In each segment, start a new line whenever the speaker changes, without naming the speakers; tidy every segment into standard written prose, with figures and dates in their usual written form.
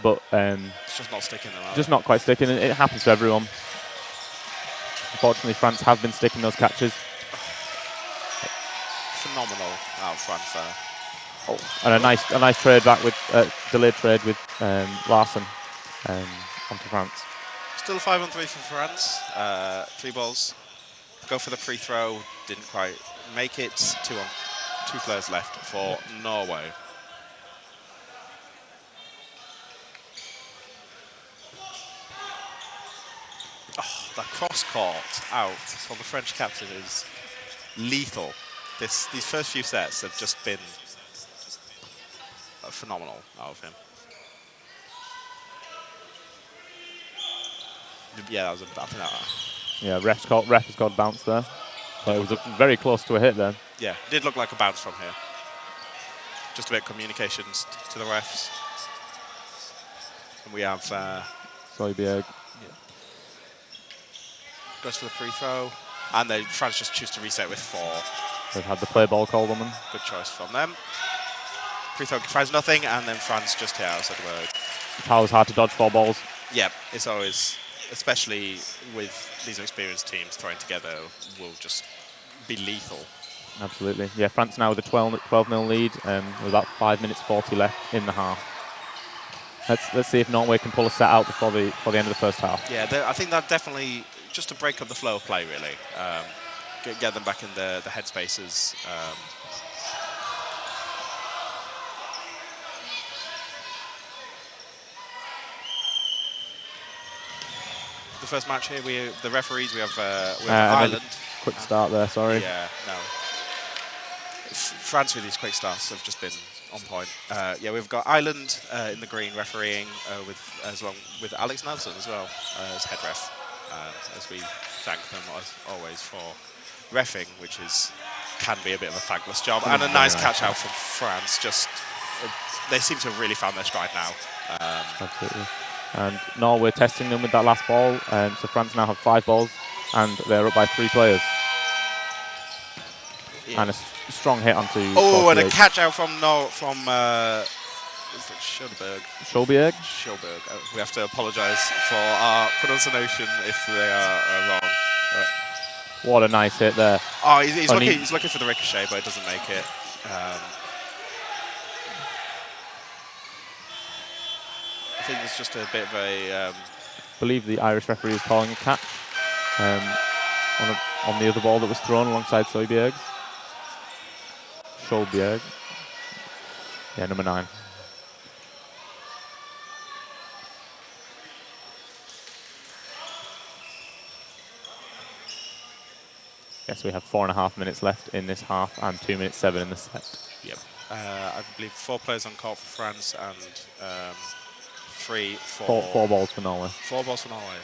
but
it's just not sticking them out.
Just not quite sticking. It happens to everyone. Unfortunately, France have been sticking those catches.
Phenomenal out of France there.
Oh, and a nice trade back with delayed trade with Larson onto France.
Still 5-on-3 for France. 3 balls. Go for the free throw. Didn't quite make it. 2 players left for Norway. Oh, that cross court out from the French captain is lethal. These first few sets have just been phenomenal out of him. Yeah, that was I think that.
Yeah, ref has got bounced there. But it was very close to a hit then.
Yeah, did look like a bounce from here. Just a bit of communications to the refs. And we have
Soybier.
Goes for the free throw. And then France just choose to reset with 4.
They've had the play ball called on them.
Good choice from them. Free throw finds nothing, and then France just hit outside the word.
It's always hard to dodge 4 balls.
Yeah, it's always, especially with these experienced teams throwing together, will just be lethal.
Absolutely. Yeah, France now with a 12-0 lead with about 5 minutes 40 left in the half. Let's see if Norway can pull a set out before the end of the first half.
Yeah, I think that definitely, just to break up the flow of play, really. Get them back in the headspaces. The first match here, the referees, we have Ireland.
Quick start there, sorry.
Yeah, no. France with these quick starts have just been on point. Yeah, we've got Ireland in the green refereeing with Alex Nelson as well as head ref, as we thank them as always for reffing, which can be a bit of a thankless job. And a nice catch out from France. They seem to have really found their stride now.
Absolutely. And Norway testing them with that last ball. So France now have 5 balls, and they're up by 3 players. Yeah. And a strong hit onto.
Oh, and a catch out from Schulberg. We have to apologise for our pronunciation if they are wrong.
What a nice hit there.
Oh, he's looking for the ricochet, but it doesn't make it. I think it's just a bit of a.
I believe the Irish referee is calling a catch on the other ball that was thrown alongside Soybier. Schulberg. Yeah, number 9. Yes, we have 4.5 minutes left in this half and 2 minutes 7 in the set.
Yep. I believe 4 players on court for France and 3 for...
4 balls for Norway.
4 balls for Norway.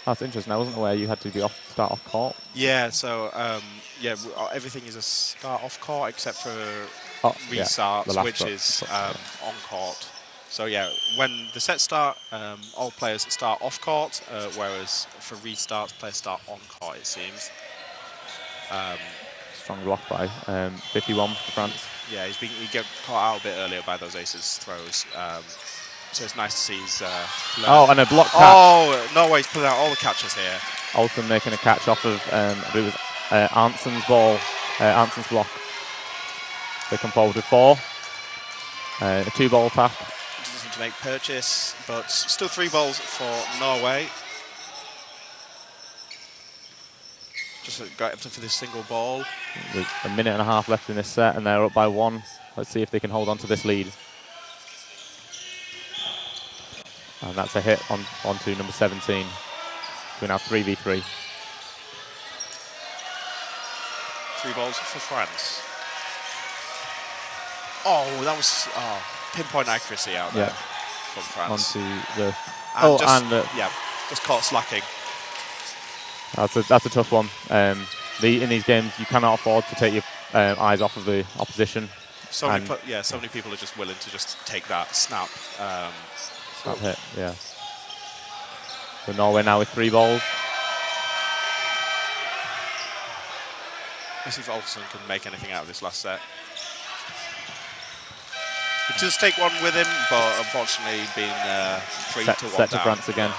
That's interesting. I wasn't aware you had to be start off court.
Yeah, so everything is a start off court except for restarts, which is on court. So yeah, when the sets start, all players start off court, whereas for restarts, players start on court. It seems.
Strong block by 51 for France.
Yeah, he get caught out a bit earlier by those aces throws. So it's nice to see his...
and a block catch.
Oh, Norway's pulling out all the catches here.
Olsen making a catch off of, I believe it was Arnsson's ball, Arnsson's block. They come forward with 4. A 2-ball attack.
Doesn't to make purchase, but still 3 balls for Norway. Just got up for this single ball.
With a minute and a half left in this set, and they're up by 1. Let's see if they can hold on to this lead. And that's a hit onto number 17. We're now 3v3.
3 balls for France. Oh, that was pinpoint accuracy out there from France.
Onto the...
just caught slacking.
That's a tough one. In these games, you cannot afford to take your eyes off of the opposition.
So many people are just willing to just take that snap.
Snap hit, yeah. So Norway now with 3 balls.
Let's see if Olsen can make anything out of this last set. He does take one with him, but unfortunately being 3-1
set to
down.
France again.
Yeah.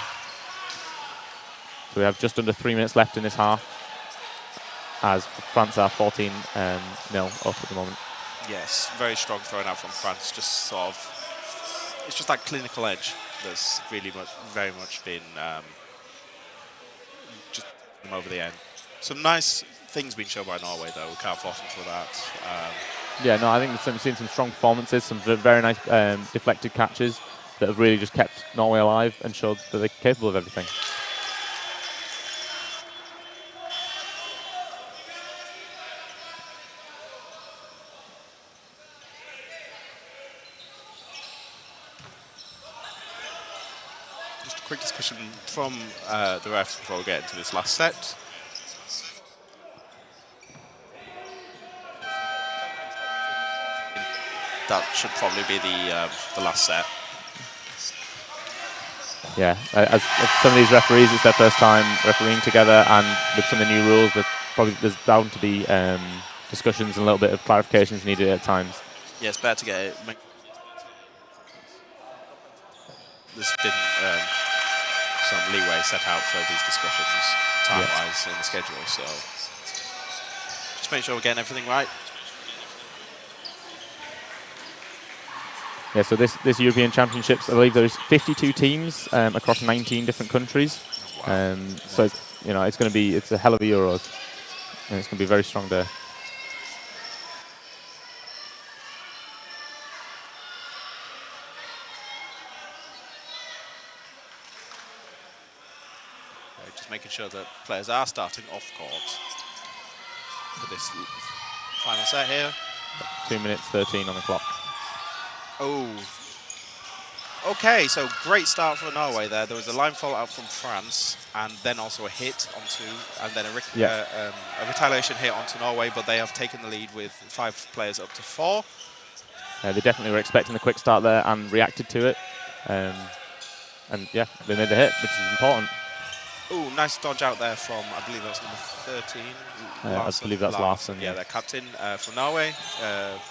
So we have just under 3 minutes left in this half, as France are 14-0 up at the moment.
Yes, very strong throwing out from France. Just sort of, it's just that clinical edge that's really very much been just them over the end. Some nice things being shown by Norway, though. We can't fault them for that.
Yeah, no, I think we've seen some strong performances, some very nice deflected catches that have really just kept Norway alive and showed that they're capable of everything.
Just a quick discussion from the refs before we get into this last set. That should probably be the last set.
Yeah, as some of these referees, it's their first time refereeing together, and with some of the new rules, there's bound to be discussions and a little bit of clarifications needed at times.
Yeah, it's better to get it. There's been some leeway set out for these discussions time-wise in the schedule, so just make sure we're getting everything right.
Yeah, so this European Championships, I believe there's 52 teams across 19 different countries.
Wow.
So it's a hell of a Euros, and it's going to be a very strong day.
Just making sure that players are starting off court for this final set here.
2 minutes 13 on the clock.
Oh. Okay, so great start for Norway there. There was a line fall out from France, and then also a hit onto, and then a retaliation hit onto Norway, but they have taken the lead with 5 players up to 4.
They definitely were expecting the quick start there and reacted to it. And yeah, they made the hit, which is important.
Oh, nice dodge out there from, I believe that's number 13.
I believe that's Larsen.
Yeah, their captain from Norway.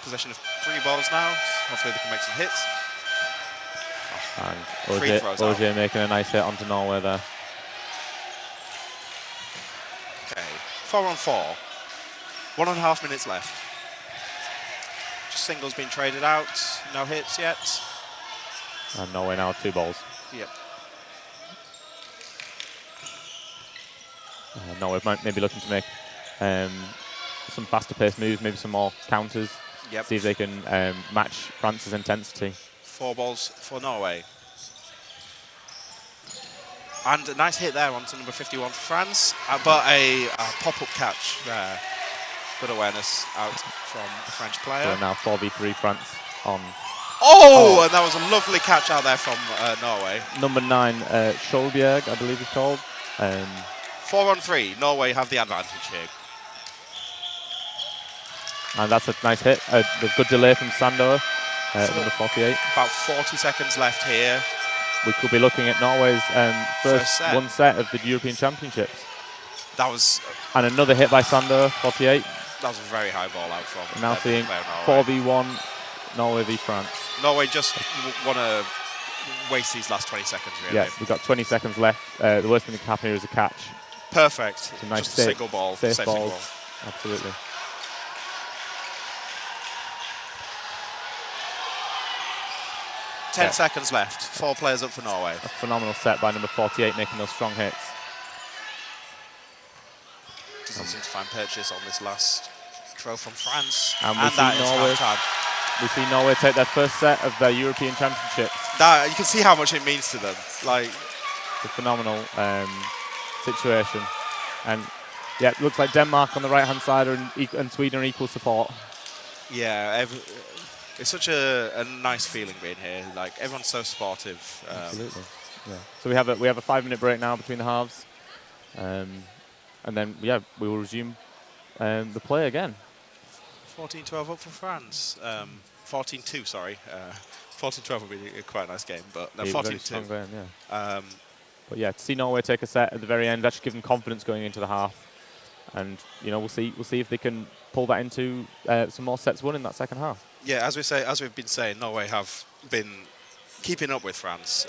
Possession of 3 balls now. Hopefully they can make some hits.
And Auger making a nice hit onto Norway there.
Okay, 4-on-4. 1.5 minutes left. Just singles being traded out. No hits yet.
And Norway now 2 balls.
Yep.
Norway might maybe looking to make some faster paced moves, maybe some more counters.
Yep.
See if they can match France's intensity.
4 balls for Norway. And a nice hit there onto number 51 for France, but a pop-up catch there. Good awareness out from the French player.
So now 4v3 France on.
Oh, and that was a lovely catch out there from Norway.
Number 9, Skjoldbjerg, I believe he's called.
4-on-3, Norway have the advantage here.
And that's a nice hit. A good delay from Sando, number 48.
About 40 seconds left here.
We could be looking at Norway's first one set of the European Championships.
That was...
And another hit by Sando, 48.
That was a very high ball out from
and now seeing 4v1, Norway v France.
Norway just want to waste these last 20 seconds, really.
Yes, we've got 20 seconds left. The worst thing that can happen here is a catch.
Perfect.
It's a nice
just a single ball.
Safe balls. Absolutely.
Ten seconds left. 4 players up for Norway.
A phenomenal set by number 48, making those strong hits.
Doesn't seem to find purchase on this last throw from France.
And we see Norway take their first set of their European Championships.
You can see how much it means to them. Like,
it's a phenomenal situation. And yeah, it looks like Denmark on the right-hand side and Sweden are equal support.
Yeah, it's such a nice feeling being here. Like, everyone's so supportive.
Absolutely. Yeah. So we have a 5-minute break now between the halves, and then we will resume the play again.
14-12 up for France. 14-2, sorry. 14-12 would be quite a nice game, but no, 14-2.
Yeah. But yeah, to see Norway take a set at the very end, that should give them confidence going into the half. and we'll see if they can pull that into some more sets won in that second half.
Yeah, as we've been saying, Norway have been keeping up with France.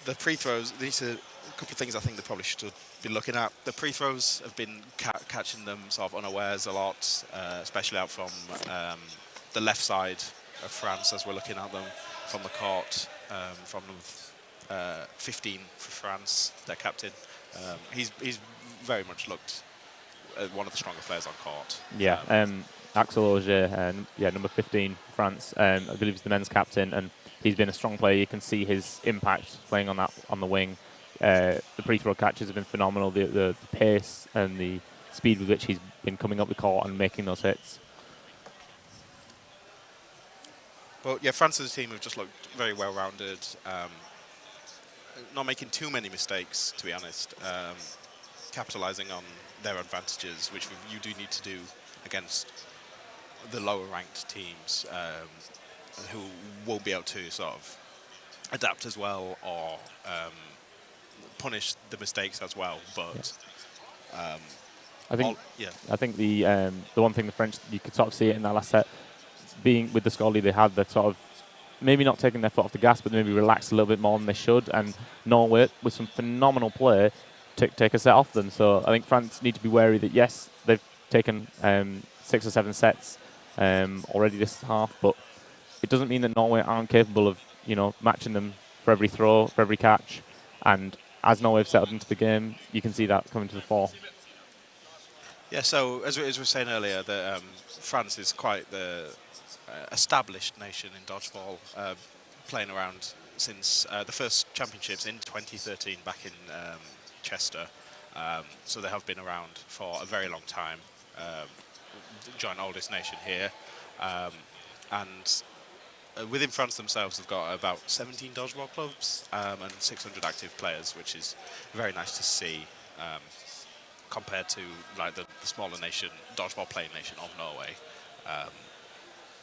The free throws, these are a couple of things I think they probably should be looking at. The free throws have been catching them sort of unawares a lot, especially out from the left side of France as we're looking at them from the court. From 15 for France, their captain. He's very much looked one of the stronger players on court.
Yeah, Axel Auger, number 15 for France. I believe he's the men's captain, and he's been a strong player. You can see his impact playing on the wing. The free throw catches have been phenomenal. The pace and the speed with which he's been coming up the court and making those hits.
But yeah, France's team have just looked very well-rounded. Not making too many mistakes, to be honest. Capitalising on their advantages, which you do need to do against the lower-ranked teams who won't be able to sort of adapt as well or punish the mistakes as well. But
I think the one thing the French, you could sort of see it in that last set, being with the score lead they had, that sort of maybe not taking their foot off the gas, but maybe relaxed a little bit more than they should. And Norway, with some phenomenal play, take a set off them. So I think France need to be wary that, yes, they've taken 6 or 7 sets already this half, but it doesn't mean that Norway aren't capable of matching them for every throw, for every catch. And as Norway have settled into the game, you can see that coming to the fore.
Yeah, so as we were saying earlier, that France is quite the established nation in dodgeball, playing around since the first championships in 2013 back in Chester. So they have been around for a very long time, joint oldest nation here. And within France themselves, they've got about 17 dodgeball clubs and 600 active players, which is very nice to see compared to like the smaller nation, dodgeball playing nation of Norway.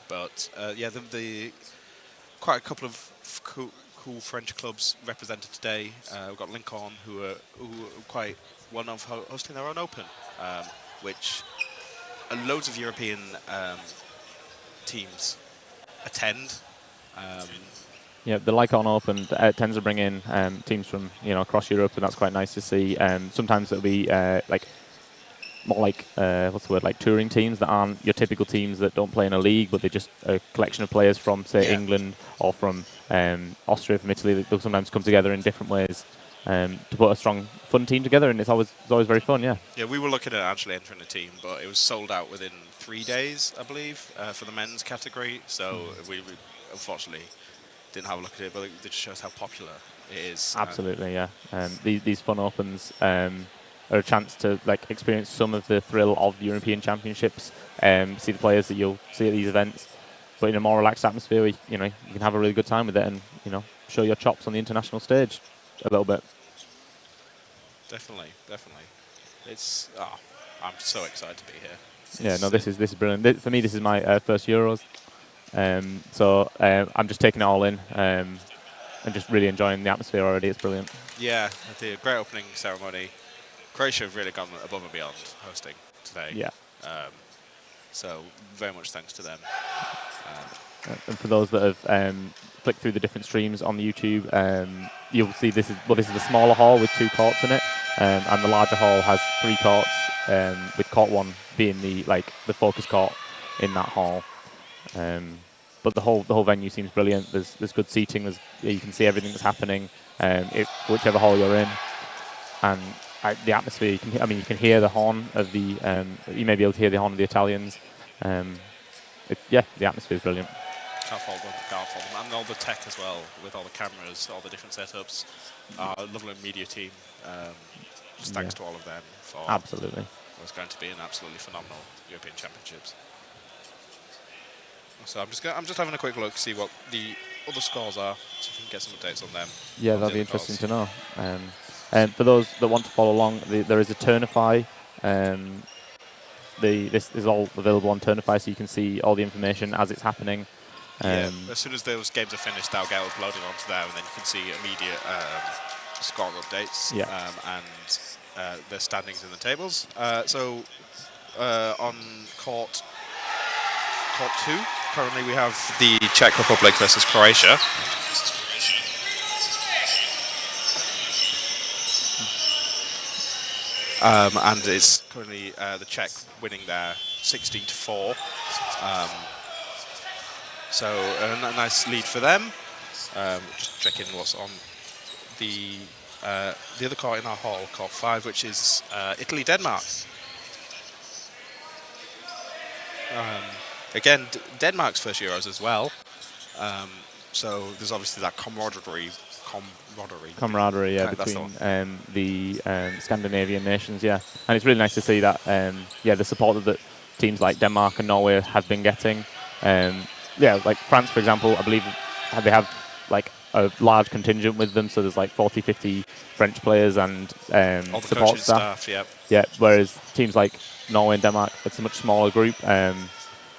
But the quite a couple of cool French clubs represented today. We've got Lincoln, who are quite one of hosting their own Open, which loads of European teams attend.
Yeah, the Lycon Open tends to bring in teams from across Europe, and that's quite nice to see. Sometimes it'll be more like like touring teams that aren't your typical teams that don't play in a league, but they're just a collection of players from say England or from Austria, from Italy. They'll sometimes come together in different ways to put a strong, fun team together, and it's always very fun. Yeah.
Yeah, we were looking at actually entering a team, but it was sold out within 3 days, I believe, for the men's category. So we unfortunately didn't have a look at it, but it just shows how popular it is.
Absolutely, yeah. These fun opens are a chance to experience some of the thrill of the European Championships, see the players that you'll see at these events, but in a more relaxed atmosphere where you can have a really good time with it and show your chops on the international stage a little bit.
Definitely. It's I'm so excited to be here.
Yeah, no, this is brilliant. For me, this is my first Euros, so I'm just taking it all in and just really enjoying the atmosphere already. It's brilliant.
Yeah, the great opening ceremony. Croatia have really gone above and beyond hosting today.
Yeah.
So very much thanks to them.
And for those that have flicked through the different streams on the YouTube, you'll see this is the smaller hall with 2 courts in it, and the larger hall has 3 courts, with court 1 being the focus court in that hall. But the whole venue seems brilliant. There's good seating. You can see everything that's happening, whichever hall you're in, and the atmosphere. You can hear the horn of the. You may be able to hear the horn of the Italians. The atmosphere is brilliant.
Can't fault them. And all the tech as well, with all the cameras, all the different setups. Lovely media team. Just thanks to all of them for
absolutely.
what's going to be an absolutely phenomenal European Championships. So I'm just having a quick look, see what the other scores are, so we can get some updates on them.
Yeah, that'll be interesting to know. And for those that want to follow along, there is a Turnify. This is all available on Turnify, so you can see all the information as it's happening.
As soon as those games are finished, they'll get uploaded onto there, and then you can see immediate score updates.
Yeah.
And the standings in the tables. So on court 2, currently we have the Czech Republic versus Croatia. And it's currently the Czech winning there 16-4. So a nice lead for them. Just checking what's on the other court in our hall, court 5, which is Italy-Denmark. Again, Denmark's first Euros as well. So there's obviously that camaraderie,
yeah, between the Scandinavian nations, yeah. And it's really nice to see that, the support that teams like Denmark and Norway have been getting. Yeah, like France, for example, I believe they have like a large contingent with them, so there's like 40, 50 French players and
all the
support
staff.
Yeah, whereas teams like Norway and Denmark, it's a much smaller group,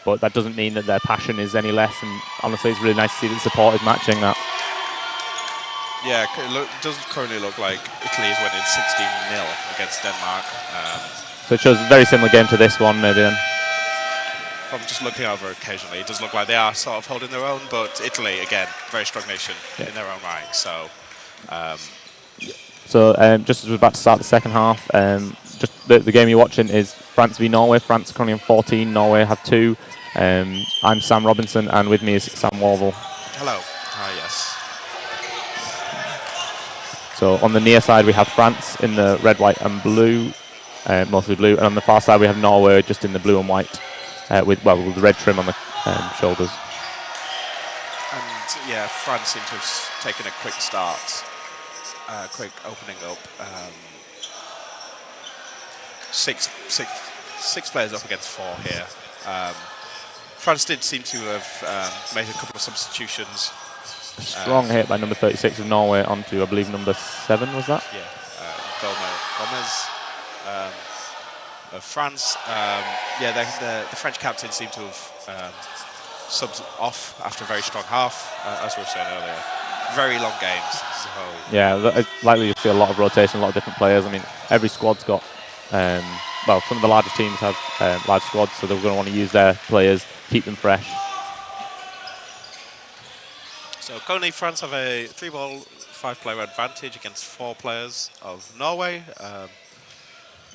but that doesn't mean that their passion is any less, and honestly it's really nice to see that the support is matching that.
Yeah, it does currently look like Italy is winning 16-0 against Denmark.
So it shows a very similar game to this one, maybe then.
From just looking over occasionally, it does look like they are sort of holding their own, but Italy, again, very strong nation in their own right. So,
just as we're about to start the second half, just the game you're watching is France v Norway. France are currently on 14, Norway have 2. I'm Sam Robinson, and with me is Sam Warville.
Hello. Yes.
So on the near side we have France in the red, white and blue, mostly blue, and on the far side we have Norway just in the blue and white, with the red trim on the shoulders.
And yeah, France seem to have taken a quick start, quick opening up. Six players up against 4 here. France did seem to have made a couple of substitutions.
Strong hit by number 36 of Norway onto, I believe, number 7, was that?
Yeah, Gomez of France. The French captain seemed to have subbed off after a very strong half, as we were saying earlier. Very long games. So.
Yeah, it's likely to see a lot of rotation, a lot of different players. I mean, every squad's got, some of the larger teams have large squads, so they're going to want to use their players, keep them fresh.
So currently France have a 3-ball, 5-player advantage against 4 players of Norway.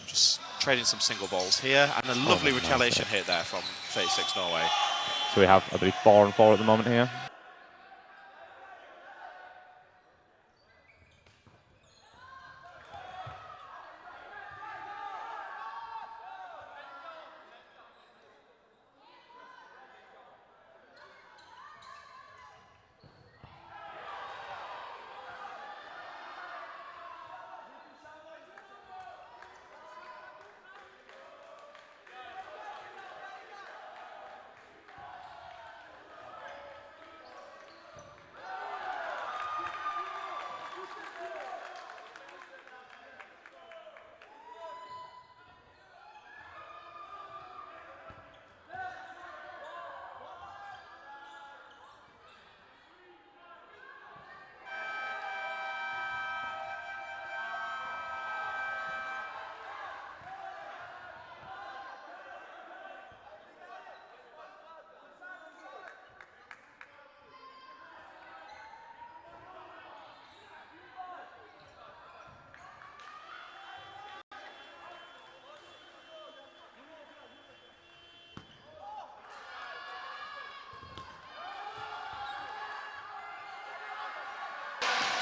Just trading some single balls here, and a lovely retaliation hit there from 36 Norway.
So we have, I believe, 4 and 4 at the moment here.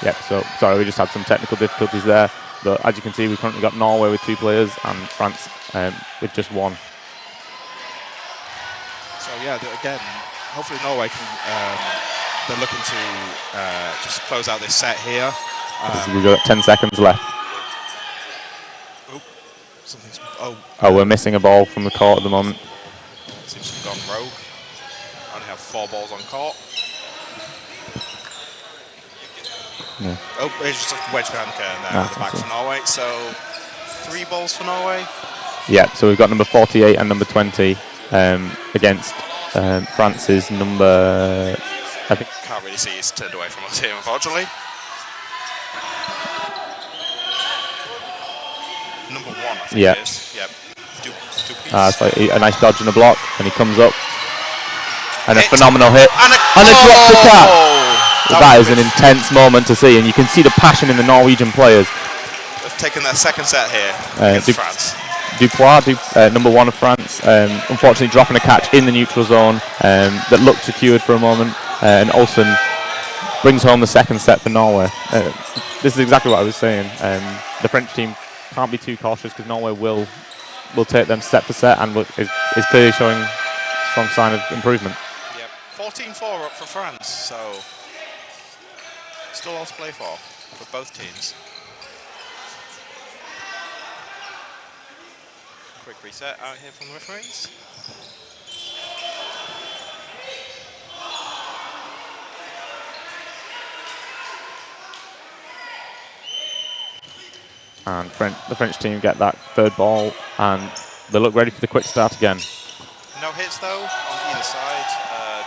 Yep, so sorry, we just had some technical difficulties there. But as you can see, we've currently got Norway with 2 players and France with just 1.
So yeah, again, hopefully Norway can. They're looking to just close out this set here.
We've got 10 seconds left. We're missing a ball from the court at the moment.
Seems to have gone rogue. Only have 4 balls on court.
Yeah.
Oh, it's just a wedge behind the curtain there at the back for Norway. So 3 balls for Norway.
Yeah, so we've got number 48 and number 20 against France's number, I think.
Can't really see, he's turned away from us here, unfortunately. I think it is. Yep.
It's like a nice dodge and a block, and he comes up. And a phenomenal hit. And a drop the cap. That is an intense moment to see, and you can see the passion in the Norwegian players.
They've taken their second set here against France.
Dupois, number 1 of France, unfortunately dropping a catch in the neutral zone that looked secured for a moment, and Olsen brings home the second set for Norway. This is exactly what I was saying. The French team can't be too cautious because Norway will take them set for set and is clearly showing a strong sign of improvement.
Yep, 14-4 up for France, so still all to play for both teams. Quick reset out here from the referees.
And the French team get that third ball, and they look ready for the quick start again.
No hits though on either side,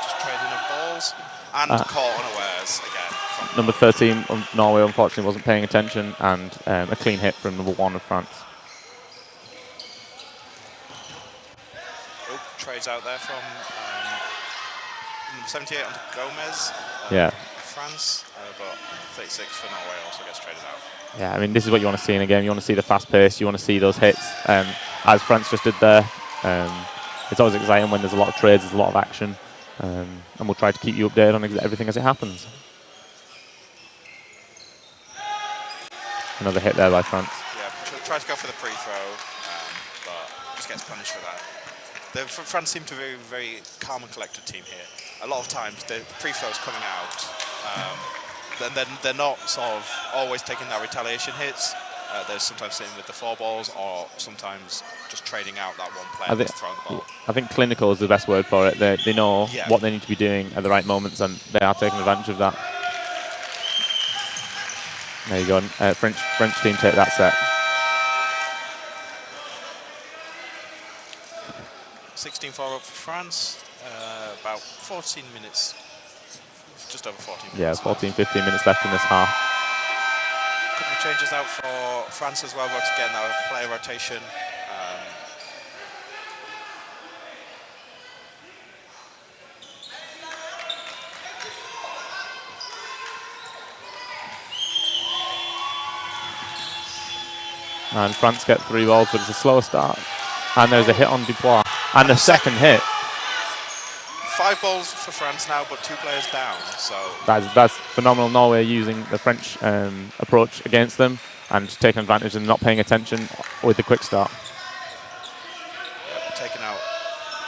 just trading of balls and caught unawares again.
Number 13 of Norway unfortunately wasn't paying attention, and a clean hit from number 1 of France.
Trades out there from number 78 onto Gomez. France, but 36 for Norway also gets traded out.
Yeah, I mean, this is what you want to see in a game. You want to see the fast pace. You want to see those hits, as France just did there. It's always exciting when there's a lot of trades, there's a lot of action, and we'll try to keep you updated on everything as it happens. Another hit there by France.
Yeah, tries to go for the pre-throw, but just gets punished for that. France seem to be a very calm and collected team here. A lot of times the pre-throws coming out, then they're not sort of always taking that retaliation hits. They're sometimes sitting with the 4 balls, or sometimes just trading out that one player that's throwing the ball.
I think clinical is the best word for it. They know what they need to be doing at the right moments, and they are taking advantage of that. There you go. French team take that set.
16-4 up for France. About 14 minutes, just over 14 minutes.
Yeah, 14, 15 minutes left in this half.
A couple of changes out for France as well, once again, that player rotation.
And France get 3 balls, but it's a slower start. And there's a hit on Dupois. And a second hit.
5 balls for France now, but 2 players down. So
that's phenomenal. Norway using the French approach against them and taking advantage and not paying attention with the quick start.
Taking out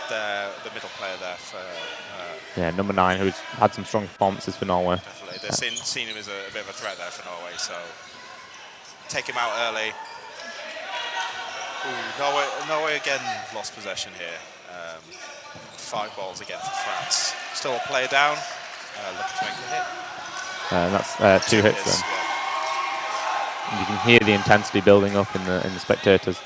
the middle player there for
number 9, who's had some strong performances for Norway.
Definitely, they've seen him as a bit of a threat there for Norway, so take him out early. Ooh, Norway again lost possession here. 5 balls again for France. Still a player down. Looking to make a hit.
And that's 2 hits then. Yeah. You can hear the intensity building up in the spectators.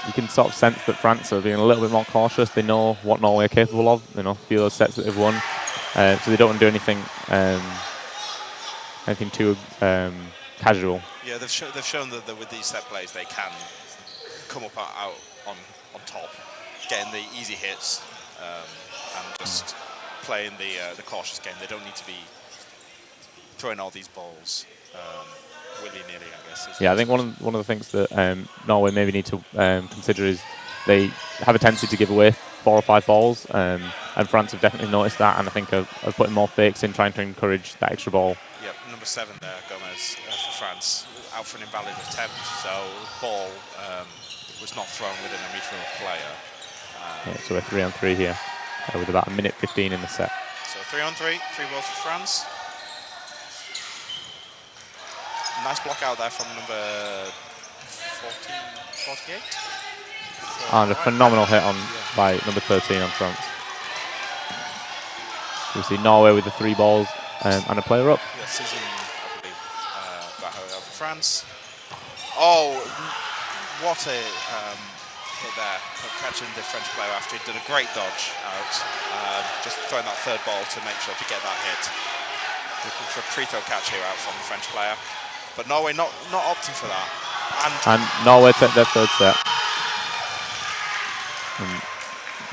You can sort of sense that France are being a little bit more cautious. They know what Norway are capable of. A few of those sets that they've won. So they don't want to do anything too casual.
Yeah, they've shown that with these set plays they can come up out on top, getting the easy hits, and just playing the cautious game. They don't need to be throwing all these balls willy-nilly, I guess.
Yeah, I think one of the things that Norway maybe need to consider is they have a tendency to give away 4 or 5 balls, and France have definitely noticed that, and I think are putting more fakes in, trying to encourage that extra ball.
Yep, number 7 there, Gomez for France, out for an invalid attempt, so the ball was not thrown within a mutual player.
So we're 3-on-3 here, with about 1:15 in the set.
So 3-on-3, 3 balls for France. Nice block out there from number 48.
And a phenomenal hit by number 13 on France. We see Norway with the 3 balls and a player up.
Yeah, Sizin, I believe, got her over France. Oh, what a hit there, catching the French player after he'd done a great dodge out. Just throwing that third ball to make sure to get that hit. Looking for a free-throw catch here out from the French player. But Norway not opting for that.
And Norway take their third set. And,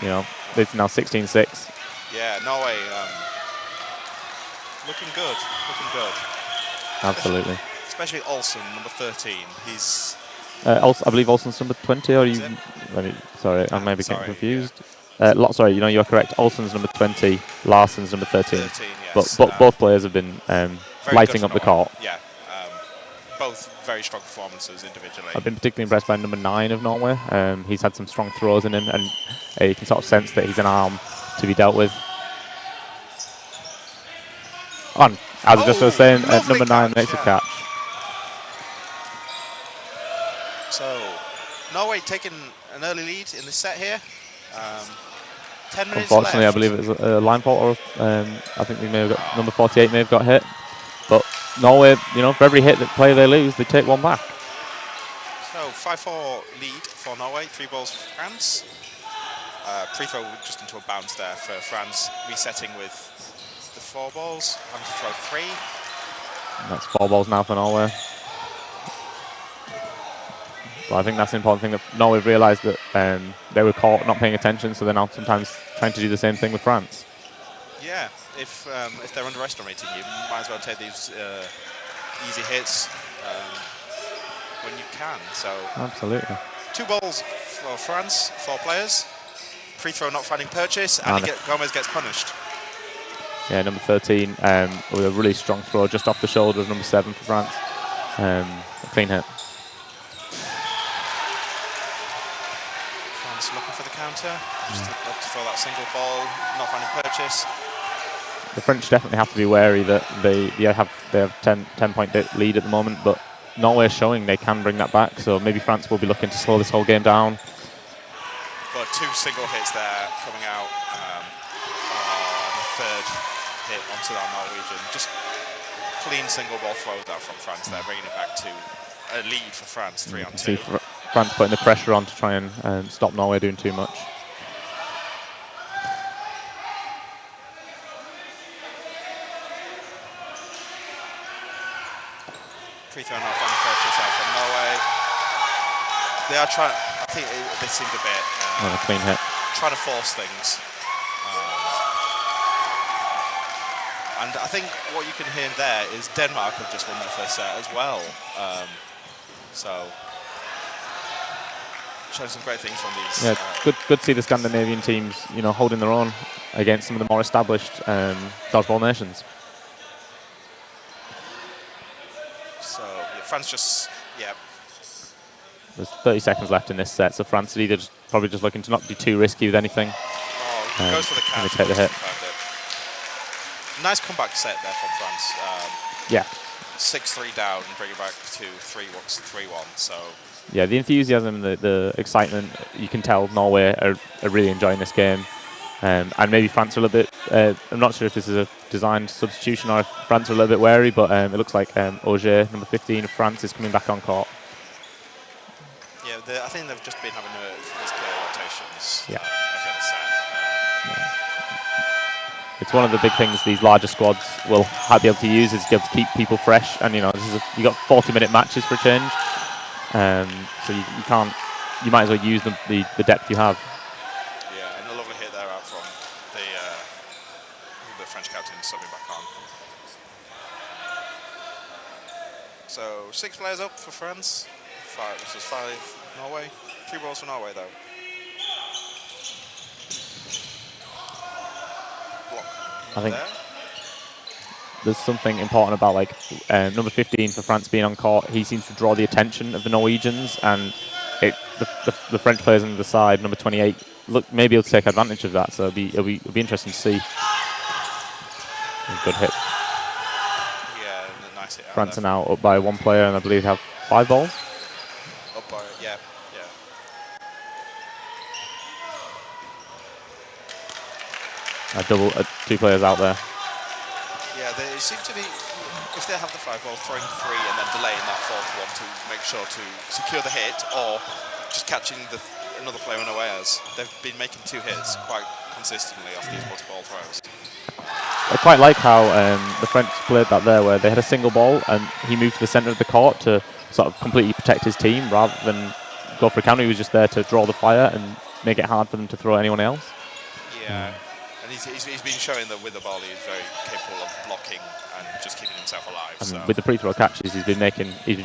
you know, it's now 16-6.
Yeah, Norway looking good.
Absolutely.
Especially Olsen, number 13. He's...
I believe Olsen's number 20, or you... Sorry, I may be getting confused. Yeah. Sorry, you know, you're correct. Olsen's number 20, Larsen's number 13.
13, yes.
But both players have been lighting up the court.
Yeah, both very strong performances individually.
I've been particularly impressed by number 9 of Norway. He's had some strong throws in him, and you can sort of sense that he's an arm to be dealt with. On, as I just was saying, number 9 makes a catch.
So, Norway taking an early lead in the set here. 10 minutes
Unfortunately,
left.
I believe it was a line fault, or I think they may have got, number 48 may have got hit. But Norway, you know, for every hit that play they lose, they take one back.
So 5-4 lead for Norway, 3 balls for France. Free throw just into a bounce there for France, resetting with the 4 balls, having to throw 3.
And that's 4 balls now for Norway. But I think that's the important thing, that Norway realised that they were caught not paying attention, so they're now sometimes trying to do the same thing with France.
Yeah, if they're underestimating you, might as well take these easy hits when you can. So
absolutely.
2 balls for France, 4 players. Free throw not finding purchase, and Gomez gets punished.
Yeah, number 13 with a really strong throw just off the shoulder of number 7 for France. A clean hit.
France looking for the counter, just to throw that single ball, not finding purchase.
The French definitely have to be wary that they have 10-point lead at the moment, but Norway is showing they can bring that back, so maybe France will be looking to slow this whole game down.
But 2 single hits there coming out on the third hit onto that Norwegian. Just clean single ball throws out from France there, bringing it back to a lead for France, 3-on-2.
See France putting the pressure on to try and stop Norway doing too much.
Free throw not finding purchase out from Norway. They are trying, I think they seemed a bit
a clean hit.
Trying to force things. And I think what you can hear there is Denmark have just won their first set as well. So showing some great things from these.
Yeah, good to see the Scandinavian teams, you know, holding their own against some of the more established dodgeball nations.
So yeah, France just, yeah.
There's 30 seconds left in this set, so France are either probably just looking to not be too risky with anything.
Oh, goes for the catch.
And they take the hit.
Nice comeback set there from France.
Yeah.
6-3 down, bring it back to 3-1. So
yeah, the enthusiasm, the excitement, you can tell Norway are really enjoying this game. And maybe France are a little bit, I'm not sure if this is a designed substitution or if France are a little bit wary, but it looks like Auger, number 15 of France, is coming back on court.
Yeah, I think they've just been having these player rotations.
Yeah.
Every other set.
It's one of the big things these larger squads will be able to use, is to be able to keep people fresh. And you know, you got 40-minute matches for a change, so you might as well use the depth you have.
Yeah, and a lovely hit there out from the French captain subbing back on. So 6 players up for France. 5 versus 5 Norway. 3 balls for Norway though.
I think there's something important about number 15 for France being on court. He seems to draw the attention of the Norwegians, and the French players on the side, number 28, maybe able to take advantage of that. So it'll be interesting to see. Good hit.
Yeah, nice hit.
France are now up by 1 player, and I believe have 5 balls.
Up by, yeah.
2 players out there.
Yeah, they seem to be, if they have the 5 ball, throwing 3 and then delaying that 4th one to make sure to secure the hit, or just catching the another player unawares. They've been making 2 hits quite consistently off these multi-ball throws.
I quite like how the French played that there, where they had a single ball and he moved to the centre of the court to sort of completely protect his team rather than go for a counter. He was just there to draw the fire and make it hard for them to throw anyone else.
Yeah, and he's been showing that with the ball he's very capable of blocking and just keeping himself alive.
And
so.
with the free throw catches, he's been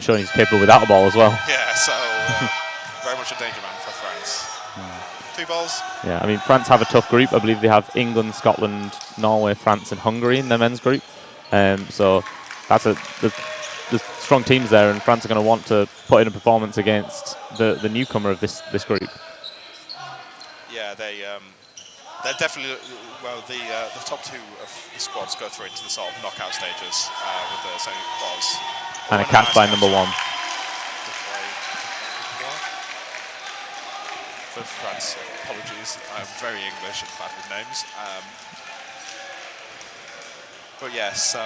showing he's capable without a ball as well.
Yeah, so very much a danger man for France. 2 balls.
Yeah, I mean, France have a tough group. I believe they have England, Scotland, Norway, France, and Hungary in their men's group. So that's there's strong teams there, and France are going to want to put in a performance against the newcomer of this group.
Yeah, they're definitely the top 2 of the squads go through into the sort of knockout stages with the same clause.
And a catch by number 1.
For France, apologies. I'm very English and bad with names. But yeah, so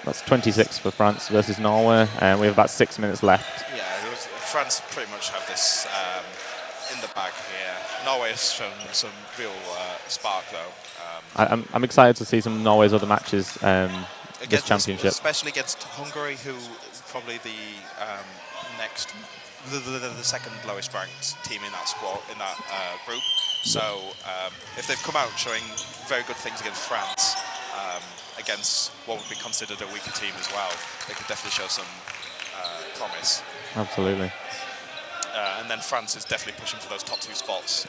that's 26 for France versus Norway, and we have about 6 minutes left.
Yeah, France pretty much have this in the bag here. Norway has shown some real spark though.
I'm excited to see some of Norway's other matches this championship,
especially against Hungary, who probably the next. The second lowest ranked team in that squad, in that group. So if they've come out showing very good things against France, against what would be considered a weaker team as well, they could definitely show some promise.
Absolutely.
And then France is definitely pushing for those top 2 spots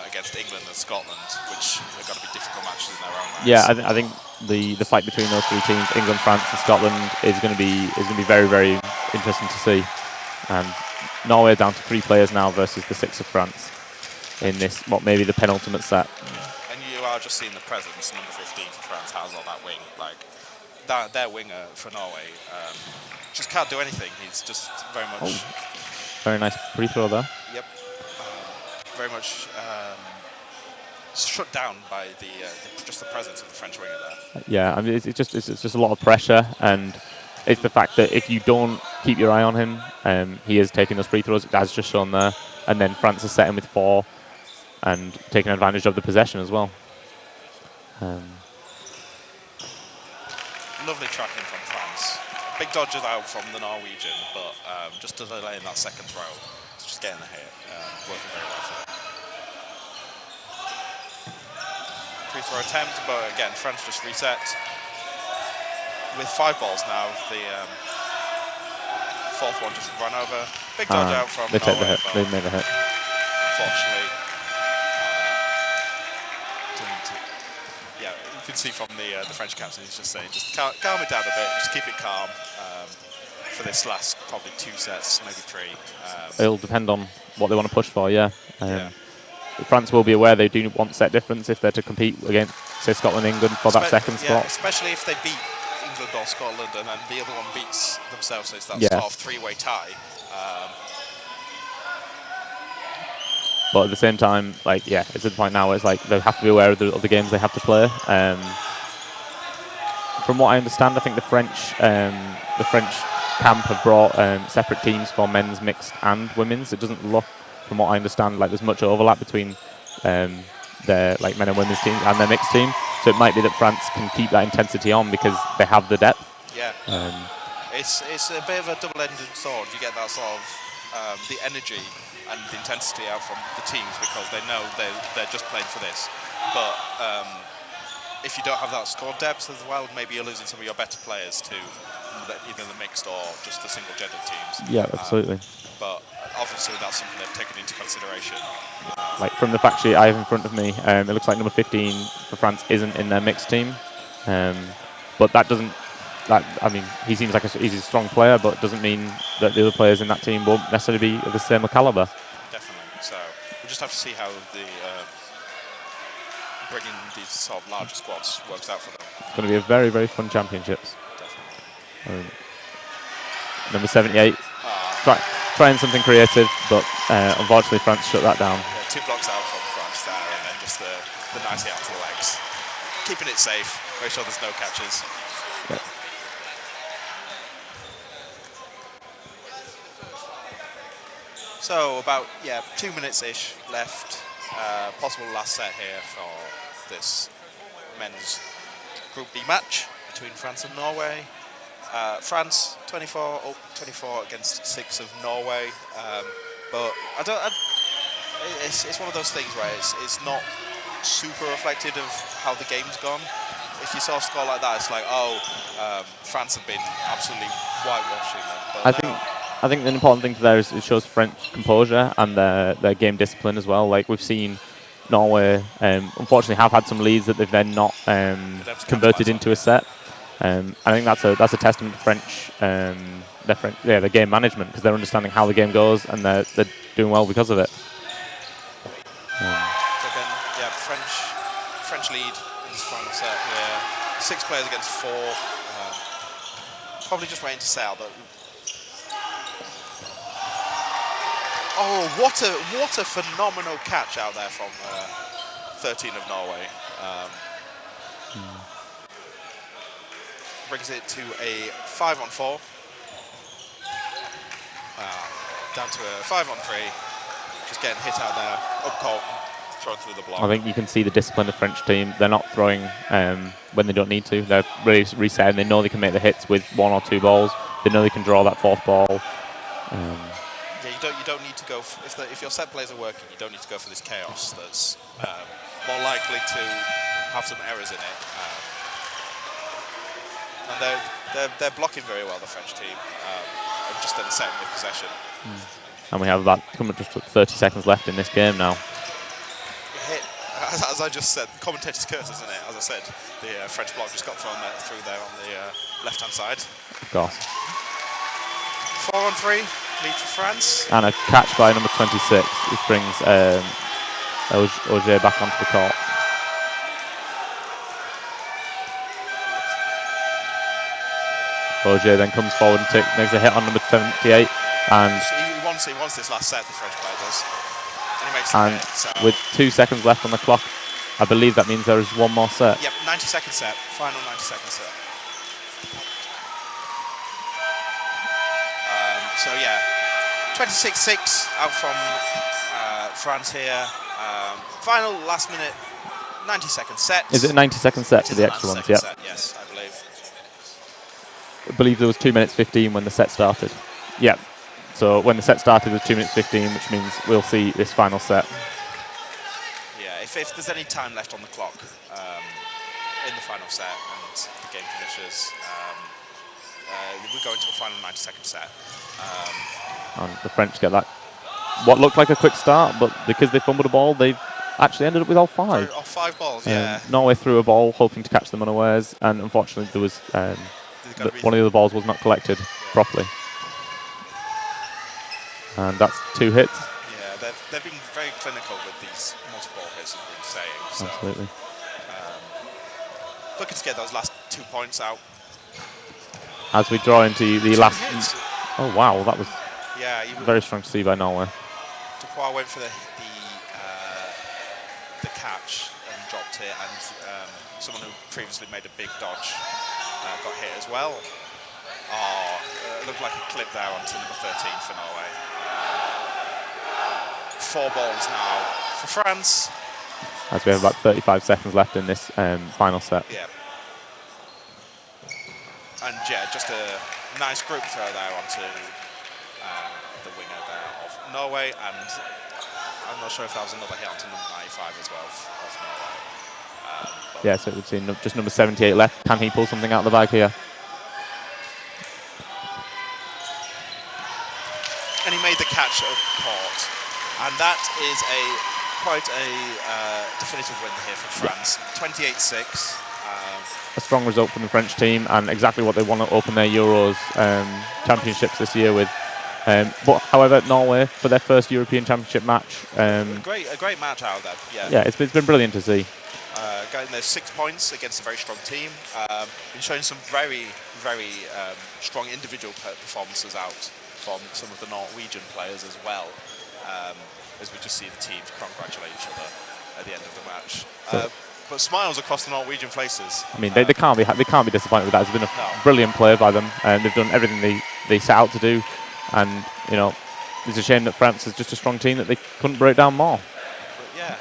against England and Scotland, which are going to be difficult matches in their own right.
Yeah, I think the fight between those 3 teams, England, France, and Scotland, is going to be very, very interesting to see. And Norway are down to 3 players now versus the 6 of France in this, what may be the penultimate set.
And you are just seeing the presence, number 15 for France has on that wing. Like, their winger for Norway just can't do anything. He's just very much...
Oh, very nice free throw there.
Yep. Very much shut down by just the presence of the French winger there.
Yeah, I mean, it's just a lot of pressure, and it's the fact that if you don't keep your eye on him, he is taking those free throws, as just shown there, and then France is setting with 4 and taking advantage of the possession as well.
Lovely tracking from France. Big dodges out from the Norwegian, but just to delay in that second throw, it's just getting the hit, working very well for them. Free throw attempt, but again, France just reset. With 5 balls now, the 4th one just run over. Big dodge out from
They take
Norway,
the hit. They made a hit.
Unfortunately, yeah, you can see from the French captain, he's just saying, just calm it down a bit, just keep it calm for this last probably 2 sets, maybe 3.
It'll depend on what they want to push for, yeah. France will be aware they do want set difference if they're to compete against, say, Scotland, England for that second spot.
Especially if they beat England or Scotland and then the other one beats themselves, so it's that sort of 3-way tie.
But at the same time, like, it's at the point now where it's like they have to be aware of the games they have to play. From what I understand, I think the French camp have brought separate teams for men's, mixed, and women's. It doesn't look, from what I understand, like there's much overlap between their men and women's teams and their mixed team. So it might be that France can keep that intensity on because they have the depth.
Yeah. It's a bit of a double-edged sword. You get that sort of the energy and the intensity out from the teams because they know they're just playing for this. But if you don't have that score depth as well, maybe you're losing some of your better players to either the mixed or just the single-gender teams.
Yeah, absolutely.
But obviously that's something they've taken into consideration.
Like from the fact sheet I have in front of me, it looks like number 15 for France isn't in their mixed team. But that doesn't... I mean, he seems like he's a strong player, but doesn't mean that the other players in that team won't necessarily be of the same caliber.
Definitely. So we'll just have to see how the bringing these sort of larger squads works out for them.
It's going to be a very, very fun championships. Definitely. Number 78, trying something creative, but unfortunately France shut that down.
Yeah, 2 blocks out from France there, and then just the nice hit out to the legs. Keeping it safe, make sure there's no catches.
Yeah.
So about 2 minutes-ish left. Possible last set here for this men's Group D match between France and Norway. France 24 against 6 of Norway. But it's one of those things where it's not super reflective of how the game's gone. If you saw a score like that, it's like, France have been absolutely whitewashing them. But
I think the important thing there is it shows French composure and their game discipline as well. Like we've seen Norway, unfortunately, have had some leads that they've then not converted into a set. I think that's a testament to French, their game management, because they're understanding how the game goes and they're doing well because of it.
So again, French lead in this final set here. 6 players against 4. Probably just waiting to set out. Oh, what a phenomenal catch out there from 13 of Norway. Brings it to a 5-on-4. Down to a 5-on-3. Just getting hit out there, up court, thrown through the block.
I think you can see the discipline of the French team. They're not throwing when they don't need to. They're really resetting. They know they can make the hits with 1 or 2 balls. They know they can draw that 4th ball.
You don't need to go if your set plays are working. You don't need to go for this chaos. That's more likely to have some errors in it. And they're blocking very well, the French team. Just then setting with possession.
And we have about just 30 seconds left in this game now.
As I just said, commentator's curse, isn't it? As I said, the French block just got thrown through there on the left-hand side.
Of course.
4-on-3, lead for France.
And a catch by number 26, which brings Auger back onto the court. Auger then comes forward and makes a hit on number 78. And
he wants this last set, the French player does. And he makes the hit, so.
With 2 seconds left on the clock, I believe that means there is one more set.
Yep, 90-second set, final 90-second set. So yeah, 26-6 out from France here. Final last minute 90-second set.
Is it a 90-second set for the extra ones? Yeah.
Yes, I believe.
I believe there was 2 minutes 15 when the set started. Yeah. So when the set started, it was 2 minutes 15, which means we'll see this final set.
Yeah, if there's any time left on the clock in the final set and the game finishes, we go into a final 90-second set.
And the French get that, what looked like a quick start, but because they fumbled a ball, they've actually ended up with all 5.
All 5 balls, yeah.
Norway threw a ball, hoping to catch them unawares, and unfortunately there was one of the other balls was not collected properly. And that's 2 hits.
Yeah, they've been very clinical with these multiple hits, as we've been saying. So,
absolutely.
Looking to get those last 2 points out.
As we draw into the last...
Hits.
Oh, wow, that was very strong to see by Norway.
Dupois went for the catch and dropped it, and someone who previously made a big dodge got hit as well. It looked like a clip there onto number 13 for Norway. 4 balls now for France.
As we have about 35 seconds left in this final set.
Yeah. And yeah, just a nice group throw there onto the winger there of Norway, and I'm not sure if that was another hit onto number 95 as well of Norway.
Yeah, so it would seem just number 78 left. Can he pull something out of the bag here?
And he made the catch of court, and that is quite a definitive win here for France. 28-6.
A strong result from the French team, and exactly what they want to open their Euros championships this year with. But however, Norway for their first European Championship match.
A great match out there. Yeah.
Yeah, it's been brilliant to see.
Getting their 6 points against a very strong team. Been showing some very strong individual performances out from some of the Norwegian players as well. As we just see the teams congratulate each other at the end of the match. But smiles across the Norwegian faces.
I mean, they can't be disappointed with that. It's been a brilliant play by them, and they've done everything they set out to do. And you know, it's a shame that France is just a strong team that they couldn't break down more.
But yeah.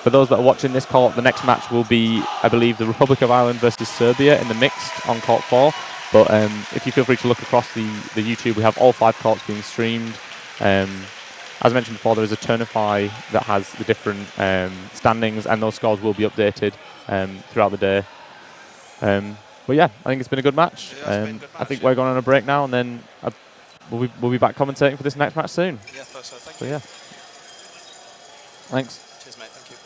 For those that are watching this call, the next match will be, I believe, the Republic of Ireland versus Serbia in the mixed on court 4. But if you feel free to look across the YouTube, we have all 5 courts being streamed. As I mentioned before, there is a Turnify that has the different standings, and those scores will be updated throughout the day. But yeah, I think it's been a good match. I think we're going on a break now, and then we'll be back commentating for this next match soon.
Yeah, so thank
So
you.
yeah, thanks.
Cheers, mate. Thank you.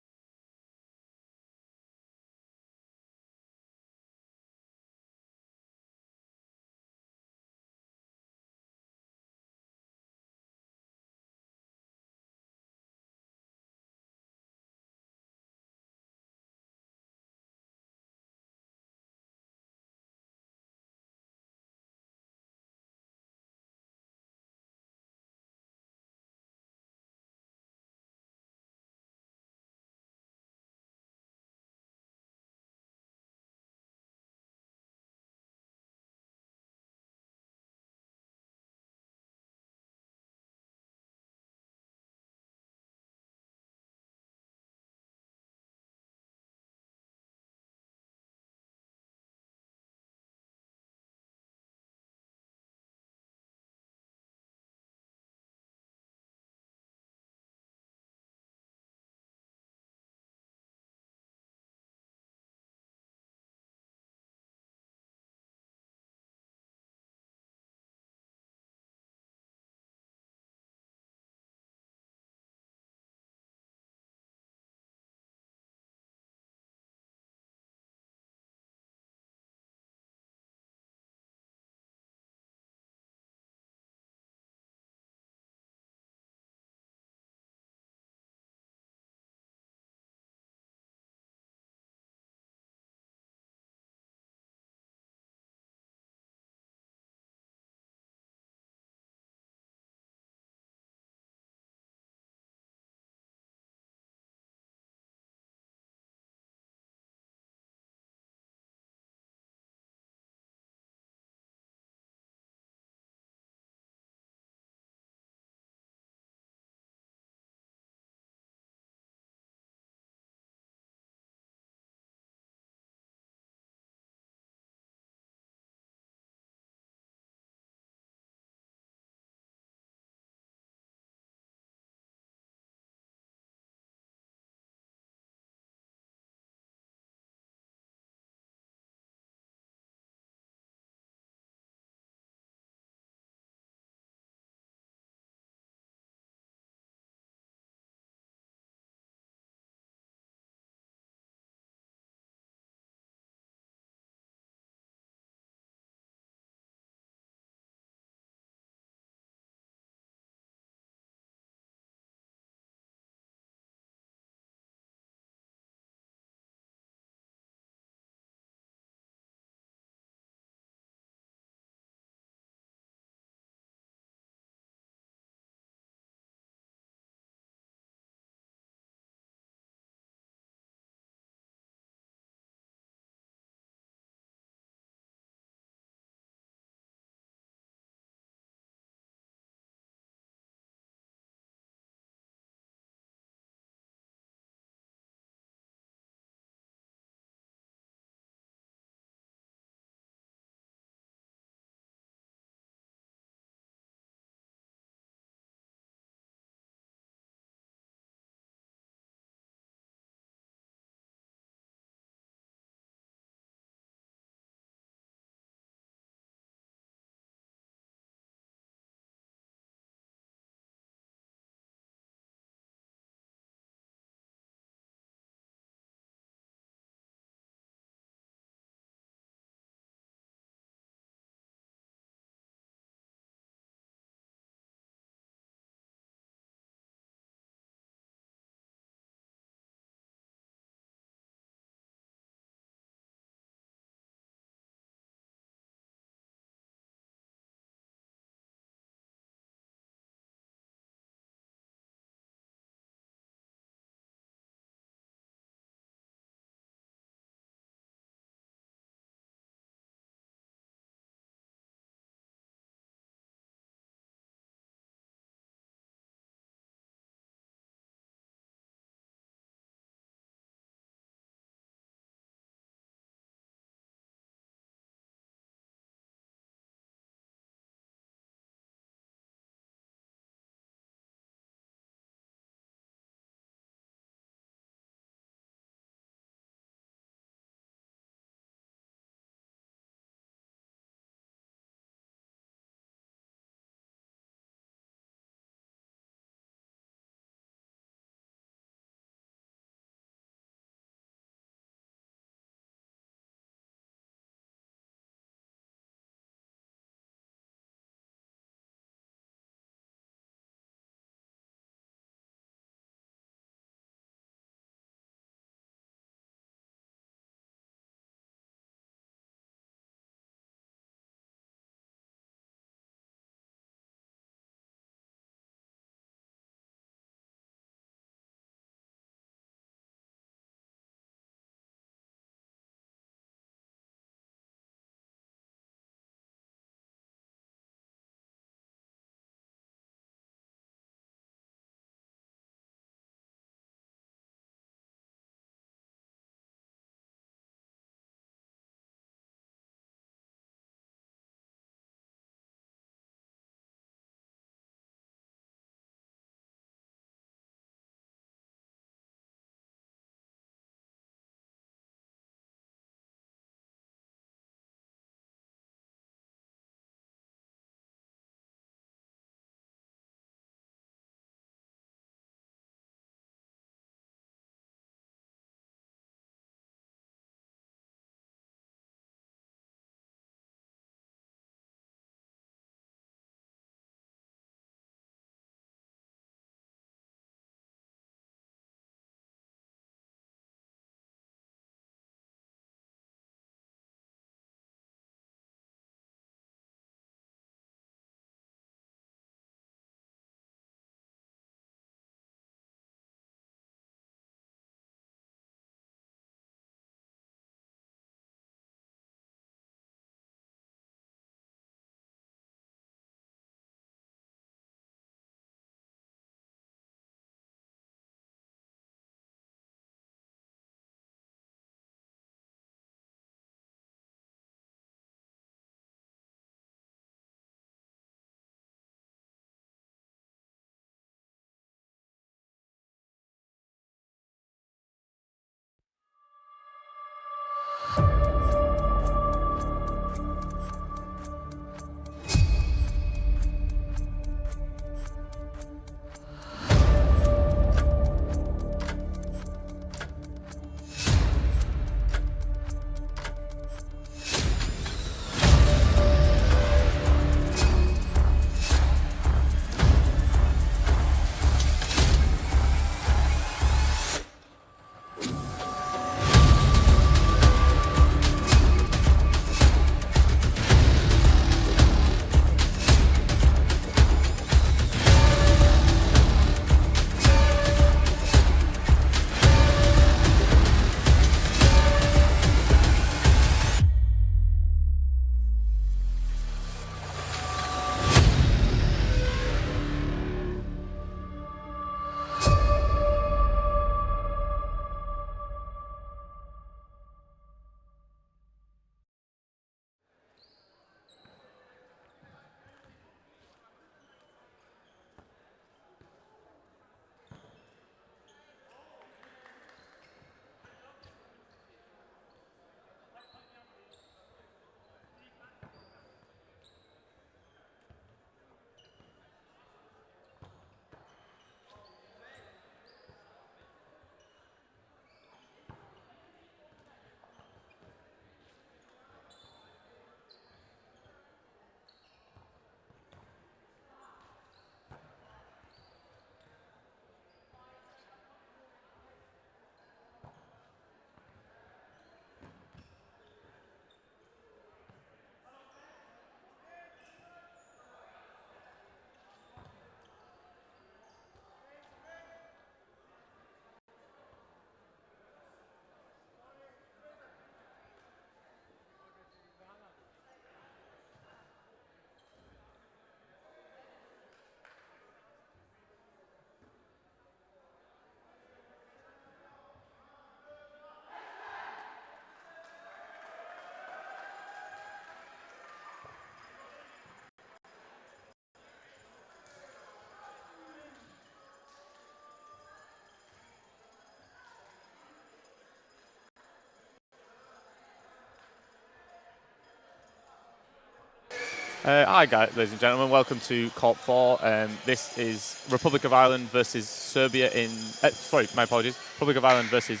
Hi, guys, ladies and gentlemen. Welcome to Court 4. This is Republic of Ireland versus Serbia in... sorry, my apologies. Republic of Ireland versus...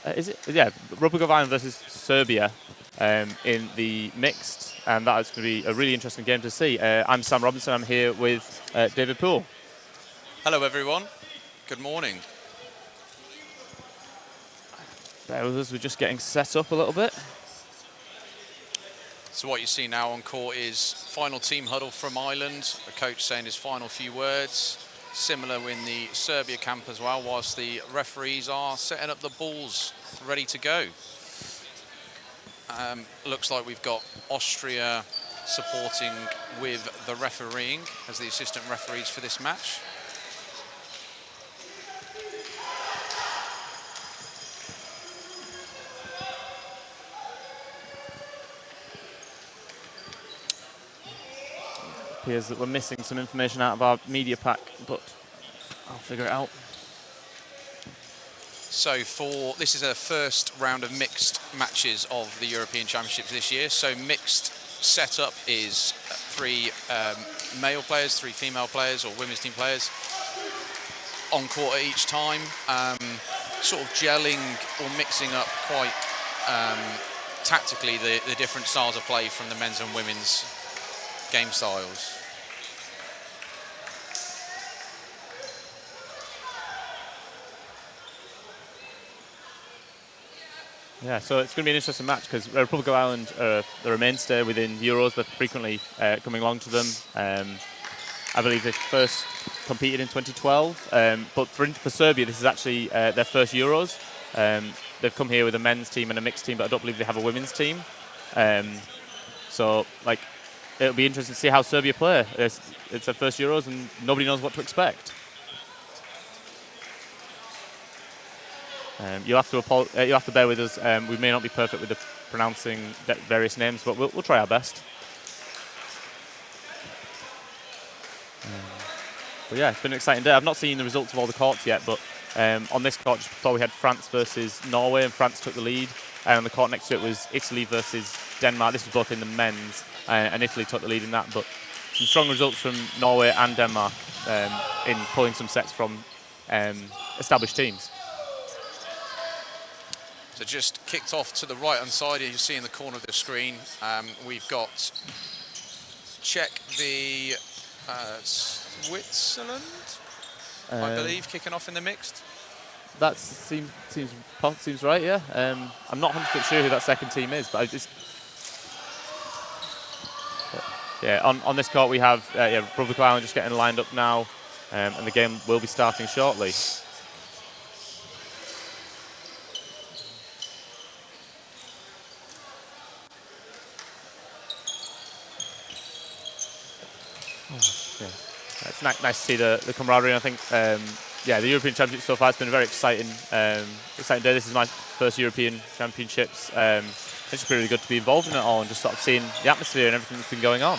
is it? Yeah, Republic of Ireland versus Serbia in the mixed. And that is going to be a really interesting game to see. I'm Sam Robinson. I'm here with David Poole.
Hello, everyone. Good morning.
Bear with us. We're just getting set up a little bit.
So what you see now on court is final team huddle from Ireland. The coach saying his final few words. Similar in the Serbia camp as well, whilst the referees are setting up the balls ready to go. Looks like we've got Austria supporting with the refereeing as the assistant referees for this match.
Appears that we're missing some information out of our media pack, but I'll figure it out.
So this is a first round of mixed matches of the European Championships this year. So mixed setup is 3 male players, 3 female players or women's team players on court at each time, sort of gelling or mixing up quite tactically the different styles of play from the men's and women's game styles.
Yeah, so it's going to be an interesting match because Republic of Ireland are a mainstay within Euros. They're frequently coming along to them. I believe they first competed in 2012, but for Serbia, this is actually their first Euros. They've come here with a men's team and a mixed team, but I don't believe they have a women's team. So, it'll be interesting to see how Serbia play. It's their first Euros, and nobody knows what to expect. You'll have to bear with us. We may not be perfect with the pronouncing various names, but we'll try our best. But yeah, it's been an exciting day. I've not seen the results of all the courts yet, but on this court just before we had France versus Norway, and France took the lead. And on the court next to it was Italy versus Denmark. This was both in the men's, and Italy took the lead in that. But some strong results from Norway and Denmark in pulling some sets from established teams.
So just kicked off to the right-hand side, you see in the corner of the screen, we've got Czech v Switzerland, I believe, kicking off in the mixed.
That seems right, yeah. I'm not 100% sure who that second team is, but yeah, on this court we have Republic of Ireland just getting lined up now, and the game will be starting shortly. Yeah. It's nice to see the camaraderie. And I think, the European Championships so far has been a very exciting day. This is my first European Championships. It's just been really good to be involved in it all and just sort of seeing the atmosphere and everything that's been going on.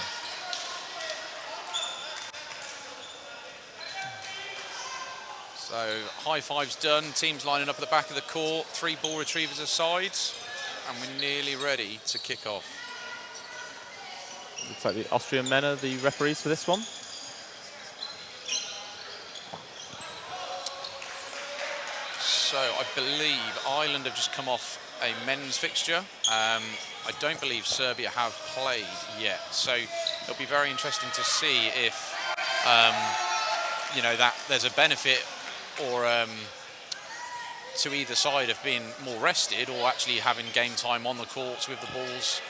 So high fives done. Teams lining up at the back of the court. 3 ball retrievers aside, and we're nearly ready to kick off.
Looks like the Austrian men are the referees for this one.
So I believe Ireland have just come off a men's fixture. I don't believe Serbia have played yet. So it'll be very interesting to see if, that there's a benefit or to either side of being more rested or actually having game time on the courts with the balls.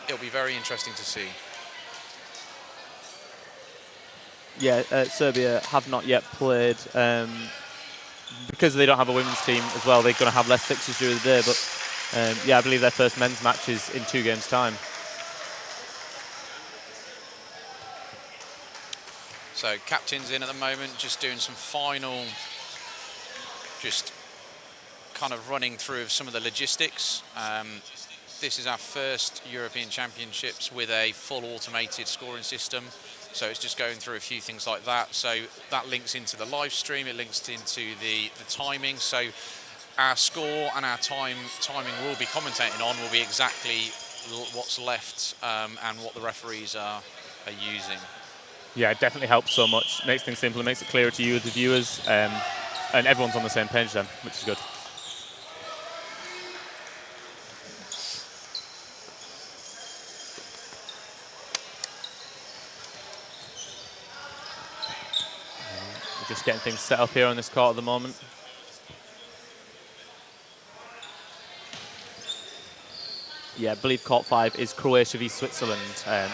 It'll be very interesting to see.
Yeah, Serbia have not yet played. Because they don't have a women's team as well, they're going to have less fixtures during the day. But I believe their first men's match is in 2 games' time.
So captain's in at the moment, just doing some final, just kind of running through some of the logistics. This is our first European Championships with a full automated scoring system. So it's just going through a few things like that. So that links into the live stream, it links into the timing. So our score and our timing we'll be commentating on will be exactly what's left and what the referees are using.
Yeah, it definitely helps so much. Makes things simpler, makes it clearer to you, the viewers, and everyone's on the same page then, which is good. We're just getting things set up here on this court at the moment. Yeah, I believe court 5 is Croatia v Switzerland,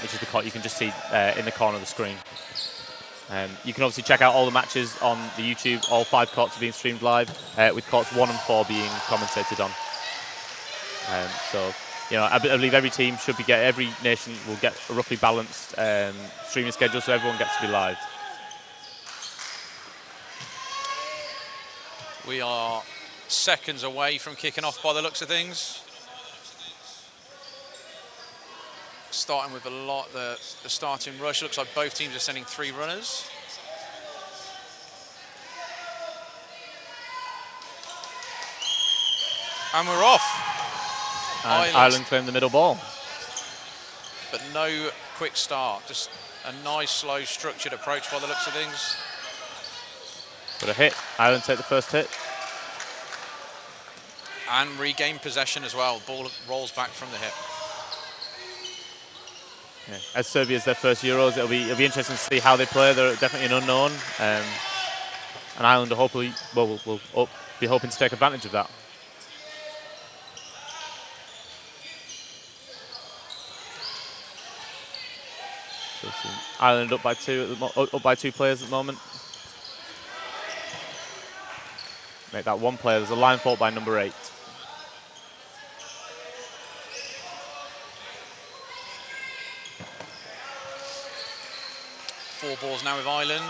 which is the court you can just see in the corner of the screen. You can obviously check out all the matches on the YouTube. All 5 courts are being streamed live, with courts 1 and 4 being commentated on. So, you know, I believe every team should be every nation will get a roughly balanced streaming schedule, so everyone gets to be live.
We are seconds away from kicking off by the looks of things. Starting with the starting rush. Looks like both teams are sending 3 runners. And we're off.
And Ireland claim the middle ball.
But no quick start. Just a nice, slow, structured approach by the looks of things.
Got a hit. Ireland take the first hit.
And regain possession as well. Ball rolls back from the hip.
Yeah. As Serbia's their first Euros, it'll be interesting to see how they play. They're definitely an unknown, and Ireland will hopefully will be hoping to take advantage of that. So Ireland up by 2 up by 2 players at the moment. Make that 1 player. There's a line fault by number 8.
Four balls now with Ireland.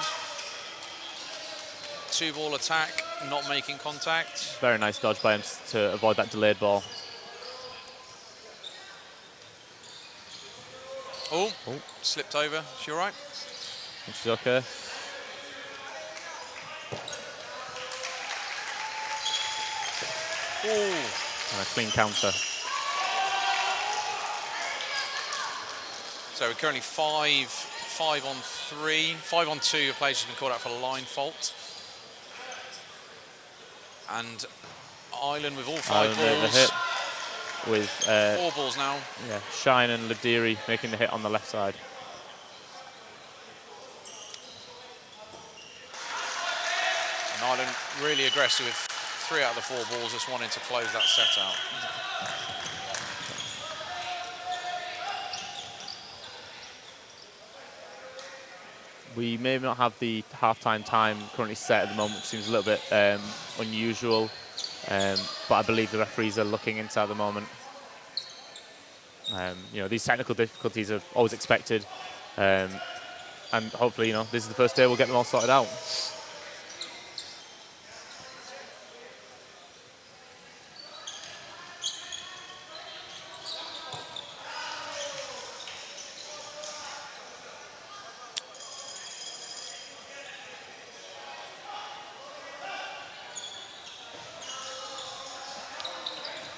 2-ball attack, not making contact.
Very nice dodge by him to avoid that delayed ball.
Oh, slipped over. Is she all right?
She's okay.
Oh.
And a clean counter.
So we're currently 5 on 3. 5 on 2, a player's just been called out for a line fault. And Ireland with all 5 balls.
Hit with
4 balls now.
Yeah, Shine and Ladiri making the hit on the left side.
And Ireland really aggressive with 3 out of the 4 balls, just wanting to close that set out.
We may not have the half-time time currently set at the moment, which seems a little bit unusual, but I believe the referees are looking into at the moment. You know, these technical difficulties are always expected, and hopefully, you know, this is the first day we'll get them all sorted out.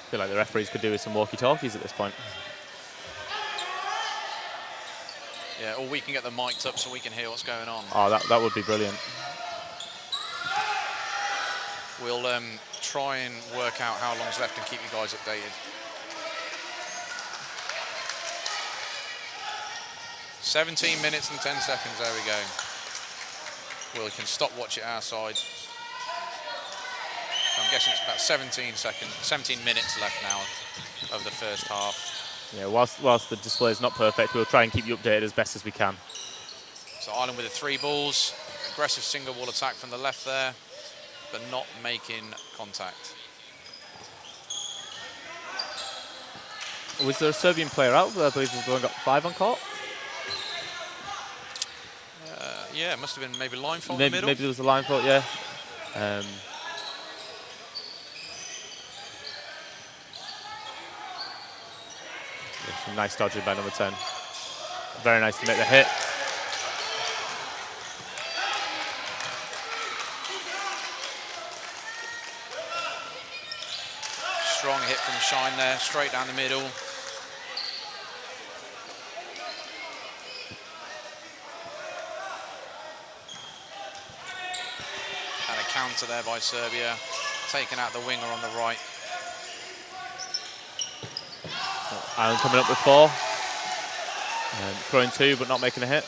I feel like the referees could do with some walkie-talkies at this point.
Yeah, or we can get them mic'd up so we can hear what's going on.
Oh, that would be brilliant.
We'll try and work out how long's left and keep you guys updated. 17 minutes and 10 seconds, there we go. We can stop watch it our side. I'm guessing it's about 17 minutes left now of the first half.
Yeah, whilst the display is not perfect, we'll try and keep you updated as best as we can.
So Ireland with the 3 balls, aggressive single ball attack from the left there, but not making contact.
Was there a Serbian player out? I believe we've only got 5 on court.
Yeah, it must have been maybe line fault in the middle.
Maybe there was a line fault, yeah. Some nice dodging by number 10. Very nice to make the hit.
Strong hit from Shine there, straight down the middle. counter there by Serbia, taking out the winger on the right.
Ireland coming up with 4. Throwing 2, but not making a hit.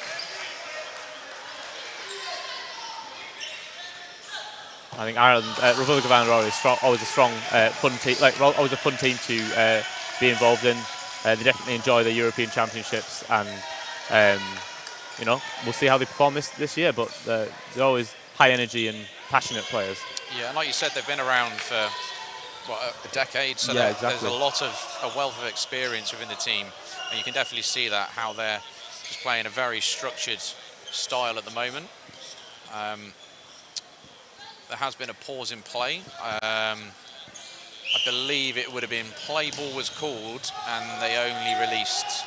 I think Ireland, Republic of Ireland are always a strong, fun team. Always a fun team to be involved in. They definitely enjoy the European Championships, and we'll see how they perform this year. But they're always high energy and passionate players.
Yeah, and like you said, they've been around for a decade, so there's a wealth of experience within the team, and you can definitely see that how they're just playing a very structured style at the moment. There has been a pause in play. I believe it would have been play ball was called, and they only released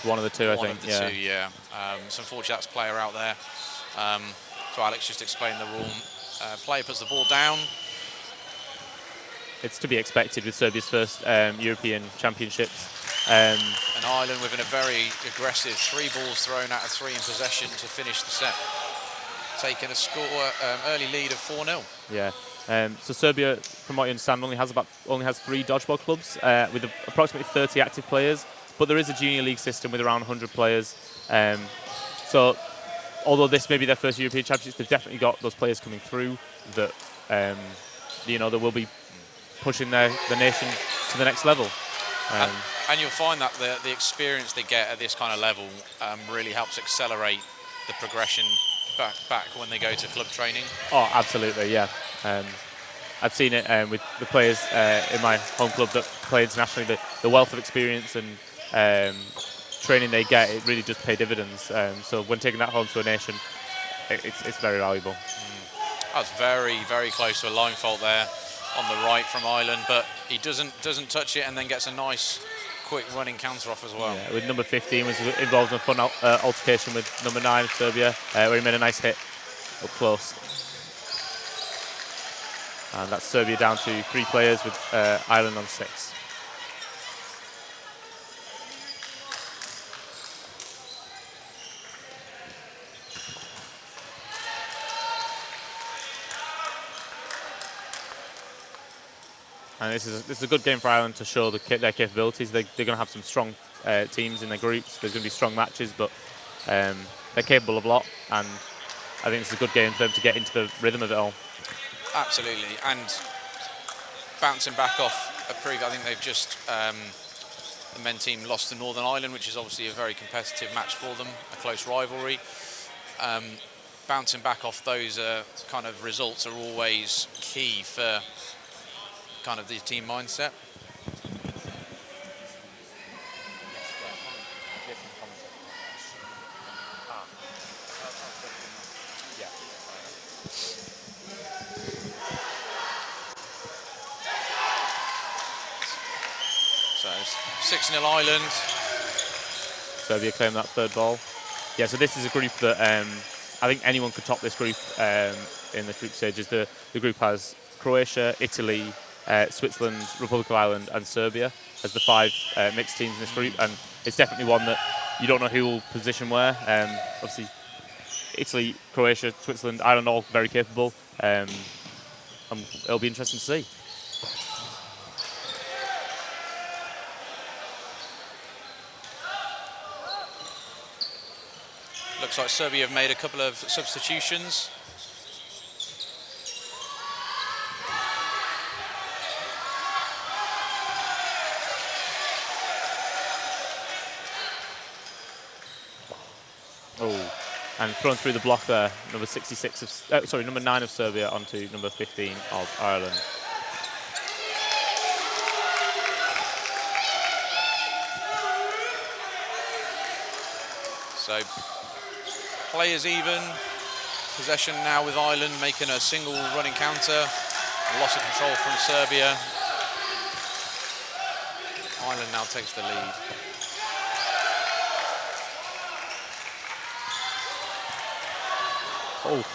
one of the 2, I think.
One of the 2, yeah. It's unfortunate that's player out there. So Alex just explained the rule. Player puts the ball down.
It's to be expected with Serbia's first European Championships.
And Ireland with a very aggressive 3 balls thrown out of 3 in possession to finish the set, taking a early lead of 4-0.
Yeah. So Serbia, from what I understand, only has 3 dodgeball clubs with approximately 30 active players. But there is a junior league system with around 100 players. So although this may be their first European Championships, they've definitely got those players coming through that that will be pushing the nation to the next level.
And you'll find that the experience they get at this kind of level really helps accelerate the progression back when they go to club training.
Oh, absolutely, yeah. I've seen it with the players in my home club that play internationally. The wealth of experience and training they get, it really does pay dividends. So when taking that home to a nation, it's very valuable.
That's very, very close to a line fault there on the right from Ireland, but he doesn't touch it and then gets a nice quick running counter off as well.
Yeah, with number 15 was involved in a fun altercation with number 9 of Serbia, where he made a nice hit up close. And that's Serbia down to 3 players with Ireland on 6. And this is a good game for Ireland to show their capabilities. They're going to have some strong teams in their groups. There's going to be strong matches, but they're capable of a lot. And I think it's a good game for them to get into the rhythm of it all.
Absolutely. And bouncing back off a preview, I think they've just, the men team lost to Northern Ireland, which is obviously a very competitive match for them, a close rivalry. Bouncing back off those kind of results are always key for kind of the team mindset. So 6-0 Ireland.
Serbia claim that 3rd ball. Yeah, so this is a group that I think anyone could top this group in the group stages. The group has Croatia, Italy, Switzerland, Republic of Ireland and Serbia as the 5 mixed teams in this group, and it's definitely one that you don't know who will position where. Obviously Italy, Croatia, Switzerland, Ireland, all very capable. It'll be interesting to see.
Looks like Serbia have made a couple of substitutions.
And thrown through the block there, number 9 of Serbia onto number 15 of Ireland.
So players even, possession now with Ireland, making a single running counter, a loss of control from Serbia. Ireland now takes the lead.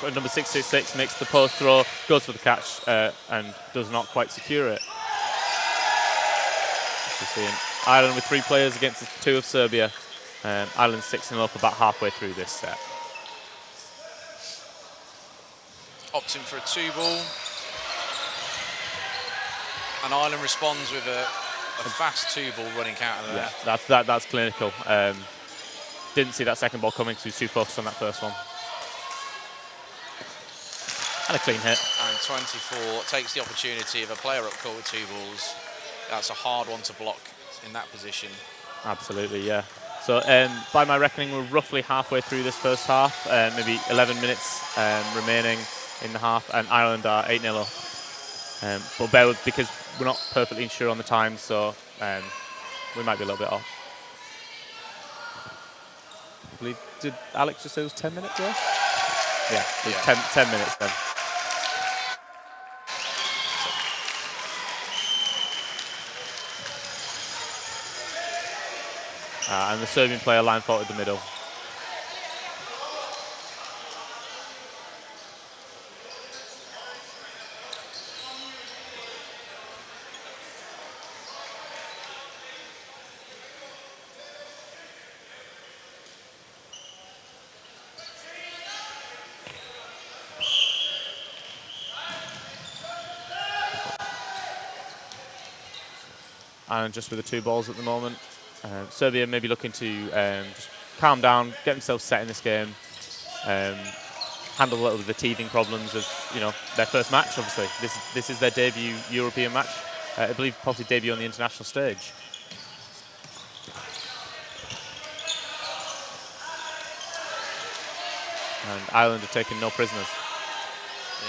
And number 666 makes the post throw, goes for the catch and does not quite secure it. Ireland with 3 players against the 2 of Serbia. Ireland 6-0 up about halfway through this set.
opting for a 2-ball. And Ireland responds with a fast 2-ball running counter there.
Yeah, that's clinical. Didn't see that second ball coming because he was too focused on that first one. And a clean hit.
And 24 takes the opportunity of a player up court with 2 balls. That's a hard one to block in that position.
Absolutely, yeah. So by my reckoning, we're roughly halfway through this first half, maybe 11 minutes remaining in the half, and Ireland are 8-0 up. But bear with, because we're not perfectly sure on the time, so we might be a little bit off. I believe, did Alex just say it was 10 minutes there? Yeah, it was 10 minutes then. And the Serbian player line faulted the middle. And just with the 2 balls at the moment. Serbia maybe looking to just calm down, get themselves set in this game, handle a lot of the teething problems of their first match. Obviously, this is their debut European match. I believe possibly debut on the international stage. And Ireland are taking no prisoners.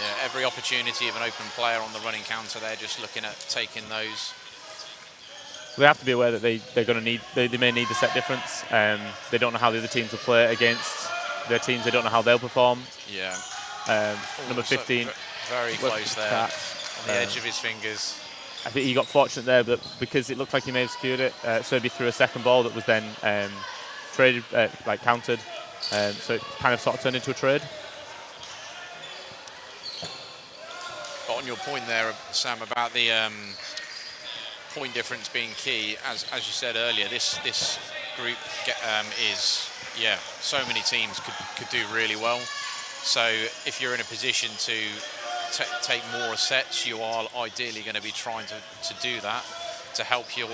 Yeah, every opportunity of an open player on the running counter, they're just looking at taking those.
They have to be aware that they're going to need, they may need the set difference. They don't know how the other teams will play against their teams. They don't know how they'll perform.
Yeah.
Number 15.
Very close there, on the edge of his fingers.
I think he got fortunate there, but because it looked like he may have secured it, Serbia threw a second ball that was then traded, countered. So it kind of sort of turned into a trade.
But on your point there, Sam, about the point difference being key, as you said earlier, this group is so many teams could do really well. So if you're in a position to take more sets, you are ideally going to be trying to do that to help your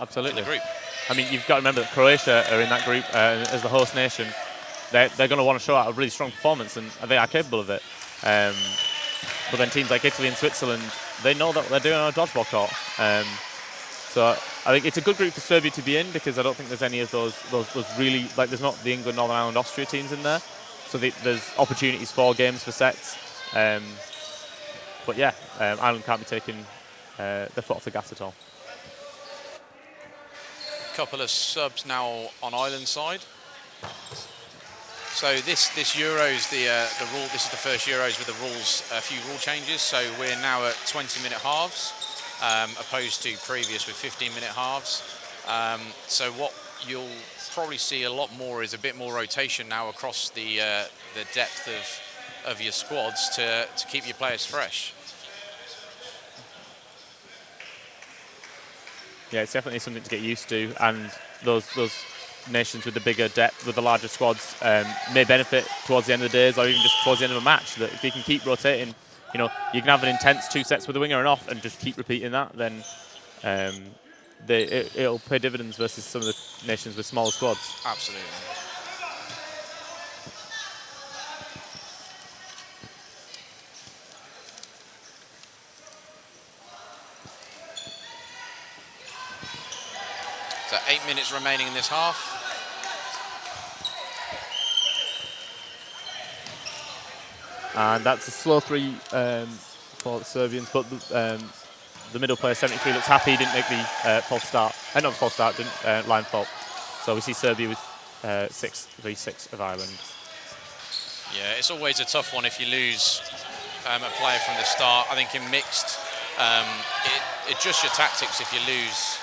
absolutely
in the group.
I mean, you've got to remember that Croatia are in that group as the host nation. They're going to want to show out a really strong performance, and they are capable of it. But then teams like Italy and Switzerland, they know that they're doing on a dodgeball court. So I think it's a good group for Serbia to be in, because I don't think there's any of those really, there's not the England, Northern Ireland, Austria teams in there. So there's opportunities for games for sets. But yeah, Ireland can't be taking their foot off the gas at all.
Couple of subs now on Ireland side. So this Euros, the rule. This is the first Euros with the rules, a few rule changes. So we're now at 20-minute halves, opposed to previous with 15-minute halves. So what you'll probably see a lot more is a bit more rotation now across the depth of your squads to keep your players fresh.
Yeah, it's definitely something to get used to, and those nations with the bigger depth, with the larger squads, may benefit towards the end of the days, or even just towards the end of a match. That if you can keep rotating, you can have an intense 2 sets with a winger and off, and just keep repeating that, then it'll pay dividends versus some of the nations with smaller squads.
Absolutely. So 8 minutes remaining in this half.
And that's a slow 3 for the Serbians, but the middle player, 73, looks happy. He didn't make the false start. Not false start, didn't line fault. So we see Serbia with 6-3-6 of Ireland.
Yeah, it's always a tough one if you lose a player from the start. I think in mixed, it adjusts your tactics if you lose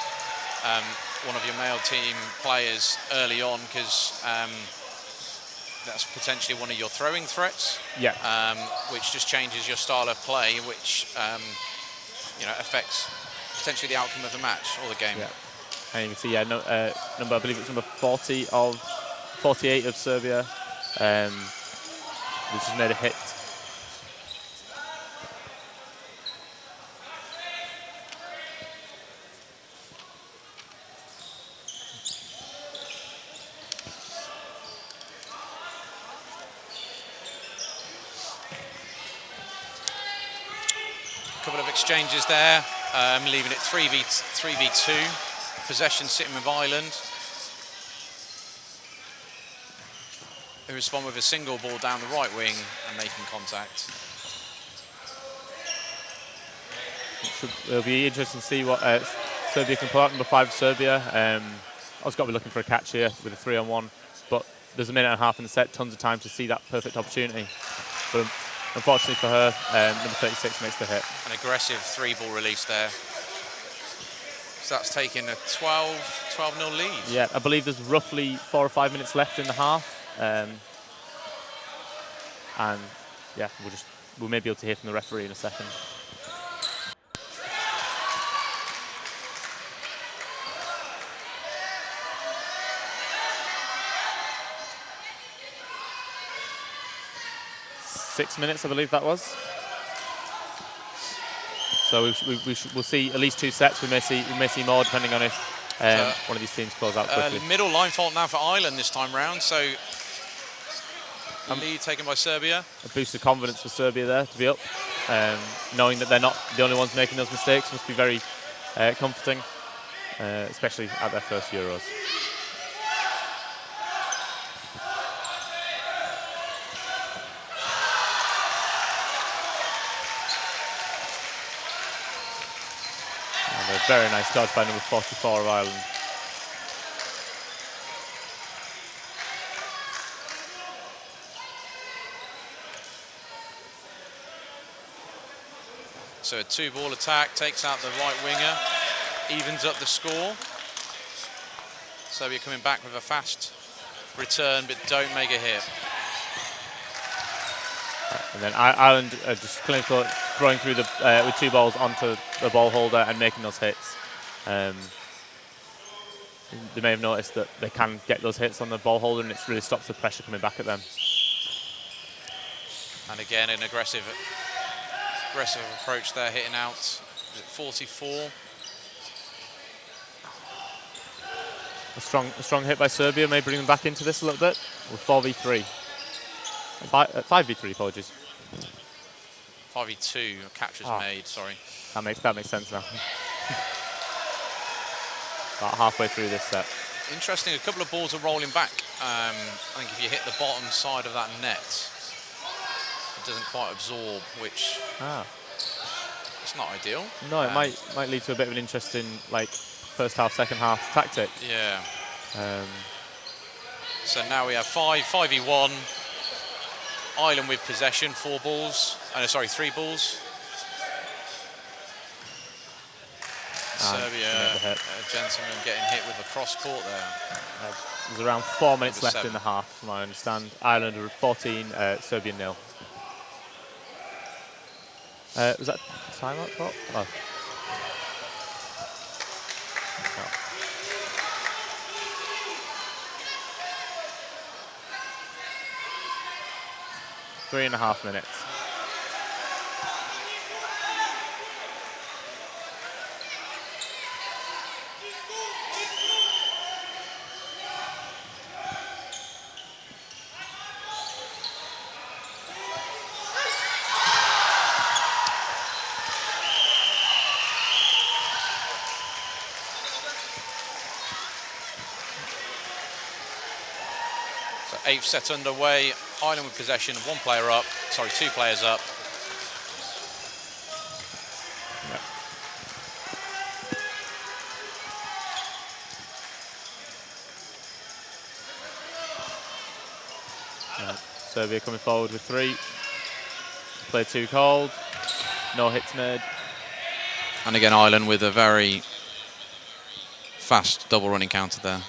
one of your male team players early on, because that's potentially one of your throwing threats.
Yeah.
Which just changes your style of play, which affects potentially the outcome of the match or the game.
Yeah. And you can see, I believe it's number 48 of Serbia. They just made a hit.
Couple of exchanges there, leaving it 3v2. Possession sitting with Ireland, who respond with a single ball down the right wing and making contact.
It'll be interesting to see what Serbia can pull out. Number 5, Serbia. I was got to be looking for a catch here with a 3-on-1, but there's a minute and a half in the set, tons of time to see that perfect opportunity. But unfortunately for her, number 36 makes the hit.
An aggressive 3-ball release there. So that's taking a 12-0 lead.
Yeah, I believe there's roughly 4 or 5 minutes left in the half. And yeah, we may be able to hear from the referee in a second. Six minutes, I believe that was. So we'll see at least 2 sets. We may see more depending on if one of these teams close out quickly.
Middle line fault now for Ireland this time round. So lead taken by Serbia.
A boost of confidence for Serbia there to be up, knowing that they're not the only ones making those mistakes must be very comforting, especially at their first Euros. A very nice dodge by number 44 of Ireland.
So a 2-ball attack takes out the right winger, evens up the score. Serbia coming back with a fast return, but don't make a hit.
And then Ireland are just clinical, throwing through with 2 balls onto the ball holder and making those hits. They may have noticed that they can get those hits on the ball holder, and it really stops the pressure coming back at them.
And again, an aggressive approach there, hitting out. Is it 44?
A strong hit by Serbia may bring them back into this a little bit. With 4v3. 5v3, apologies.
5v2, captures made, sorry.
That makes sense now. About halfway through this set.
Interesting, a couple of balls are rolling back. I think if you hit the bottom side of that net, it doesn't quite absorb, which it's not ideal.
No, it might lead to a bit of an interesting, like, first half, second half tactic.
Yeah. So now we have 5v1. Ireland with possession, 3 balls. Serbia, a gentleman getting hit with a cross court there.
There's around 4 minutes left in the half, from what I understand. Ireland are 14, Serbia 0. Was that timeout clock? Oh. No. 3.5 minutes.
So 8th set underway. Ireland with possession, 2 players up.
Yep. Serbia coming forward with 3. Play 2 called. No hits made.
And again, Ireland with a very fast double running counter there.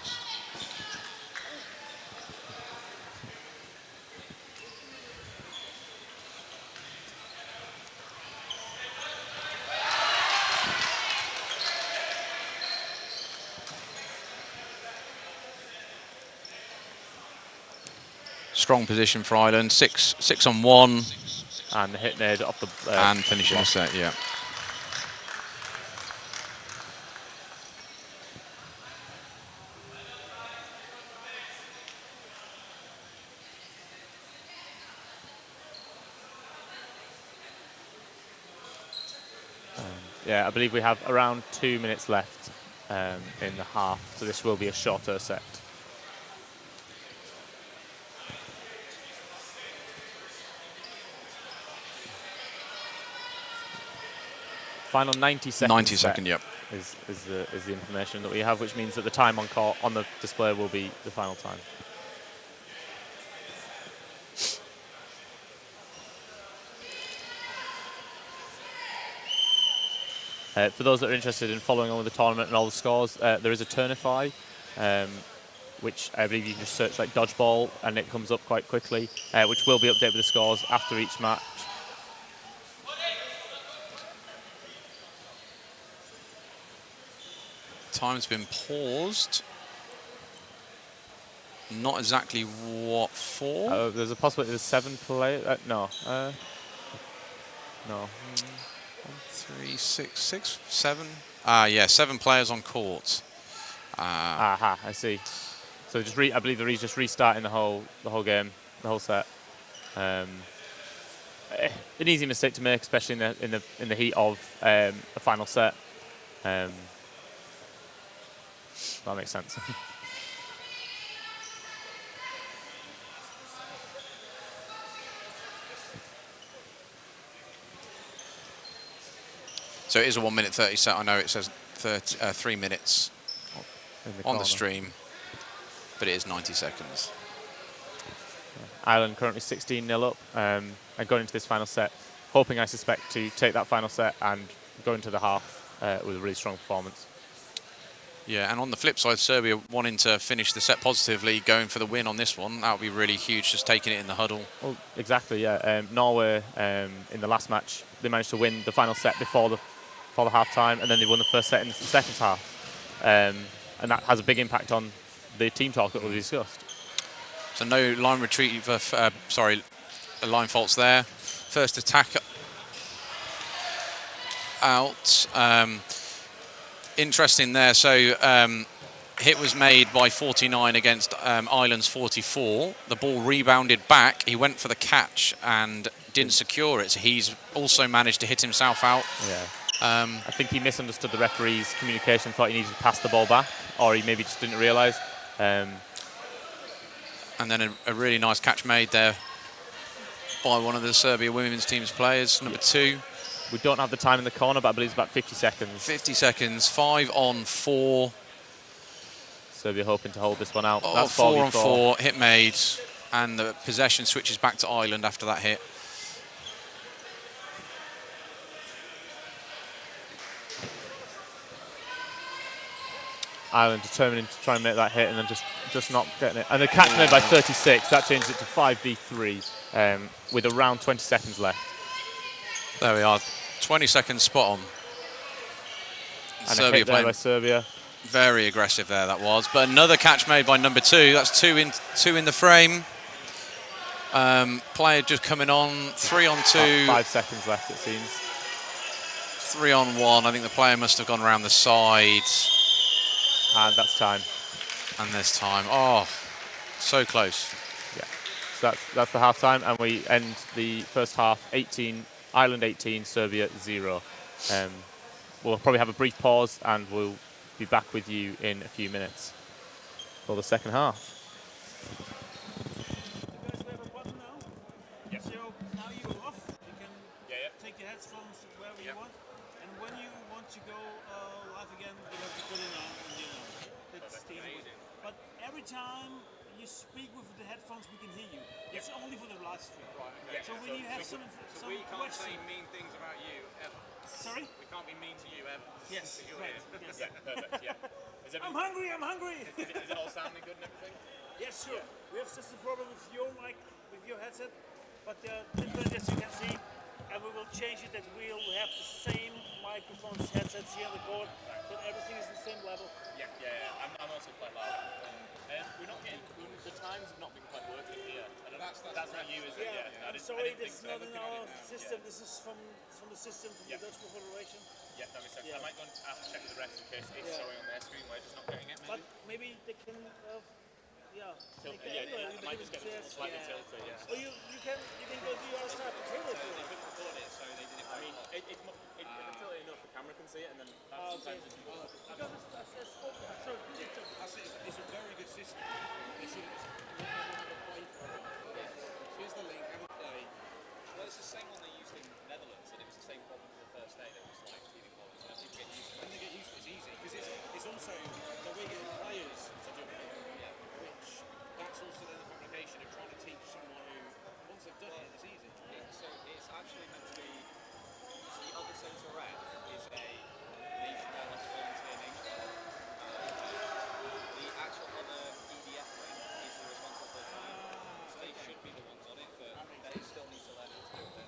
strong position for Ireland. 6-on-1.
And the hit made off the...
and finishing the set, yeah.
Yeah, I believe we have around 2 minutes left in the half, so this will be a shorter set. Final 90 seconds.
90 second, yep.
Is the information that we have, which means that the time on court on the display will be the final time. For those that are interested in following on with the tournament and all the scores, there is a Turnify, which I believe you can just search like Dodgeball and it comes up quite quickly, which will be updated with the scores after each match.
Time's been paused. Not exactly what for.
There's a possibility there's 7 players. No. No.
3, 6, 6, 7. Yeah, 7 players on court.
Aha, I see. So just I believe they're just restarting the whole game, the whole set. An easy mistake to make, especially in the heat of a final set. That makes sense.
So it is a 1 minute 30 set. I know it says 3 minutes on the stream, but it is 90 seconds.
Ireland currently 16-0 up and going into this final set, hoping, I suspect, to take that final set and go into the half with a really strong performance.
Yeah, and on the flip side, Serbia wanting to finish the set positively, going for the win on this one. That would be really huge, just taking it in the huddle.
Well, exactly, yeah. Norway, in the last match, they managed to win the final set before the half-time, and then they won the first set in the second half. And that has a big impact on the team talk that we discussed.
So no line retreat, line faults there. First attack out. Interesting there. So hit was made by 49 against Ireland's 44. The ball rebounded back. He went for the catch and didn't secure it. So he's also managed to hit himself out.
Yeah. I think he misunderstood the referee's communication, thought he needed to pass the ball back, or he maybe just didn't realise.
And then a really nice catch made there by one of the Serbia women's team's players, number 2.
We don't have the time in the corner, but I believe it's about 50 seconds.
50 seconds, 5-on-4.
Serbia hoping to hold this one out.
Oh,
that's
4-on-4, hit made, and the possession switches back to Ireland after that hit.
Ireland determined to try and make that hit and then just not getting it. And the catch made by 36, that changes it to 5v3 with around 20 seconds left.
There we are, 20 seconds spot on.
And Serbia a hit there by Serbia.
Very aggressive there, that was. But another catch made by number 2. That's two in the frame. Player just coming on, 3-on-2.
5 seconds left, it seems.
3-on-1. I think the player must have gone around the side.
And that's time.
And there's time. Oh, so close.
Yeah. So that's the half time, and we end the first half 18, Ireland 18, Serbia 0. We'll probably have a brief pause, and we'll be back with you in a few minutes for the second half.
Yes. So now you're off. You can take your headphones wherever you want, and when you want to go live again, you have to put it on. That's amazing. But every time you speak with the headphones, we can hear you. It's only for the live stream.
Right, okay.
So when you have some
we can't
questions.
say mean things about you ever.
Sorry?
We can't be mean to you ever.
Yes.
You're
Right.
here.
Yes.
Yeah, perfect. Yeah.
I'm hungry. I'm hungry.
Is it all sounding good and everything?
Yes, sure. We have just a problem with your mic, with your headset, but as you can see, and we will change it that we'll have the same microphones, headsets here on the court, that everything is the same level.
Yeah. I'm also quite loud. We're not getting the times have not been quite working here. That's not you, is it?
Yeah. I'm sorry, this is not in our system. This is from the system from the Dodgeball Federation.
Yeah, that makes sense. I might go and ask check with the ref in case it's showing on their screen where it's not getting it.
But maybe they can,
I might just get it slightly tilted. Yeah.
Or you can go to your side to tailor it.
They couldn't record it, so they did it. I mean, it's tilted enough the camera can see it, and then sometimes it's more.
It's a very good system. They should have play for it. Here's the link, have a play.
Well, it's the same one they used in Netherlands, and it was the same problem for the first day. There was like TV quality, and people get used to it.
When they get used to it, it's easy because it's also the way getting players to do it. Which that's also then the fabrication of trying to teach someone who once they've done it, it's easy.
So it's actually meant to be. So the other centre rep is a nation like volunteer nation. The actual other EDF rep is the responsible for the time. So they should be the ones on it, but they still need to learn how to do it.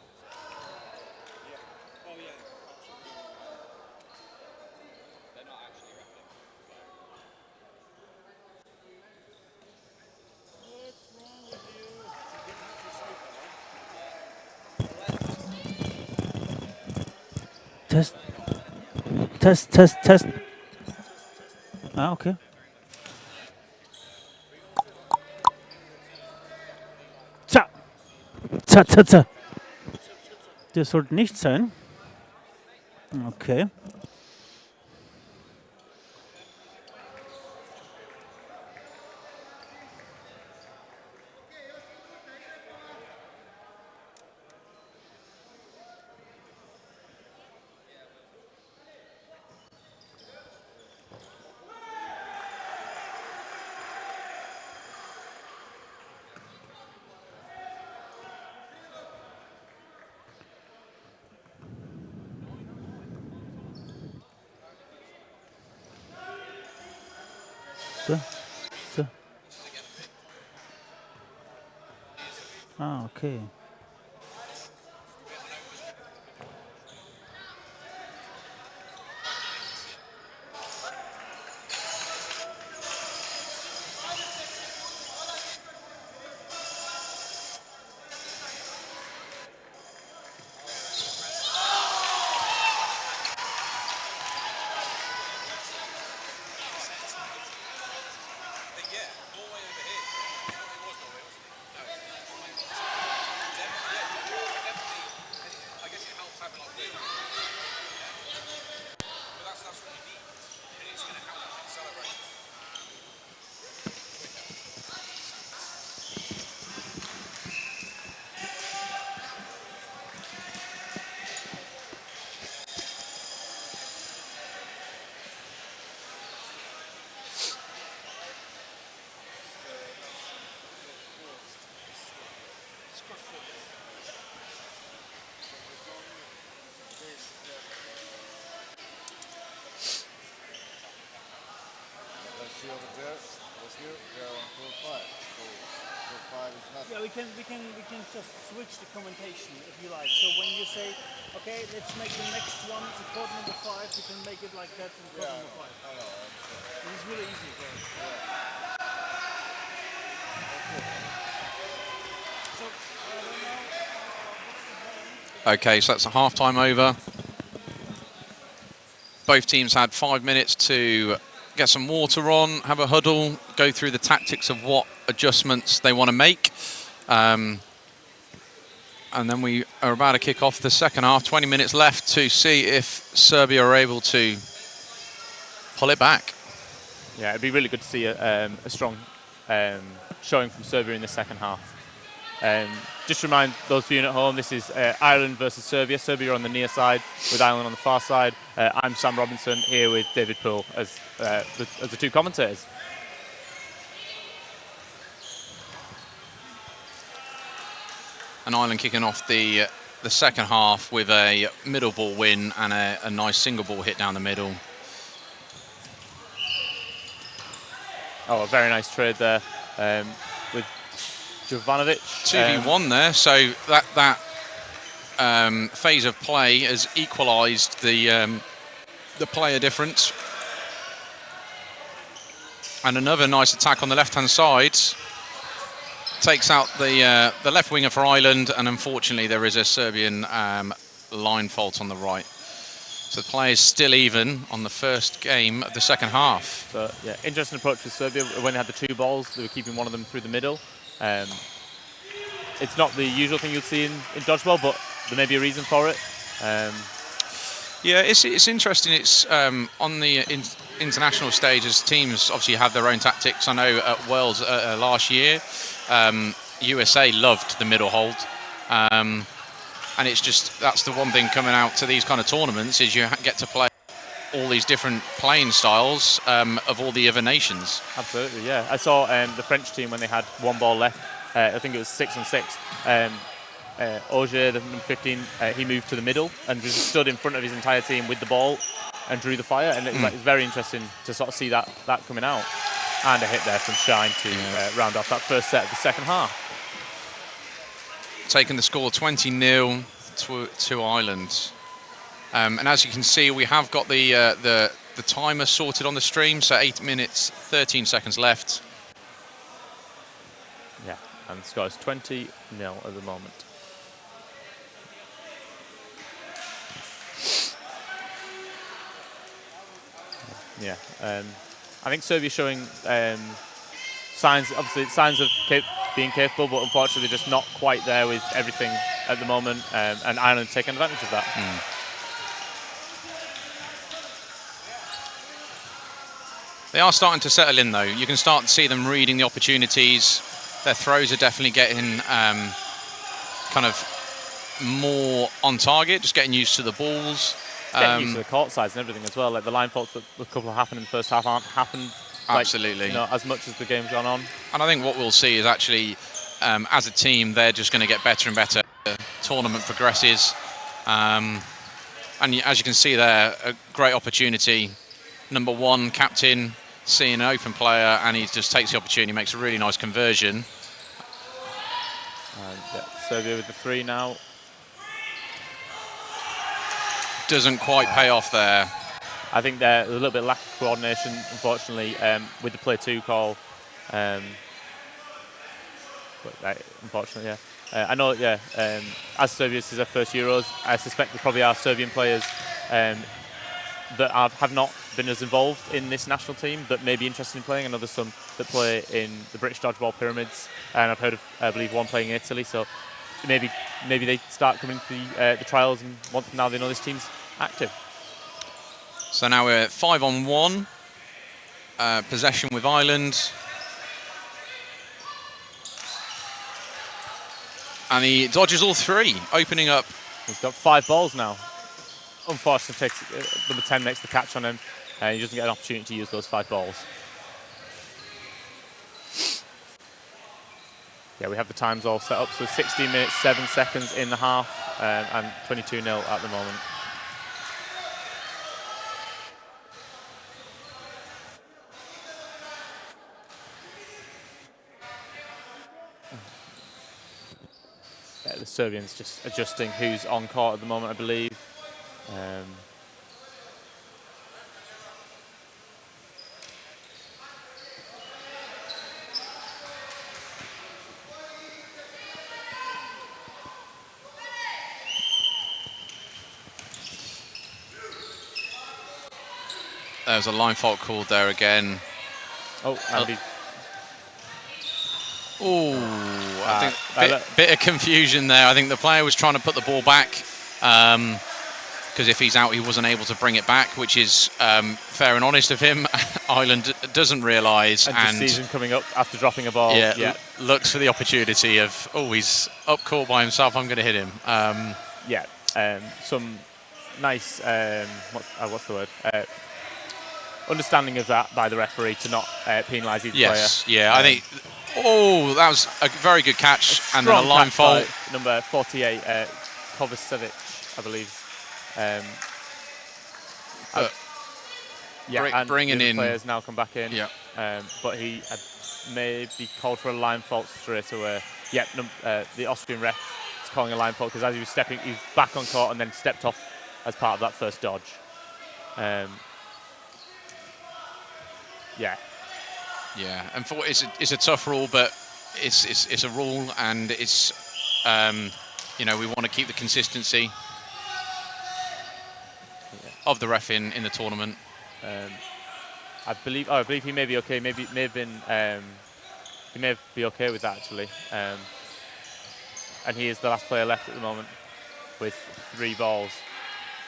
Oh yeah.
They're not actually repping.
What's wrong with you?
Test. Ah, okay. Za. Das sollte nicht sein. Okay. So. Ah, okay.
Yeah, we can just switch the commentation if you like. So when you say, okay, let's make the next one in court number 5, you can make it like that in court number 5. It's really easy.
Okay, so that's a half-time over. Both teams had 5 minutes to get some water on, have a huddle, go through the tactics of what adjustments they want to make. And then we are about to kick off the second half. 20 minutes left to see if Serbia are able to pull it back.
Yeah, it'd be really good to see a strong showing from Serbia in the second half. Just to remind those viewing at home, this is Ireland versus Serbia. Serbia on the near side with Ireland on the far side. I'm Sam Robinson here with David Poole as the two commentators.
And Ireland kicking off the second half with a middle ball win and a nice single ball hit down the middle.
Oh, a very nice trade there with Jovanovic.
2v1 there, so that phase of play has equalised the player difference. And another nice attack on the left-hand side. Takes out the left winger for Ireland, and unfortunately there is a Serbian line fault on the right. So the play is still even on the first game of the second half.
But yeah, interesting approach with Serbia. When they had the 2 balls, they were keeping one of them through the middle. It's not the usual thing you'd see in dodgeball, but there may be a reason for it.
Yeah, it's interesting. It's on the international stage, as teams obviously have their own tactics. I know at Worlds last year, USA loved the middle hold. And it's just, that's the one thing coming out to these kind of tournaments, is you get to play all these different playing styles of all the other nations.
Absolutely, yeah. I saw the French team when they had 1 ball left. I think it was 6-on-6. Auger, the number 15, he moved to the middle and just stood in front of his entire team with the ball and drew the fire. And it's very interesting to sort of see that coming out. And a hit there from Shine to round off that first set of the second half.
Taking the score 20-0 to Ireland. And as you can see, we have got the timer sorted on the stream, so 8 minutes, 13 seconds left.
Yeah, and the score is 20-0 at the moment. Yeah, I think Serbia's showing signs of being capable, but unfortunately they're just not quite there with everything at the moment, and Ireland taking advantage of that.
They are starting to settle in, though. You can start to see them reading the opportunities. Their throws are definitely getting kind of more on target, just getting used to the balls.
Getting used to the court size and everything as well. Like the line faults that a couple happened in the first half aren't happened
absolutely
as much as the game's gone on.
And I think what we'll see is actually, as a team, they're just going to get better and better. The tournament progresses. And as you can see there, a great opportunity. Number 1, captain, seeing an open player, and he just takes the opportunity, makes a really nice conversion.
And Serbia with the 3 now.
Doesn't quite pay off there.
I think there's a little bit of lack of coordination, unfortunately, with the play 2 call. Unfortunately, yeah. I know, yeah, as Serbia is their first Euros, I suspect there probably are Serbian players that have not been as involved in this national team that may be interested in playing. I know there's some that play in the British Dodgeball Pyramids, and I've heard of, I believe, one playing in Italy. So maybe they start coming to the trials, and once from now they know this team's active.
So now we're 5-on-1, possession with Ireland. And he dodges all 3, opening up.
He's got 5 balls now. Unfortunately, number 10 makes the catch on him, and he doesn't get an opportunity to use those 5 balls. Yeah, we have the times all set up. So 16 minutes, 7 seconds in the half, and 22-0 at the moment. Yeah, the Serbians just adjusting who's on court at the moment, I believe.
There's a line fault called there again.
Oh, Andy.
I think bit of confusion there. I think the player was trying to put the ball back, because if he's out, he wasn't able to bring it back, which is fair and honest of him. Ireland doesn't realise,
and sees him coming up after dropping a ball.
Yeah, looks for the opportunity of, he's up court by himself, I'm going to hit him.
Some nice, what's the word? Understanding of that by the referee to not penalise either player.
Yeah, I think. That was a very good catch, and then a line fault.
Number 48, Kovacevic, I believe. And
bringing in
players now come back in.
Yeah.
But he had maybe called for a line fault straight away. Yeah, the Austrian ref refs calling a line fault because as he was stepping, he's back on court and then stepped off as part of that first dodge. Yeah.
Yeah, and for it's a tough rule, but it's a rule, and it's you know, we want to keep the consistency of the ref in the tournament.
I believe he may be okay. May have been he may be okay with that actually. And he is the last player left at the moment with 3 balls.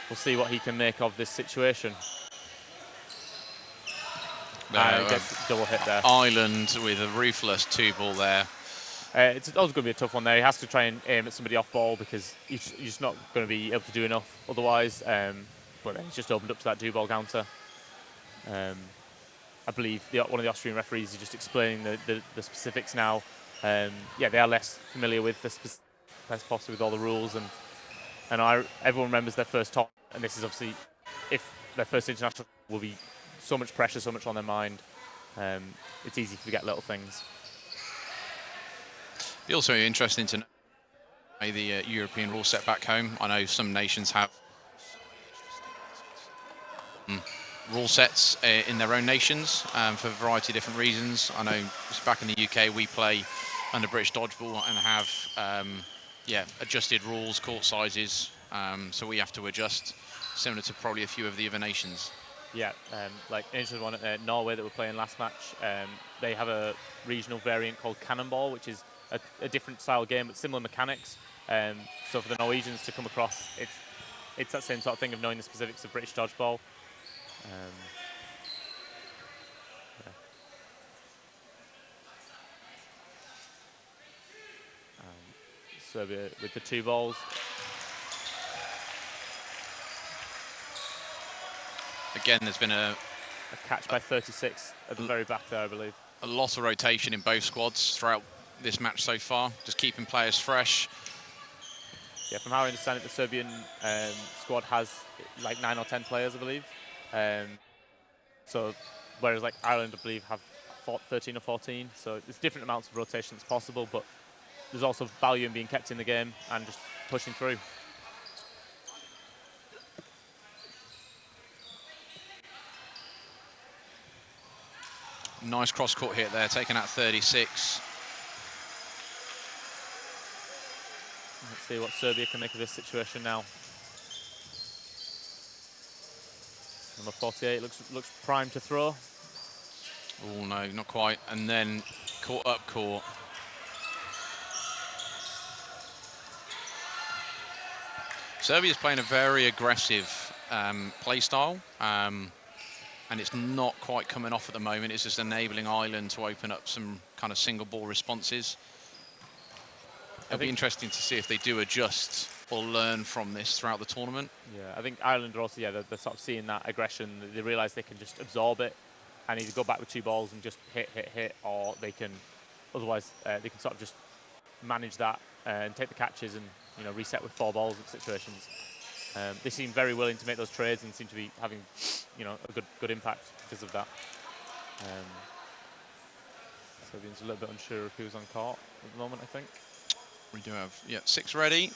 We'll see what he can make of this situation. Gets double hit there.
Ireland with a ruthless 2-ball there.
It's always going to be a tough one there. He has to try and aim at somebody off ball because he's just not going to be able to do enough otherwise. But then he's just opened up to that 2-ball counter. I believe one of the Austrian referees is just explaining the specifics now. Yeah, they are less familiar with less possibly with all the rules, and everyone remembers their first top, and this is obviously if their first international will be so much pressure, so much on their mind. It's easy to forget little things.
It'd be also interesting to know the European rule set back home. I know some nations have rule sets in their own nations for a variety of different reasons. I know back in the UK we play under British Dodgeball and have adjusted rules, court sizes, so we have to adjust, similar to probably a few of the other nations.
Yeah, like an interesting one at Norway that we're playing last match. They have a regional variant called Cannonball, which is a different style game but similar mechanics. So for the Norwegians to come across, it's that same sort of thing of knowing the specifics of British Dodgeball. Serbia with the 2 balls.
Again, there's been a
catch by 36 at the very back there, I believe.
A lot of rotation in both squads throughout this match so far, just keeping players fresh.
Yeah, from how I understand it, the Serbian squad has like 9 or 10 players, I believe. So, whereas like Ireland, I believe, have 13 or 14. So there's different amounts of rotation that's possible, but there's also value in being kept in the game and just pushing through.
Nice cross-court hit there, taking out 36.
Let's see what Serbia can make of this situation now. Number 48 looks primed to throw.
Oh no, not quite. And then caught up court. Serbia's playing a very aggressive play style, and it's not quite coming off at the moment. It's just enabling Ireland to open up some kind of single ball responses. It'll be interesting to see if they do adjust or learn from this throughout the tournament.
Yeah, I think Ireland are also, they're sort of seeing that aggression. They realise they can just absorb it and either go back with 2 balls and just hit, or they can, otherwise they can sort of just manage that and take the catches and reset with 4 balls at situations. They seem very willing to make those trades and seem to be having a good impact because of that. Serbians a little bit unsure of who's on court at the moment, I think.
We do have 6 ready.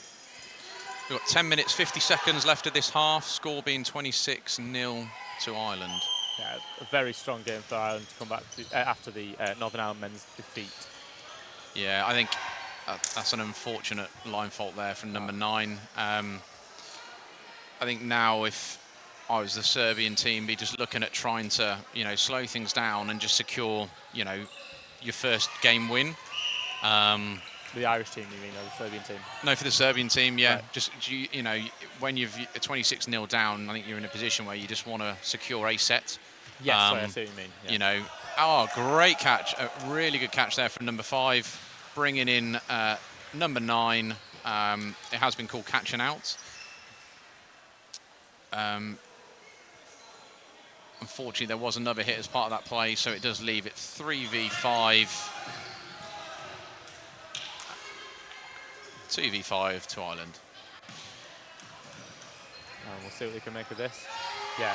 We've got 10 minutes, 50 seconds left of this half, score being 26-0 to Ireland.
Yeah, a very strong game for Ireland to come back to, after the Northern Ireland men's defeat.
Yeah, I think that's an unfortunate line fault there from number 9. I think now if I was the Serbian team, be just looking at trying to, slow things down and just secure, your first game win.
The Irish team, you mean, or the Serbian team?
No, for the Serbian team, yeah.
Right.
Just, when you've 26-0 down, I think you're in a position where you just want to secure a set.
Yes, sorry, I see what you mean. Yeah.
Great catch. A really good catch there from number 5. Bringing in number 9. It has been called catching out. Unfortunately, there was another hit as part of that play, so it does leave it 3v5. 2v5 to Ireland.
We'll see what we can make of this. Yeah,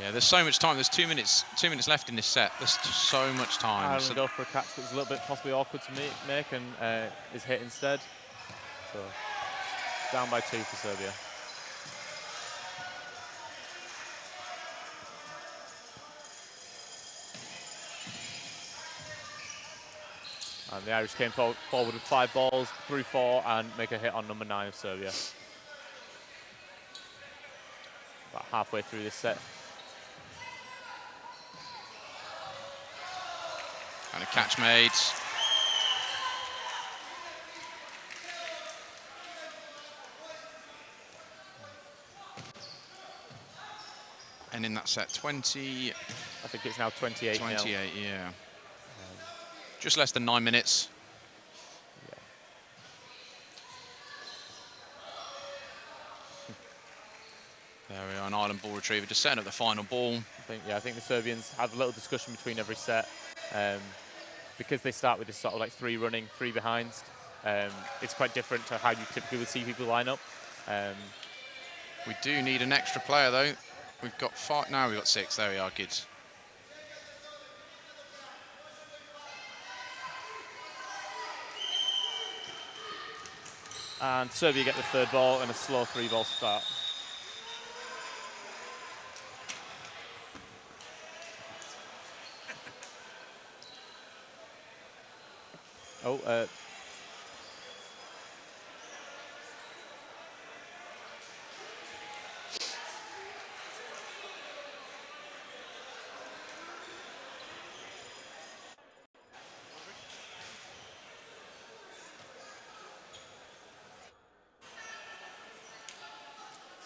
Yeah, there's so much time. There's 2 minutes. 2 minutes left in this set. There's so much time.
Ireland go for a catch that's a little bit possibly awkward to make and is hit instead. So down by 2 for Serbia. And the Irish came forward with 5 balls, through 4, and make a hit on number 9 of Serbia. About halfway through this set.
And a catch made. And in that set, 20.
I think it's now 28.
28, yeah. Just less than 9 minutes.
Yeah.
There we are, an Ireland ball retriever just setting up the final ball.
I think the Serbians have a little discussion between every set. Because they start with this sort of like 3 running, 3 behinds. It's quite different to how you typically would see people line up.
We do need an extra player though. We've got 5, now we've got 6, there we are, good.
And Serbia get the 3rd ball and a slow 3-ball start. Oh,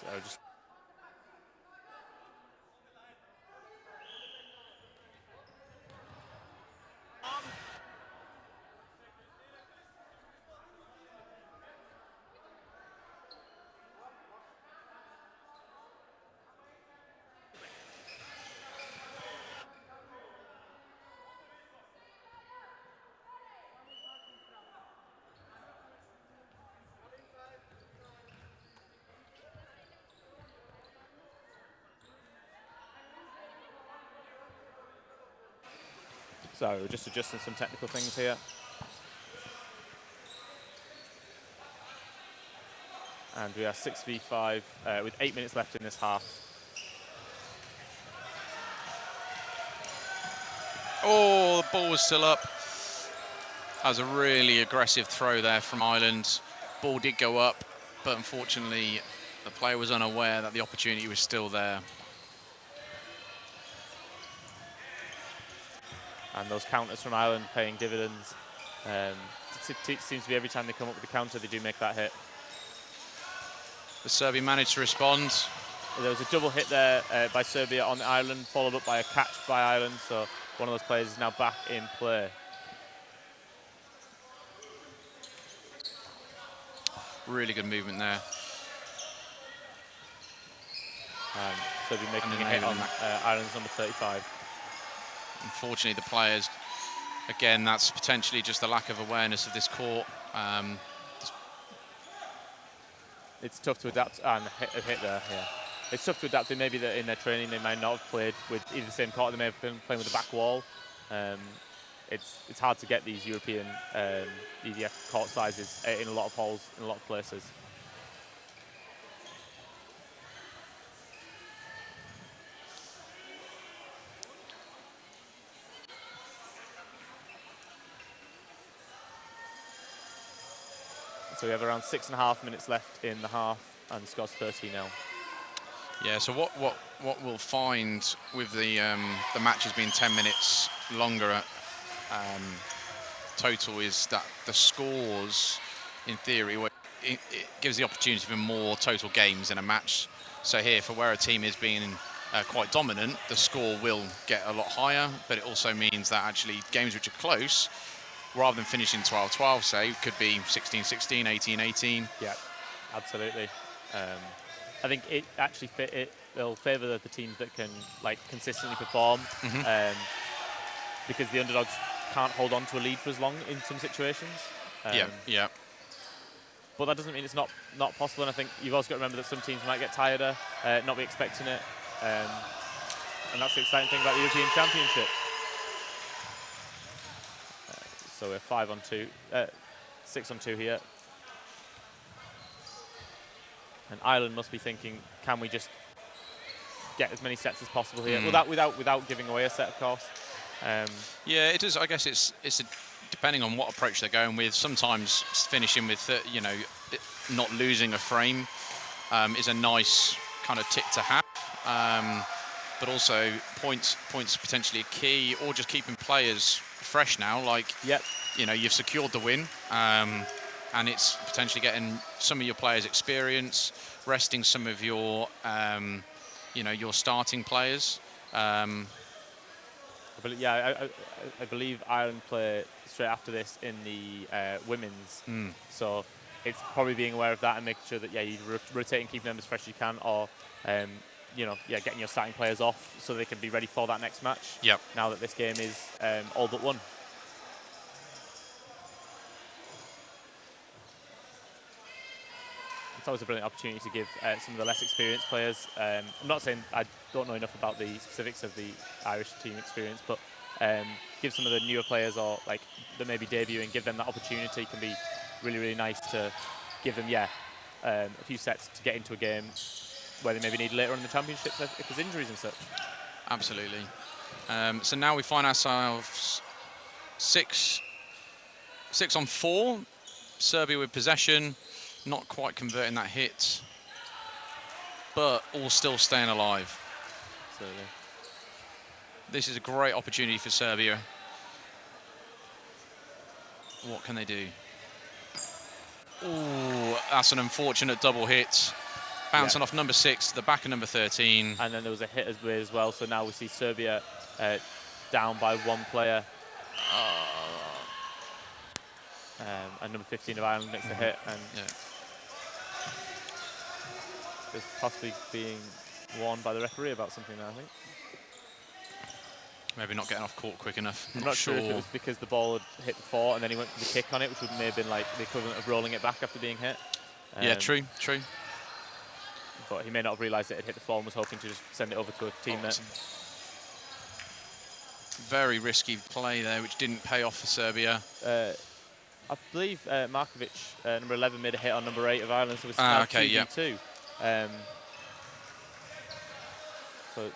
so just So we're just adjusting some technical things here. And we are 6v5 with 8 minutes left in this half.
Oh, the ball was still up. That was a really aggressive throw there from Ireland. Ball did go up, but unfortunately the player was unaware that the opportunity was still there.
And those counters from Ireland paying dividends. It seems to be every time they come up with a counter, they do make that hit.
The Serbia managed to respond.
There was a double hit there by Serbia on Ireland, followed up by a catch by Ireland. So one of those players is now back in play.
Really good movement there.
Serbia making a hit on Ireland's number 35.
Unfortunately, the players, again, that's potentially just a lack of awareness of this court.
It's tough to adapt, and a hit there, yeah. It's tough to adapt, and maybe in their training they might not have played with either the same court, they may have been playing with the back wall. It's hard to get these European EDF court sizes in a lot of holes, in a lot of places. So we have around 6.5 minutes left in the half, and the score's 30 now.
Yeah. So what we'll find with the matches being 10 minutes longer total is that the scores, in theory, it gives the opportunity for more total games in a match. So here, for where a team is being quite dominant, the score will get a lot higher, but it also means that actually games which are close, rather than finishing 12-12, say, could be 16-16, 18-18.
Yeah, absolutely. I think it actually it'll favour the teams that can consistently perform, because the underdogs can't hold on to a lead for as long in some situations.
Yeah.
But that doesn't mean it's not possible. And I think you've also got to remember that some teams might get tired, not be expecting it. And that's the exciting thing about the European Championship. So we're 5 on 2, 6 on 2 here. And Ireland must be thinking, can we just get as many sets as possible here, without giving away a set, of course.
Yeah, it is. I guess it's depending on what approach they're going with. Sometimes finishing with not losing a frame is a nice kind of tip to have. But also points potentially a key, or just keeping players fresh now. Like, you've secured the win, and it's potentially getting some of your players experience, resting some of your your starting players.
I believe Ireland play straight after this in the women's. So it's probably being aware of that and making sure that you rotate and keep them as fresh as you can, or getting your starting players off so they can be ready for that next match.
Yep.
Now that this game is all but won. It's always a brilliant opportunity to give some of the less experienced players. I'm not saying I don't know enough about the specifics of the Irish team experience, but give some of the newer players, or like that may be debuting, give them that opportunity. Can be really, really nice to give them a few sets to get into a game where they maybe need later on in the championship if there's injuries and such.
Absolutely. So now we find ourselves 6 on 4. Serbia with possession, not quite converting that hit, but all still staying alive.
Absolutely.
This is a great opportunity for Serbia. What can they do? Ooh, that's an unfortunate double hit. Bouncing off number 6 to the back of number 13.
And then there was a hit as well, so now we see Serbia down by 1 player. And number 15 of Ireland makes the hit, and there's possibly being warned by the referee about something there, I think.
Maybe not getting off court quick enough.
I'm not sure if it was because the ball had hit the floor and then he went for the kick on it, which may have been like the equivalent of rolling it back after being hit.
Yeah, true.
But he may not have realised it had hit the floor and was hoping to just send it over to a teammate.
Very risky play there, which didn't pay off for Serbia.
I believe Markovic, number 11, made a hit on number 8 of Ireland, so it's now 2v2. So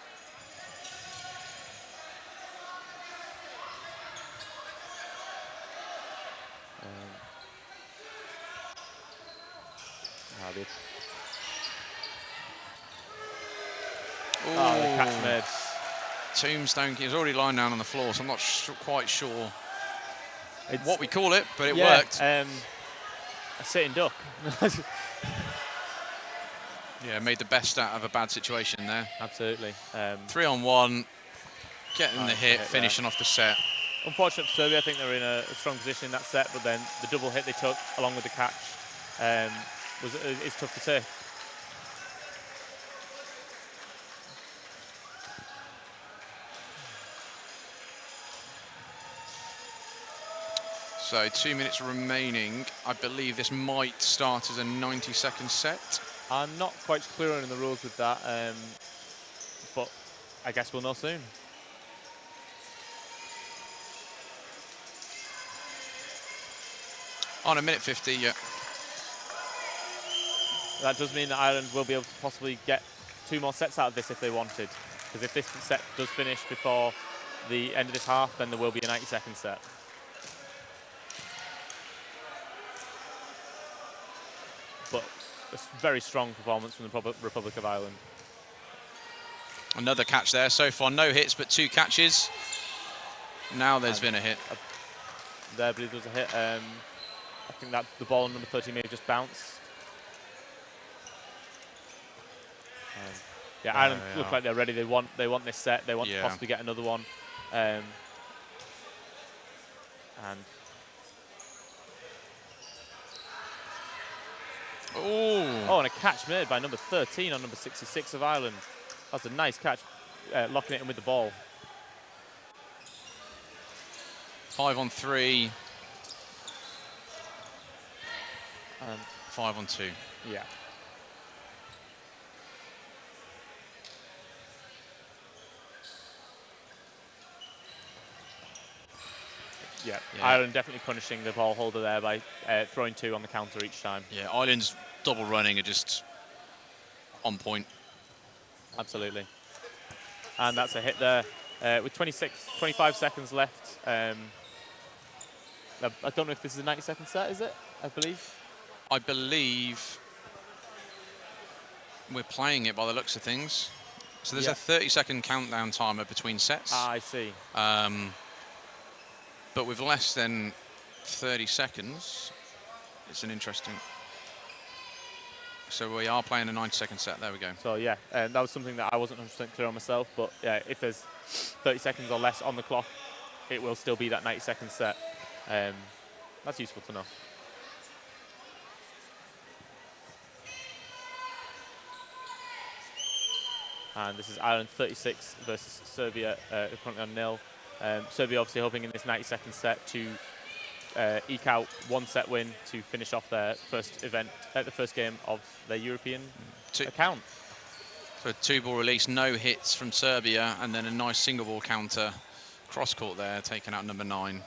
the catch made.
Tombstone, he was already lying down on the floor, so I'm not quite sure what we call it, but it worked.
A sitting duck.
Yeah, made the best out of a bad situation there.
Absolutely.
3 on 1, getting the hit, finishing off the set.
Unfortunate for Serbia, I think they're in a strong position in that set, but then the double hit they took along with the catch is tough to take.
So 2 minutes remaining. I believe this might start as a 90-second set.
I'm not quite clear on the rules with that, but I guess we'll know soon.
On a minute 50, yeah.
That does mean that Ireland will be able to possibly get 2 more sets out of this if they wanted. Because if this set does finish before the end of this half, then there will be a 90-second set. But a very strong performance from the Republic of Ireland.
Another catch there. So far, no hits, but 2 catches. Now there's been a hit.
There, I believe there was a hit. I think that the ball on number 13 may have just bounced. Ireland look like they're ready. They want this set. They want to possibly get another one. And and a catch made by number 13 on number 66 of Ireland. That's a nice catch, locking it in with the ball.
5 on 3. 5 on 2.
Yeah. Yeah.
Yeah.
Ireland definitely punishing the ball holder there by throwing 2 on the counter each time.
Yeah, Ireland's double running are just on point.
Absolutely. And that's a hit there with 25 seconds left. I don't know if this is a 90-second set, is it? I believe.
I believe we're playing it by the looks of things. So there's a 30-second countdown timer between sets.
Ah, I see.
But with less than 30 seconds, it's an interesting... So we are playing a 90-second set. There we go.
So yeah, that was something that I wasn't 100% clear on myself. But yeah, if there's 30 seconds or less on the clock, it will still be that 90-second set. That's useful to know. And this is Ireland 36 versus Serbia, currently on 0. Serbia obviously hoping in this 90-second set to eke out 1-set win to finish off their first event at the first game of their European account.
So a 2-ball release, no hits from Serbia, and then a nice single ball counter cross court there, taking out number 9.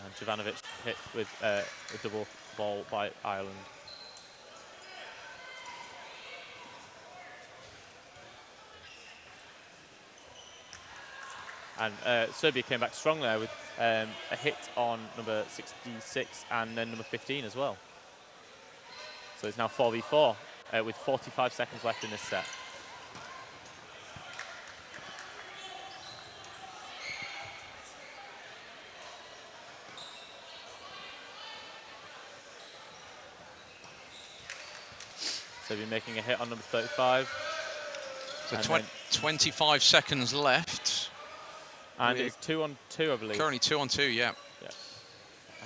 And Jovanovic hit with a double ball by Ireland. And Serbia came back strong there with a hit on number 66 and then number 15 as well. So it's now 4v4 with 45 seconds left in this set. Serbia making a hit on number 35.
So 25 seconds left.
And it's 2-on-2, I believe.
Currently 2-on-2, yeah.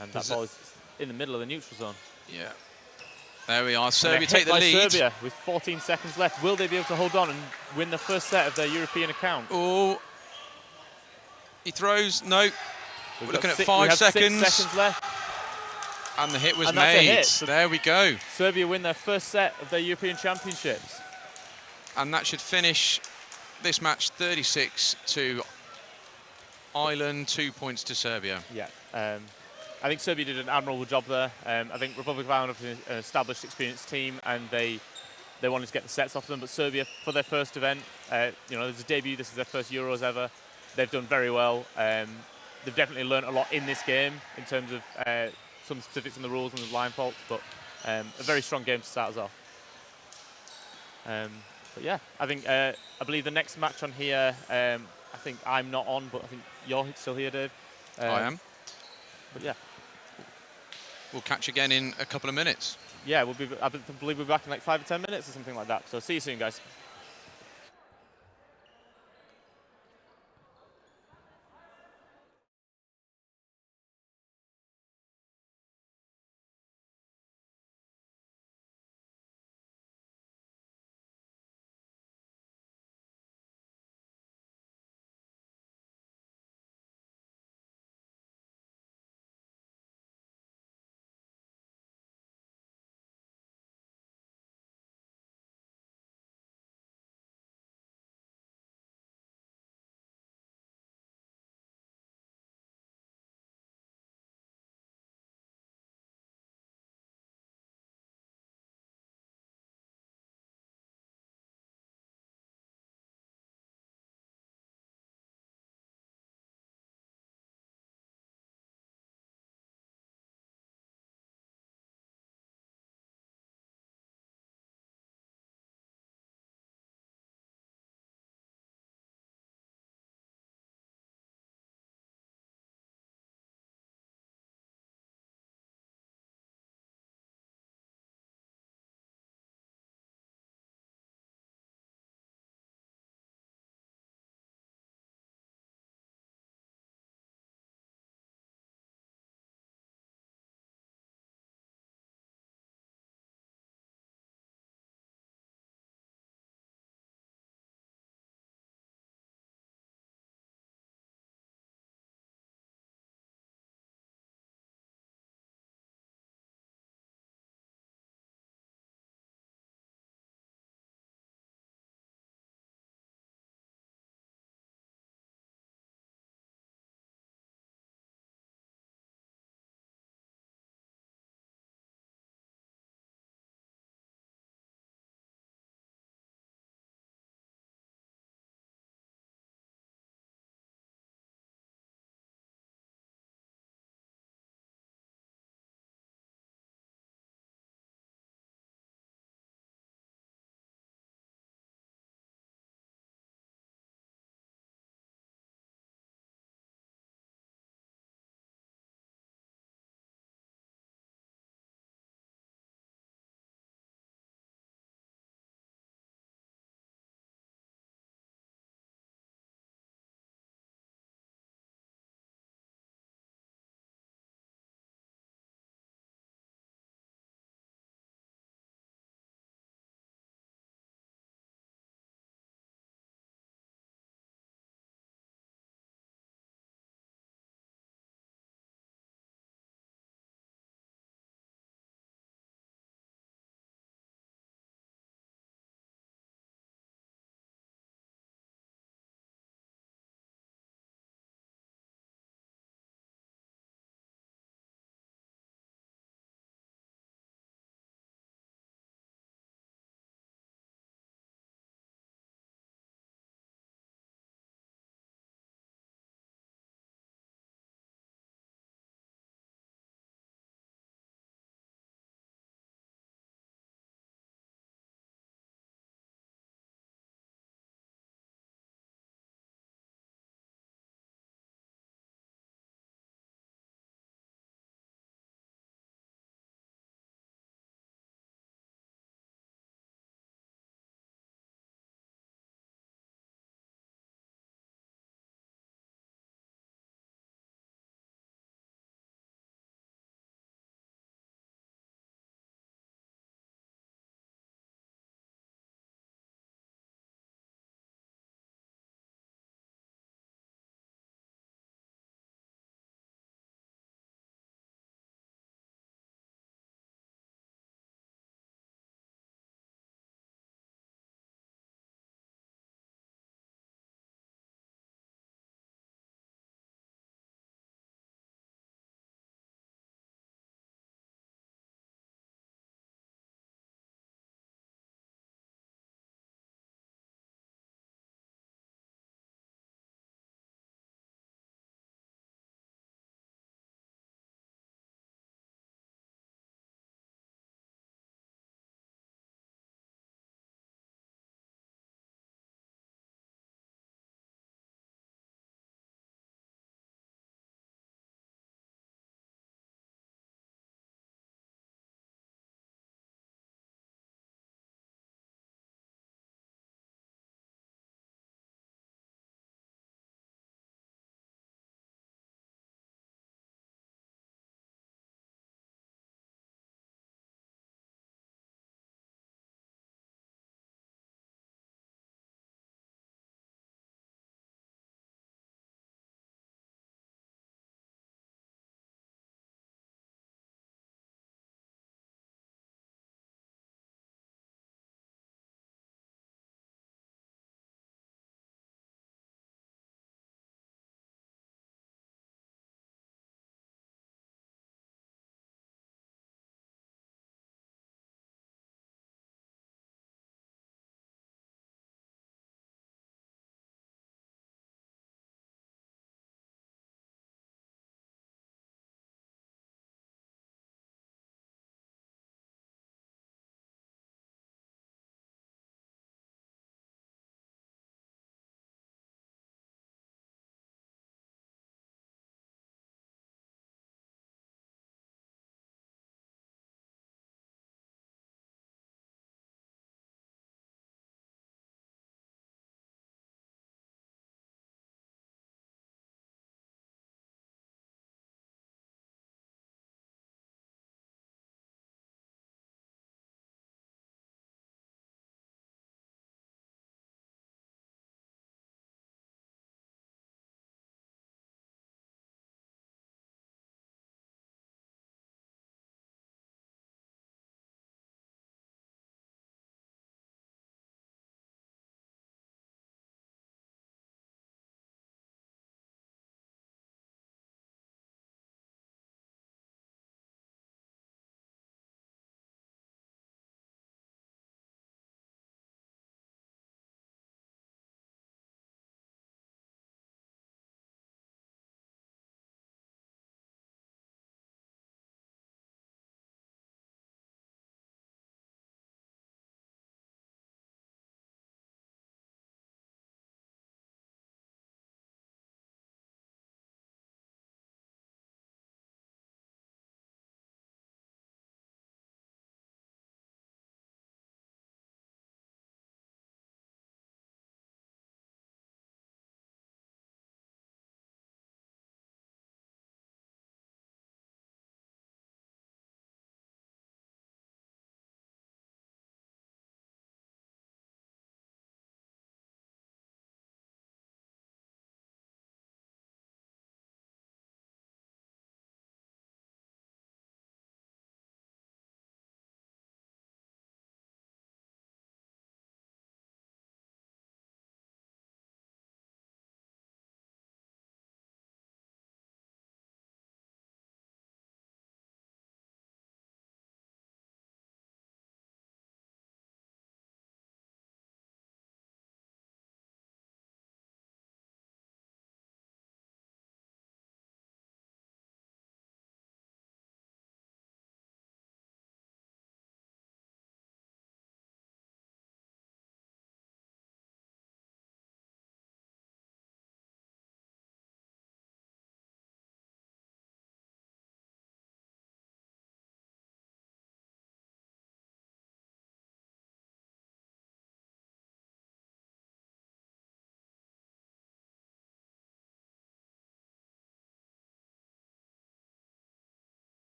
And that ball is in the middle of the neutral zone.
Yeah. There we are. Serbia take the lead.
Serbia with 14 seconds left. Will they be able to hold on and win the first set of their European account?
Oh. He throws. No. We're looking at 5
we have
seconds.
6 seconds left.
And the hit was
And
made.
that's a hit. So
there we go.
Serbia win their first set of their European Championships.
And that should finish this match 36 to Ireland, 2 points to Serbia.
Yeah. I think Serbia did an admirable job there. I think Republic of Ireland are an established, experienced team, and they wanted to get the sets off them. But Serbia, for their first event, you know, there's a debut. This is their first Euros ever. They've done very well. They've definitely learned a lot in this game in terms of some specifics on the rules and the line faults. But a very strong game to start us off. But yeah, I think I believe the next match on here. I think I'm not on, but I think you're still here, Dave.
I am.
But yeah.
We'll catch again in a couple of minutes.
Yeah, I believe we'll be back in like 5 or 10 minutes or something like that. So see you soon, guys.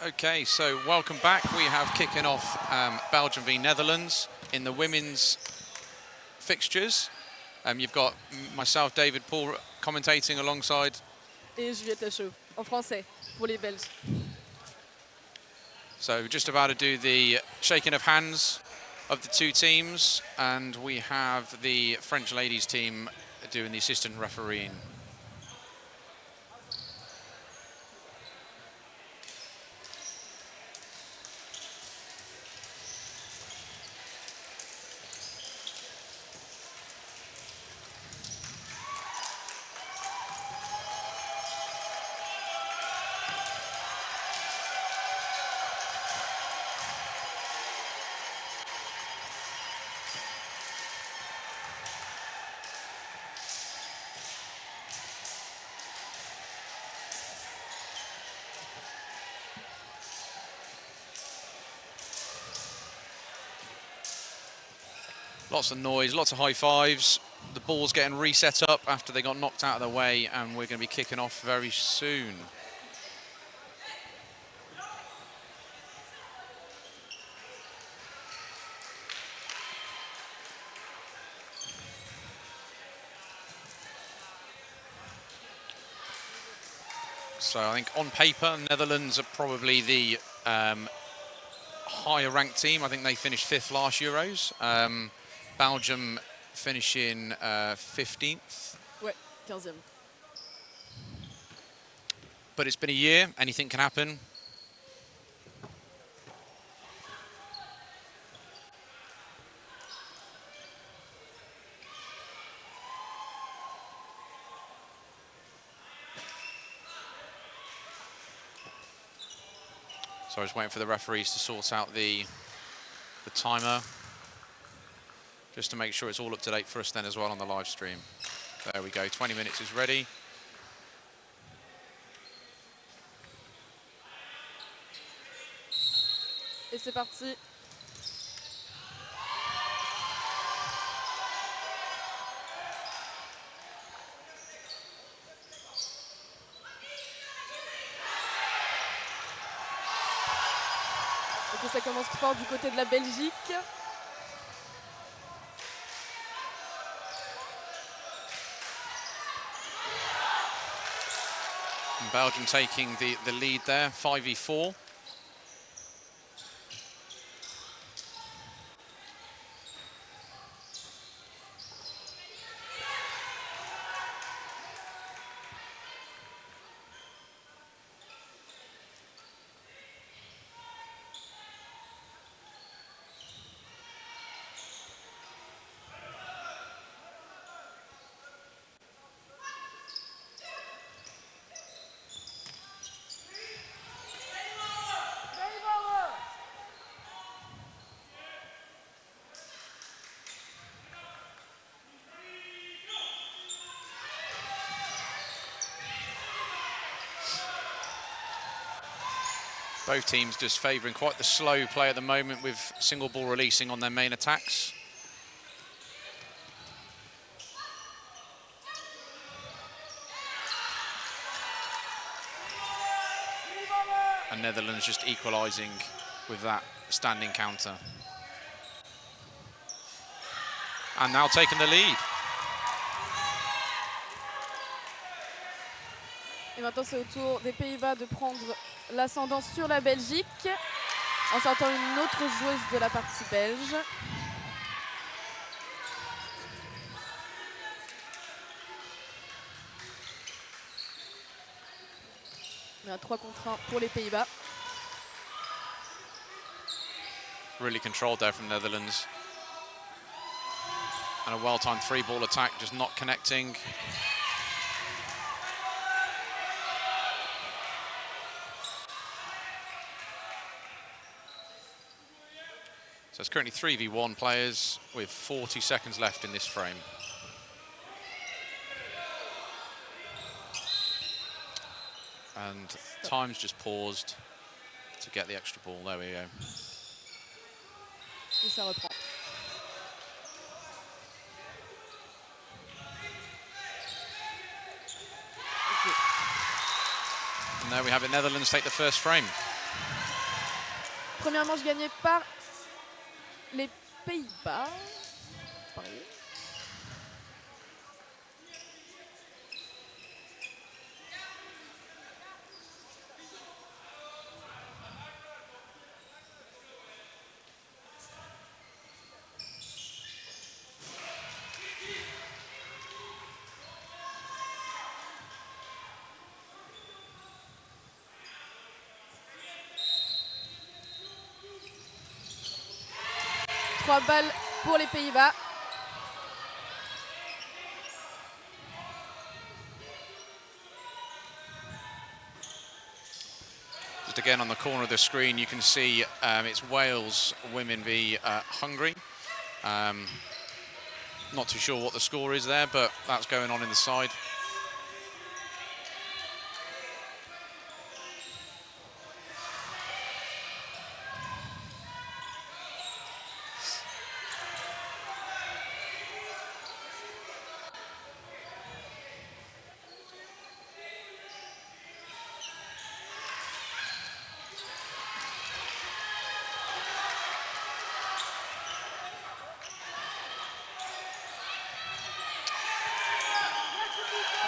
Okay, so welcome back. We have kicking off Belgium v Netherlands in the women's fixtures. You've got myself, David, Paul, commentating alongside.
Et Juliette Lachaud, en français, pour les Belges.
So just about to do the shaking of hands of the two teams, and we have the French ladies team doing the assistant refereeing. Lots of noise, lots of high fives. The ball's getting reset up after they got knocked out of the way, and we're going to be kicking off very soon. So I think on paper, Netherlands are probably the higher ranked team. I think they finished 5th last Euros. Belgium finishing 15th.
Ouais, 15e.
But it's been a year, anything can happen. So I was waiting for the referees to sort out the timer, just to make sure it's all up to date for us then as well on the live stream. There we go, 20 minutes is ready.
Et c'est parti. Ok, ça commence fort du côté de la Belgique.
And Belgium taking the lead there, 5v4. Both teams just favouring quite the slow play at the moment, with single ball releasing on their main attacks. And Netherlands just equalising with that standing counter. And now taking the lead.
Et maintenant, c'est au tour des Pays-Bas de prendre l'ascendant sur la Belgique en sortant une autre joueuse de la partie belge. On est à 3 contre 1 pour les Pays-Bas.
Really controlled there from Netherlands. And a well-timed 3-ball attack, just not connecting. So it's currently 3v1 players with 40 seconds left in this frame. And time's just paused to get the extra ball. There we go.
Et ça reprend.
And there we have it, Netherlands take the first frame.
Première manche gagnée par les Pays-Bas. Pareil. Trois balles pour les Pays-Bas.
Just again on the corner of the screen, you can see it's Wales women v Hungary. Not too sure what the score is there, but that's going on in the side.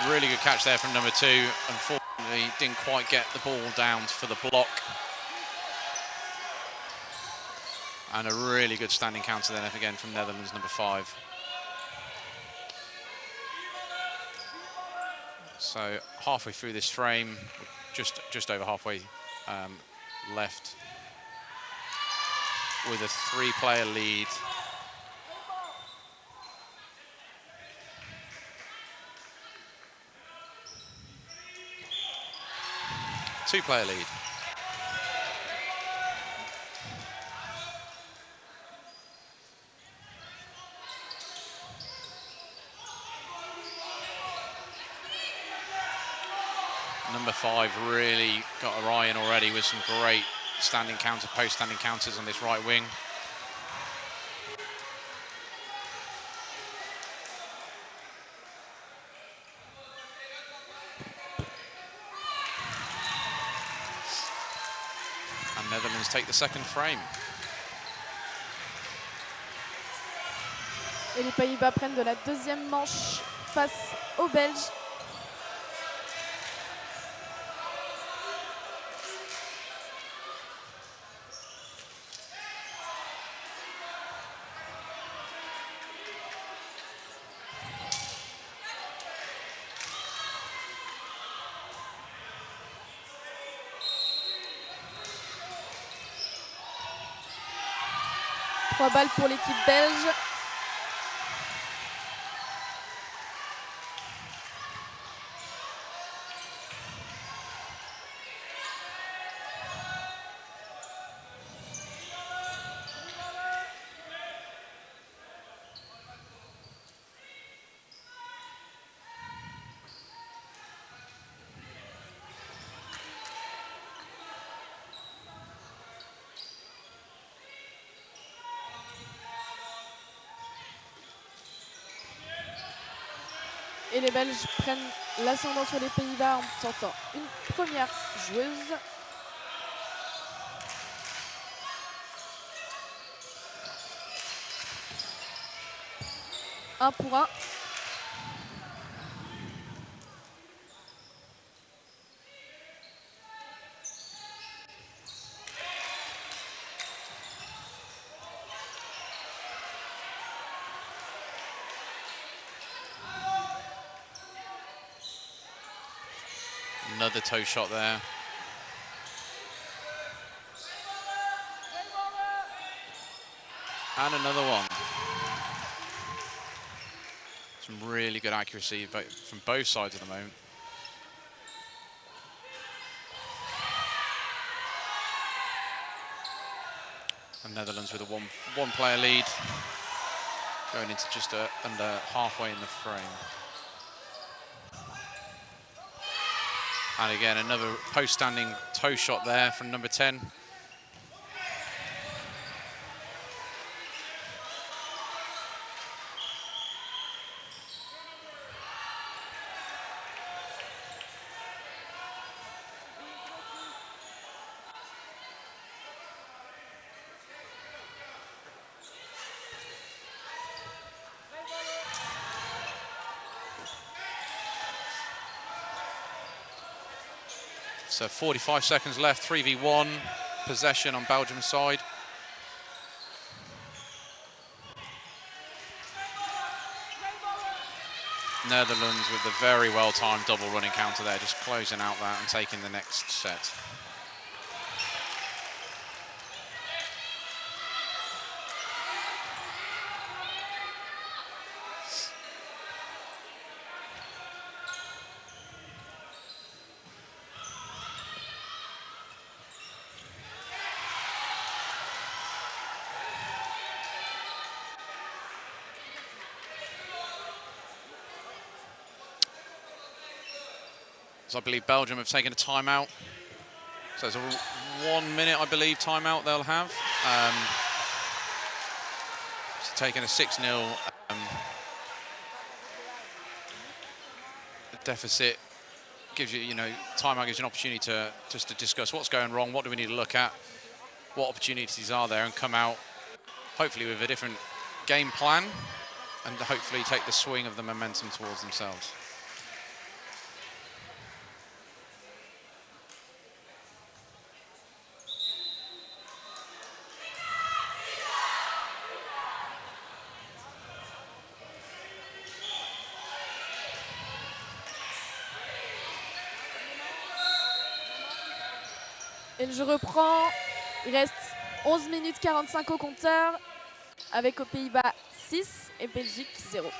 Really good catch there from number 2. Unfortunately, didn't quite get the ball down for the block. And a really good standing counter then again from Netherlands, number 5. So halfway through this frame, just over halfway left, with a 3-player lead. Two-player lead. Number 5 really got a eye in already with some great standing counter, post-standing counters on this right wing. And Netherlands take the second frame.
Et les Pays-Bas prennent de la deuxième manche face aux Belges. Trois balles pour l'équipe belge. Et les Belges prennent l'ascendant sur les Pays-Bas en sortant une première joueuse. Un pour un.
Another toe shot there. And another one. Some really good accuracy from both sides at the moment. And Netherlands with a one-player lead, going into just under halfway in the frame. And again, another post-standing toe shot there from number 10. So 45 seconds left, 3v1, possession on Belgium's side. Netherlands with the very well-timed double running counter there, just closing out that and taking the next set. So I believe Belgium have taken a timeout. So it's a 1 minute, I believe, timeout they'll have. Taking a 6-0 deficit gives you, timeout gives you an opportunity to just to discuss what's going wrong, what do we need to look at, what opportunities are there, and come out hopefully with a different game plan and hopefully take the swing of the momentum towards themselves.
Et le jeu reprend. Il reste 11 minutes 45 au compteur, avec aux Pays-Bas 6 et Belgique 0.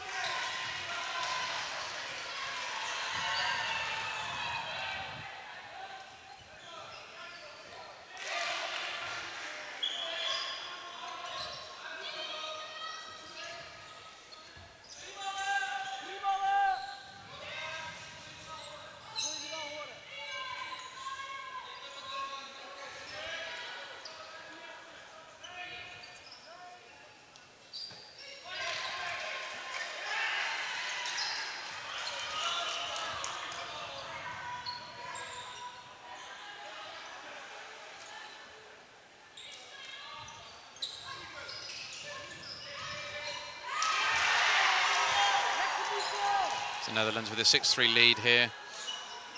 So Netherlands with a 6-3 lead here.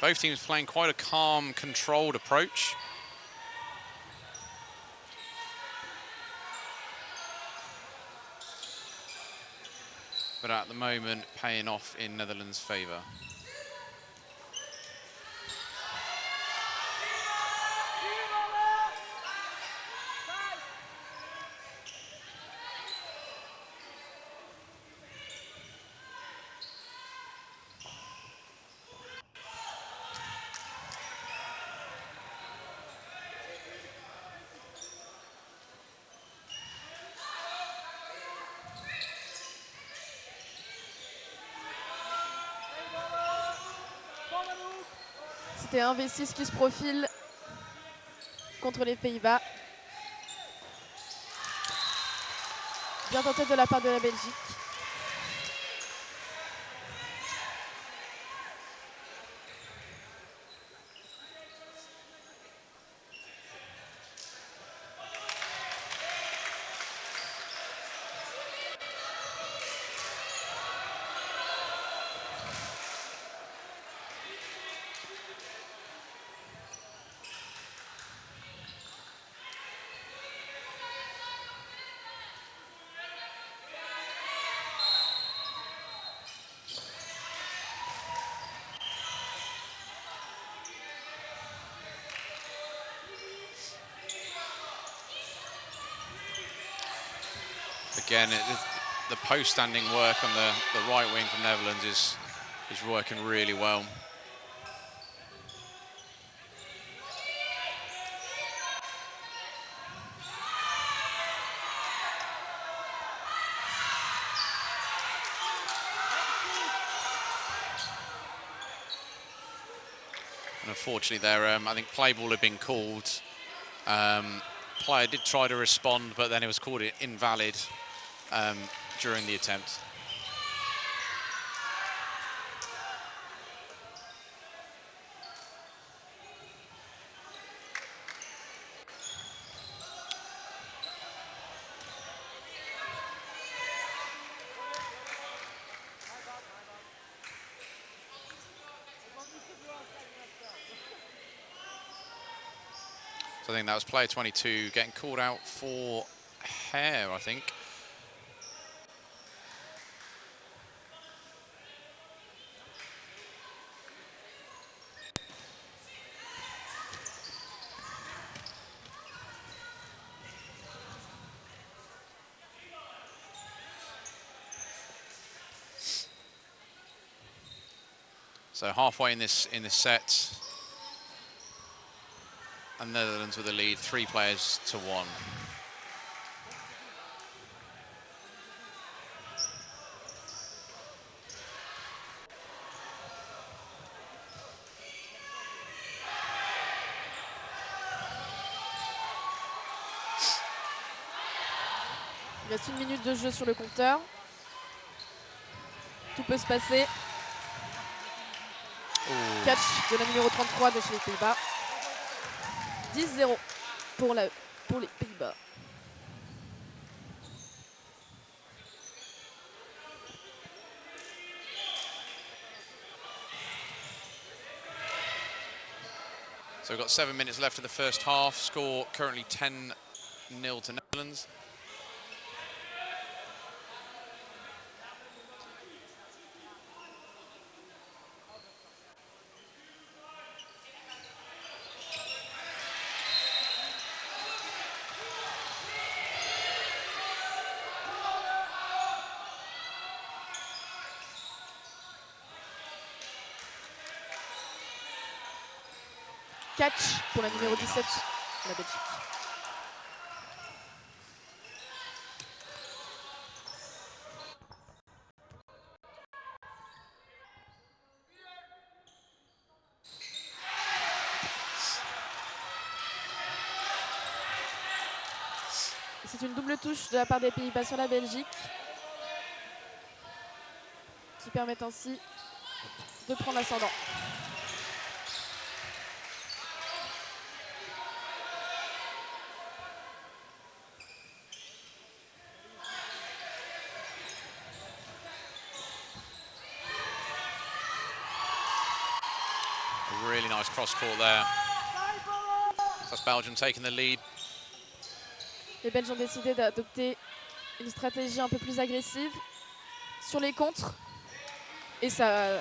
Both teams playing quite a calm, controlled approach. But at the moment, paying off in Netherlands' favour.
C'était un V6 qui se profile contre les Pays-Bas. Bien tenté de la part de la Belgique.
Again, the post-standing work on the right wing from Netherlands is working really well. And unfortunately there, I think play ball had been called. Player did try to respond, but then it was called invalid during the attempt. So I think that was player 22 getting called out for hair, I think. So halfway in this set, and Netherlands with the lead, 3 players to 1.
Il reste 1 minute de jeu sur le compteur. Tout peut se passer. Catch de la numéro 33 de chez les Pays-Bas. 10-0 pour les Pays-Bas.
So we've got 7 minutes left of the first half. Score currently 10-0 to Netherlands.
Catch pour la numéro 17 de la Belgique. C'est une double touche de la part des Pays-Bas sur la Belgique qui permet ainsi de prendre l'ascendant.
Really nice cross court there. That's Belgium taking the lead.
Les Belges ont décidé d'adopter une stratégie un peu plus agressive sur les contres. Et ça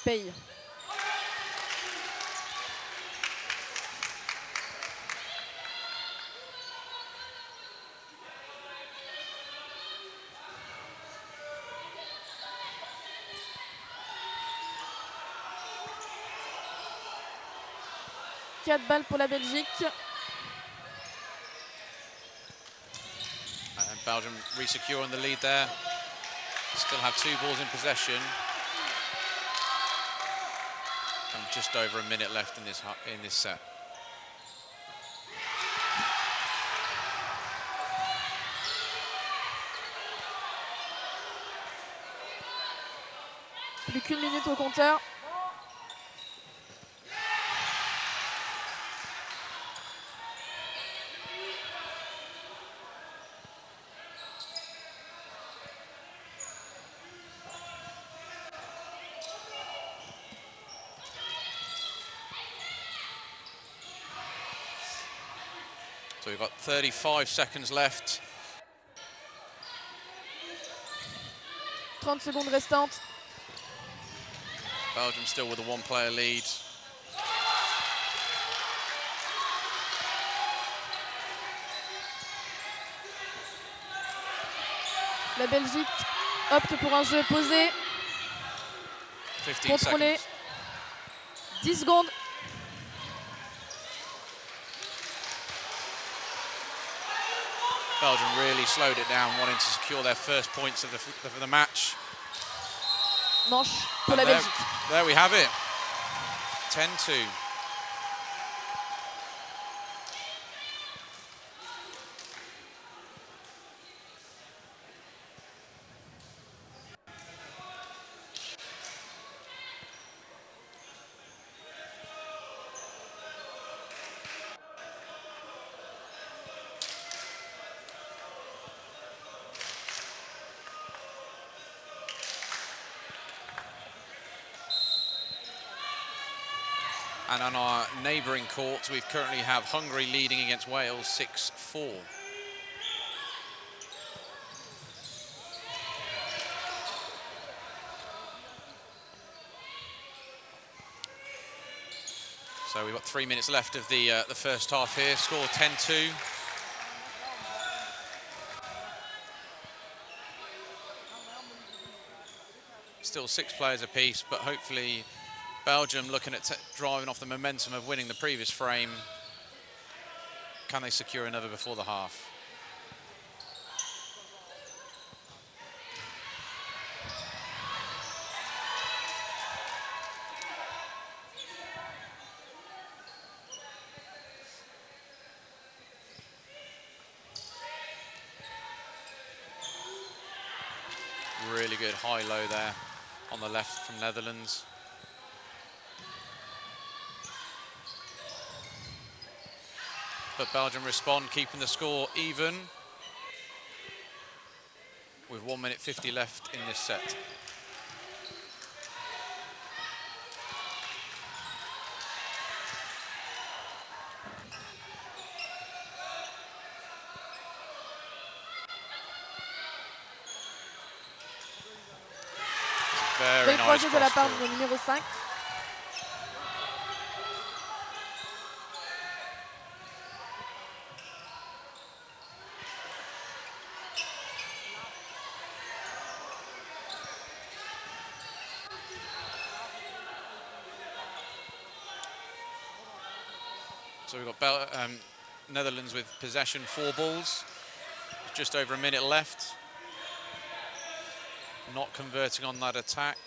paye. Quatre balles pour la Belgique.
And Belgium re-securing the lead there. Still have 2 balls in possession. And just over a minute left in this set.
Plus qu'une minute au compteur.
So we've got 35 seconds left.
30 secondes restantes.
Belgium still with a 1-player lead.
La Belgique opte pour un jeu posé,
15
contrôlé.
seconds.
10 secondes.
Belgium really slowed it down, wanting to secure their first points of the match.
Manche pour la
And
Belgique.
there we have it. 10-2. And on our neighbouring courts, we currently have Hungary leading against Wales 6-4. So we've got 3 minutes left of the first half here. Score 10-2. Still 6 players apiece, but hopefully Belgium, looking at driving off the momentum of winning the previous frame, can they secure another before the half? Really good high-low there on the left from Netherlands. But Belgium respond, keeping the score even, with 1 minute 50 left in this set. Very
Belle
nice
croisée de la part
cross-court.
du numéro 5.
So we've got Netherlands with possession, 4 balls. Just over a minute left. Not converting on that attack.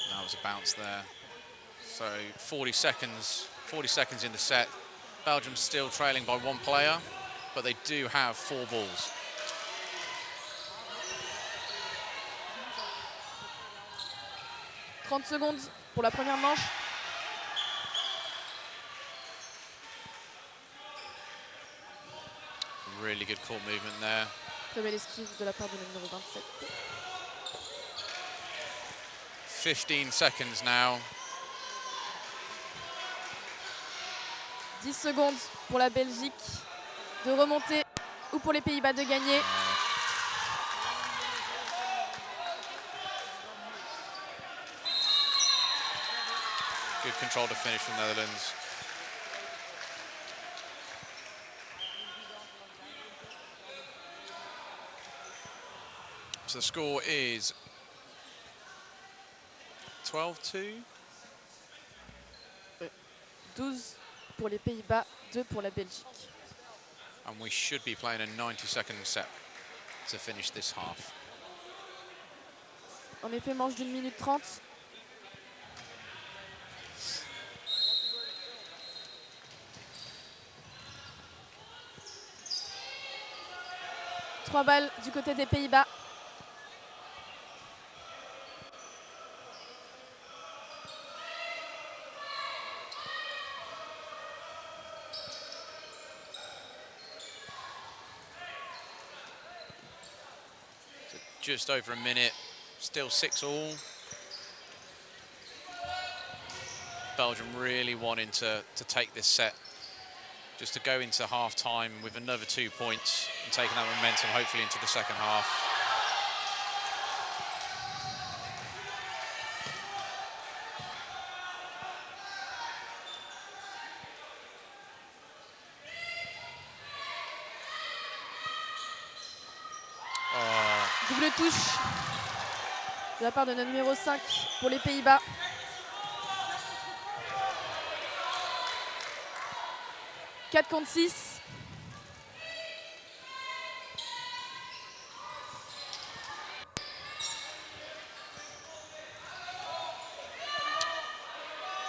That was a bounce there. So 40 seconds in the set. Belgium still trailing by 1 player, but they do have 4 balls.
« 30 secondes pour la première manche.
Really good court movement there.
Très belle esquive de la part du numéro 27.
15 seconds now.
10 secondes pour la Belgique de remonter ou pour les Pays-Bas de gagner.
Good control to finish from Netherlands. So the score is 12-2.
12 pour les Pays-Bas, 2 pour la Belgique.
And we should be playing a 90-second set to finish this half.
En effet, manche d'1 minute 30. Trois balles du côté des Pays-Bas.
Just over a minute, still 6 all. Belgium really wanting to take this set, just to go into half time with another 2 points and taking that momentum hopefully into the second half.
Double touche de la part de notre numéro 5 pour les Pays-Bas. « 4 contre 6.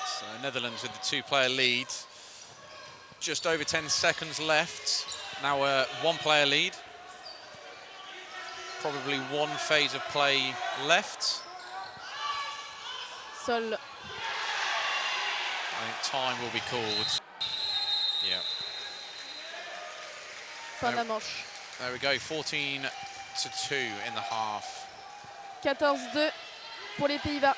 So Netherlands with the 2-player lead. Just over 10 seconds left. Now a 1-player lead. Probably 1 phase of play left.
Sol
I think time will be called. Yeah.
Fin de la manche.
There we go, 14-2 in the half.
14-2 pour les Pays-Bas.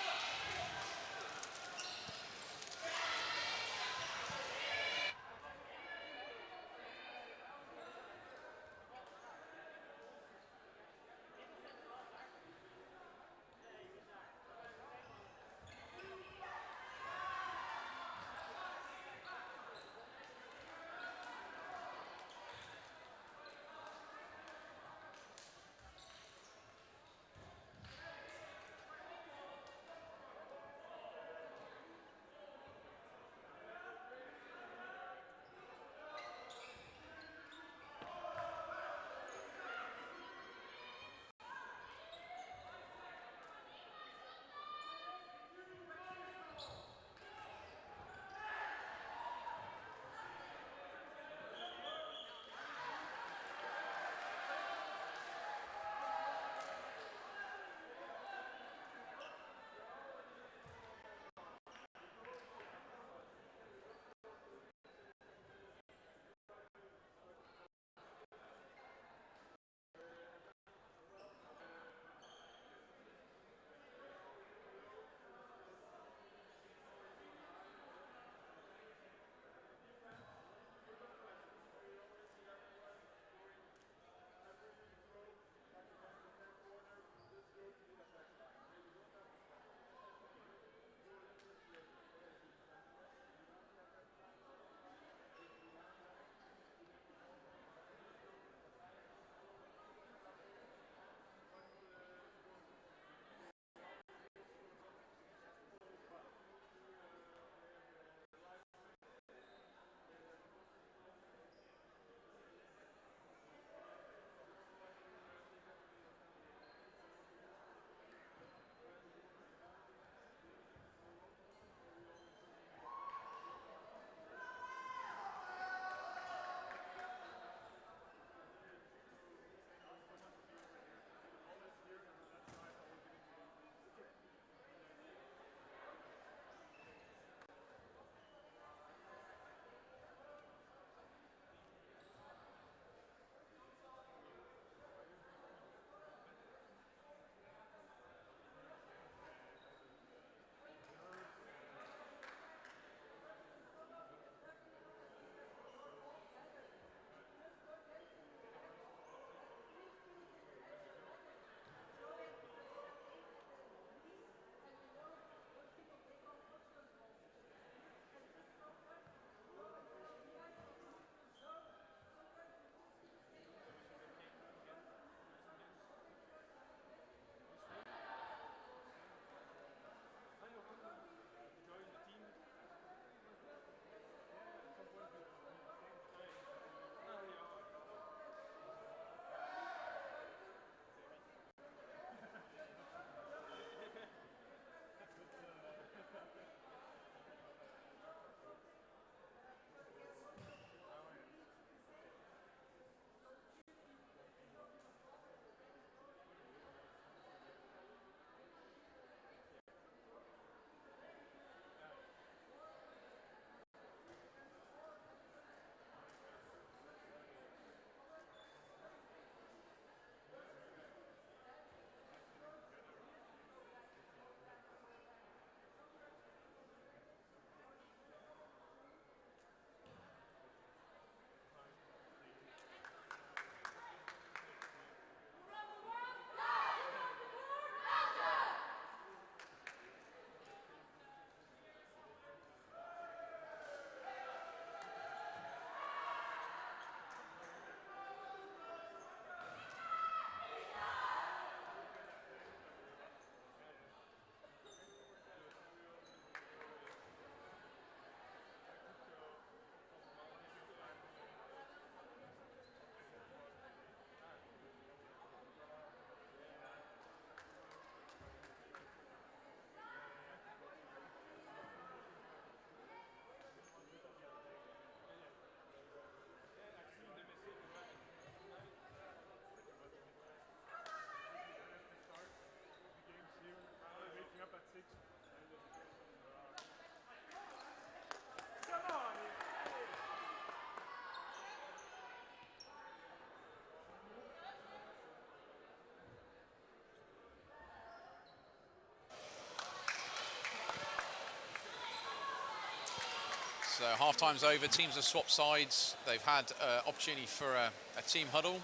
So half time's over, teams have swapped sides. They've had opportunity for a team huddle,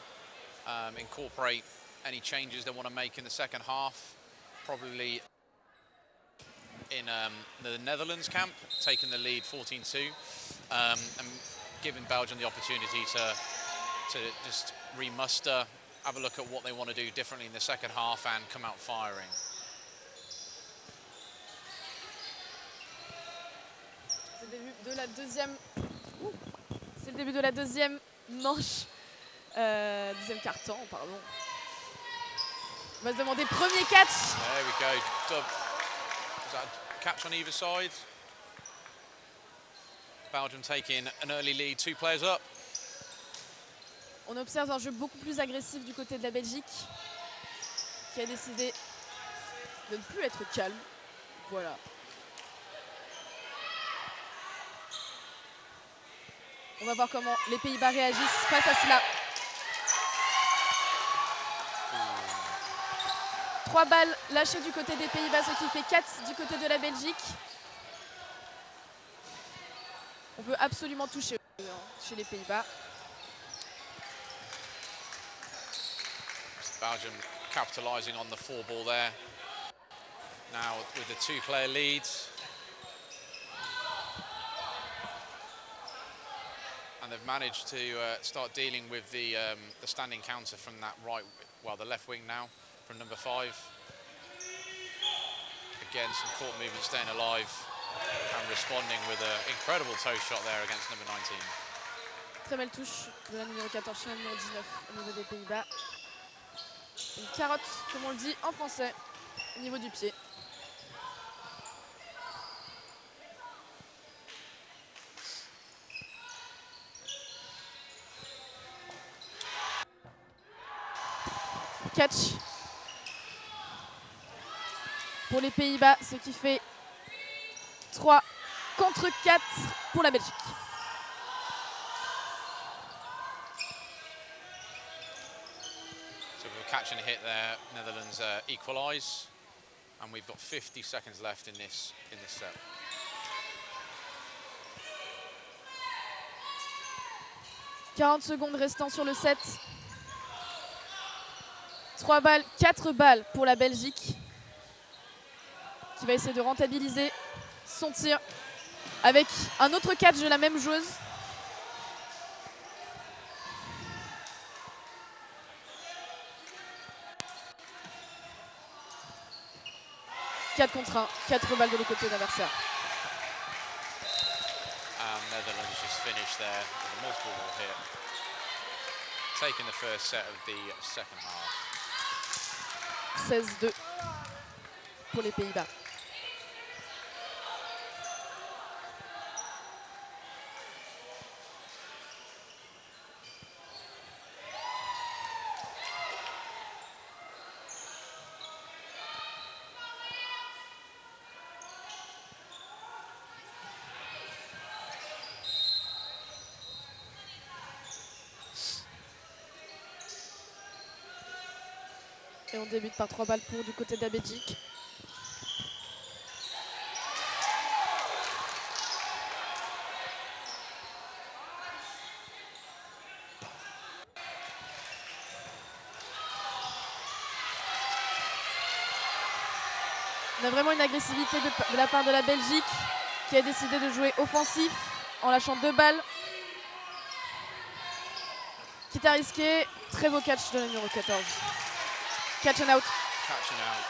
incorporate any changes they want to make in the second half. Probably in the Netherlands camp, taking the lead 14-2, and giving Belgium the opportunity to just remuster, have a look at what they want to do differently in the second half and come out firing.
C'est le début de la deuxième. C'est le début de la deuxième manche. Deuxième carton, pardon. On va se demander premier catch.
There we go. Is that a catch on either side? Belgium taking an early lead, 2 players up.
On observe un jeu beaucoup plus agressif du côté de la Belgique, qui a décidé de ne plus être calme. Voilà. On va voir comment les Pays-Bas réagissent face à cela. 3 balles lâchées du côté des Pays-Bas, ce qui fait 4 du côté de la Belgique. On veut absolument toucher chez les Pays-Bas.
Belgium capitalising on the 4 ball there. Now with the 2-player lead. And they've managed to start dealing with the standing counter from that the left wing now, from number 5. Again, some court movement staying alive and responding with an incredible toe shot there against number 19.
Très belle touche de la numéro 14 sur la numéro 19 au niveau des Pays-Bas. Une carotte, comme on le dit en français, au niveau du pied. Catch pour les Pays-Bas, ce qui fait 3 contre 4 pour la Belgique.
So we'll catch and hit there. Netherlands equalise, and we've got 50 seconds left in this set.
« 40 secondes restant sur le set. 3 balles, 4 balles pour la Belgique, qui va essayer de rentabiliser son tir avec un autre catch de la même joueuse. « 4 contre 1, 4 balles de l'autre côté de l'adversaire. »
Netherlands just finished there with a multiple ball hit, taking the first set of the second half.
16-2 pour les Pays-Bas. Et on débute par 3 balles pour du côté de la Belgique. On a vraiment une agressivité de la part de la Belgique qui a décidé de jouer offensif en lâchant 2 balles. Quitte à risquer, très beau catch de la numéro 14. Catch and out.
Catch and out.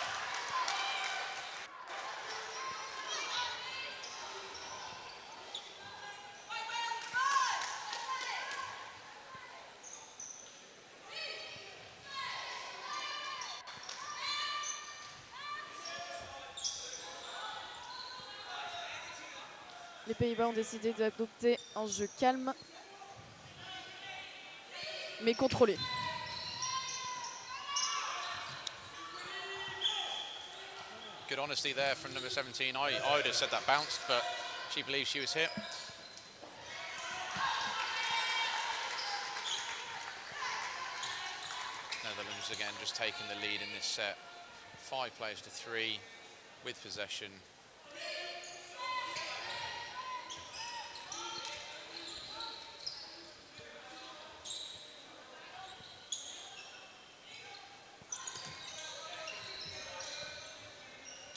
Les Pays-Bas ont décidé d'adopter un jeu calme, mais contrôlé.
Good honesty there from number 17. I would have said that bounced, but she believes she was hit. Netherlands again just taking the lead in this set. 5 players to 3 with possession.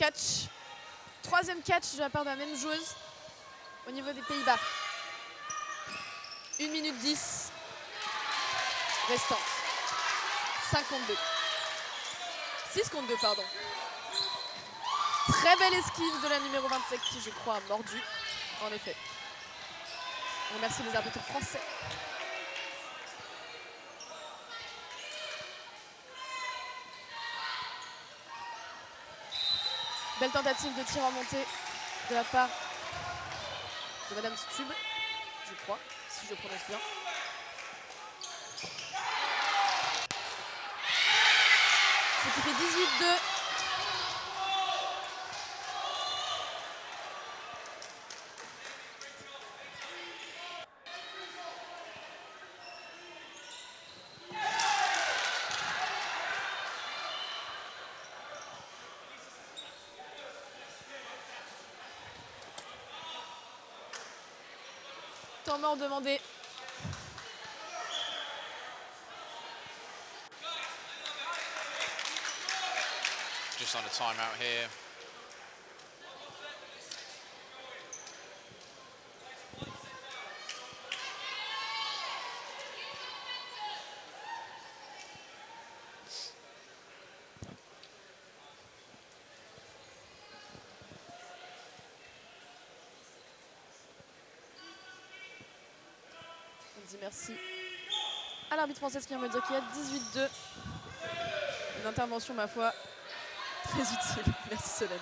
catch. Troisième catch de la part de la même joueuse au niveau des Pays-Bas. 1 minute 10 restante. 5 contre 2. 6 contre 2, pardon. Très belle esquive de la numéro 27 qui, je crois, a mordu. En effet. On remercie les arbitres français. Belle tentative de tir en montée de la part de Madame Stube, je crois, si je prononce bien. Ce qui fait 18-2. Temps mort demandé.
Just on a timeout here.
On dit merci à l'arbitre française qui vient me dire qu'il y a 18-2. Une intervention, ma foi, très utile. Merci Solène.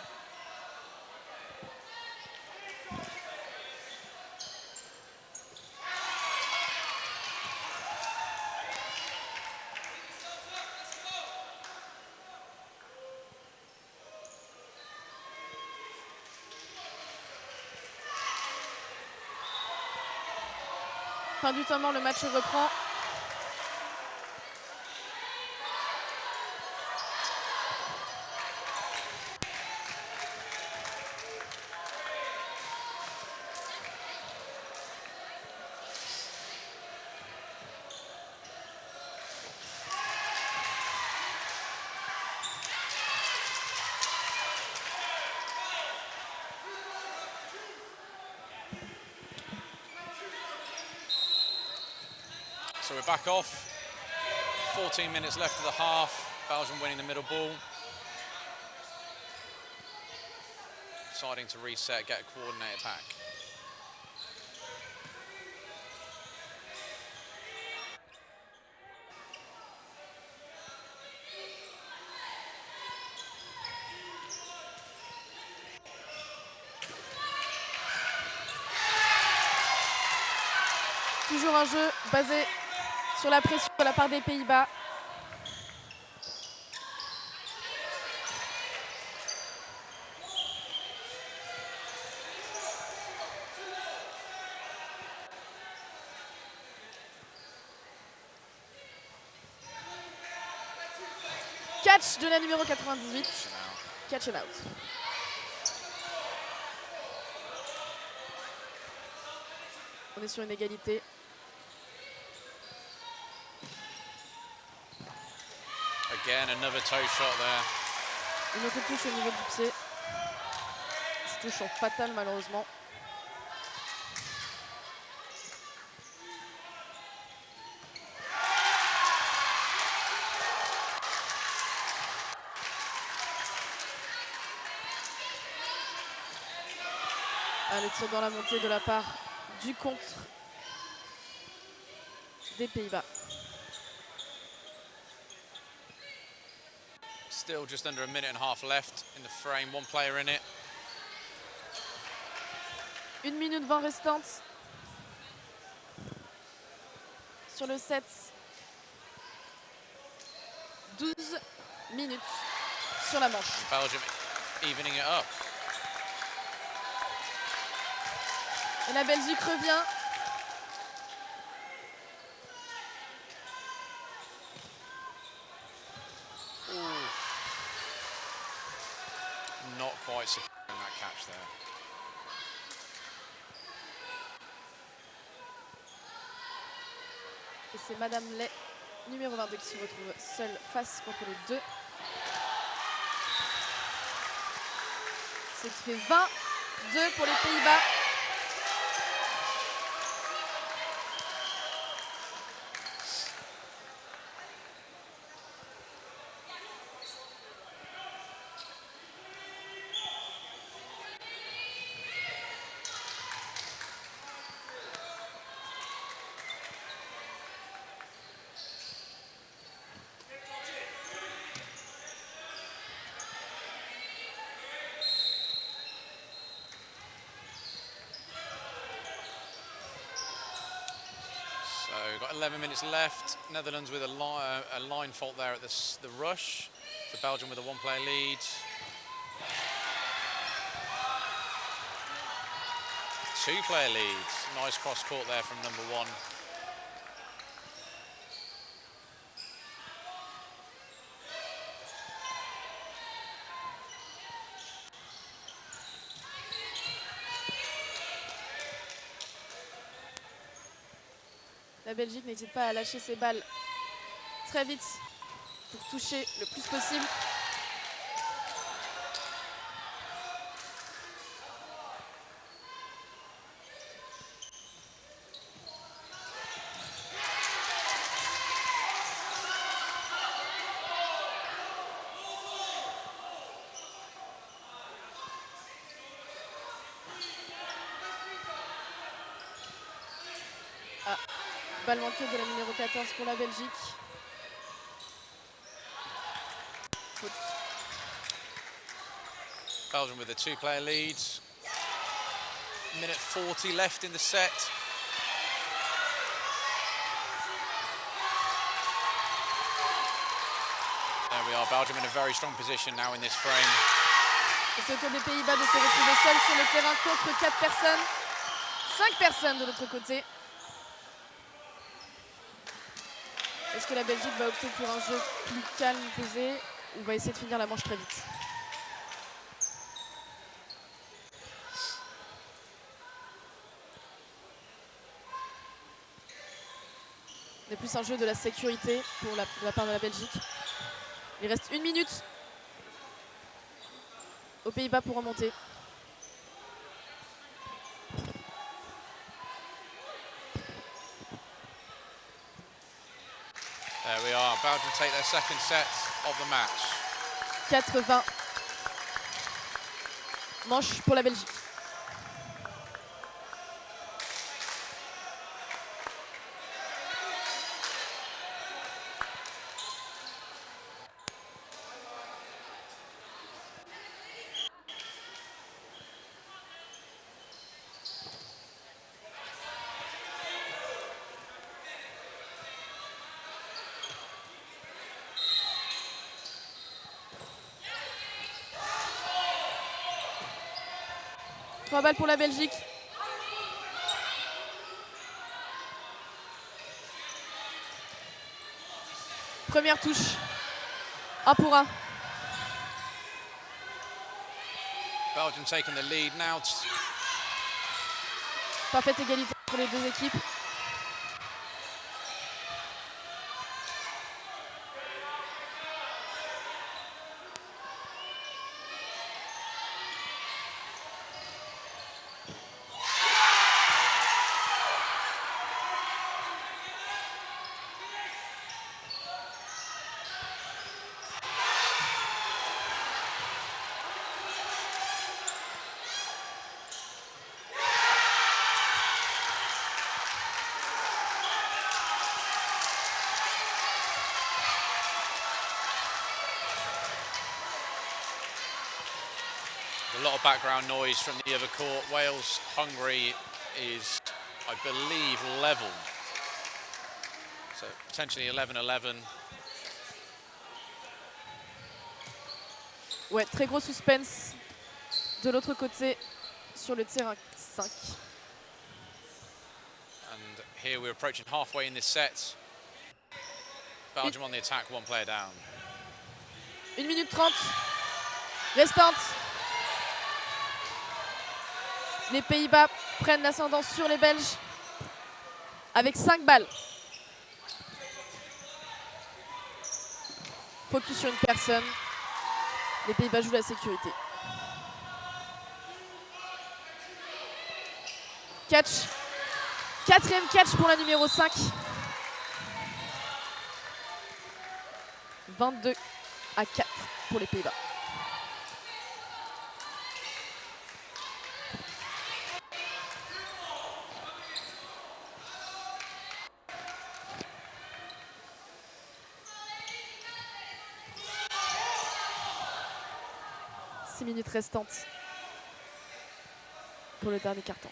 Fin du temps mort, le match reprend.
So we're back off. 14 minutes left of the half. Belgium winning the middle ball. Deciding to reset, get a coordinated attack.
Toujours un jeu basé sur la pression de la part des Pays-Bas. Catch de la numéro 98. Catch and out. On est sur une égalité.
Again, another toe shot there.
Une autre touche au niveau du pied. C'est touche fatal malheureusement. Ah, le tir dans la montée de la part du contre des Pays-Bas.
Still just under a minute and a half left in the frame. One player in it.
1 minute 20 restante sur le set. 12 minutes sur la manche.
Belgium evening it up.
Et la Belgique revient.
Not quite securing that catch there.
Et c'est Madame Lay, numéro 22, qui se retrouve seule face contre les deux. Ce qui fait 22 pour les Pays-Bas.
So we've got 11 minutes left. Netherlands with a line fault there at the rush. So Belgium with a one-player lead. Two-player lead. Nice cross-court there from number one.
La Belgique n'hésite pas à lâcher ses balles très vite pour toucher le plus possible. Balle manquée de la numéro 14 pour la Belgique. Faute.
Belgium with a two-player lead. Minute 40 left in the set. There we are, Belgium in a very strong position now in this frame.
Et c'est au tour des Pays-Bas de se retrouver seuls sur le terrain contre 4 personnes. 5 personnes de l'autre côté. Est-ce que la Belgique va opter pour un jeu plus calme, posé, ou va essayer de finir la manche très vite? C'est plus un jeu de la sécurité pour la part de la Belgique. Il reste 1 minute aux Pays-Bas pour remonter.
There we are, Belgium take their second set of the match.
4-20. Manche pour la Belgique. Trois balles pour la Belgique. Première touche. 1 pour 1.
Belgium taking the lead now.
Parfaite égalité entre les deux équipes.
A lot of background noise from the other court. Wales-Hungary is, I believe, level. So potentially 11-11.
Ouais, très gros suspense de l'autre côté sur le terrain 5.
And here we're approaching halfway in this set. Belgium on the attack, one player down.
1 minute 30 restante. Les Pays-Bas prennent l'ascendant sur les Belges avec 5 balles. Focus sur une personne. Les Pays-Bas jouent la sécurité. Catch. Quatrième catch pour la numéro 5. 22 à 4 pour les Pays-Bas. Minutes restantes pour le dernier carton.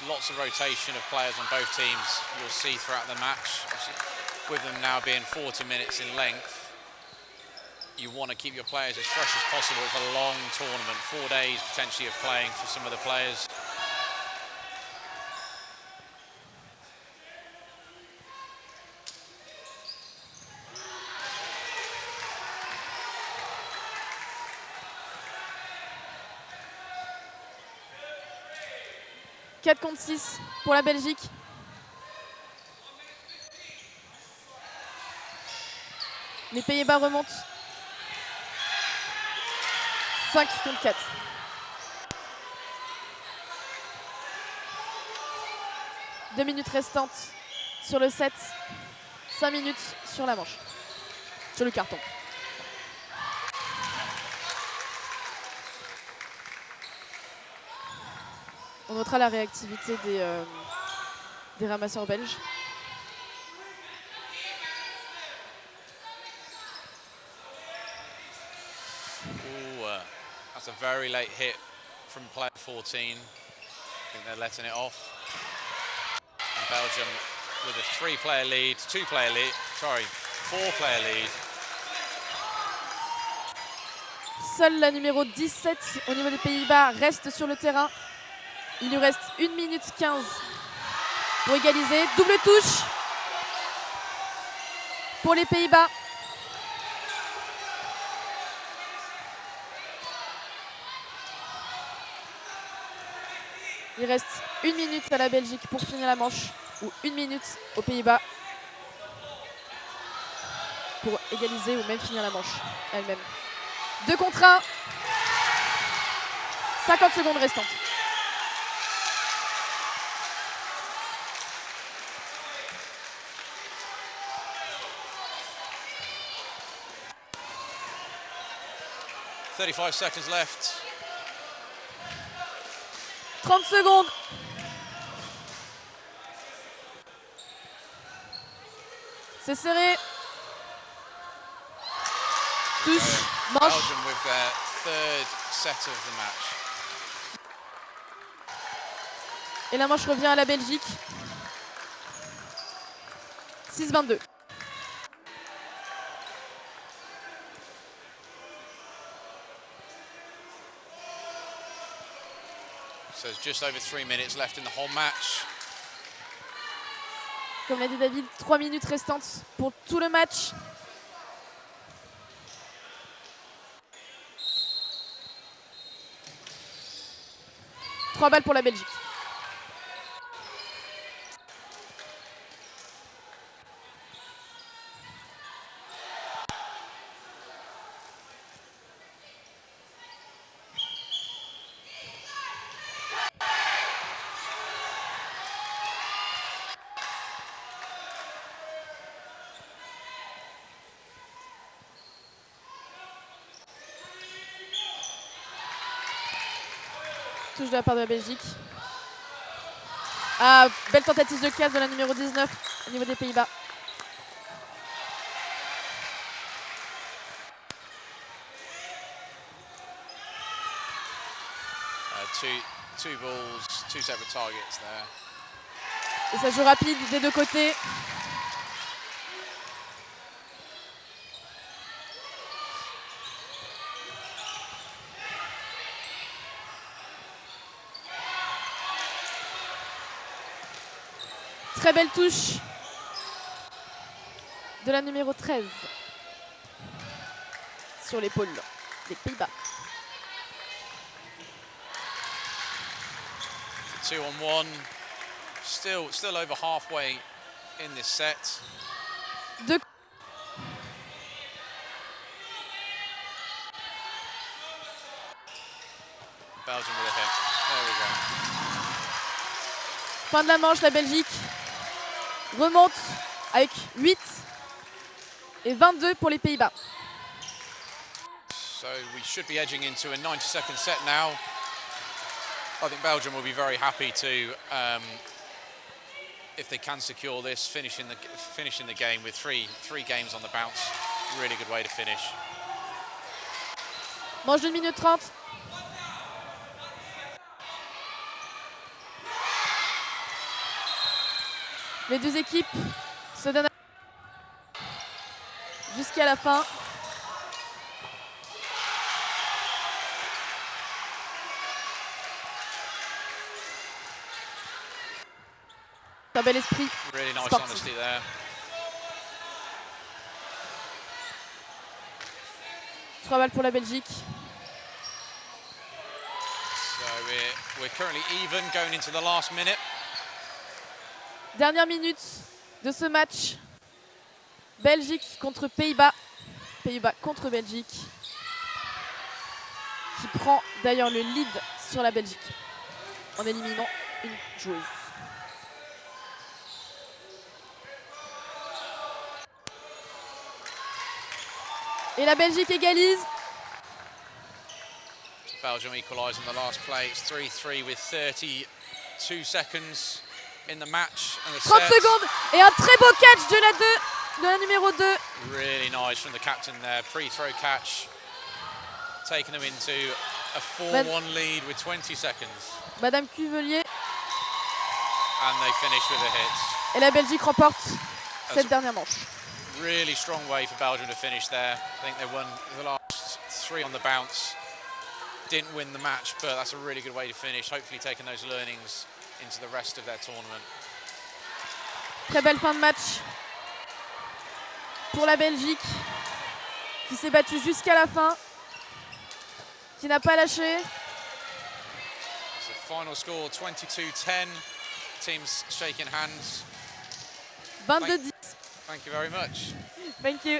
Lots of rotation of players on both teams you'll see throughout the match. With them now being 40 minutes in length, you want to keep your players as fresh as possible. It's a long tournament, 4 days potentially of playing for some of the players. «
4 contre 6 pour la Belgique. Les Pays-Bas remontent. 5 contre 4. Deux minutes restantes sur le set. 5 minutes sur la manche. Sur le carton. On notera la réactivité des ramasseurs belges.
That's a very late hit from player 14. I think they're letting it off. And Belgium with a 4-player lead. 4-player lead.
Seule la numéro 17 au niveau des Pays-Bas reste sur le terrain. Il lui reste 1 minute 15 pour égaliser. Double touche pour les Pays-Bas. Il reste 1 minute à la Belgique pour finir la manche, ou 1 minute aux Pays-Bas pour égaliser ou même finir la manche elle-même. 2 contre 1, 50 secondes restantes.
$35 seconds left.
30 secondes. C'est serré. Touche, manche.
Belgium with their third set of the match.
Et la manche revient à la Belgique. 6-22.
So there's just over 3 minutes left in the whole match.
Comme l'a dit David, 3 minutes restantes pour tout le match. Trois balles pour la Belgique. Touche de la part de la Belgique. Ah, belle tentative de casse de la numéro 19 au niveau des Pays-Bas.
Two balls, two separate targets there.
Et ça joue rapide des deux côtés. Très belle touche de la numéro 13 sur l'épaule des Pays-Bas.
2-on-1. Still over halfway in this set.
Deux.
Belgium with a hit. There we go.
Fin de la manche, la Belgique remonte avec 8 et 22 pour les Pays-Bas.
So we should be edging into a 90-second set now. I think Belgium will be very happy to, if they can secure this, finishing the game with three games on the bounce. Really good way to finish.
Manche d'une minute 30. Les deux équipes se donnent jusqu'à la fin. Un bel esprit.
Really nice
sportif.
honesty there.
3 balles pour la Belgique.
So we're currently even going into the last minute.
Dernière minute de ce match. Belgique contre Pays-Bas. Pays-Bas contre Belgique. Qui prend d'ailleurs le lead sur la Belgique en éliminant une joueuse. Et la Belgique égalise.
Belgium equalised in the last play. It's 3-3 with 32 seconds in the match. And the
30
set.
secondes et un très beau catch de la numéro 2.
Really nice from the captain there. Pre-throw catch. Taking them into a 4-1 lead with 20 seconds.
Madame Cuvelier.
And they finish with a hit.
Et la Belgique remporte cette dernière manche.
Really strong way for Belgium to finish there. I think they won the last 3 on the bounce. Didn't win the match, but that's a really good way to finish. Hopefully taking those learnings into the rest of their tournament.
Très belle fin de match pour la Belgique qui s'est battue jusqu'à la fin, qui n'a pas lâché.
So final score 22-10. Teams shaking hands.
22-10.
Thank you very much.
Thank you.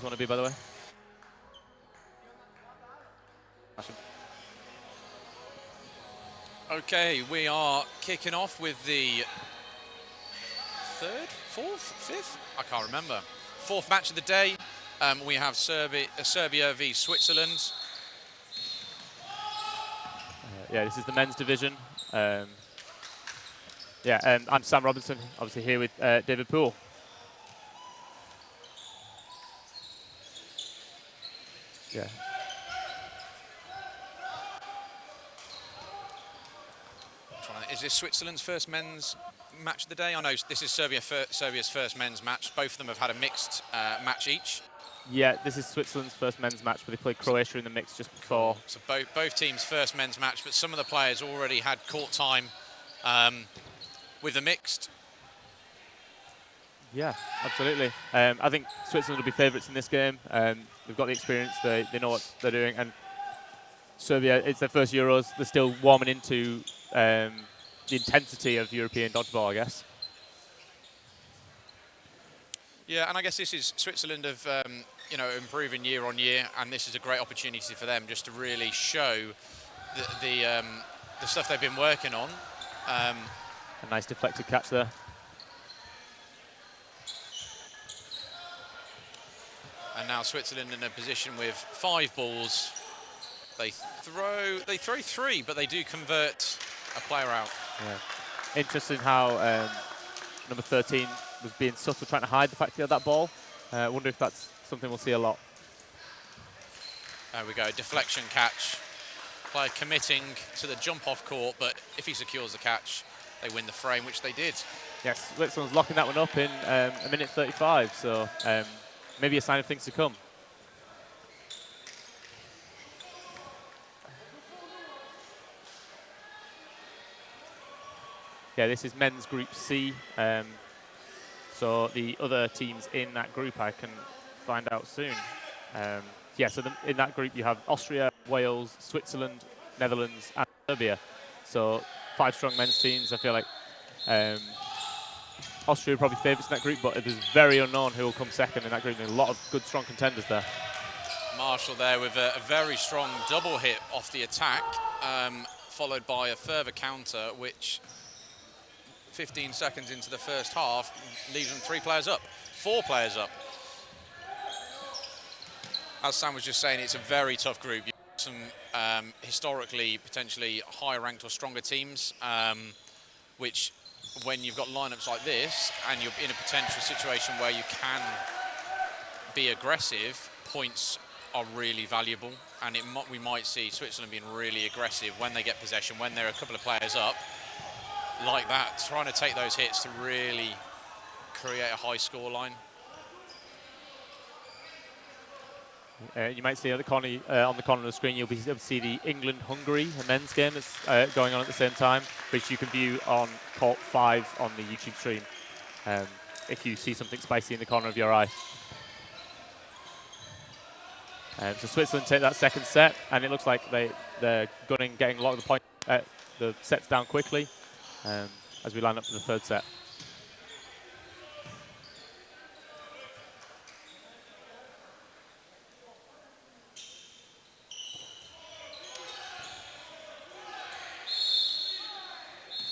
want to be, by the way?
Okay, we are kicking off with the third, fourth, fifth? I can't remember. Fourth match of the day. We have Serbia v Switzerland.
Yeah, this is the men's division. I'm Sam Robinson, obviously here with David Poole. Yeah.
Is this Switzerland's first men's match of the day? I know this is Serbia's first men's match. Both of them have had a mixed match each.
Yeah, this is Switzerland's first men's match, but they played Croatia in the mix just before.
So both teams' first men's match, but some of the players already had court time with the mixed.
Yeah, absolutely. I think Switzerland will be favourites in this game. They've got the experience, they know what they're doing, and Serbia, it's their first Euros. They're still warming into the intensity of European dodgeball, I guess.
Yeah, and I guess this is Switzerland of improving year on year, and this is a great opportunity for them just to really show the stuff they've been working on.
A nice deflected catch there.
And now Switzerland in a position with 5 balls. They throw 3, but they do convert a player out.
Yeah. Interesting how number 13 was being subtle, trying to hide the fact he had that ball. I wonder if that's something we'll see a lot.
There we go, deflection catch. Player committing to the jump off court, but if he secures the catch, they win the frame, which they did.
Yes, Switzerland's locking that one up in a minute 35, so maybe a sign of things to come. Yeah, this is men's Group C. So the other teams in that group I can find out soon. So in that group you have Austria, Wales, Switzerland, Netherlands, and Serbia. So 5 strong men's teams. I feel like Austria are probably favourites in that group, but it is very unknown who will come second in that group. There's a lot of good, strong contenders there.
Marshall there with a very strong double hit off the attack, followed by a further counter, which 15 seconds into the first half leaves them 4 players up. As Sam was just saying, it's a very tough group. You've got some historically potentially higher ranked or stronger teams, which when you've got lineups like this and you're in a potential situation where you can be aggressive, points are really valuable, and we might see Switzerland being really aggressive when they get possession, when they're a couple of players up like that, trying to take those hits to really create a high score line.
You might see at the corner, on the corner of the screen, you'll be able to see the England-Hungary men's game that's going on at the same time, which you can view on Court 5 on the YouTube stream if you see something spicy in the corner of your eye. So Switzerland take that second set, and it looks like they're gunning, getting a lot of the sets down quickly as we line up for the third set.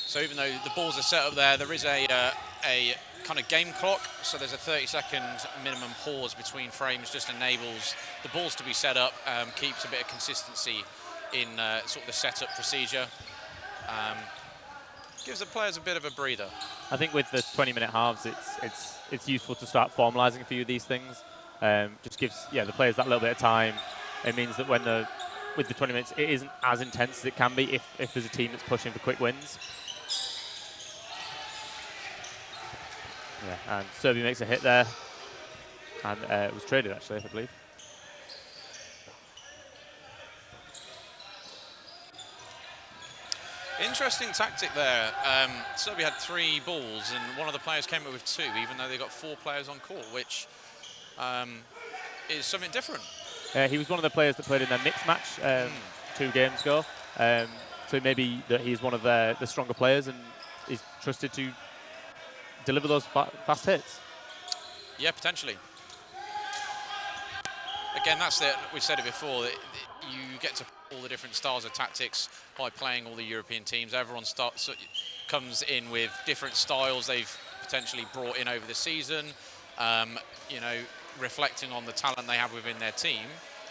So even though the balls are set up there is a kind of game clock. So there's a 30-second minimum pause between frames, just enables the balls to be set up, keeps a bit of consistency in sort of the setup procedure. Gives the players a bit of a breather. I
think with the 20-minute halves, it's useful to start formalising a few of these things. Just gives the players that little bit of time. It means that with the 20 minutes, it isn't as intense as it can be if there's a team that's pushing for quick wins. Yeah, and Serbia makes a hit there, and it was traded actually, I believe.
Interesting tactic there. Serbia had 3 balls, and one of the players came up with 2, even though they got 4 players on court, which is something different.
He was one of the players that played in their mixed match 2 games ago, so maybe that he's one of the stronger players and is trusted to deliver those fast hits.
Yeah, potentially. again, that's it. We said it before. That you get to all the different styles of tactics by playing all the European teams. Everyone comes in with different styles they've potentially brought in over the season. You know, reflecting on the talent they have within their team,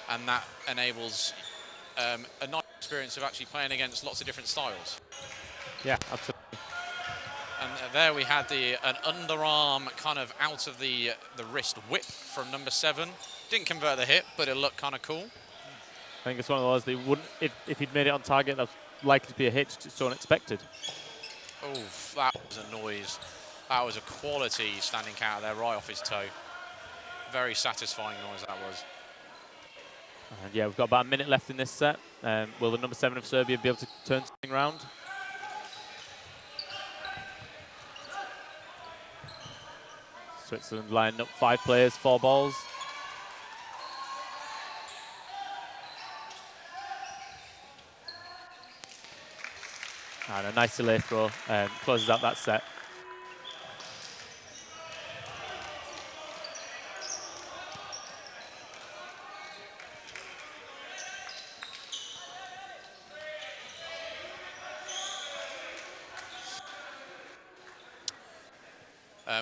and that enables a nice experience of actually playing against lots of different styles.
Yeah, absolutely.
And there we had an underarm kind of out of the wrist whip from number 7. Didn't convert the hit, but it looked kind of cool.
I think it's one of those they wouldn't, if he'd made it on target, that was likely to be a hit, just so unexpected.
Oh, that was a noise. That was a quality standing counter there, right off his toe. Very satisfying noise that was.
And yeah, we've got about a minute left in this set. Will the number 7 of Serbia be able to turn something around? Switzerland lining up 5 players, 4 balls. And a nice delay throw closes out that set.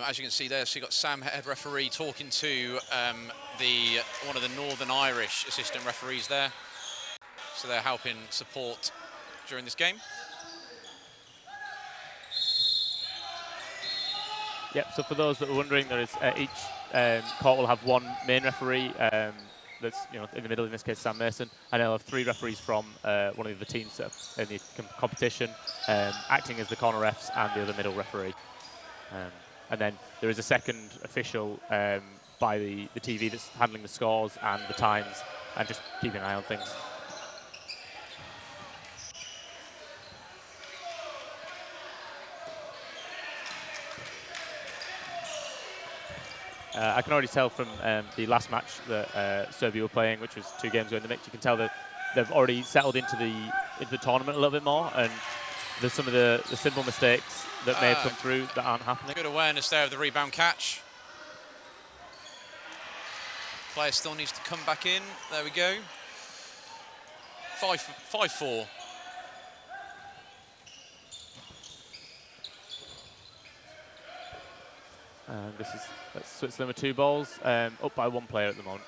As you can see there, so you got Sam, head referee, talking to one of the Northern Irish assistant referees there. So they're helping support during this game.
Yep, so for those that are wondering, there is each court will have one main referee that's in the middle, in this case Sam Mason, and they'll have 3 referees from one of the teams in the competition, acting as the corner refs and the other middle referee. And then there is a second official by the TV that's handling the scores and the times and just keeping an eye on things. I can already tell from the last match that Serbia were playing, which was 2 games ago in the mix, you can tell that they've already settled into the tournament a little bit more, and there's some of the simple mistakes that may have come through that aren't happening.
Good awareness there of the rebound catch. Player still needs to come back in. There we go. 5-4.
And that's Switzerland with 2 balls, up by 1 player at the moment.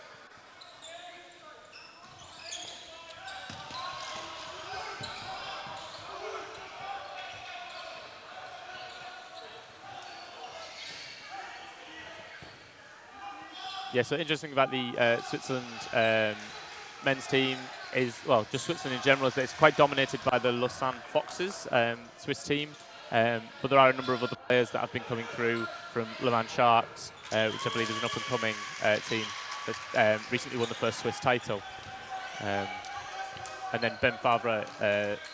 Yeah, so interesting about the Switzerland men's team is, well, just Switzerland in general, is that it's quite dominated by the Lausanne Foxes, Swiss team. But there are a number of other players that have been coming through from Le Mans Sharks, which I believe is an up-and-coming team that recently won the first Swiss title. And then Ben Favre,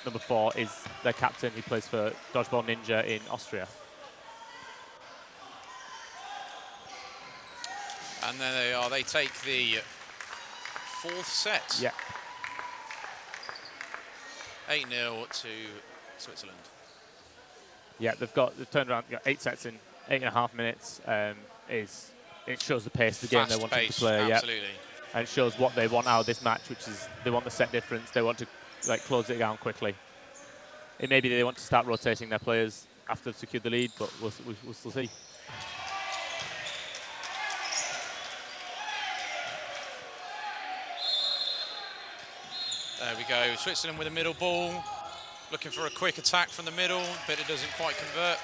number 4, is their captain. He plays for Dodgeball Ninja in Austria.
And there they are. They take the 4th set.
Yeah.
8-0 to Switzerland.
Yeah, they've turned around, got 8 sets in 8.5 minutes. It shows the pace of the game they want to play.
Absolutely.
Yeah. And it shows what they want out of this match, which is they want the set difference. They want to close it down quickly. It may be they want to start rotating their players after they've secured the lead, but we'll still see.
There we go. Switzerland with a middle ball. Looking for a quick attack from the middle, but it doesn't quite convert.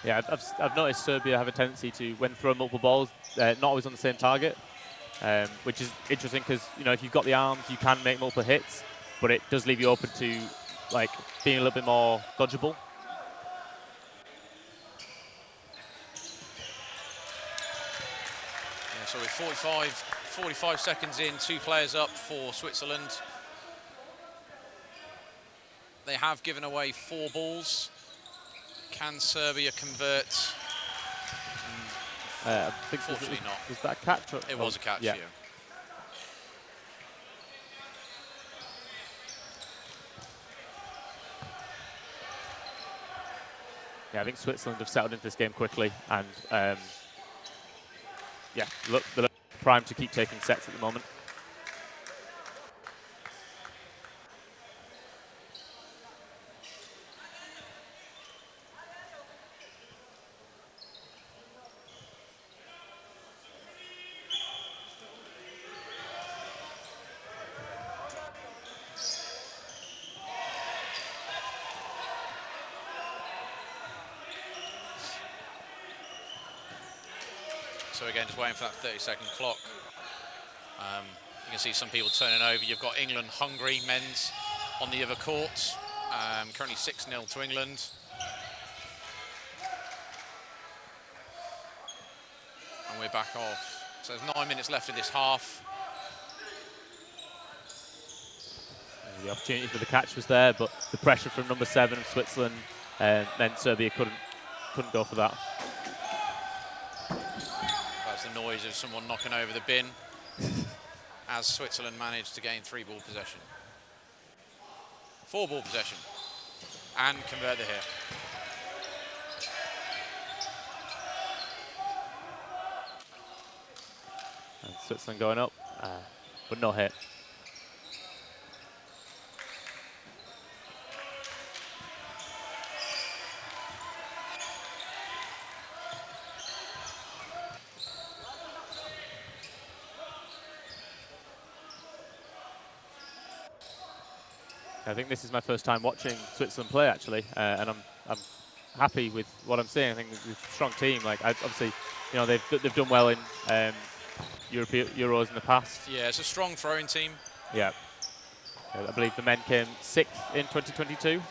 Yeah, I've noticed Serbia have a tendency to, when throwing multiple balls, not always on the same target, which is interesting because, if you've got the arms, you can make multiple hits, but it does leave you open to, being a little bit more dodgeable.
Yeah, so with 45 seconds in, 2 players up for Switzerland. They have given away 4 balls. Can Serbia convert?
I think
Fortunately not.
Was that a catch? Or,
It was a catch,
yeah.
yeah.
Yeah, I think Switzerland have settled into this game quickly, and yeah, they look primed to keep taking sets at the moment.
So again, just waiting for that 30-second clock. You can see some people turning over. You've got England, Hungary, men's on the other court. Currently 6-0 to England. And we're back off. So there's 9 minutes left in this half.
The opportunity for the catch was there, but the pressure from number 7 of Switzerland meant Serbia couldn't go for that.
That's the noise of someone knocking over the bin as Switzerland managed to gain 3-ball possession. 4-ball possession and convert the hit.
And Switzerland going up, but no hit. I think this is my first time watching Switzerland play, actually, and I'm happy with what I'm seeing. I think it's a strong team. Like, obviously, you know, they've done well in Euros in the past.
Yeah, it's a strong throwing team.
Yeah, I believe the men came 6th in 2022,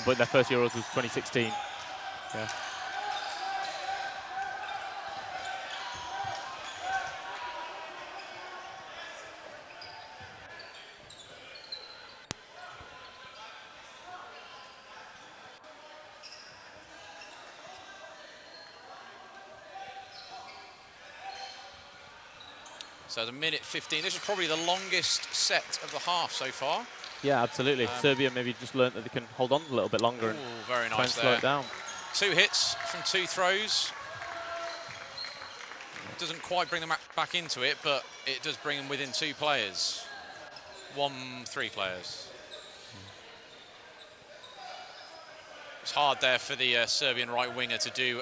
but their first Euros was 2016. Yeah.
So the minute 15. This is probably the longest set of the half so far.
Yeah, absolutely. Serbia maybe just learnt that they can hold on a little bit longer and
very
try
nice
and slow it down.
2 hits from 2 throws. Doesn't quite bring them back into it, but it does bring them within 2 players. 3 players. It's hard there for the Serbian right winger to do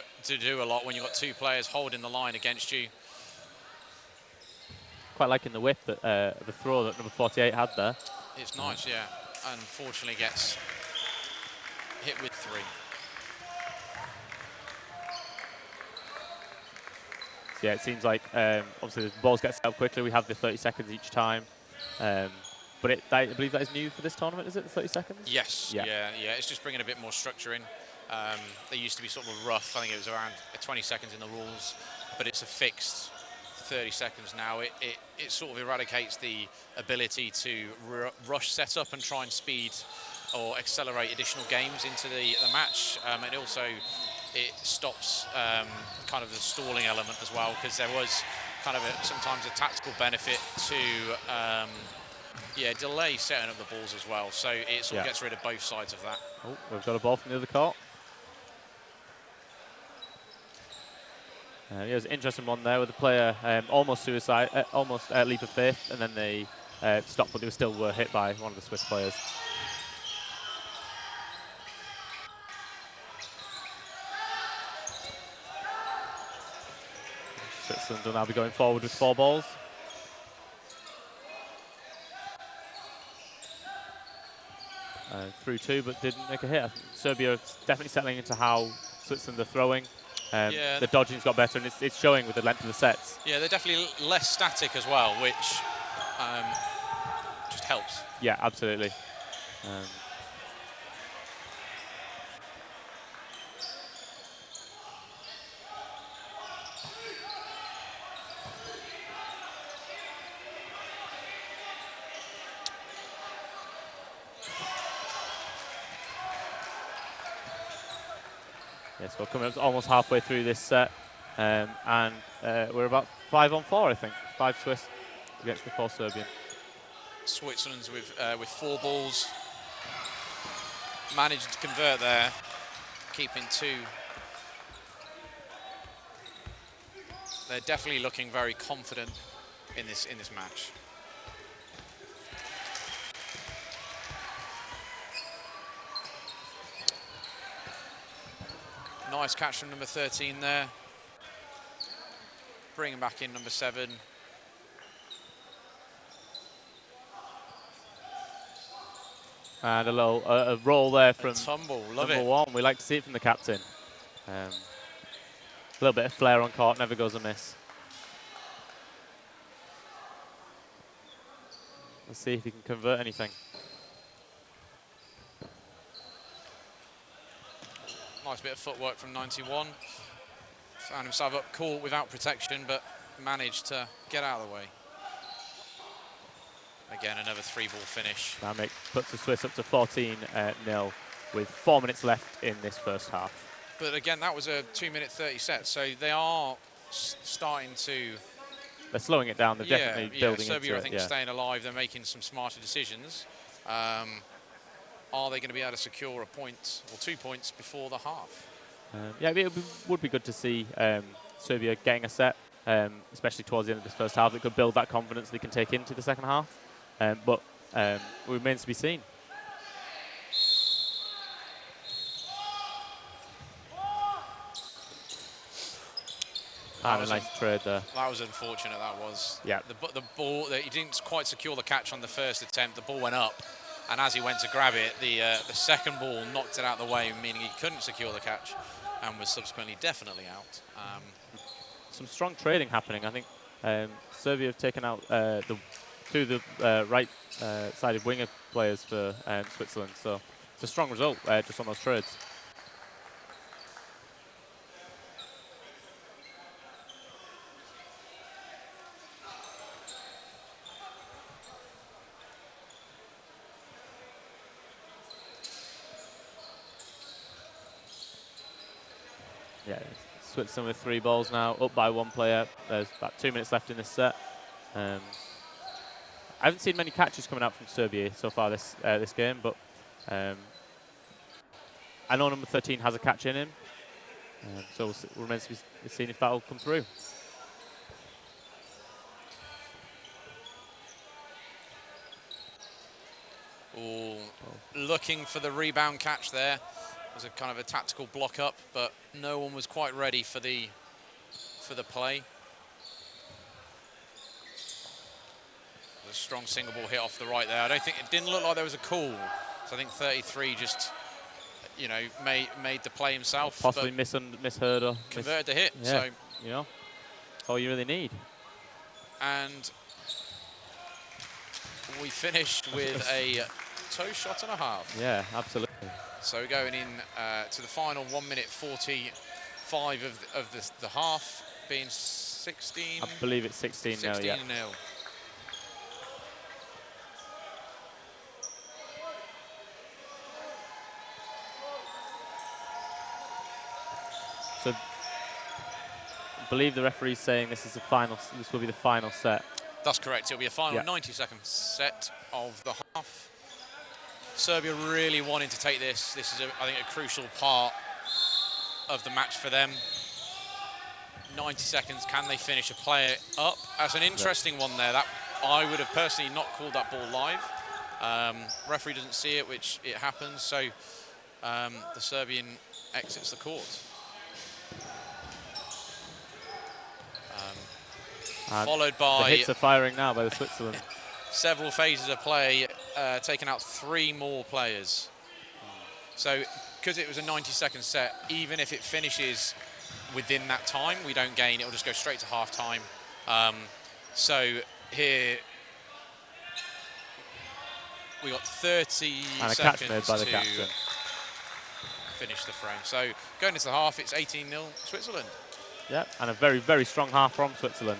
a lot when you've got 2 players holding the line against you.
Quite liking the whip that the throw that number 48 had there.
It's nice, yeah. Unfortunately gets hit with 3.
So yeah, it seems like obviously the balls get set up quickly. We have the 30 seconds each time, but I believe that is new for this tournament. Is it the 30 seconds?
Yes. Yeah. It's just bringing a bit more structure in. They used to be sort of rough. I think it was around 20 seconds in the rules, but it's a fixed 30 seconds now. It sort of eradicates the ability to rush setup and try and speed or accelerate additional games into the match. And also it stops kind of the stalling element as well, because there was kind of sometimes a tactical benefit to delay setting up the balls as well. So it sort of gets rid of both sides of that.
Oh, we've got a ball from the other court. There's an interesting one there with the player almost suicide, almost leap of faith, and then they stopped, but they still were hit by one of the Swiss players. Switzerland will now be going forward with 4 balls. Through 2, but didn't make a hit. I think Serbia is definitely settling into how Switzerland are throwing. The dodging's got better, and it's showing with the length of the sets.
Yeah, they're definitely less static as well, which just helps.
Yeah, absolutely. Yes, we're coming up to almost halfway through this set, and we're about 5-on-4, I think. 5 Swiss against the 4 Serbian.
Switzerland's with 4 balls. Managed to convert there, keeping 2. They're definitely looking very confident in this match. Nice catch from number 13 there. Bringing back in number 7.
And a little a roll there from
tumble, love
number
it.
1. We like to see it from the captain. A little bit of flair on court, never goes amiss. Let's see if he can convert anything.
Nice bit of footwork from 91. Found himself up court without protection, but managed to get out of the way. Again, another 3-ball finish.
That puts the Swiss up to 14-0 with 4 minutes left in this first half.
But again, that was a 2-minute 30 set, so they are starting to...
They're slowing it down. They're definitely building
Serbia,
into
I think,
it.
staying alive. They're making some smarter decisions. Are they going to be able to secure a point or 2 points before the half?
Yeah, it would be good to see Serbia getting a set, especially towards the end of this first half. That could build that confidence they can take into the second half. But it remains to be seen. And a nice trade there.
That was unfortunate, that was.
Yeah.
The ball, he didn't quite secure the catch on the first attempt. The ball went up, and as he went to grab it, the second ball knocked it out of the way, meaning he couldn't secure the catch and was subsequently definitely out.
Some strong trading happening. I think Serbia have taken out two of the right-sided winger players for Switzerland. So it's a strong result just on those trades. Yeah, Switzerland with 3 balls now, up by 1 player. There's about 2 minutes left in this set. I haven't seen many catches coming out from Serbia so far this game, but I know number 13 has a catch in him, so it remains to be seen if that will come through.
Ooh, looking for the rebound catch there. It was a kind of a tactical block up, but no one was quite ready for the play. A strong single ball hit off the right there. It didn't look like there was a call. So I think 33 just, you know, made the play himself.
Possibly misheard or
converted the hit.
Yeah,
so
you know, that's all you really need.
And we finished with a toe shot and a half.
Yeah, absolutely.
So we're going in to the final 1 minute 45 of the half, being 16.
I believe it's 16 now. Yeah.
16-0.
So I believe the referee's saying this is the final. This will be the final set.
That's correct. It'll be a final 90-second set of the half. Serbia really wanting to take this. This is, I think, a crucial part of the match for them. 90 seconds. Can they finish a player up? That's an interesting one there. That I would have personally not called that ball live. Referee doesn't see it, which it happens. So the Serbian exits the court. Followed by...
The hits are firing now by the Switzerland.
Several phases of play, taking out 3 more players. So, because it was a 90-second set, even if it finishes within that time, we don't gain. It'll just go straight to half-time. So here, we got 30
and a
seconds
catch made by the captain.
Finish the frame. So, going into the half, it's 18-0 Switzerland.
Yeah, and a very, very strong half from Switzerland.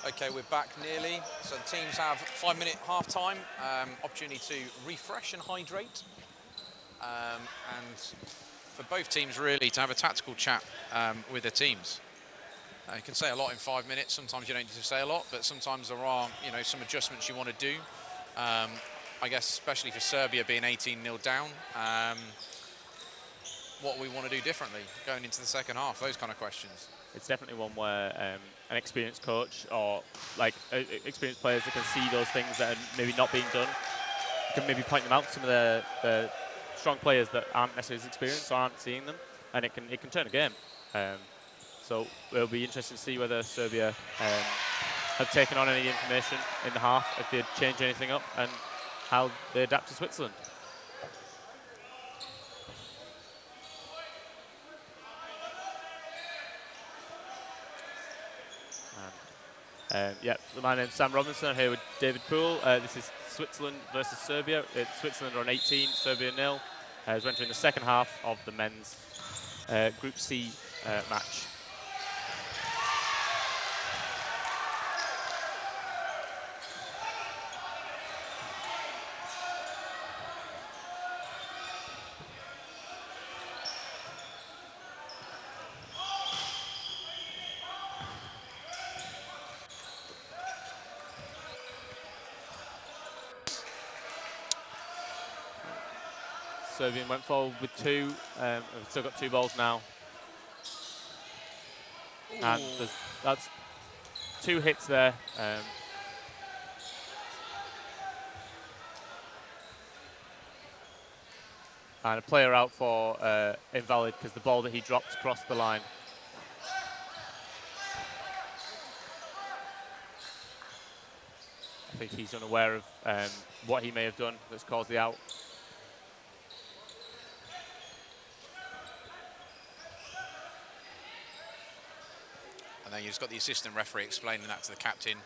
Okay, we're back nearly. So the teams have 5-minute half-time, opportunity to refresh and hydrate. And for both teams, really, to have a tactical chat with their teams. You can say a lot in 5 minutes. Sometimes you don't need to say a lot, but sometimes there are, some adjustments you want to do. I guess especially for Serbia being 18-0 down, what we want to do differently going into the second half, those kind of questions.
It's definitely one where an experienced coach or experienced players that can see those things that are maybe not being done can maybe point them out to some of the strong players that aren't necessarily as experienced or aren't seeing them, and it can turn a game. So it'll be interesting to see whether Serbia have taken on any information in the half, if they'd change anything up, and how they adapt to Switzerland. My name's Sam Robinson. I'm here with David Poole. This is Switzerland versus Serbia. Switzerland are on 18, Serbia 0. As we're entering the second half of the men's Group C match. Serbian went forward with 2. We've still got 2 balls now. Ooh. And that's 2 hits there. And a player out for invalid because the ball that he dropped crossed the line. I think he's unaware of what he may have done that's caused the out.
And then you've just got the assistant referee explaining that to the captain.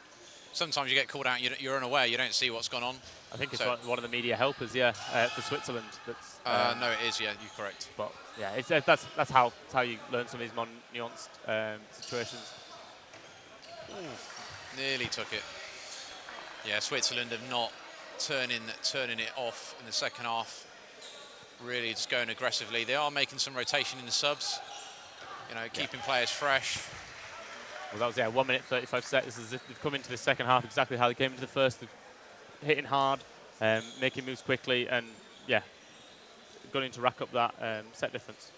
Sometimes you get called out, you're unaware, you don't see what's gone on.
I think it's one of the media helpers, for Switzerland. That's,
no, it is, you're correct.
But yeah, that's how you learn some of these more nuanced situations.
Ooh, nearly took it. Yeah, Switzerland have not turning it off in the second half. Really just going aggressively. They are making some rotation in the subs, keeping players fresh.
Well, that was 1 minute 35 seconds. As if they've come into the second half exactly how they came into the first. They've hitting hard, making moves quickly, and going to rack up that set difference.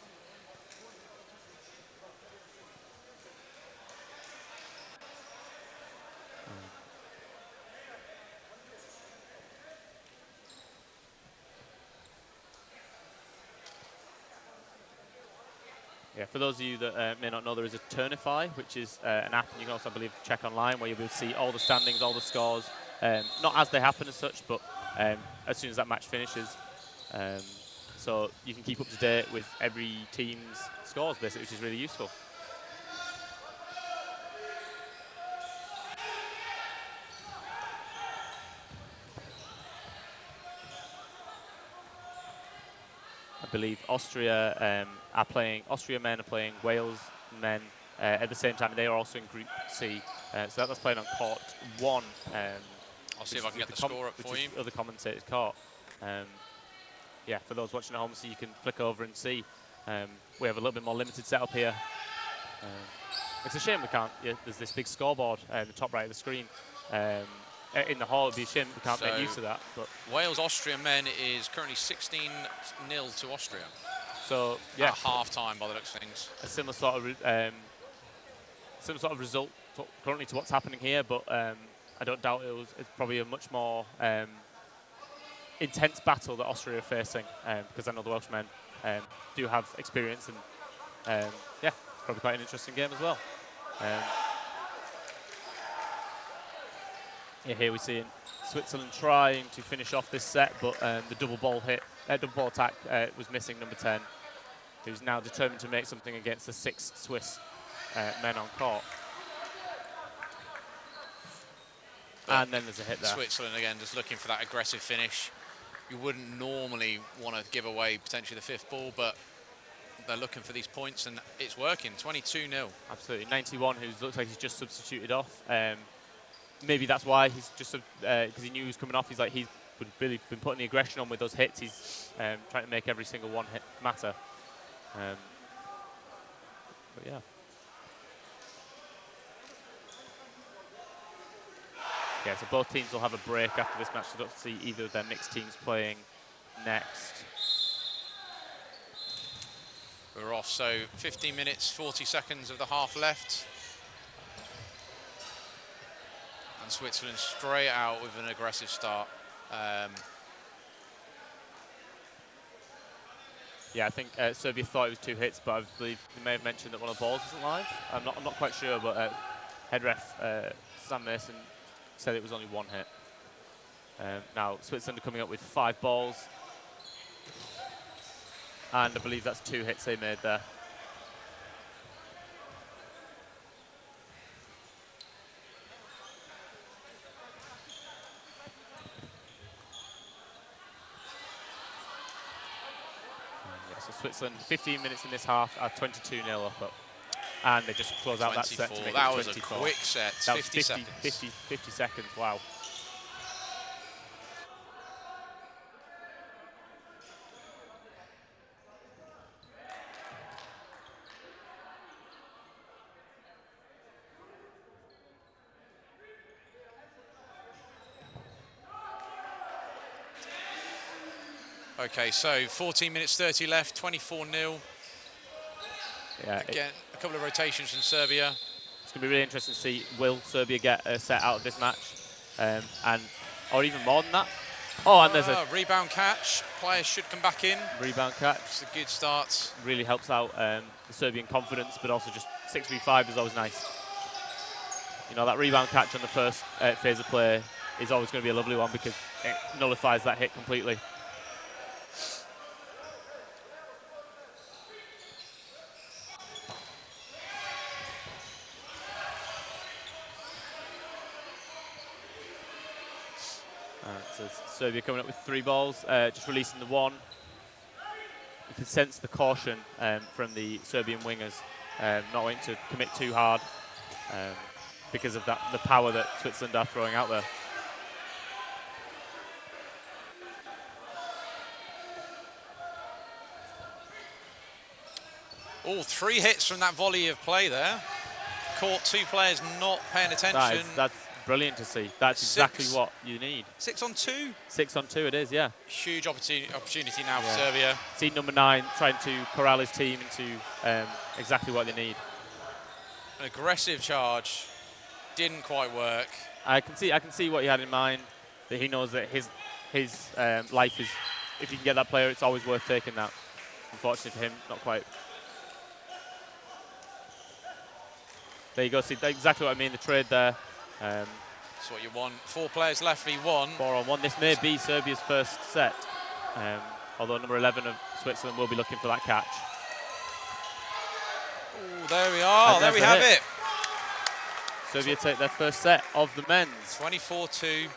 For those of you that may not know, there is a Turnify, which is an app, and you can also, I believe, check online where you'll be able to see all the standings, all the scores, not as they happen as such, but as soon as that match finishes. So you can keep up to date with every team's scores, basically, which is really useful. I believe Austria men are playing Wales men at the same time. They are also in Group C. So that's playing on court 1.
I'll see if I can get the score up for you.
Other commentators' court. For those watching at home, so you can flick over and see. We have a little bit more limited setup here. It's a shame we can't. There's this big scoreboard in the top right of the screen. In the hall, it'd be a shame we can't make use of that. But
Wales-Austria men is currently 16-0 to Austria.
So
at half-time, by the looks of things.
A similar sort of result currently to what's happening here, but I don't doubt it's probably a much more intense battle that Austria are facing, because I know the Welshmen do have experience, and it's probably quite an interesting game as well. Here we see Switzerland trying to finish off this set, but the double ball attack was missing number 10, who's now determined to make something against the 6 Swiss men on court. And then there's a hit there.
Switzerland again just looking for that aggressive finish. You wouldn't normally want to give away potentially the 5th ball, but they're looking for these points, and it's working. 22-0.
Absolutely. 91, who looks like he's just substituted off. maybe that's why he's just because he knew he was coming off. He's really been putting the aggression on with those hits. He's trying to make every single one hit matter. But yeah. Yeah, so both teams will have a break after this match. So don't see either of their mixed teams playing next.
We're off, so 15 minutes, 40 seconds of the half left. And Switzerland straight out with an aggressive start.
Yeah, I think Serbia thought it was 2 hits, but I believe they may have mentioned that one of the balls wasn't live. I'm not quite sure, but head ref Sam Mason said it was only 1 hit. Now Switzerland are coming up with 5 balls, and I believe that's 2 hits they made there. So Switzerland, 15 minutes in this half, are 22-0 up. And they just close out that set to make it 24.
That was a quick set,
that
50
was
seconds.
50 seconds, wow.
Okay, so 14 minutes 30 left, 24-0.
Yeah,
again, a couple of rotations from Serbia.
It's going to be really interesting to see, will Serbia get a set out of this match? Or even more than that. Oh, and there's a
rebound catch. Players should come back in.
Rebound catch.
It's a good start.
Really helps out the Serbian confidence, but also just 6v5 is always nice. You know, that rebound catch on the first phase of play is always going to be a lovely one because it nullifies that hit completely. So Serbia coming up with 3 balls, just releasing the 1. You can sense the caution from the Serbian wingers, not wanting to commit too hard because of the power that Switzerland are throwing out there.
All 3 hits from that volley of play there. Caught 2 players not paying attention.
That's brilliant to see. That's exactly what you need.
6 on 2?
6 on 2 it is, yeah.
Huge opportunity now for Serbia.
See number 9 trying to corral his team into exactly what they need.
An aggressive charge. Didn't quite work.
I can see what he had in mind, that he knows that his life is, if you can get that player, it's always worth taking that. Unfortunately for him, not quite. There you go, see exactly what I mean, the trade there.
That's what you want. 4 players left v1.
4 on 1. This may be Serbia's first set, although number 11 of Switzerland will be looking for that catch.
Ooh, there we are. There we have it.
Serbia take their first set of the men's.
24-2.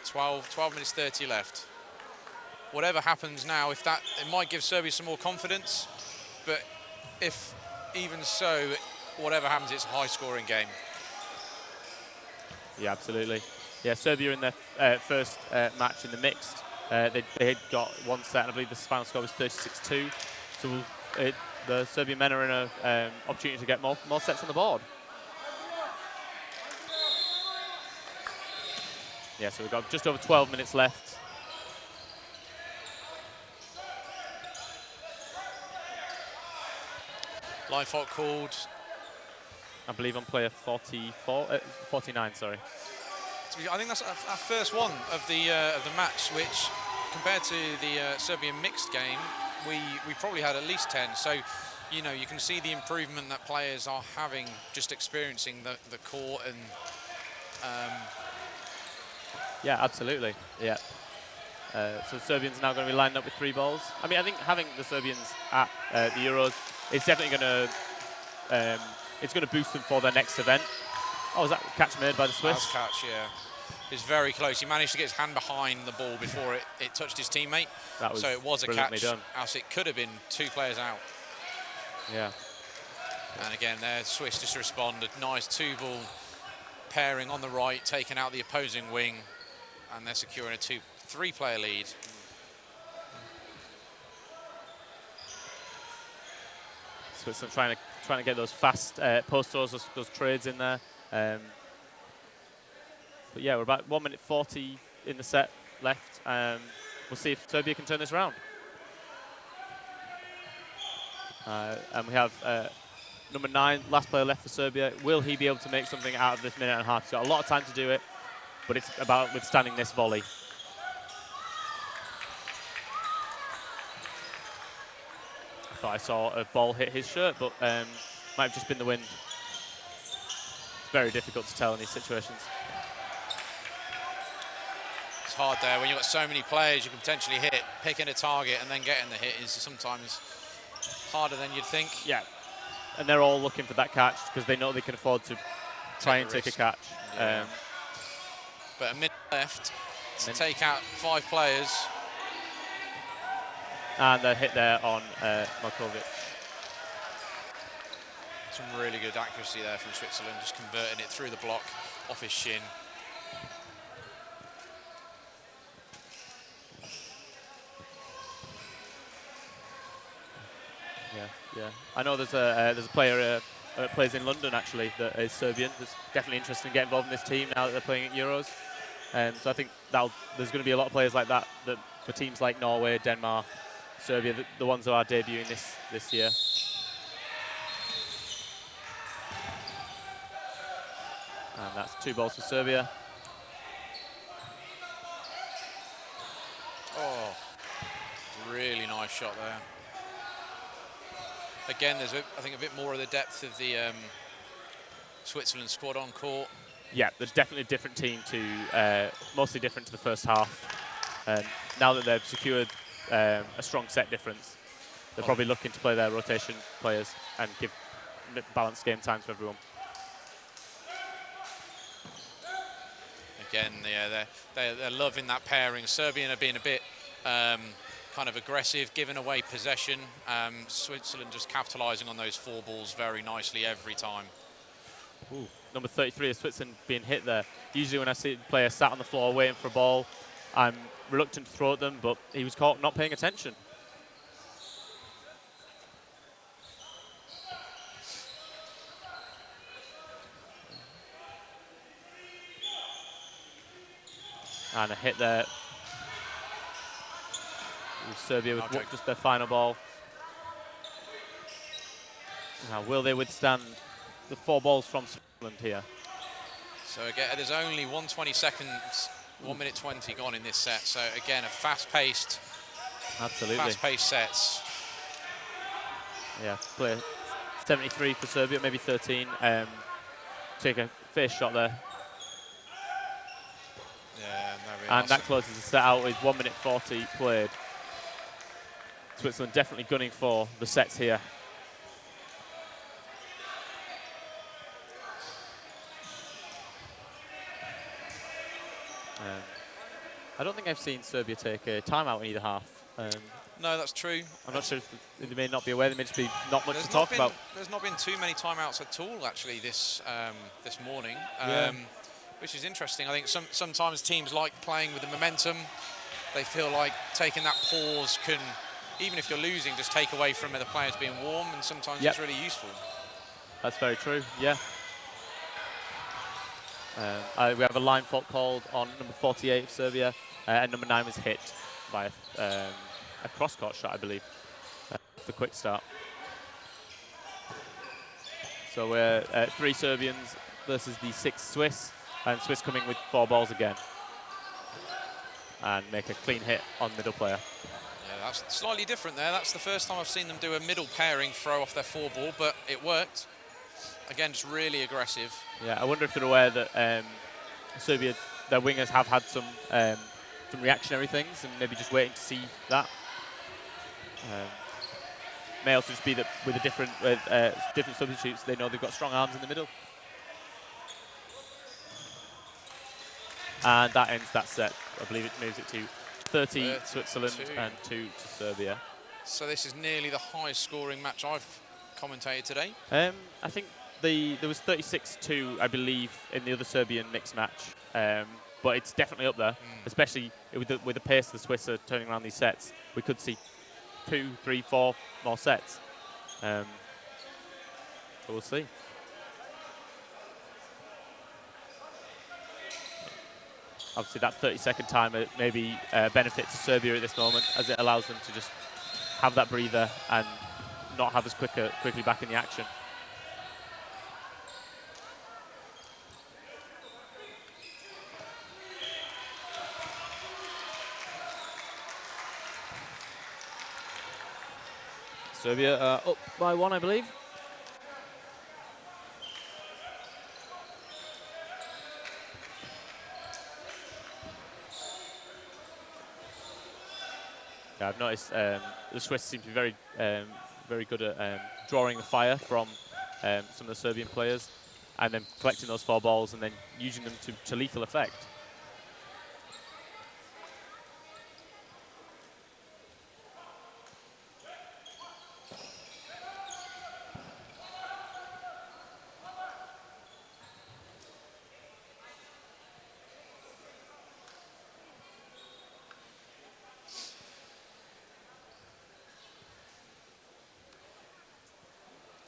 12 minutes 30 left. Whatever happens now, it might give Serbia some more confidence, but if even so, whatever happens, it's a high-scoring game.
Yeah, absolutely. Yeah, Serbia in their first match in the mixed, they had got 1 set, and I believe the final score was 36-2. So the Serbian men are in an opportunity to get more sets on the board. Yeah, so we've got just over 12 minutes left.
Line fault called.
I believe on player 49, sorry.
I think that's our first one of the match, which compared to the Serbian mixed game, we probably had at least 10. So, you know, you can see the improvement that players are having just experiencing the court and.
Yeah, absolutely. Yeah. So Serbians now going to be lined up with 3 balls. I mean, I think having the Serbians at the Euros is definitely going to. It's going to boost them for their next event. Oh, was that catch made by the Swiss?
Nice catch, yeah. It's very close. He managed to get his hand behind the ball before it touched his teammate. So it was a catch,
done.
else it could have been 2 players out.
Yeah.
And again, there, Swiss just responded. Nice 2-ball pairing on the right, taking out the opposing wing, and they're securing a 3-player lead.
Switzerland trying to get those fast post throws, those trades in there. But yeah, we're about 1 minute 40 in the set left. We'll see if Serbia can turn this around. And we have number 9, last player left for Serbia. Will he be able to make something out of this minute and a half? He's got a lot of time to do it, but it's about withstanding this volley. I thought I saw a ball hit his shirt, but might have just been the wind. It's very difficult to tell in these situations.
It's hard there when you've got so many players you can potentially hit. Picking a target and then getting the hit is sometimes harder than you'd think.
Yeah, and they're all looking for that catch because they know they can afford to try and take a catch.
Yeah. But a minute left to take out 5 players.
And a hit there on Markovic.
Some really good accuracy there from Switzerland, just converting it through the block, off his shin.
Yeah. I know there's a player plays in London actually that is Serbian. That's definitely interested in getting involved in this team now that they're playing at Euros. So I think there's going to be a lot of players like that for teams like Norway, Denmark, Serbia, the ones that are debuting this year. And that's 2 balls for Serbia.
Oh, really nice shot there. Again, there's, I think, a bit more of the depth of the Switzerland squad on court.
Yeah, there's definitely a different team mostly different to the first half. Now that they've secured a strong set difference, they're probably looking to play their rotation players and give balanced game times for everyone.
Again, yeah, they're loving that pairing. Serbian are being a bit kind of aggressive, giving away possession. Switzerland just capitalising on those 4 balls very nicely every time.
Ooh, number 33 of Switzerland being hit there. Usually when I see a player sat on the floor waiting for a ball, I'm reluctant to throw at them, but he was caught not paying attention. And a hit there. Serbia with just their final ball. Now, will they withstand the 4 balls from Switzerland here?
So again, there's only 120 seconds, 1 minute 20 gone in this set. So again, a fast-paced, sets.
Yeah, play 73 for Serbia, maybe 13. Take a fair shot there.
Yeah,
and that closes the set out with 1 minute 40 played. Switzerland definitely gunning for the sets here. I don't think I've seen Serbia take a timeout in either half.
No, that's true.
I'm not sure if they may not be aware. There may just be not much to talk about.
There's not been too many timeouts at all, actually, this morning, which is interesting. I think sometimes teams like playing with the momentum. They feel like taking that pause can, even if you're losing, just take away from the players being warm, and sometimes it's really useful.
That's very true, yeah. We have a line fault called on number 48 of Serbia, and number 9 was hit by a cross-court shot, I believe, the quick start. So we're 3 Serbians versus the 6 Swiss, and Swiss coming with 4 balls again. And make a clean hit on middle player.
Yeah, that's slightly different there. That's the first time I've seen them do a middle pairing throw off their 4 ball, but it worked. Again, just really aggressive.
Yeah, I wonder if they're aware that Serbia, their wingers have had some reactionary things, and maybe just waiting to see that. May also just be that with different substitutes, they know they've got strong arms in the middle. And that ends that set. I believe it moves it to 30 Switzerland and 2 to Serbia.
So this is nearly the highest scoring match I've commentated today.
I think there was 36-2, I believe, in the other Serbian mixed match. But it's definitely up there, especially with the pace the Swiss are turning around these sets. We could see 2, 3, 4 more sets. So we'll see. Obviously, that 30-second timer maybe benefit to Serbia at this moment, as it allows them to just have that breather and not have us quickly back in the action. Serbia up by 1, I believe. Yeah, I've noticed the Swiss seem to be very good at drawing the fire from some of the Serbian players, and then collecting those 4 balls and then using them to lethal effect.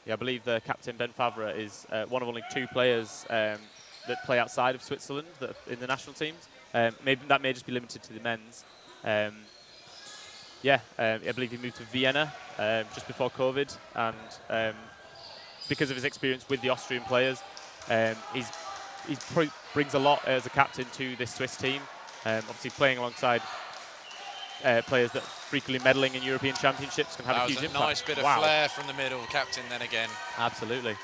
Yeah, I believe the captain, Ben Favre, is one of only 2 players that play outside of Switzerland that are in the national teams. Maybe that may just be limited to the men's. I believe he moved to Vienna just before COVID, and because of his experience with the Austrian players, he brings a lot as a captain to this Swiss team. Obviously, playing alongside players that are frequently medaling in European championships can have a huge impact.
Nice bit of flair from the middle, captain then again.
Absolutely.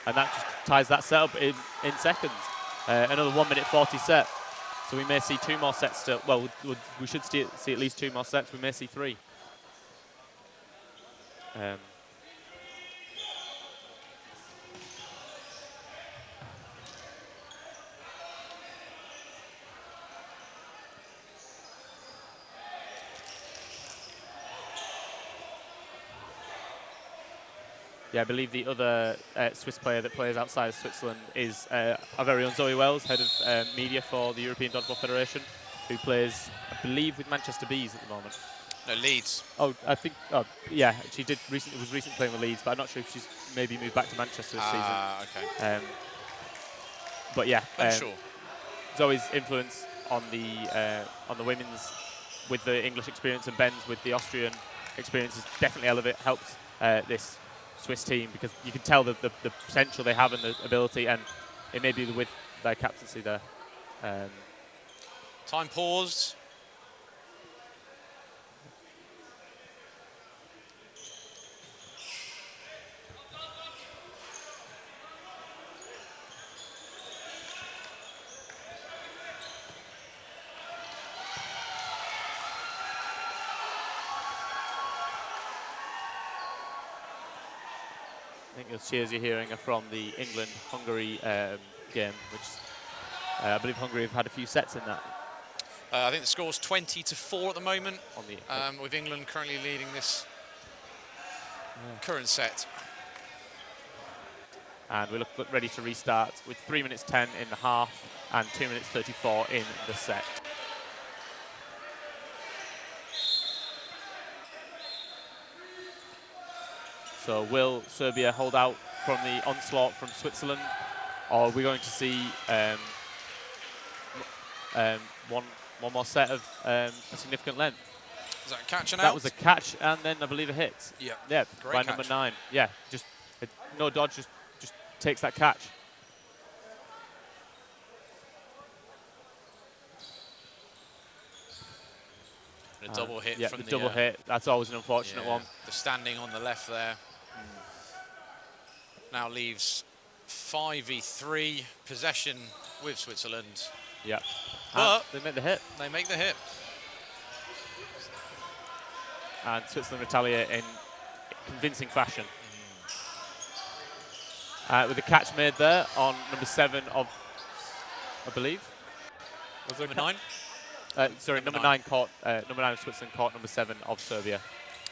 And that just ties that set up in seconds. Another 1:40 set. So we may see 2 more sets still. Well, we should see at least 2 more sets. We may see 3. Yeah, I believe the other Swiss player that plays outside of Switzerland is our very own Zoe Wells, head of media for the European Dodgeball Federation, who plays, I believe, with Manchester Bees at the moment.
No, Leeds.
Oh, I think, yeah, she was recently playing with Leeds, but I'm not sure if she's maybe moved back to Manchester this season.
Okay.
But yeah,
Unsure.
Zoe's influence on the women's with the English experience and Ben's with the Austrian experience is definitely helps this Swiss team, because you can tell the potential they have and the ability, and it may be with their captaincy there.
Time paused.
I think the cheers you're hearing are from the England-Hungary game, which I believe Hungary have had a few sets in that.
I think the score's 20-4 at the moment,
on the
with England currently leading this current set.
And we look ready to restart with 3 minutes 10 in the half and 2 minutes 34 in the set. So will Serbia hold out from the onslaught from Switzerland, or are we going to see one more set of a significant length?
Was that a catch and out?
That was a catch and then I believe a hit.
Yeah, great
by
catch.
number 9. Yeah, just no dodge, just takes that catch.
A double hit
yeah,
from
the double hit. That's always an unfortunate one.
The standing on the left there. Now leaves 5v3 possession with Switzerland.
Yeah.
But
they make the hit.
They make the hit.
And Switzerland retaliate in convincing fashion. With a catch made there on number 7 of, I believe. Was there
number 9?
Sorry, number 9 caught. Number 9 of Switzerland caught number 7 of Serbia.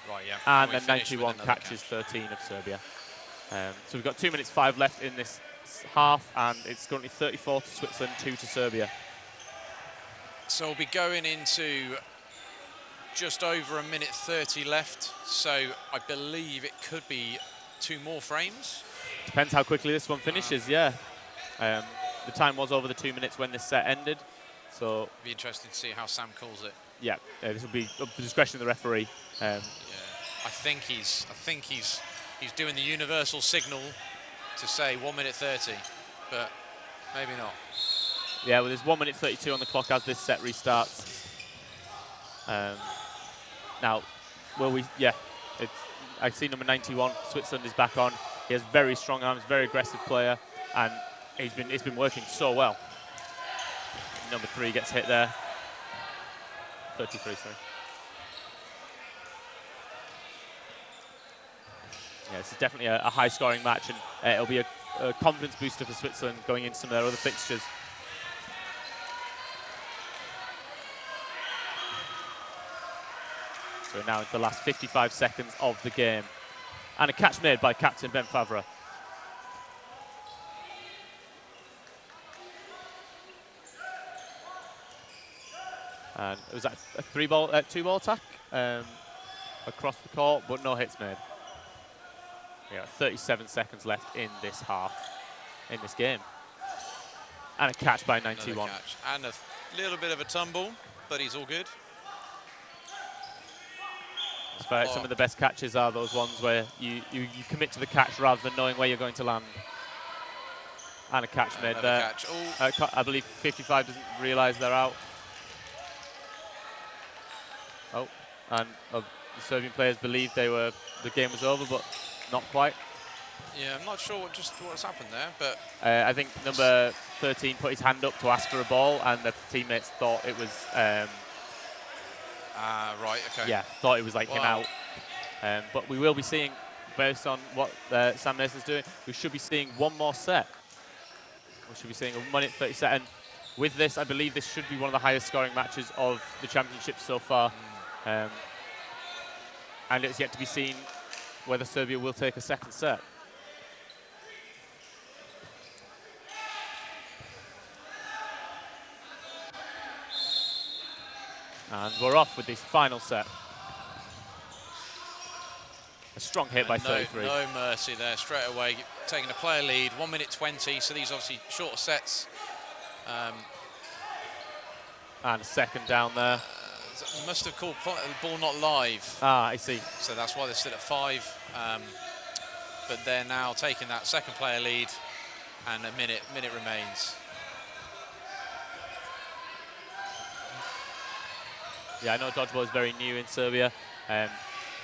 Right, yeah.
And then 91 catches 13 of Serbia. So we've got 2 minutes 5 left in this half, and it's currently 34 to Switzerland, 2 to Serbia.
So we'll be going into just over a minute 30 left. So I believe it could be 2 more frames.
Depends how quickly this one finishes, yeah. The time was over the 2 minutes when this set ended, so
Be interested to see how Sam calls it.
yeah, this will be up to the discretion of the referee.
Yeah, I think he's doing the universal signal to say 1 minute 30, but maybe not.
Yeah, well, there's 1 minute 32 on the clock as this set restarts. Now, I see number 91, Switzerland is back on. He has very strong arms, very aggressive player, and it's been working so well. Number 3 gets hit there. 33, sorry. Yeah, this is definitely a high-scoring match, and it'll be a confidence booster for Switzerland going into some of their other fixtures. So we're now into the last 55 seconds of the game. And a catch made by captain Ben Favre. And it was a 2-ball attack across the court, but no hits made. We got 37 seconds left in this half, in this game. And a catch by 91.
Another catch. And a little bit of a tumble, but he's all good.
Some of the best catches are those ones where you commit to the catch rather than knowing where you're going to land. And a catch made there.
Catch.
I believe 55 doesn't realise they're out. Oh, and the Serbian players believed the game was over, but not quite.
Yeah, I'm not sure what's happened there, but
I think number 13 put his hand up to ask for a ball, and the teammates thought it was.
Right, okay.
Yeah, thought it was like him out. But we will be seeing, based on what Sam Nason's doing, we should be seeing one more set. We should be seeing a 1 minute 30 set. And with this, I believe this should be one of the highest scoring matches of the championship so far. And it's yet to be seen whether Serbia will take a second set. And we're off with this final set. A strong hit by 33.
No mercy there, straight away, taking a player lead, 1 minute 20, so these obviously shorter sets.
And a second down there.
Must have called ball not live.
Ah, I see.
So that's why they're still at 5. But they're now taking that second player lead, and a minute remains.
Yeah, I know Dodgeball is very new in Serbia.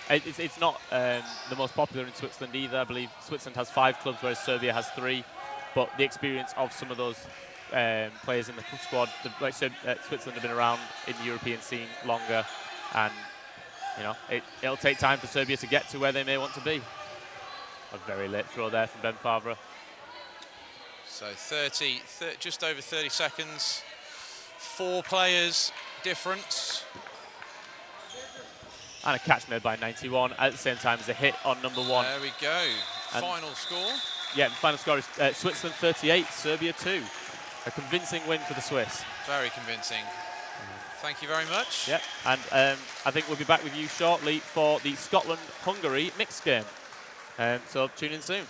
It's not the most popular in Switzerland either. I believe Switzerland has 5 clubs, whereas Serbia has 3. But the experience of some of those players in the squad, Switzerland have been around in the European scene longer, and it'll take time for Serbia to get to where they may want to be. A very late throw there from Ben Favre.
So just over 30 seconds. 4 players difference.
And a catch made by 91 at the same time as a hit on number 1.
There we go. And final score.
Yeah, the final score is Switzerland 38, Serbia 2. A convincing win for the Swiss.
Very convincing. Thank you very much.
Yeah, and I think we'll be back with you shortly for the Scotland-Hungary mixed game. So tune in soon.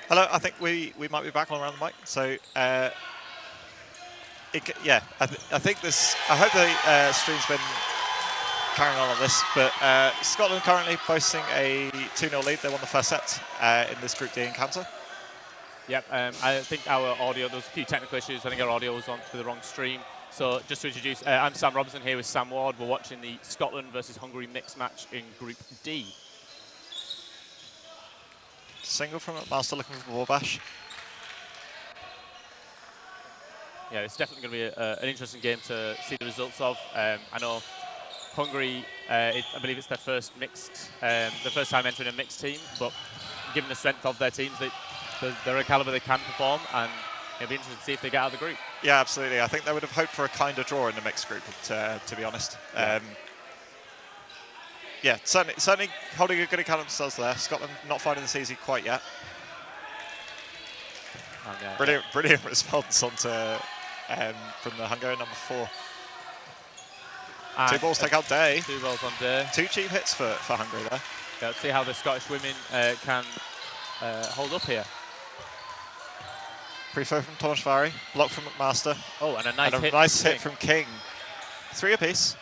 Hello, I think we might be back on around the mic. So, yeah, I think this. I hope the stream's been carrying on this, but Scotland currently posting a 2-0 lead. They won the first set in this Group D encounter.
Yep, I think our audio, there was a few technical issues. I think our audio was on for the wrong stream. So just to introduce, I'm Sam Robinson here with Sam Ward. We're watching the Scotland versus Hungary mixed match in Group D.
Single from Master looking for ball bash.
Yeah, it's definitely going to be an interesting game to see the results of. I know Hungary, I believe it's their first the first time entering a mixed team, but given the strength of their teams, they're a caliber they can perform, and it'll be interesting to see if they get out of the group.
Yeah, absolutely. I think they would have hoped for a kind of draw in the mixed group, to be honest. Yeah, certainly holding a good account of themselves there. Scotland not finding this easy quite yet. Brilliant response onto from the Hungarian number 4. And 2 balls take out Day.
2 balls on Day.
2 cheap hits for Hungary there.
Yeah, let's see how the Scottish women can hold up here.
Pre-throw from Tomasvari, block from McMaster.
Oh, and a nice
nice
hit
hit from King. 3 apiece.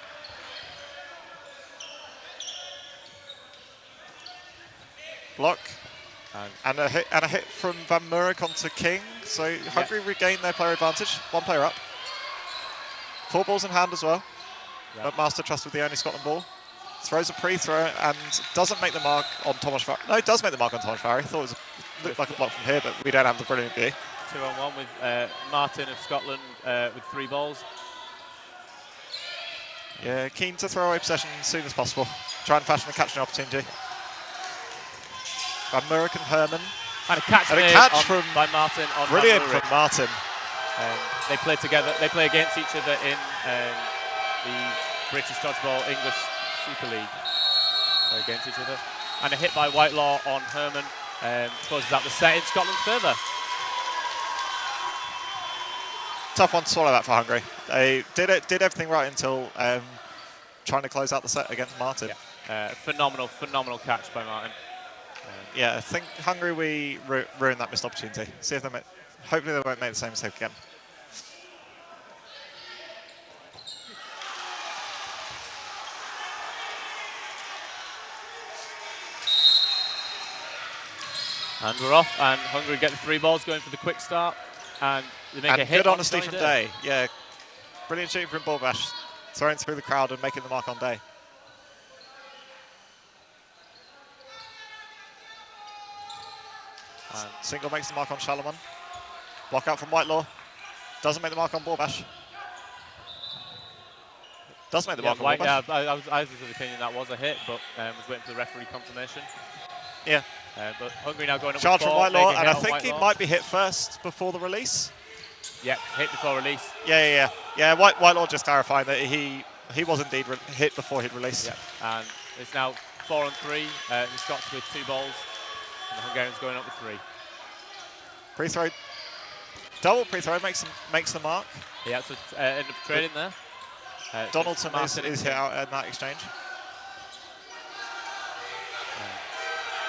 Block. And a hit from Van Murk onto King. So Hungary regain their player advantage. 1 player up. 4 balls in hand as well. Yep. McMaster trusts with the only Scotland ball. Throws a pre-throw and doesn't make the mark on Tomasvari. No, it does make the mark on Tomasvari. Thought it looked like a block from here, but we don't have the brilliant view.
2-on-1 with Martin of Scotland with 3 balls.
Yeah, keen to throw away possession as soon as possible. Try and fashion a catching opportunity. Van Murk and Herman.
And a catch by Martin on
brilliant from Martin.
They play together. They play against each other in the British Dodgeball English Super League. They're against each other. And a hit by Whitelaw on Herman closes out the set in Scotland's favour.
Tough one to swallow that for Hungary. They did everything right until trying to close out the set against Martin.
Yeah. Phenomenal catch by Martin.
Yeah, I think Hungary, we ruined that missed opportunity. See if they hopefully they won't make the same mistake again.
And we're off, and Hungary get the 3 balls going for the quick start, and they make a hit.
Good honesty from Day. Yeah, brilliant shooting from ball bash, throwing through the crowd and making the mark on Day. And single makes the mark on Shalaman. Block out from Whitelaw. Doesn't make the mark on Borbash. Does make the mark on Borbash.
Yeah, I was of the opinion that was a hit, but was waiting for the referee confirmation.
Yeah.
But Hungary now going up
charge
with 4,
from Whitelaw, and I think
Whitelaw.
he might be hit first before the release.
Yeah, hit before release.
Yeah. Whitelaw just clarifying that he was indeed hit before he'd released.
Yeah, and it's now 4-on-3. The Scots with 2 balls. And the Hungarians going up with 3.
Pre-throw, double pre-throw makes the mark.
Yeah, so end up trading there.
Donaldson is hit out in that exchange.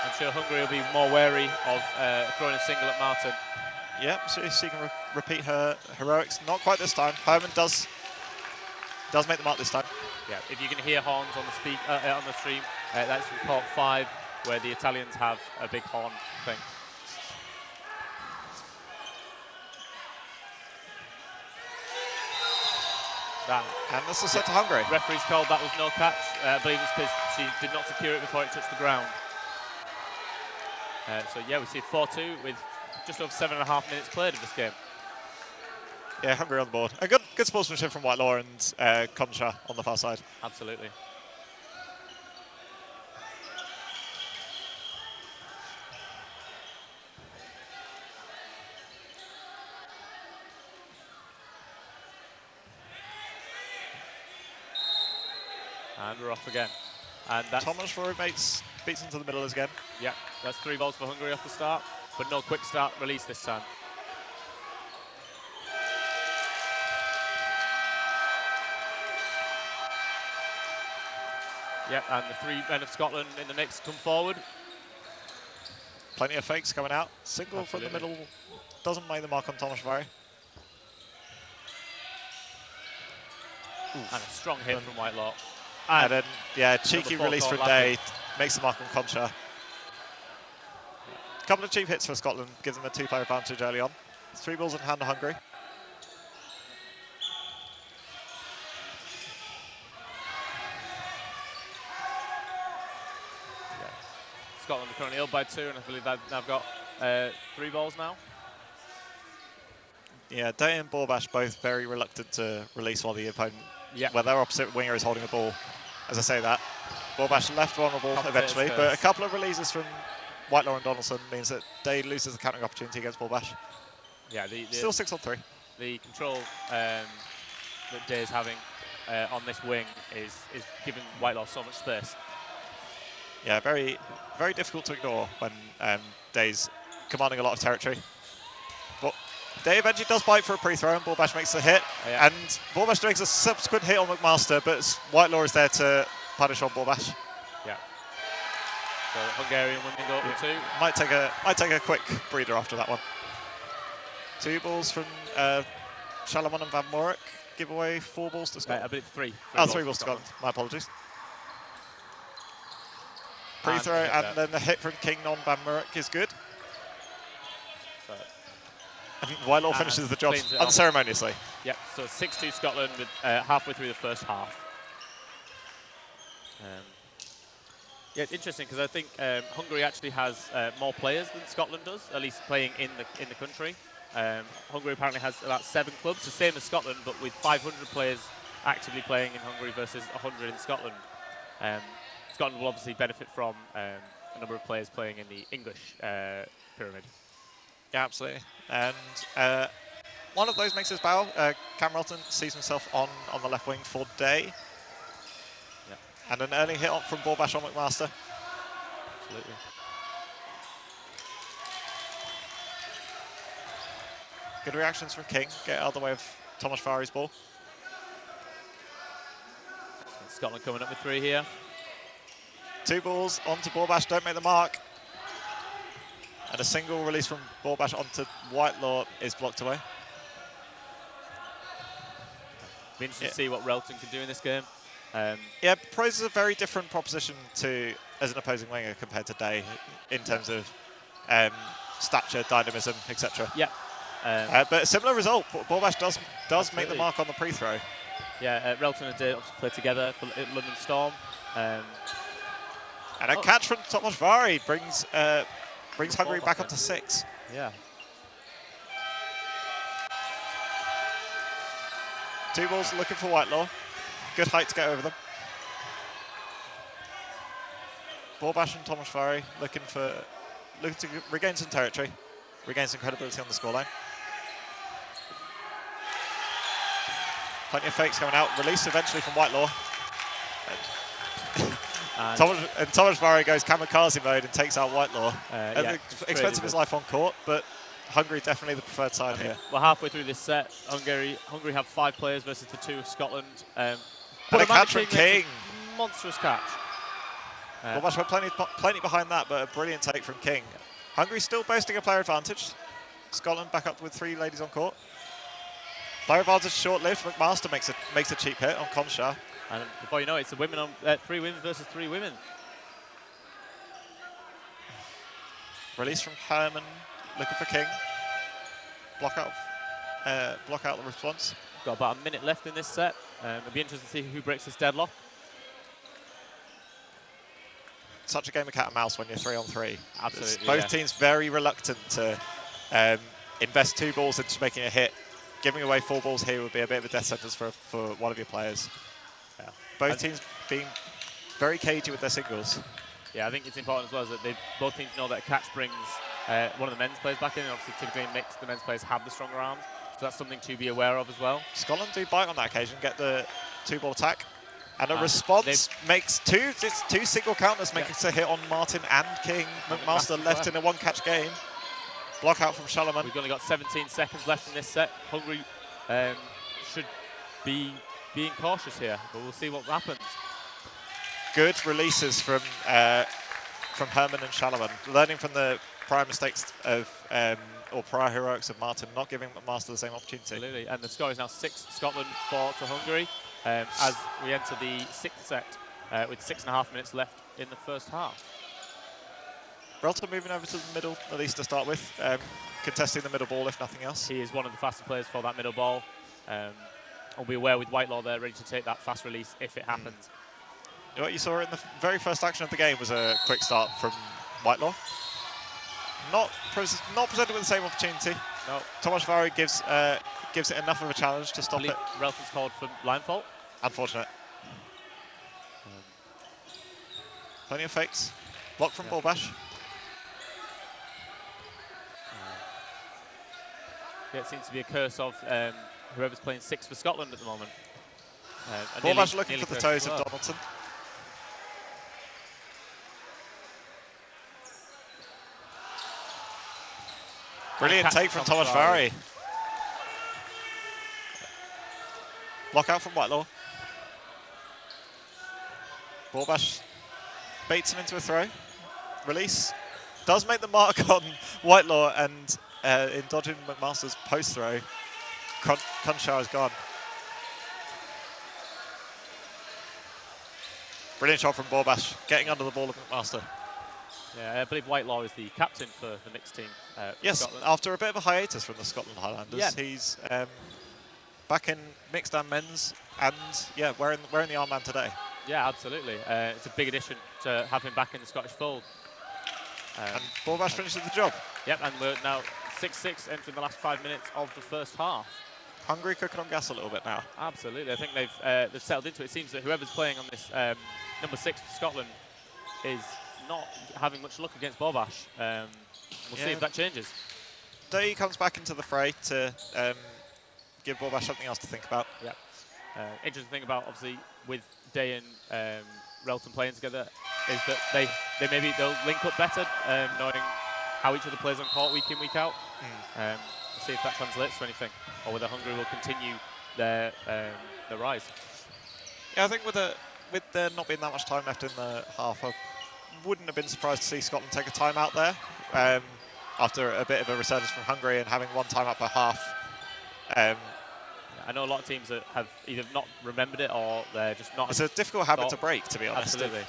I'm sure Hungary will be more wary of throwing a single at Martin.
Yep, so she can repeat her heroics. Not quite this time. Herman does make the mark this time.
Yeah, if you can hear horns on the stream, that's from Court 5, where the Italians have a big horn thing.
And this is set to Hungary.
Referee's called that was no catch. I believe it's because she did not secure it before it touched the ground. So yeah, we see 4-2 with just over 7.5 minutes played of this game.
Yeah, Hungary on the board. A good sportsmanship from Whitelaw and Concha on the far side.
Absolutely. And we're off again. And that's
Tomasvari beats into the middle again.
Yeah, that's 3 balls for Hungary off the start, but no quick start release this time. Yeah, and the 3 men of Scotland in the mix come forward.
Plenty of fakes coming out. Single
Absolutely.
from the middle doesn't make the mark on Tomašvari.
And a strong hit from Whitelaw.
And then, yeah, cheeky
four
release
caught
from Day makes the mark on Concha. A couple of cheap hits for Scotland, gives them a 2-player advantage early on. 3 balls in hand to Hungary.
Scotland are currently up by 2, and I believe they've got 3 balls now.
Yeah, Day and Borbash both very reluctant to release while the opponent,
Yeah.
where their opposite winger is holding a ball. As I say that, Borbash left vulnerable
Commentators
eventually,
first.
but a couple of releases from Whitelaw and Donaldson means that Day loses the counting opportunity against Borbash.
Yeah,
Still 6 on 3.
The control that Day is having on this wing is giving Whitelaw so much space.
Yeah, very, very difficult to ignore when Day's commanding a lot of territory. But Day eventually does bite for a pre-throw, and Borbash makes the hit.
Yeah.
And Borbash makes a subsequent hit on McMaster, but Whitelaw is there to punish on Borbash.
Yeah. So Hungarian winning goal with 2.
Might take a quick breather after that one. 2 balls from Shalamon and Van Morik. Give away 4 balls to Scotland.
I believe 3.
3 balls to Scotland. My apologies. Pre-throw and then the hit from King on Van Morik is good. And Whitelaw finishes the job unceremoniously.
Yep, so 6-2 Scotland with halfway through the first half. Yeah, it's interesting because I think Hungary actually has more players than Scotland does, at least playing in the country. Hungary apparently has about 7 clubs, the same as Scotland, but with 500 players actively playing in Hungary versus 100 in Scotland. Scotland will obviously benefit from a number of players playing in the English pyramid.
Yeah, absolutely. And one of those makes his bow. Cam Relton sees himself on the left wing for Day.
Yep.
And an early hit from Borbash on McMaster.
Absolutely.
Good reactions from King. Get out of the way of Tomašvari's ball.
Scotland coming up with 3 here.
2 balls onto Borbash, don't make the mark. And a single release from Borbash onto Whitelaw is blocked away.
Be interesting to see what Relton can do in this game.
Yeah, Pros is a very different proposition as an opposing winger compared to Day in terms of stature, dynamism, etc.
Yeah.
But a similar result. Borbash does make the
Absolutely.
mark on the pre-throw.
Yeah, Relton and Day play together for London Storm.
And a catch from Tomašvari brings Hungary back up to 6.
Yeah.
2 balls looking for Whitelaw. Good height to get over them. Borbash and Tomašvari looking to regain some territory, regain some credibility on the scoreline. Plenty of fakes coming out. Release eventually from Whitelaw. And Tomašvari goes kamikaze mode and takes out Whitelaw at the expense of his life on court, but Hungary definitely the preferred side here.
We're halfway through this set. Hungary have 5 players versus the 2 of Scotland.
And a catch from King.
Monstrous catch.
Borbash went plenty behind that, but a brilliant take from King. Hungary still boasting a player advantage. Scotland back up with 3 ladies on court. Player advantage short-lived. McMaster makes a cheap hit on Concha.
And before you know it, it's the women on 3 women versus 3 women.
Release from Herman, looking for King. Block out the response.
Got about a minute left in this set. It'll be interesting to see who breaks this deadlock.
Such a game of cat and mouse when you're 3 on 3.
Absolutely.
Both teams very reluctant to invest 2 balls into making a hit. Giving away 4 balls here would be a bit of a death sentence for one of your players. Yeah. Both teams being very cagey with their singles.
Yeah, I think it's important as well that both teams know that a catch brings one of the men's players back in, and obviously typically makes the men's players have the stronger arms. So that's something to be aware of as well.
Scotland do bite on that occasion, get the 2-ball attack. And a response makes 2 single counters, making a hit on Martin and King. McMaster left in a 1-catch game. Block out from Shalamon.
We've only got 17 seconds left in this set. Hungary should be being cautious here, but we'll see what happens.
Good releases from Herman and Shalamon, learning from the prior mistakes of or prior heroics of Martin, not giving McMaster the same opportunity.
Absolutely, and the score is now 6 Scotland, 4 to Hungary, as we enter the 6th set with 6.5 minutes left in the first half.
Relton moving over to the middle, at least to start with, contesting the middle ball if nothing else.
He is one of the fastest players for that middle ball. I'll be aware with Whitelaw there, ready to take that fast release if it happens.
What you saw in the very first action of the game was a quick start from Whitelaw. Not presented with the same opportunity.
No.
Tomasz Vary gives it enough of a challenge to stop it.
Relton's called for line fault.
Unfortunate. Plenty of fakes. Block from Borbash.
Yeah, it seems to be a curse of whoever's playing 6 for Scotland at the moment.
Borbash looking for the toes of Donaldson. Brilliant take from Tomasz Vary. Block out from Whitelaw. Borbash baits him into a throw. Release. Does make the mark on Whitelaw, and in dodging McMaster's post throw, Conchar is gone. Brilliant shot from Borbash, getting under the ball of McMaster.
Yeah, I believe Whitelaw is the captain for the mixed team.
Yes,
Scotland.
after a bit of a hiatus from the Scotland Highlanders, he's back in mixed and men's, and yeah, wearing the armband today.
Yeah, absolutely. It's a big addition to have him back in the Scottish fold.
And Borbash finishes the job.
Yep, and we're now 6-6 entering the last 5 minutes of the first half.
Hungary cooking on gas a little bit now.
Absolutely, I think they've settled into it. It seems that whoever's playing on this number 6 for Scotland is not having much luck against Borbash. We'll see if that changes.
Day comes back into the fray to give Borbash something else to think about.
Yeah. Interesting thing about, obviously, with Day and Relton playing together is that they'll link up better, knowing how each other plays on court week in, week out. We'll see if that translates to anything, or whether Hungary will continue their rise.
Yeah, I think with there not being that much time left in the half, I wouldn't have been surprised to see Scotland take a timeout there after a bit of a resurgence from Hungary and having one timeout per half.
I know a lot of teams that have either not remembered it or they're just not.
It's a difficult habit to break, to be honest.
Absolutely.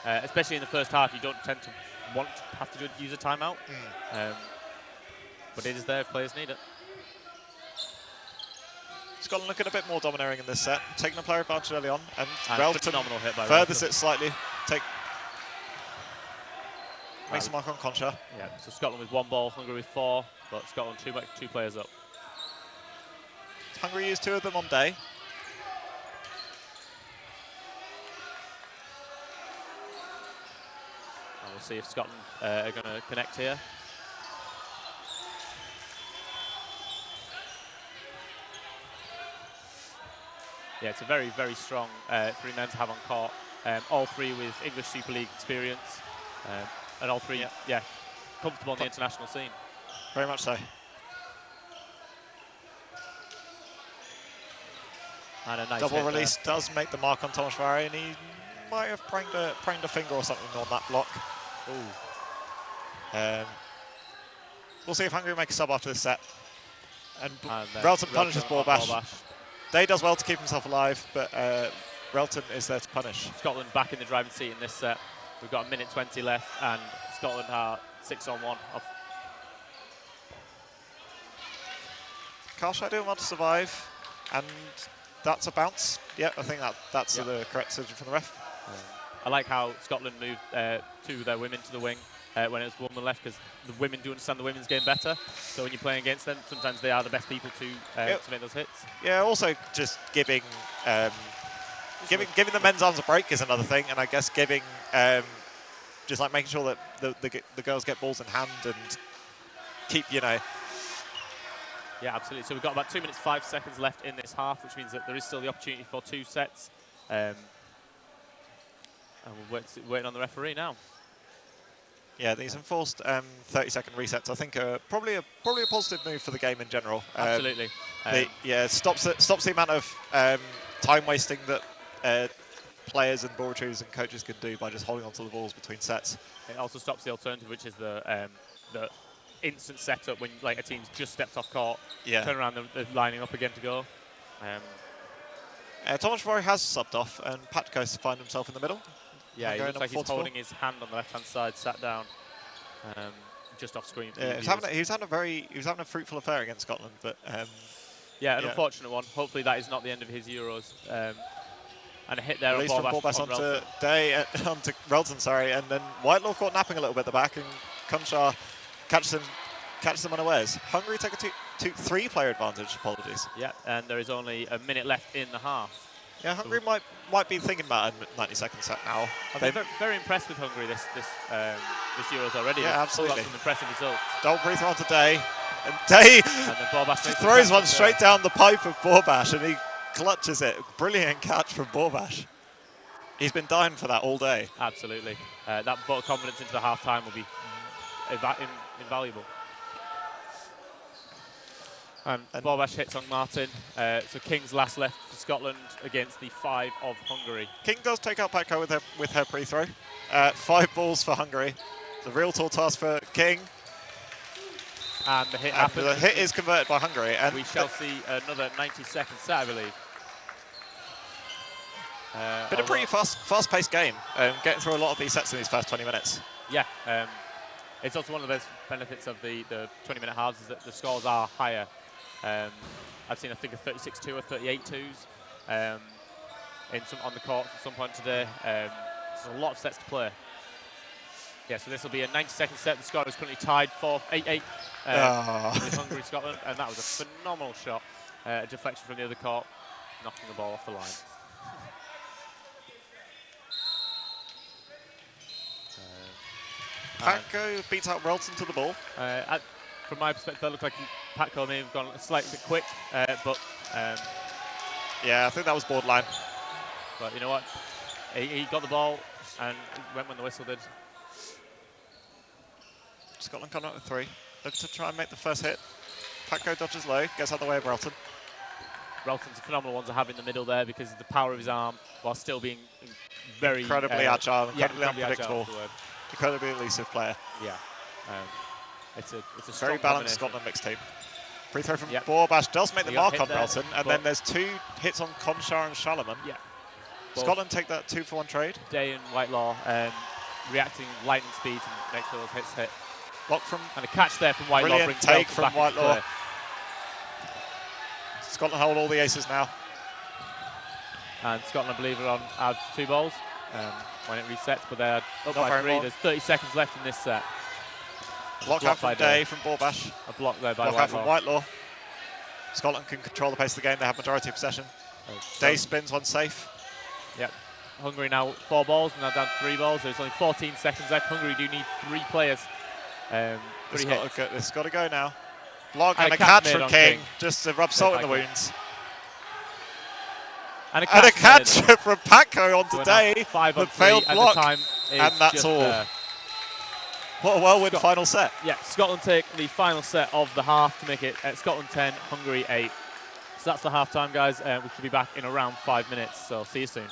Especially in the first half, you don't tend to want to have to use a timeout. But it is there if players need it.
Scotland looking a bit more domineering in this set, taking a player advantage early on, and
Relton phenomenal hit by
furthers
Relton.
it slightly. Makes a mark on Concha.
Yeah, so Scotland with 1 ball, Hungary with 4, but Scotland two players up.
Hungary used 2 of them on Day.
And we'll see if Scotland are going to connect here. Yeah, it's a very, very strong 3 men to have on court. All 3 with English Super League experience. And all 3, comfortable on the international scene.
Very much so.
And a nice
double
hit
release
there.
does make the mark on Tomasz Vary, and he might have pranged a finger or something on that block. We'll see if Hungary make a sub after this set. And Relton punishes Borbash. Day does well to keep himself alive, but Relton is there to punish.
Scotland back in the driving seat in this set. We've got 1:20 left, and Scotland are 6-on-1 off.
Karlshaj doing well to survive, and that's a bounce. Yeah, I think that's the correct decision from the ref.
I like how Scotland moved 2 of their women to the wing when it was woman left, because the women do understand the women's game better. So when you're playing against them, sometimes they are the best people to make those hits.
Yeah, also just giving the men's arms a break is another thing, and I guess giving just like making sure that the girls get balls in hand and keep,
Yeah, absolutely. So we've got about 2 minutes 5 seconds left in this half, which means that there is still the opportunity for 2 sets. And we're waiting on the referee now.
Yeah, these enforced 30-second resets, I think, are probably a positive move for the game in general.
Absolutely.
Stops the amount of time wasting that players and ball retrievers and coaches can do by just holding onto the balls between sets.
It also stops the alternative, which is the instant setup when like a team's just stepped off court, turn around, they're lining up again to go.
Thomas Roy has subbed off, and Patko's find himself in the middle.
Yeah, he looks like he's holding his hand on the left-hand side, sat down, just off screen.
Yeah, he was having a fruitful affair against Scotland, but
yeah, an unfortunate one. Hopefully that is not the end of his Euros. And a hit there
release
on
from Borbash onto Day, onto Relton, sorry, and then Whitelaw caught napping a little bit at the back, and Conchar catches them unawares. Hungary take a 3-player advantage. Apologies.
Yeah, and there is only a minute left in the half.
Yeah, Hungary might be thinking about a 90-second set now.
I'm very impressed with Hungary this Euros already.
Yeah, absolutely.
Some impressive results.
Double free throw onto Day, and Day throws one straight down the pipe of Borbash, and he clutches it. Brilliant catch from Borbash. He's been dying for that all day.
Absolutely. That vote of confidence into the half-time will be invaluable. And Borbash hits on Martin. So King's last left for Scotland against the 5 of Hungary.
King does take out Patko with her pre-throw. 5 balls for Hungary. It's a real tall task for King.
And the hit happens.
The hit is converted by Hungary. And
we shall see another 90-second set, I believe.
Been a pretty fast-paced game. Getting through a lot of these sets in these first 20 minutes.
Yeah. It's also one of those benefits of the 20-minute halves is that the scores are higher. I've seen, I think, a 36-2 or 38-2s on the court at some point today. There's a lot of sets to play. Yeah, so this will be a 90-second set. The score is currently tied 8-8 with Hungary, Scotland, and that was a phenomenal shot. A deflection from the other court, knocking the ball off the line.
Patko beats out Relton to the ball.
From my perspective, it looked like Patko may have gone a slightly bit quick, but
yeah, I think that was borderline.
But you know what? He got the ball and went when the whistle did.
Scotland coming up with 3. Looking to try and make the first hit. Patko dodges low, gets out of the way of Relton.
Relton's a phenomenal one to have in the middle there because of the power of his arm while still being very
incredibly agile, incredibly
unpredictable.
Incredibly elusive player.
Yeah. It's a
very balanced Scotland mixed team. Free throw from Borbash does make the mark on Relton, and then there's 2 hits on Conchar and Shalaman.
Yeah.
Scotland take that 2-for-1 trade.
Day and Whitelaw reacting lightning speed and make those hits hit.
Block from
and a catch there from Whitelaw.
Brilliant take from Whitelaw. Scotland hold all the aces now.
And Scotland, I believe, are on out 2 balls when it resets, but they're up by 3. There's 30 seconds left in this set.
Block out from Day from Borbash.
A block there by
Block
Whitelaw.
out from Whitelaw. Scotland can control the pace of the game. They have majority of possession. Day spins one safe.
Yep. Hungary now 4 balls, and now down to 3 balls. There's only 14 seconds left. Hungary do need 3 players.
It's got to go now. Block and a catch from King, just to rub salt in the wounds. And a catch from Patko onto Day.
5 on 3,
failed block,
and
that's all. What a whirlwind final set.
Yeah, Scotland take the final set of the half to make it Scotland 10, Hungary 8. So that's the half-time, guys. We should be back in around 5 minutes, so see you soon.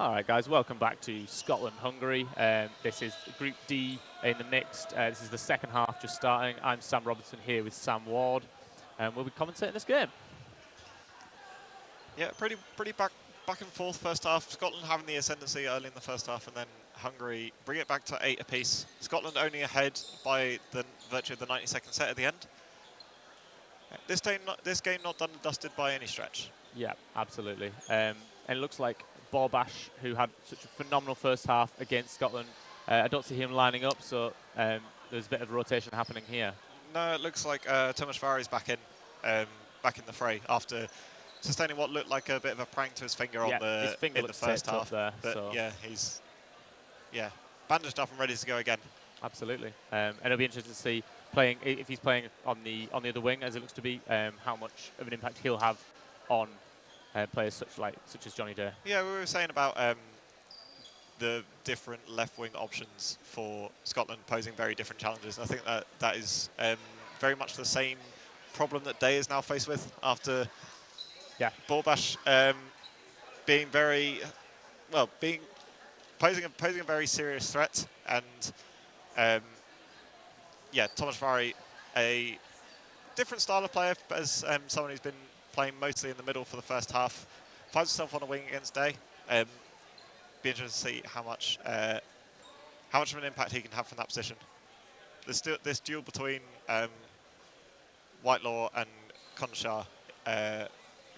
All right, guys, welcome back to Scotland-Hungary. This is Group D in the mixed. This is the second half just starting. I'm Sam Robertson here with Sam Ward, and we'll be commentating this game.
Yeah, pretty back and forth first half. Scotland having the ascendancy early in the first half, and then Hungary bring it back to 8 apiece. Scotland only ahead by the virtue of the 92nd set at the end. This game not done and dusted by any stretch.
Yeah, absolutely. And it looks like Borbash, who had such a phenomenal first half against Scotland, I don't see him lining up, so there's a bit of rotation happening here.
No, it looks like Tomas Vari's back in the fray after sustaining what looked like a bit of a prank to his finger in the first half.
There,
but
so.
yeah, he's bandaged up and ready to go again.
Absolutely, and it'll be interesting to see if he's playing on the other wing, as it looks to be, how much of an impact he'll have on players such as Johnny Day.
Yeah, we were saying about the different left wing options for Scotland posing very different challenges. And I think that is very much the same problem that Day is now faced with after Borbash being posing a very serious threat, and Tomas Vari, a different style of player as someone who's been playing mostly in the middle for the first half, finds himself on a wing against Day. Be interested to see how much of an impact he can have from that position. This duel between Whitelaw and Conshar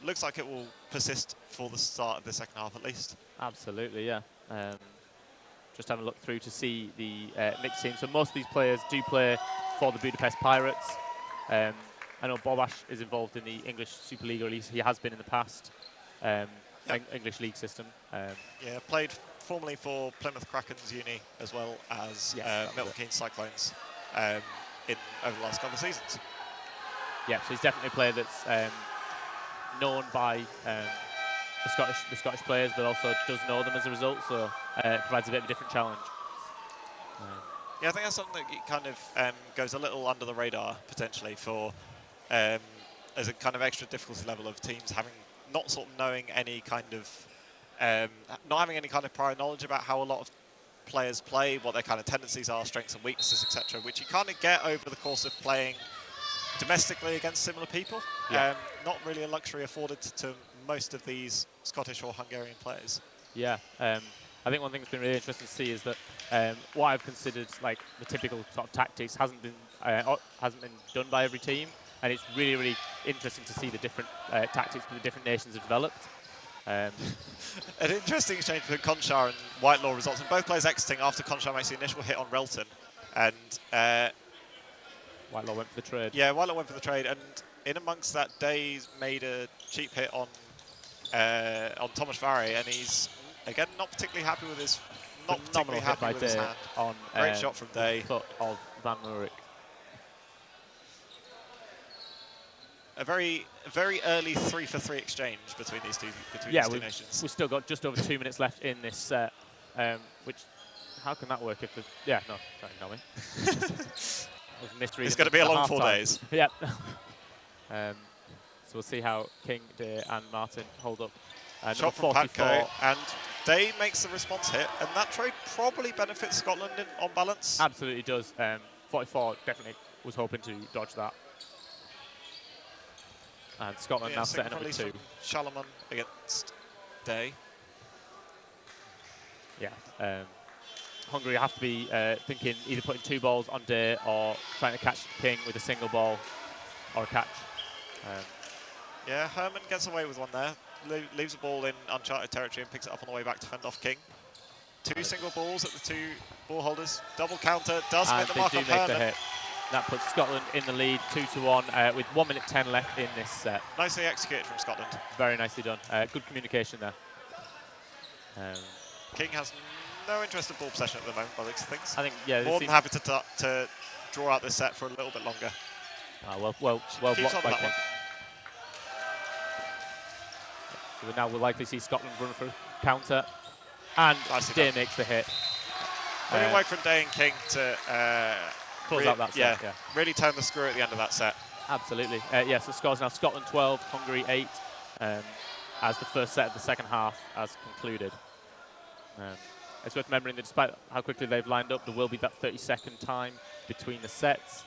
looks like it will persist for the start of the second half at least.
Absolutely, yeah. Just having a look through to see the mixed team. So most of these players do play for the Budapest Pirates. I know Borbash is involved in the English Super League, or at least he has been in the past. English league system.
Played formerly for Plymouth Kraken's uni as well as Milton Keynes Cyclones over the last couple of seasons.
Yeah, so he's definitely a player that's known by the Scottish players, but also does know them as a result, so provides a bit of a different challenge.
I think that's something that kind of goes a little under the radar potentially for as a kind of extra difficulty level of teams not having any kind of prior knowledge about how a lot of players play, what their kind of tendencies are, strengths and weaknesses, etc., which you kind of get over the course of playing domestically against similar people. Not really a luxury afforded to most of these Scottish or Hungarian players.
Yeah, I think one thing that's been really interesting to see is that what I've considered like the typical sort of tactics hasn't been done by every team, and it's really, really interesting to see the different tactics that the different nations have developed.
An interesting exchange between Conshar and Whitelaw results in both players exiting after Conshar makes the initial hit on Relton, and
Whitelaw went for the trade.
Yeah, Whitelaw went for the trade, and in amongst that, Day made a cheap hit on Tomas Vari, and he's again not particularly happy with his hand.
On
great shot from Day.
Foot of Van Murick.
A very early 3-for-3 exchange between these two nations.
We've still got just over 2 minutes left in this set, which how can that work if the don't ignore me.
It's going to be a long 4 days.
Yeah. So we'll see how King, Day and Martin hold up.
Shot from Patko, and Day makes the response hit, and that trade probably benefits Scotland on balance.
Absolutely does. 44 definitely was hoping to dodge that. And Scotland now setting up with 2.
Shalaman against Day.
Yeah. Hungary have to be thinking either putting 2 balls on Day or trying to catch King with a single ball or a catch.
Herman gets away with one there. Leaves the ball in uncharted territory and picks it up on the way back to fend off King. 2 single balls at the 2 ball holders. Double counter does hit the mark on Herman. The hit.
That puts Scotland in the lead 2-1 with 1 minute 10 left in this set.
Nicely executed from Scotland.
Very nicely done. Good communication there.
King has no interest in ball possession at the moment by the looks of things.
I think,
more than happy to draw out this set for a little bit longer.
Well blocked by King. So now we'll likely see Scotland run for counter, and Day makes the hit.
Brilliant work from Day and King to
close out that set.
Really turn the screw at the end of that set.
Absolutely. So the score's now Scotland 12, Hungary 8, as the first set of the second half has concluded. It's worth remembering that despite how quickly they've lined up, there will be that 30-second time between the sets.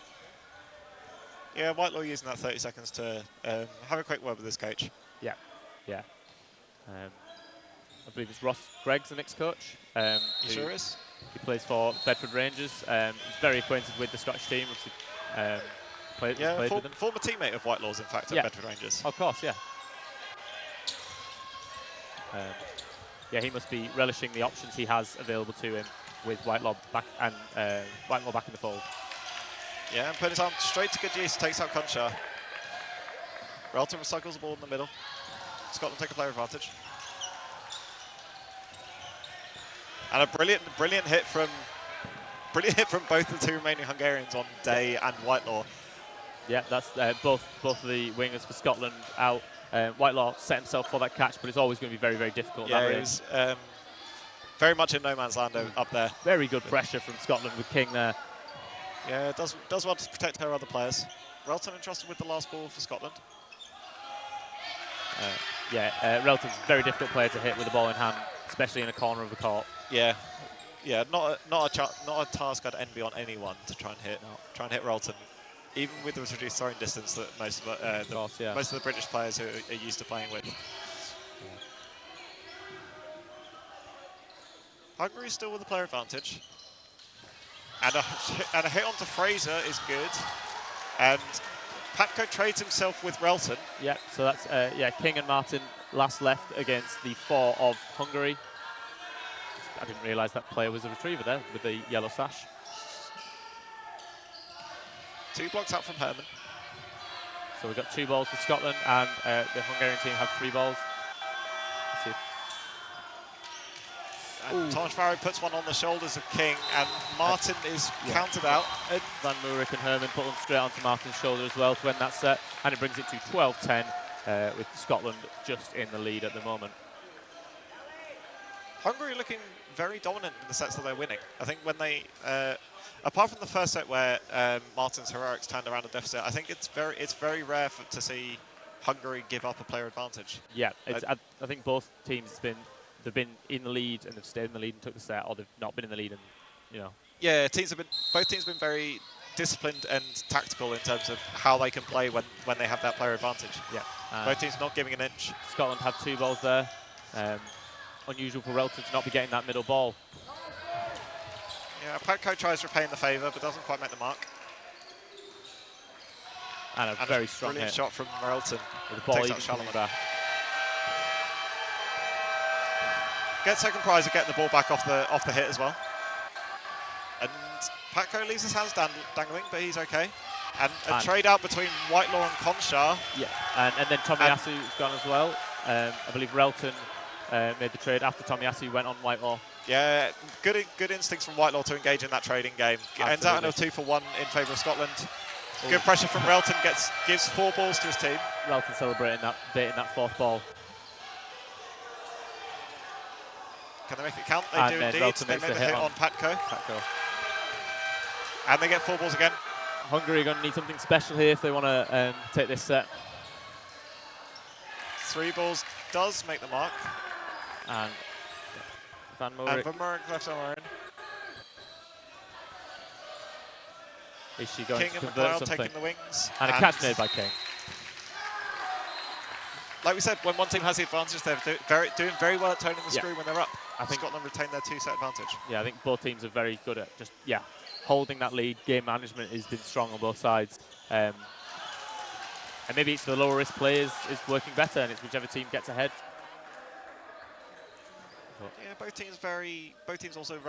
Yeah, Whitelaw using that 30 seconds to have a quick word with his coach.
Yeah, yeah. I believe it's Ross Gregg's the next coach.
He sure is.
He plays for Bedford Rangers. He's very acquainted with the Scottish team. Played with them.
Former teammate of Whitelaw's, in fact, at Bedford Rangers.
Of course, yeah. Yeah, he must be relishing the options he has available to him with Whitelaw back in the fold.
Yeah, and putting his arm straight to good use, takes out Conchar. Relton recycles the ball in the middle. Scotland take a player advantage. And a brilliant hit from both the two remaining Hungarians on Day and Whitelaw.
Yeah, that's both of the wingers for Scotland out. Whitelaw set himself for that catch, but it's always going to be very, very difficult.
Yeah, it was very much in no man's land up there.
Very good pressure from Scotland with King there.
Yeah, does want to protect her other players. Relton entrusted with the last ball for Scotland.
Relton's a very difficult player to hit with the ball in hand, especially in a corner of the court.
Yeah, not a task I'd envy on anyone to try and hit Relton, even with the reduced throwing distance that most of the British players who are used to playing with. Hungary still with the player advantage. And a hit onto Fraser is good. And Patko trades himself with Relton.
Yeah, so that's King and Martin last left against the 4 of Hungary. I didn't realise that player was a retriever there with the yellow sash.
2 blocks out from Herman.
So we've got 2 balls for Scotland, and the Hungarian team have 3 balls. Let's see.
And Tomasz Farrow puts one on the shoulders of King, and Martin is counted out.
Van Moorik and Herman put one straight onto Martin's shoulder as well to end that set, and it brings it to 12-10 with Scotland just in the lead at the moment.
Hungary looking very dominant in the sets that they're winning. I think when they, apart from the first set where Martin's heroics turned around a deficit, I think it's very rare to see Hungary give up a player advantage.
Yeah, I think both teams they've been in the lead and they've stayed in the lead and took the set, or they've not been in the lead and
Yeah, both teams have been very disciplined and tactical in terms of how they can play when they have that player advantage.
Yeah,
both teams not giving an inch.
Scotland have 2 balls there. Unusual for Relton to not be getting that middle ball.
Yeah, Patko tries repaying the favour but doesn't quite make the mark.
And a very strong
brilliant
hit
shot from Relton.
With the ball even coming back.
Gets second prize of getting the ball back off the hit as well. And Patko leaves his hands dangling, but he's okay. And a trade out between Whitelaw and Conchar.
Yeah, and then Tomiyasu's gone as well. I believe Relton made the trade after Tomiyasu went on Whitelaw.
Yeah, good instincts from Whitelaw to engage in that trading game.
Absolutely.
Ends out in a 2-for-1 in favour of Scotland. Ooh. Good pressure from Relton, gives 4 balls to his team.
Relton celebrating that bit in that 4th ball.
Can they make it count? They do indeed. They make the hit on Patko. And they get 4 balls again.
Hungary are going to need something special here if they want to take this set.
3 balls does make the mark.
And Van Moorik
left on her own.
Is she going
King
to
and
convert
McLeod
something?
taking the wings.
And a catch made by King.
Like we said, when one team has the advantage, they're doing very well at toning the screw when they're up.
I think
Scotland retain their 2-set advantage.
Yeah, I think both teams are very good at just holding that lead. Game management has been strong on both sides. And maybe it's the lower risk players is working better, and it's whichever team gets ahead.
Yeah, both teams also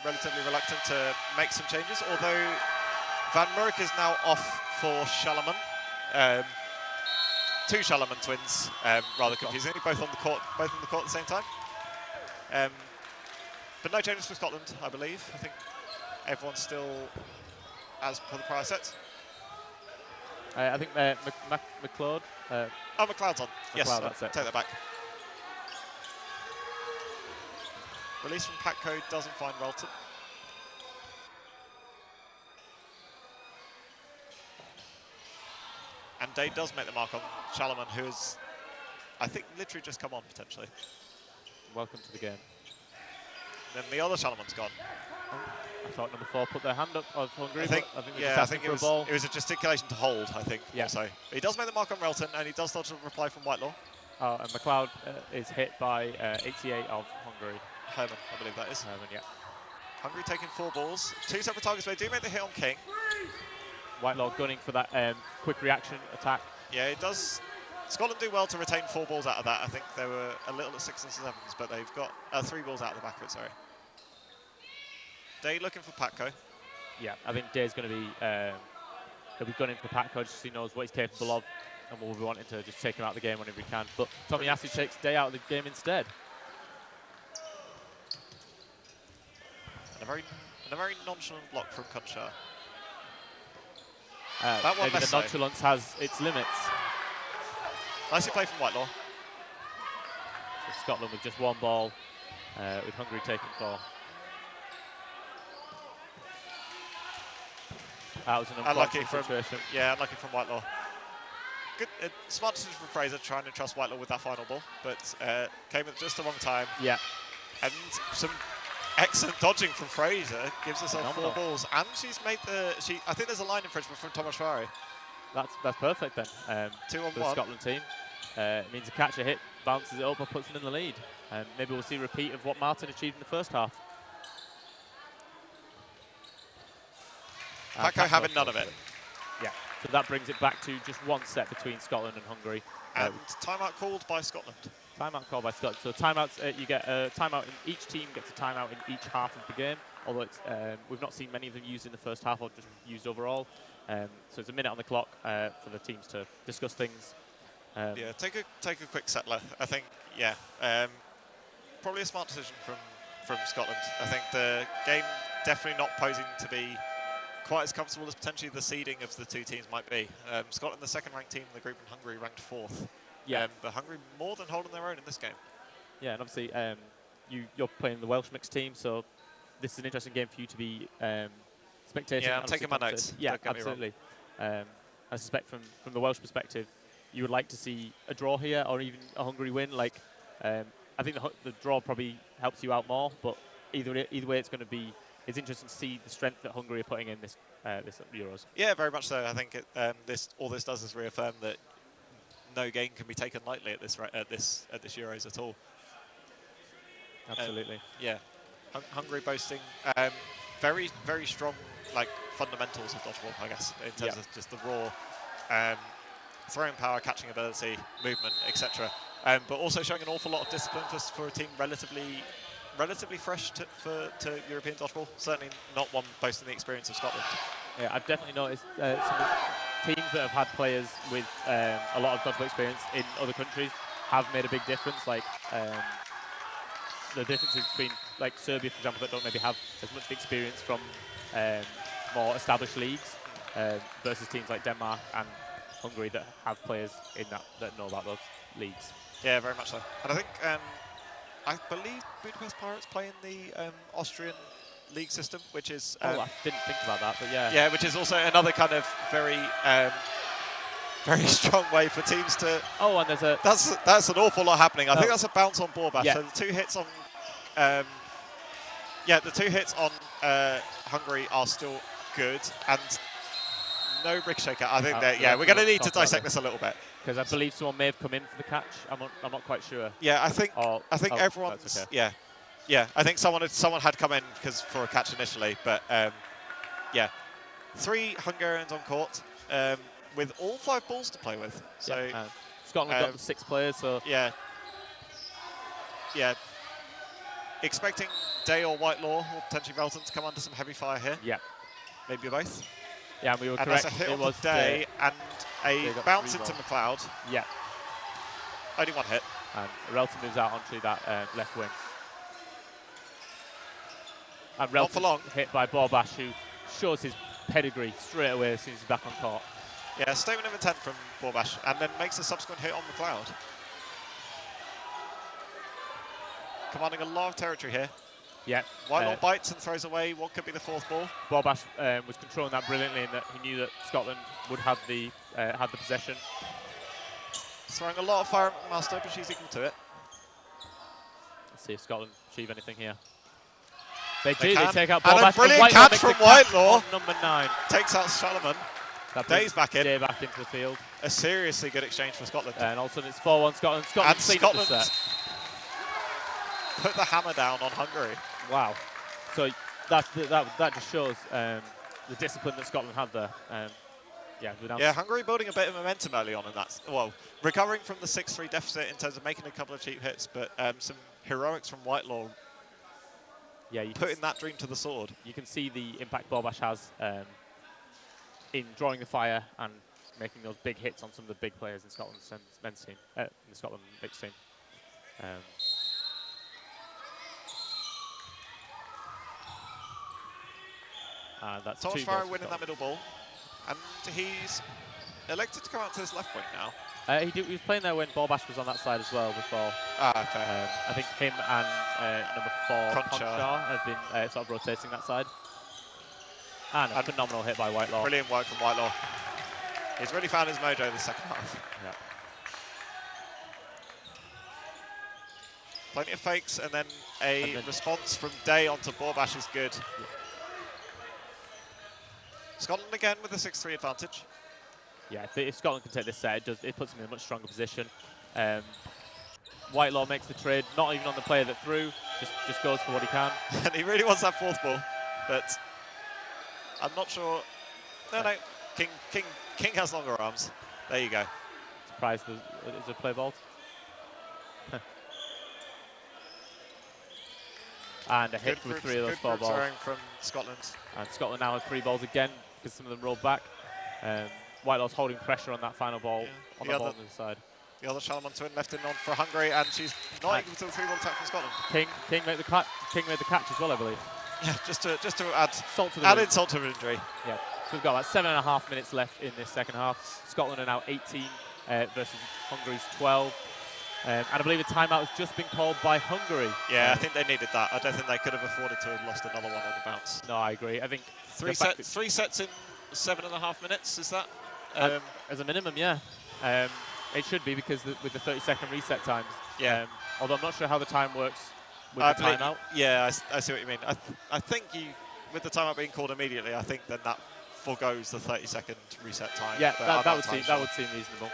relatively reluctant to make some changes. Although Van Moorik is now off for Shalaman. 2 Shalaman twins, rather confusingly, both on the court at the same time. But no changes for Scotland, I believe. I think everyone's still as per the prior sets.
I think McLeod.
McLeod's on. Yes,
that's it.
Take that back. Release from Patko doesn't find Relton. And Day does make the mark on Shalaman, who has, I think, literally just come on, potentially.
Welcome to the game.
Then the other Chalamon's gone.
I thought number 4 put their hand up of Hungary,
I think,
but I think they're
yeah,
just
I
asking
think
for a ball.
it was a gesticulation to hold, I think,
Yeah.
also. But he does make the mark on Relton, and he does dodge a reply from Whitelaw.
And McLeod is hit by 88 of Hungary.
Herman, I believe that is.
Herman, yeah.
Hungary taking 4 balls. 2 separate targets, but they do make the hit on King.
Whitelaw gunning for that quick reaction attack.
Yeah, it does. Scotland do well to retain 4 balls out of that. I think they were a little at 6 and 7s, but they've got 3 balls out of the back of it, sorry. Day looking for Patko.
Yeah, I think Day's going to be he'll be gunning for Patko just so he knows what he's capable of, and we'll be wanting to just take him out of the game whenever he can. But Tomiyasu takes Day out of the game instead.
And a very nonchalant block from Conchar.
That
one
maybe the
less so.
nonchalance has its limits.
Nicely played from Whitelaw.
So Scotland with just 1 ball, with Hungary taking 4. That was an
Unlucky
unfortunate
from
situation.
Yeah, unlucky from Whitelaw. Good, smart decision from Fraser trying to trust Whitelaw with that final ball, but came at just the wrong time.
Yeah.
And some excellent dodging from Fraser gives us 4 balls, and she's made the. I think there's a line infringement from Thomas Ferrari.
That's perfect then.
2 on
for
1.
the Scotland team. It means a catch a hit, bounces it up, and puts them in the lead. And maybe we'll see a repeat of what Martin achieved in the first half.
Patko having none of it.
Yeah, so that brings it back to just 1 set between Scotland and Hungary.
And timeout called by Scotland.
Timeout called by Scotland. So timeouts, you get a timeout in each team gets a timeout in each half of the game. Although it's, we've not seen many of them used in the first half or just used overall. So it's a minute on the clock for the teams to discuss things.
Yeah, take a quick settler. I think, yeah, probably a smart decision from Scotland. I think the game definitely not posing to be quite as comfortable as potentially the seeding of the 2 teams might be. Scotland, the 2nd ranked team in the group, and Hungary ranked 4th.
Yeah.
But Hungary more than holding their own in this game. Yeah,
and obviously you're playing the Welsh mixed team, so this is an interesting game for you to be spectating.
Yeah, I'm taking my notes.
Yeah, absolutely. I suspect from the Welsh perspective, you would like to see a draw here or even a Hungary win. Like, I think the draw probably helps you out more, but either way, it's interesting to see the strength that Hungary are putting in this Euros.
Yeah, very much so. I think all this does is reaffirm that no game can be taken lightly at this Euros at all.
Absolutely.
Yeah, Hungary boasting very, very strong fundamentals of dodgeball, I guess, in terms of just the raw throwing power, catching ability, movement, etc. But also showing an awful lot of discipline for a team relatively fresh to European dodgeball. Certainly not one boasting the experience of Scotland.
Yeah, I've definitely noticed some teams that have had players with a lot of dodgeball experience in other countries have made a big difference. Like the differences between Serbia, for example, that don't maybe have as much experience from more established leagues versus teams like Denmark and Hungary that have players in that know about those leagues.
Yeah, very much so. And I think I believe Budapest Pirates play in the Austrian league system, which is
I didn't think about that, but yeah.
Yeah, which is also another kind of very very strong way for teams to.
Oh, and there's a.
That's an awful lot happening. I think that's a bounce on Borbash.
Yeah.
So the 2 hits on. The 2 hits on Hungary are still good, and no ricochet cut. I think that we're going to need to dissect this a little bit.
Because I believe someone may have come in for the catch. I'm not quite sure.
Yeah, I think everyone's.
Okay.
Yeah. I think someone had come in for a catch initially, but 3 Hungarians on court with all 5 balls to play with. So
Scotland got the 6 players. So
yeah. Expecting Day or Whitelaw or potentially Relton to come under some heavy fire here.
Yeah.
Maybe both.
Yeah, we were
and
correct.
That's a hit
it
on
was
the Day and a bounce into McLeod.
Yeah.
Only 1 hit.
And Relton moves out onto that left wing. And
Not for long.
Relton hit by Borbash, who shows his pedigree straight away as soon as he's back on court.
Yeah, statement of intent from Borbash, and then makes a subsequent hit on McLeod. Commanding a lot of territory here.
Yeah.
Whitelaw bites and throws away what could be the 4th ball.
Borbash was controlling that brilliantly in that he knew that Scotland would have the possession.
Throwing a lot of fire at Master, but she's equal to it.
Let's see if Scotland achieve anything here. They do. They
can.
take out
And a
Bobash.
brilliant
Whitelaw
catch
makes
from
a catch
Whitelaw.
on number 9.
Takes out Solomon.
That
Day's
brings
back in.
Day back into the field.
A seriously good exchange for Scotland.
And all of a sudden it's 4-1 Scotland. Scotland
And
clean up the
Scotland
set.
put the hammer down on Hungary.
Wow. So that just shows the discipline that Scotland had there.
Yeah, Hungary building a bit of momentum early on in that. Well, recovering from the 6-3 deficit in terms of making a couple of cheap hits, but some heroics from Whitelaw.
Yeah,
putting that dream to the sword.
You can see the impact Bobash has in drawing the fire and making those big hits on some of the big players in Scotland's men's team, in the Scotland mixed team. That's
Thomas
2
Farrow
balls
winning that middle ball, and he's elected to come out to his left wing now.
He was playing there when Bobash was on that side as well before.
Okay.
I think him and number 4, Conchar, have been sort of rotating that side. And a phenomenal hit by Whitelaw.
Brilliant work from Whitelaw. He's really found his mojo in the second half.
Yeah.
Plenty of fakes, and then a response from Day onto Bobash is good.
Yeah.
Scotland again with a 6-3 advantage.
Yeah, if Scotland can take this set, it puts them in a much stronger position. Whitelaw makes the trade, not even on the player that threw, just goes for what he can.
And he really wants that fourth ball, but I'm not sure. No, King has longer arms. There you go.
Surprised there's a play ball. And a hit with 3 of those 4 balls.
From Scotland.
And Scotland now has 3 balls again because some of them rolled back. Whitelaw's holding pressure on that final ball on the ball on the side.
The other Charlemagne twin left in on for Hungary, and she's not equal to the 3-ball attack from Scotland.
King made the catch as well, I believe.
Yeah, just to add
insult to
insult to injury.
Yeah, so we've got about 7.5 minutes left in this second half. Scotland are now 18 versus Hungary's 12. And I believe a timeout has just been called by Hungary.
Yeah, I think they needed that. I don't think they could have afforded to have lost another one on the bounce.
No, I agree. I think
3 sets in 7.5 minutes, is that?
As a minimum, yeah. It should be because with the 30-second reset times.
Yeah.
Although I'm not sure how the time works with the timeout.
Yeah, I see what you mean. I think with the timeout being called immediately, I think then that forgoes the 30-second reset time.
Yeah, that would seem reasonable.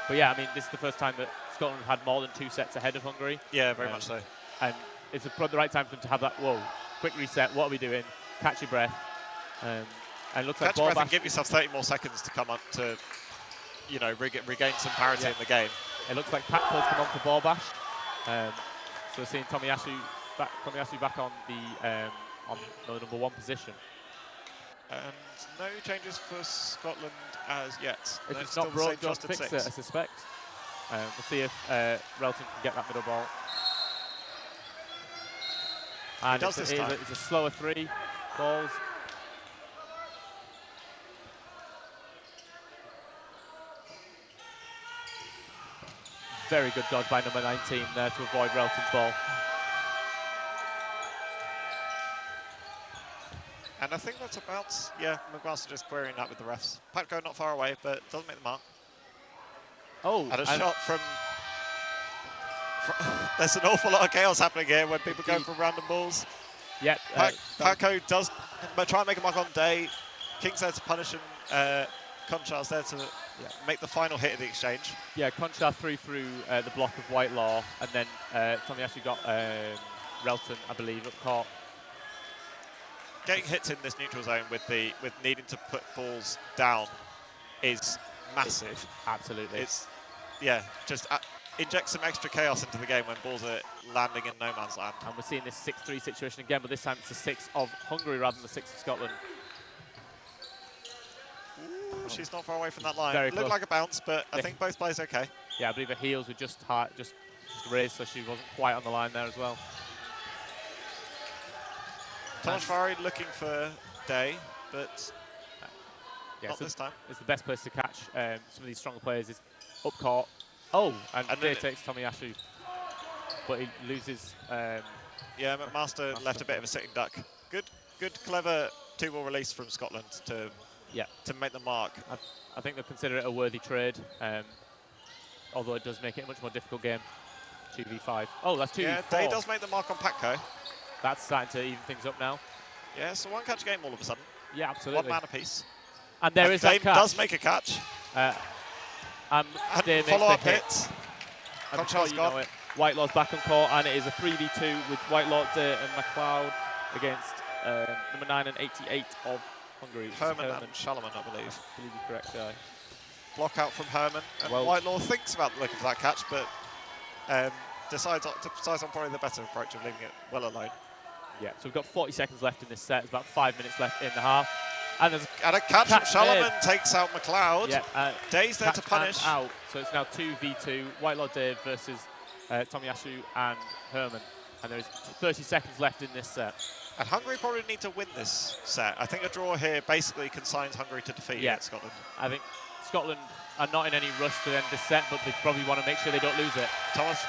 But yeah, I mean, this is the first time that Scotland have had more than 2 sets ahead of Hungary.
Yeah, very much so.
And it's the right time for them to have that, quick reset, what are we doing? Catch your breath. And it looks
Catch
like
your breath and give yourself 30 more seconds to come up to, regain some parity in the game.
It looks like Patco's come on for Bobash. So we're seeing Tomiyasu back on the number 1 position.
And no changes for Scotland as yet.
If it's not broke, don't fix it, I suspect. We'll see if Relton can get that middle ball. And it's a slower 3 balls. Very good dodge by number 19 there to avoid Relton's ball.
And I think that's about, McMaster just querying that with the refs. Patco not far away, but doesn't make the mark.
Oh,
and a shot from there's an awful lot of chaos happening here when people go for random balls.
Yep.
Patco does try and make a mark on Day. King's there to punish him. Conchar's there to make the final hit of the exchange.
Yeah, Conchar threw through the block of Whitelaw, and then Tomiyasu got Relton, I believe, up court.
Getting hits in this neutral zone with needing to put balls down is massive.
Absolutely.
It's just inject some extra chaos into the game when balls are landing in no man's land.
And we're seeing this 6-3 situation again, but this time it's a 6 of Hungary rather than the 6 of Scotland.
Ooh, she's not far away from that line.
Very
Looked
close.
like a bounce, but I think both plays okay.
Yeah, I believe her heels were just raised, so she wasn't quite on the line there as well.
Thomas Farrow looking for Day, but not this time.
It's the best place to catch some of these stronger players is up court. Oh, and Day takes Tomiyasu, but he loses.
McMaster left a bit of a sitting duck. Good, clever 2-ball release from Scotland to make the mark.
I think they'll consider it a worthy trade, although it does make it a much more difficult game. 2v5. Oh, that's 2v4.
Yeah, Day does make the mark on Patco.
That's starting to even things up now.
Yeah, so one catch game all of a sudden.
Yeah,
One
absolutely.
man apiece.
And there is that
Dame
catch.
does make a catch.
And Dame makes
follow-up
the hit.
hit.
And before
Control's
you
gone.
know it, Whitelaw's back on court, and it is a 3v2 with Whitelaw and McLeod against number 9 and 88 of Hungary.
Herman and Shalaman, I believe.
I believe you're correct, guy.
Block out from Herman. And Whitelaw thinks about looking for that catch, but decides on probably the better approach of leaving it well alone.
Yeah, so we've got 40 seconds left in this set. There's about 5 minutes left in the half. And there's
a catch from Shalaman takes out McLeod.
Yeah,
Dave's there to punish.
Out. So it's now 2v2. Whitelaw Dave versus Tomiyasu and Herman. And there's 30 seconds left in this set.
And Hungary probably need to win this set. I think a draw here basically consigns Hungary to defeat Scotland.
I think Scotland are not in any rush to end this set, but they probably want to make sure they don't lose it.
Thomas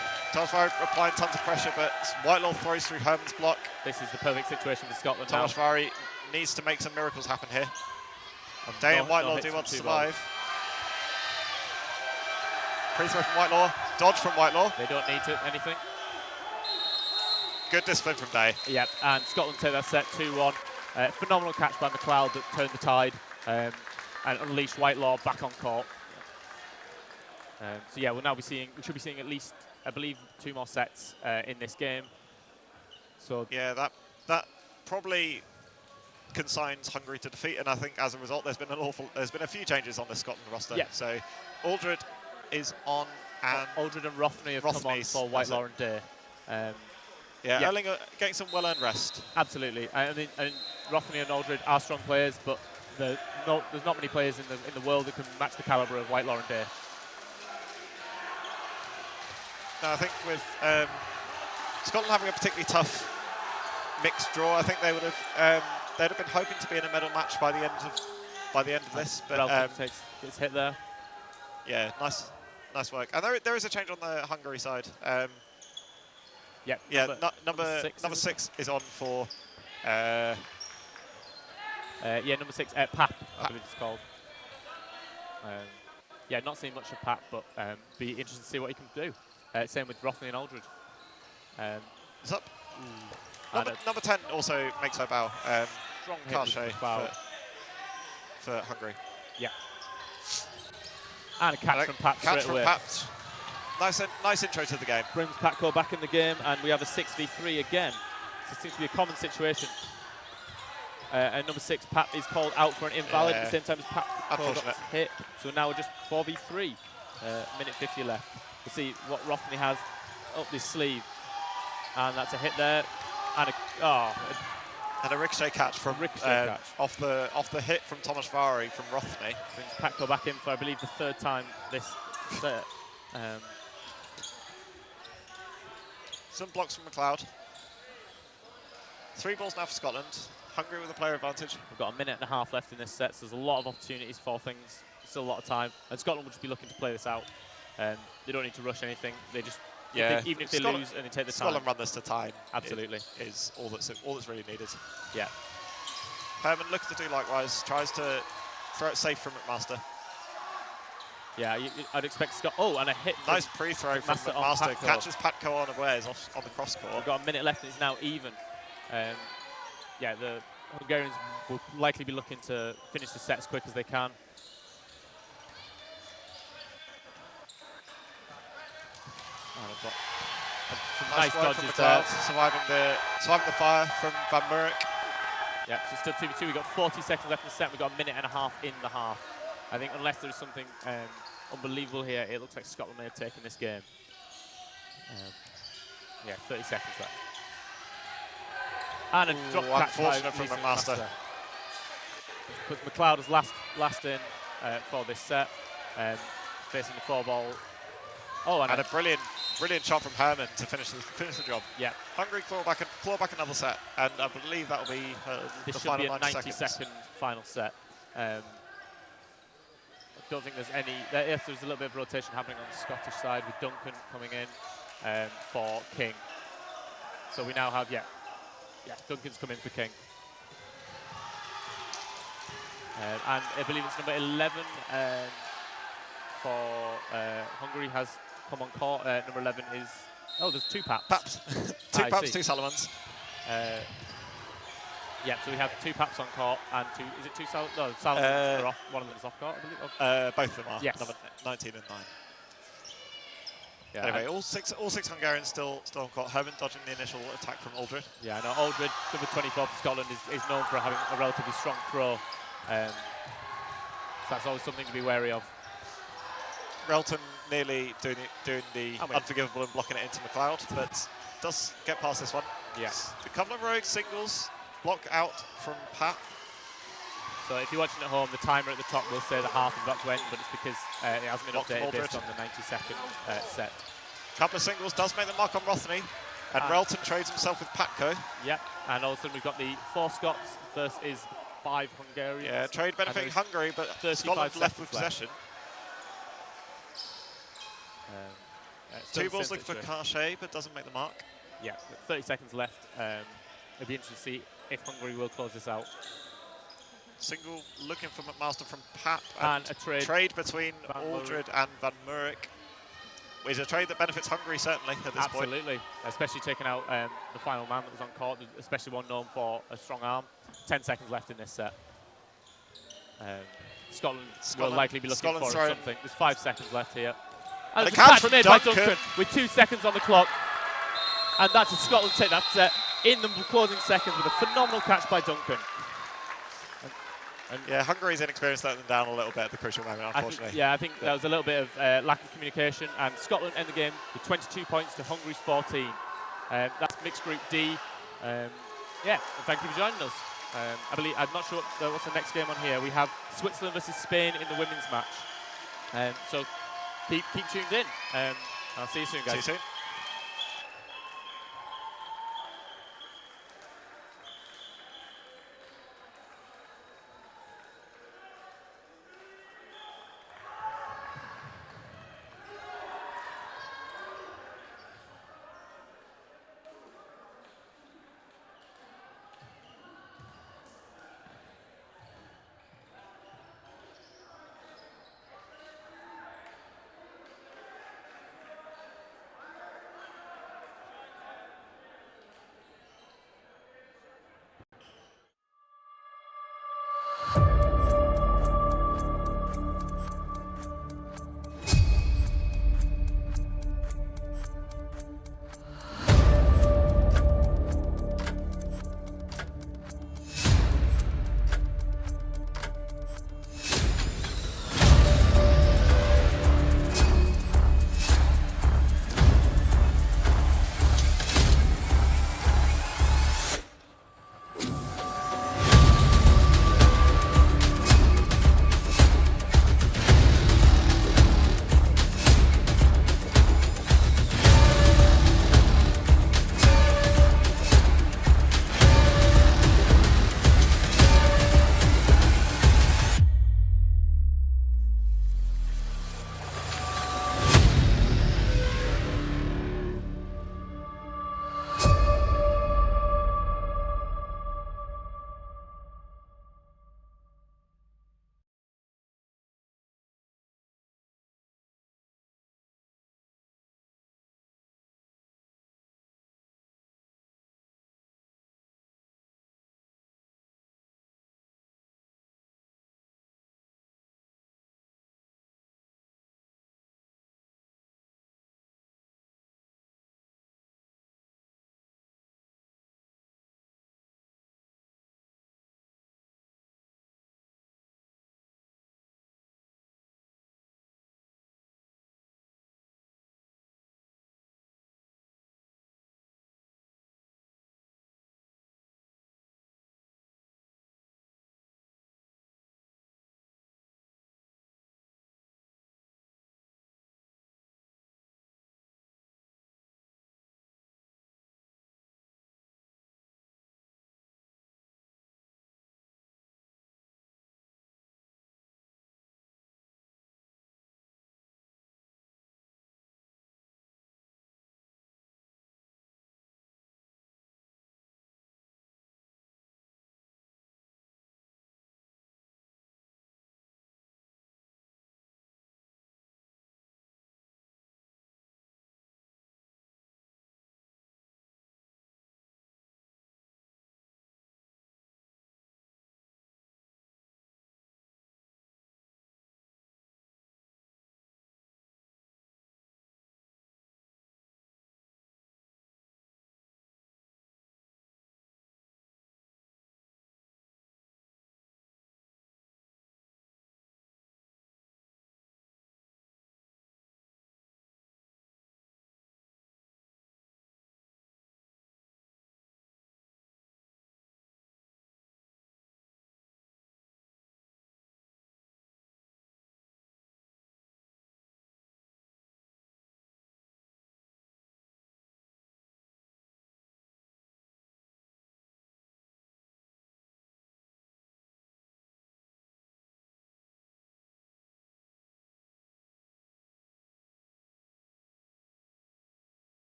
Vare applying tons of pressure, but Whitelaw throws through Herman's block.
This is the perfect situation for Scotland
Thomas Vare needs to make some miracles happen here. Day and Whitelaw do want to survive. Free throw from Whitelaw, dodge from Whitelaw.
They don't need anything.
Good discipline from Day.
Yep, and Scotland take that set 2-1. Phenomenal catch by McLeod that turned the tide and unleashed Whitelaw back on court. So yeah, we should be seeing at least, I believe, 2 more sets in this game. So
yeah, that probably consigns Hungary to defeat, and I think as a result there's been a few changes on the Scotland roster.
Yeah.
So Aldred is on, and
Aldred and Rothney have come on for Whitelaw and Day. Erling
getting some well-earned rest.
Absolutely. I mean, and Rothney and Aldred are strong players, but there's not many players in the world that can match the caliber of Whitelaw and Day.
No, I think with Scotland having a particularly tough mixed draw, I think they would have they'd have been hoping to be in a medal match by the end of this. But
gets hit there.
Yeah, nice work. And there is a change on the Hungary side. Number 6 is on for.
Number 6, Pap, I believe it's called. Not seeing much of Pap, but be interested to see what he can do. Same with Rothney and Aldred.
It's up. Number 10 also makes her bow.
Strong
hit for Hungary.
Yeah. And a catch from Pap straight away.
Nice intro to the game.
Brings Patco back in the game, and we have a 6v3 again. So it seems to be a common situation. And number 6, Pat, is called out for an invalid at the same time as Pat got hit. So now we're just 4v3. Minute 50 left. We'll see what Rothney has up his sleeve. And that's a hit there. And
a ricochet catch from off the hit from Thomas Vare from Rothney.
Brings Patco back in for, I believe, the 3rd time this set.
Some blocks from McLeod. 3 balls now for Scotland. Hungary with a player advantage.
We've got a minute and a half left in this set, so there's a lot of opportunities for things. Still a lot of time. And Scotland will just be looking to play this out. They don't need to rush anything. They just, even if they lose and they take the time.
Scotland run this to time.
Absolutely.
Is all that's really needed.
Yeah.
Herman looks to do likewise. Tries to throw it safe from McMaster.
Yeah, I'd expect Scott. Oh, and a hit.
Nice pre-throw from McMaster. Catches Patco unawares on the cross court.
We've got a minute left and it's now even. The Hungarians will likely be looking to finish the set as quick as they can. Some nice dodges there.
Surviving the fire from Van Murk.
Yeah, so still 2v2. We've got 40 seconds left in the set. We've got a minute and a half in the half. I think unless there's something unbelievable here, it looks like Scotland may have taken this game. 30 seconds left. And a drop catch
from McMaster.
Puts McLeod as last in for this set, facing the 4-ball. Oh, and
a brilliant shot from Herman to finish the job.
Yeah.
Hungary claw back another set, and I believe that will be the final 90 seconds.
90-second final set. I don't think there's any. There's a little bit of rotation happening on the Scottish side with Duncan coming in for King. So we now have Duncan's come in for King. And I believe it's number 11 for Hungary has come on court. Number 11 is... Oh, there's 2 Paps.
Two Paps, 2 Salamans.
Yeah, so we have 2 Paps on court and 2. Is it 2 Sal? No, Salomons are off. One of them is off court, I believe.
Both of them are.
Yes.
Number 19 and 9.
Yeah,
anyway, all six Hungarians still on court. Herman dodging the initial attack from Aldred.
Yeah, I know Aldred, number 24 for Scotland, is known for having a relatively strong throw. So that's always something to be wary of.
Relton nearly doing the unforgivable and blocking it into McLeod, but does get past this one.
Yes.
A couple of rogue singles, block out from Pat.
So if you're watching at home, the timer at the top will say the half is about to end, but it's because it hasn't been updated based on the 90-second set.
Couple of singles does make the mark on Rothney, and Relton trades himself with Patko.
Yep, and all of a sudden we've got the 4 Scots versus 5 Hungarians.
Yeah, trade benefiting Hungary, but Scotland left with possession. 2 balls looking for Carche, but doesn't make the mark.
Yeah, 30 seconds left. It'll be interesting to see if Hungary will close this out.
Single looking for McMaster from Pap,
and a trade
between Aldred and Van Murich. Is a trade that benefits Hungary certainly at this point.
Absolutely, especially taking out the final man that was on court, especially one known for a strong arm. 10 seconds left in this set. Scotland will likely be looking for something. There's 5 seconds left here. And there's a catch made by Duncan with 2 seconds on the clock. And that's a Scotland take that set in the closing seconds with a phenomenal catch by Duncan.
Yeah, Hungary's inexperience let them down a little bit at the crucial moment, unfortunately.
I think there was a little bit of lack of communication, and Scotland end the game with 22 points to Hungary's 14. That's mixed group D. Thank you for joining us. I believe, I'm not sure what's the next game on here. We have Switzerland versus Spain in the women's match. So keep tuned in. I'll see you soon, guys.
See you soon.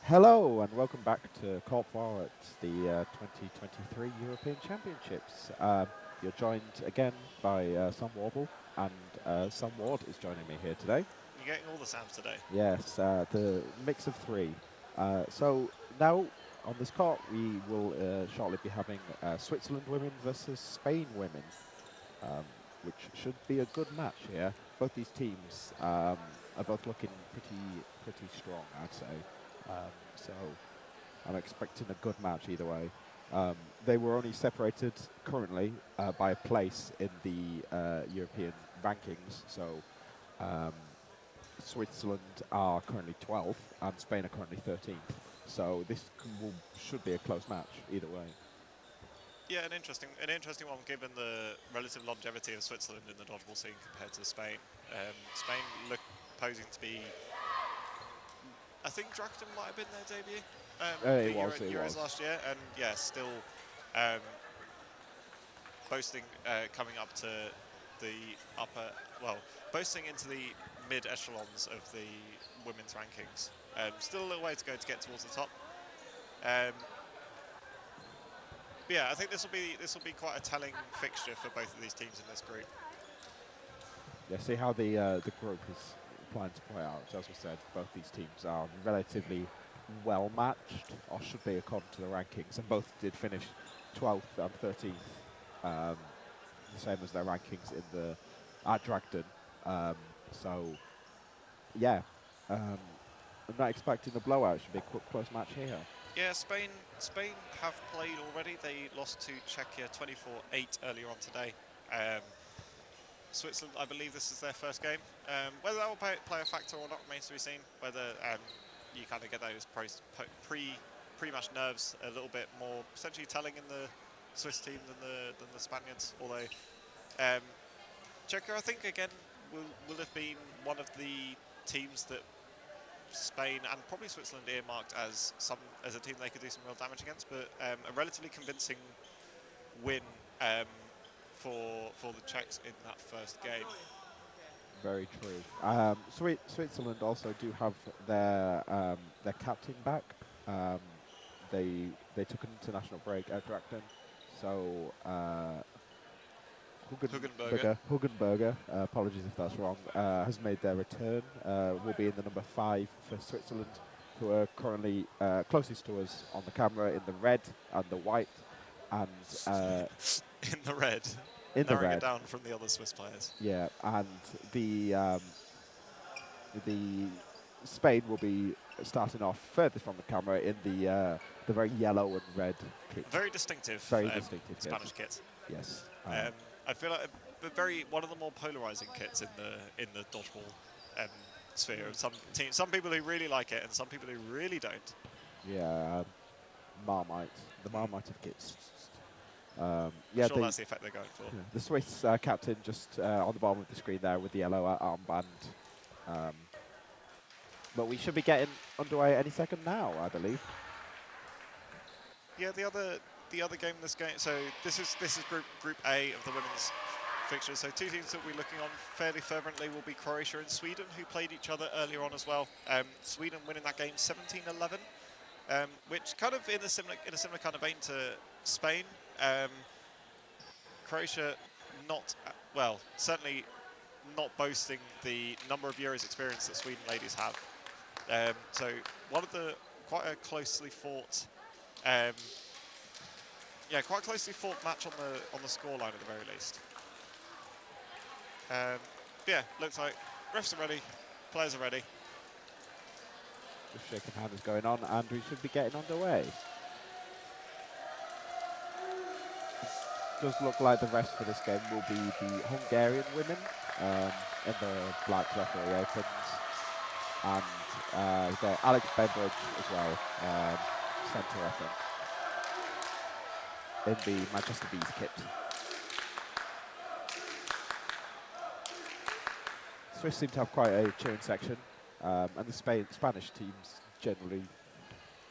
Hello and welcome back to Court 4 at the 2023 European Championships. You're joined again by Sam Warble, and Sam Ward is joining me here today.
You're getting all the Sams today.
Yes, the mix of three. So now on this court we will shortly be having Switzerland women versus Spain women, which should be a good match here. Both these teams are both looking pretty strong, I'd say. So I'm expecting a good match either way. They were only separated currently by a place in the European rankings. So Switzerland are currently 12th and Spain are currently 13th. So this should be a close match either way.
Yeah, an interesting one given the relative longevity of Switzerland in the dodgeball scene compared to Spain. Spain look posing to be. I think Dragon might have been their debut.
It
Euros
was
last year, and yeah, still boasting coming up to the boasting into the mid echelons of the women's rankings. Still a little way to go to get towards the top. Yeah, I think this will be quite a telling fixture for both of these teams in this group.
Yeah, see how the group is planning to play out. So as we said, both these teams are relatively well matched, or should be according to the rankings, and both did finish 12th and 13th, the same as their rankings at Dragden. So yeah, I'm not expecting a blowout. It should be a quick, close match here.
Yeah, Spain have played already. They lost to Czechia 24-8 earlier on today. Switzerland, I believe this is their first game. Whether that will play a factor or not remains to be seen. Whether you kind of get those pre-match nerves a little bit more potentially telling in the Swiss team than the Spaniards. Although Czechia, I think again will have been one of the teams that Spain and probably Switzerland earmarked as a team they could do some real damage against, but a relatively convincing win for the Czechs in that first game.
Very true. Switzerland also do have their captain back. They took an international break at Drachten, so Huggenberger, apologies if that's wrong, has made their return. Will be in the number 5 for Switzerland, who are currently closest to us on the camera in the red and the white, and
in the red.
In the red.
It down from the other Swiss players.
Yeah, and the Spain will be starting off furthest from the camera in the very yellow and red kit.
Very distinctive.
Very distinctive
Spanish kit.
Yes.
I feel like one of the more polarizing kits in the dodgeball sphere. Some people who really like it, and some people who really don't.
Yeah, Marmite. The Marmite of kits.
I'm sure that's the effect they're going for.
Yeah, the Swiss captain just on the bottom of the screen there with the yellow armband. But we should be getting underway any second now, I believe.
Yeah, the other game in this game. So this is Group A of the women's fixtures. So two teams that we're looking on fairly fervently will be Croatia and Sweden, who played each other earlier on as well. Sweden winning that game 17-11, which kind of in a similar kind of vein to Spain. Croatia certainly not boasting the number of Euros experience that Sweden ladies have. So quite a closely fought, quite closely fought match on the scoreline at the very least. Looks like refs are ready, players are ready.
Just shaking hand is going on, and we should be getting underway. Does look like the rest for this game will be the Hungarian women in the black referee aprons, and we've got Alex Benbridge as well, centre referee in the Manchester Bees kit. Swiss seem to have quite a cheering section, and the Spanish teams generally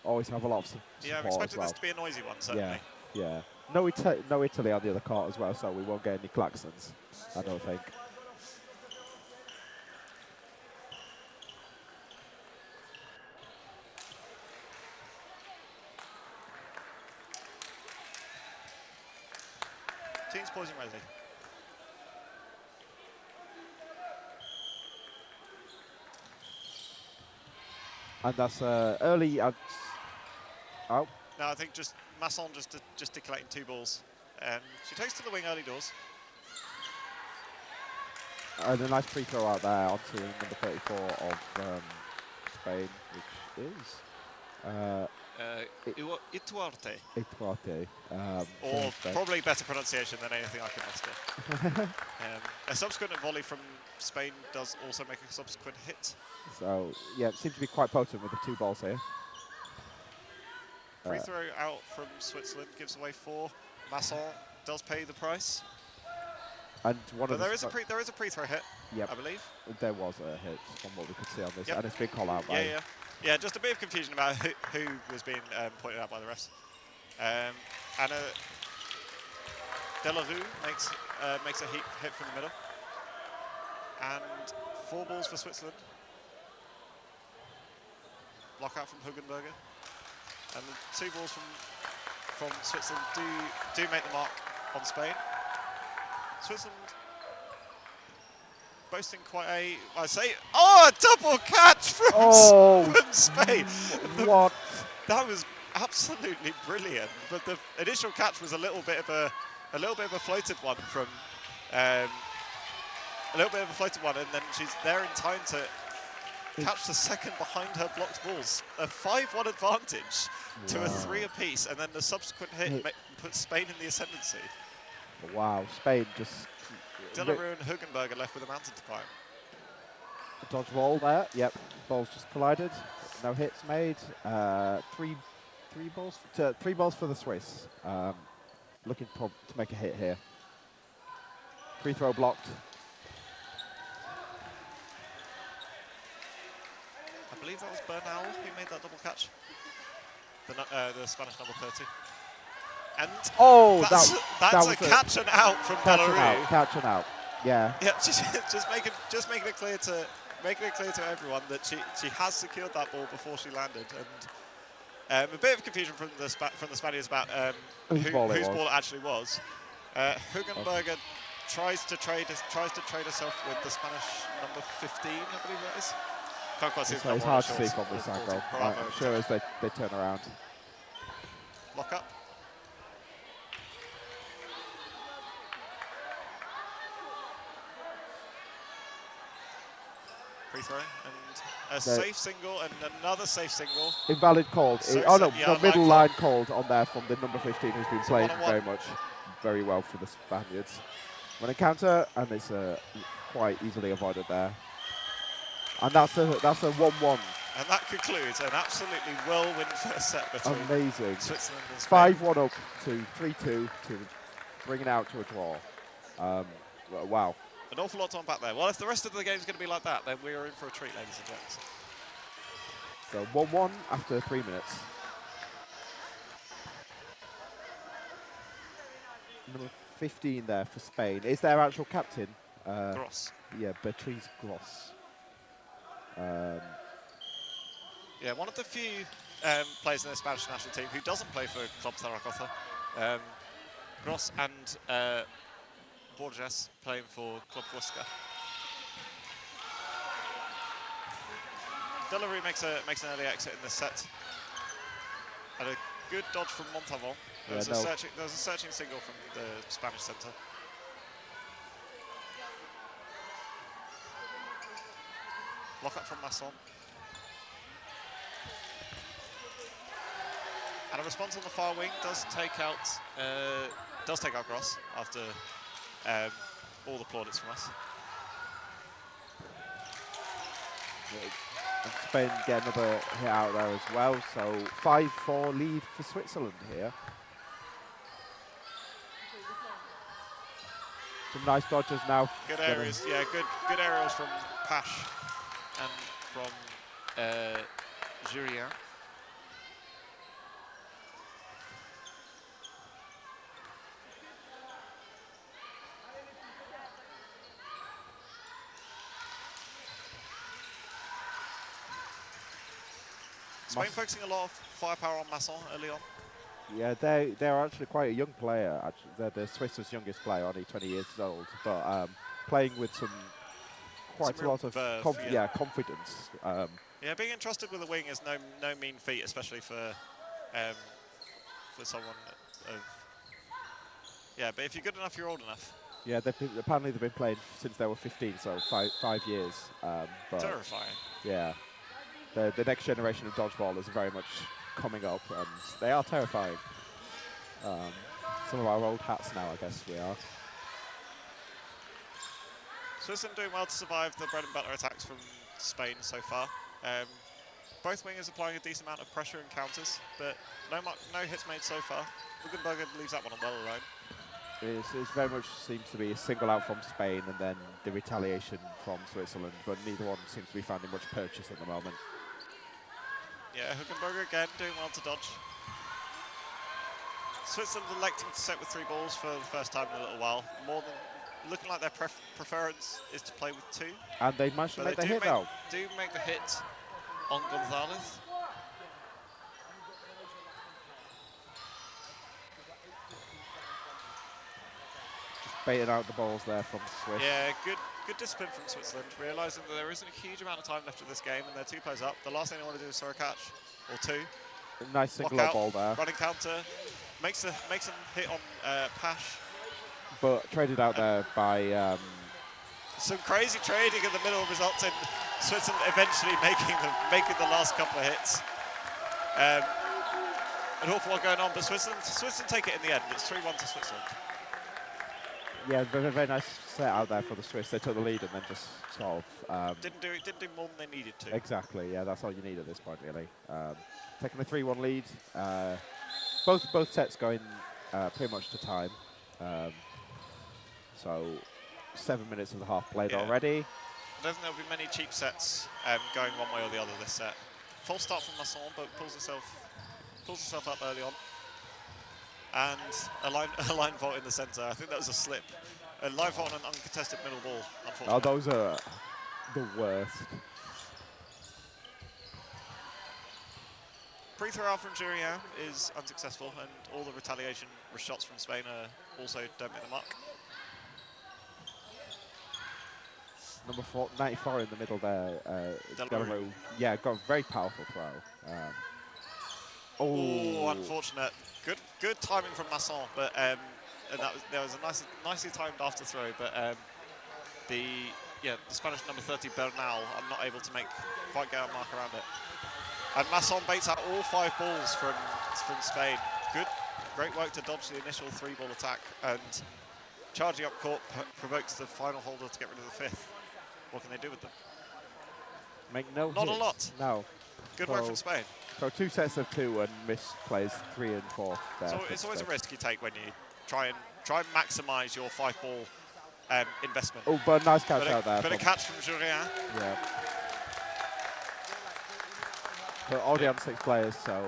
always have a lot of support.
Yeah, I'm expecting this to be a noisy one, certainly.
Yeah. No Italy on the other court as well, so we won't get any klaxons, I don't think.
Team's poising ready.
And that's early out. Oh,
No, I think just Masson just gesticulating 2 balls. She takes to the wing early doors.
and a nice free throw out there onto number 34 of Spain, which is
Ituarte.
Ituarte.
Or probably better pronunciation than anything I can muster. A subsequent volley from Spain does also make a subsequent hit.
So, yeah, it seems to be quite potent with the 2 balls here.
Free throw out from Switzerland gives away 4. Masson does pay the price.
And
there is a pre-throw hit,
yep,
I believe.
There was a hit from what we could see on this, and it's been called out by...
Yeah, just a bit of confusion about who was being pointed out by the refs. Anna Delarue makes a hit from the middle. And 4 balls for Switzerland. Block out from Hugenberger. And the 2 balls from Switzerland do make the mark on Spain. Switzerland boasting quite a double catch from Spain.
What?
That was absolutely brilliant. But the initial catch was a little bit of a floated one from and then she's there in time to catch the second behind her blocked balls. A 5-1 advantage to a 3 apiece, and then the subsequent hit puts Spain in the ascendancy.
Wow, Spain just...
Delarue and Hugenberger left with a mountain to climb.
Dodgeball there, yep, balls just collided, no hits made. 3 balls for the Swiss. Looking to make a hit here. Free throw blocked.
I believe that was Bernal who made that double catch. The Spanish number 30. And that's a catch and out from Delarue.
Catch and out. Yeah.
Yeah, just making it clear to everyone that she has secured that ball before she landed, and a bit of confusion from the Spaniards about whose ball it actually was. Hugenberger tries to trade herself with the Spanish number 15, I believe that is. Can't quite see.
It's hard to see from this angle. I'm sure as they turn around.
Lock up. Free throw and a safe single and another safe single.
Invalid called. The middle line called on there from the number 15 who's been playing very well for the Spaniards. When a counter, and it's quite easily avoided there. And that's a 1-1.
And that concludes an absolutely whirlwind first set between Switzerland and Spain.
5-1 up to 3-2 to bring it out to a draw. Wow.
An awful lot to unpack there. Well, if the rest of the game is going to be like that, then we are in for a treat, ladies and gents.
So 1-1 after 3 minutes. Number 15 there for Spain. Is their actual captain?
Gross.
Yeah, Beatriz Gross.
Yeah, one of the few players in the Spanish national team who doesn't play for Club Zaragoza. Gross and Borges playing for Club Huesca. Delarue makes an early exit in this set. And a good dodge from Montavon. There was a searching single from the Spanish centre. Lock up from Masson. And a response on the far wing does take out Gross after all the plaudits from us.
And Spain get another hit out there as well, so 5-4 lead for Switzerland here. Some nice dodges now.
Good areas, yeah, good aerials from Pash and from Jurien. Spain focusing a lot of firepower on Masson early on.
Yeah, they're actually quite a young player. Actually, they're the Swiss's youngest player, only 20 years old, but playing with quite
Some
a
real
lot of
verve, yeah.
confidence.
Yeah, being entrusted with a wing is no mean feat, especially for someone of. Yeah, but if you're good enough, you're old enough.
Yeah, apparently they've been playing since they were 15, so 5 years. But
Terrifying.
yeah, the next generation of dodgeballers are very much coming up, and they are terrifying. Some of our old hats now, I guess we are.
Switzerland doing well to survive the bread and butter attacks from Spain so far. Both wingers applying a decent amount of pressure and counters, but no hits made so far. Hugenberger leaves that one well alone.
It very much seems to be a single out from Spain and then the retaliation from Switzerland, but neither one seems to be finding much purchase at the moment.
Yeah, Hugenberger again doing well to dodge. Switzerland electing to set with 3 balls for the first time in a little while. Looking like their preference is to play with 2.
And they managed to make the hit now.
Do make the hit on Gonzalez.
Baiting out the balls there from Swiss.
Yeah, good discipline from Switzerland, realising that there isn't a huge amount of time left in this game and they're 2 plays up. The last thing they want to do is throw a catch, or 2.
A nice single out ball there.
Running counter, makes a hit on Pash.
But traded out there by...
some crazy trading in the middle results in Switzerland eventually making the last couple of hits. An awful lot going on, but Switzerland take it in the end. It's 3-1 to Switzerland.
Yeah, very nice set out there for the Swiss. They took the lead and then just sort of...
didn't do more than they needed to.
Exactly, yeah, that's all you need at this point, really. Taking a 3-1 lead. Both sets going pretty much to time. So 7 minutes of the half played already.
I don't think there'll be many cheap sets going one way or the other this set. False start from Masson, but pulls herself up early on. And a line vault in the centre. I think that was a slip. A line vault on an uncontested middle ball, unfortunately.
Oh, those are the worst.
Free-throw out from Jurien is unsuccessful, and all the retaliation shots from Spain also don't make the mark.
Number 94 in the middle there. Delarue. Yeah, got a very powerful throw.
Oh, unfortunate. Good timing from Masson, but and there was a nicely timed after throw, but the Spanish number 30 Bernal are not able to quite get a mark around it. And Masson baits out all 5 balls from Spain. Great work to dodge the initial 3-ball attack, and charging up court provokes the final holder to get rid of the 5th. What can they do with them?
Make no
Not
hits.
a lot.
No.
Good work from Spain.
So 2 sets of 2 and miss plays 3 and 4. There
So it's always a risk you take when you try and maximise your 5-ball investment.
Oh, but nice catch out there.
But a catch from Jurien.
Yeah. But already on 6 players, so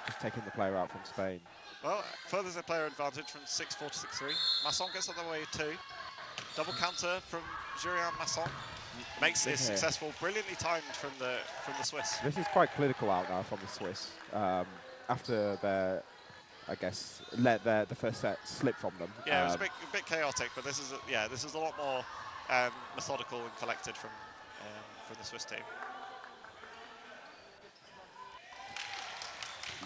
just taking the player out from Spain.
Well, furthers their player advantage from 6-4 to 6-3. Masson gets on the way 2. Double counter from Jurien Masson. Makes this successful, brilliantly timed from the Swiss.
This is quite clinical out now from the Swiss. After I guess, let the first set slip from them.
Yeah, it was a bit chaotic, but this is a lot more methodical and collected from the Swiss team.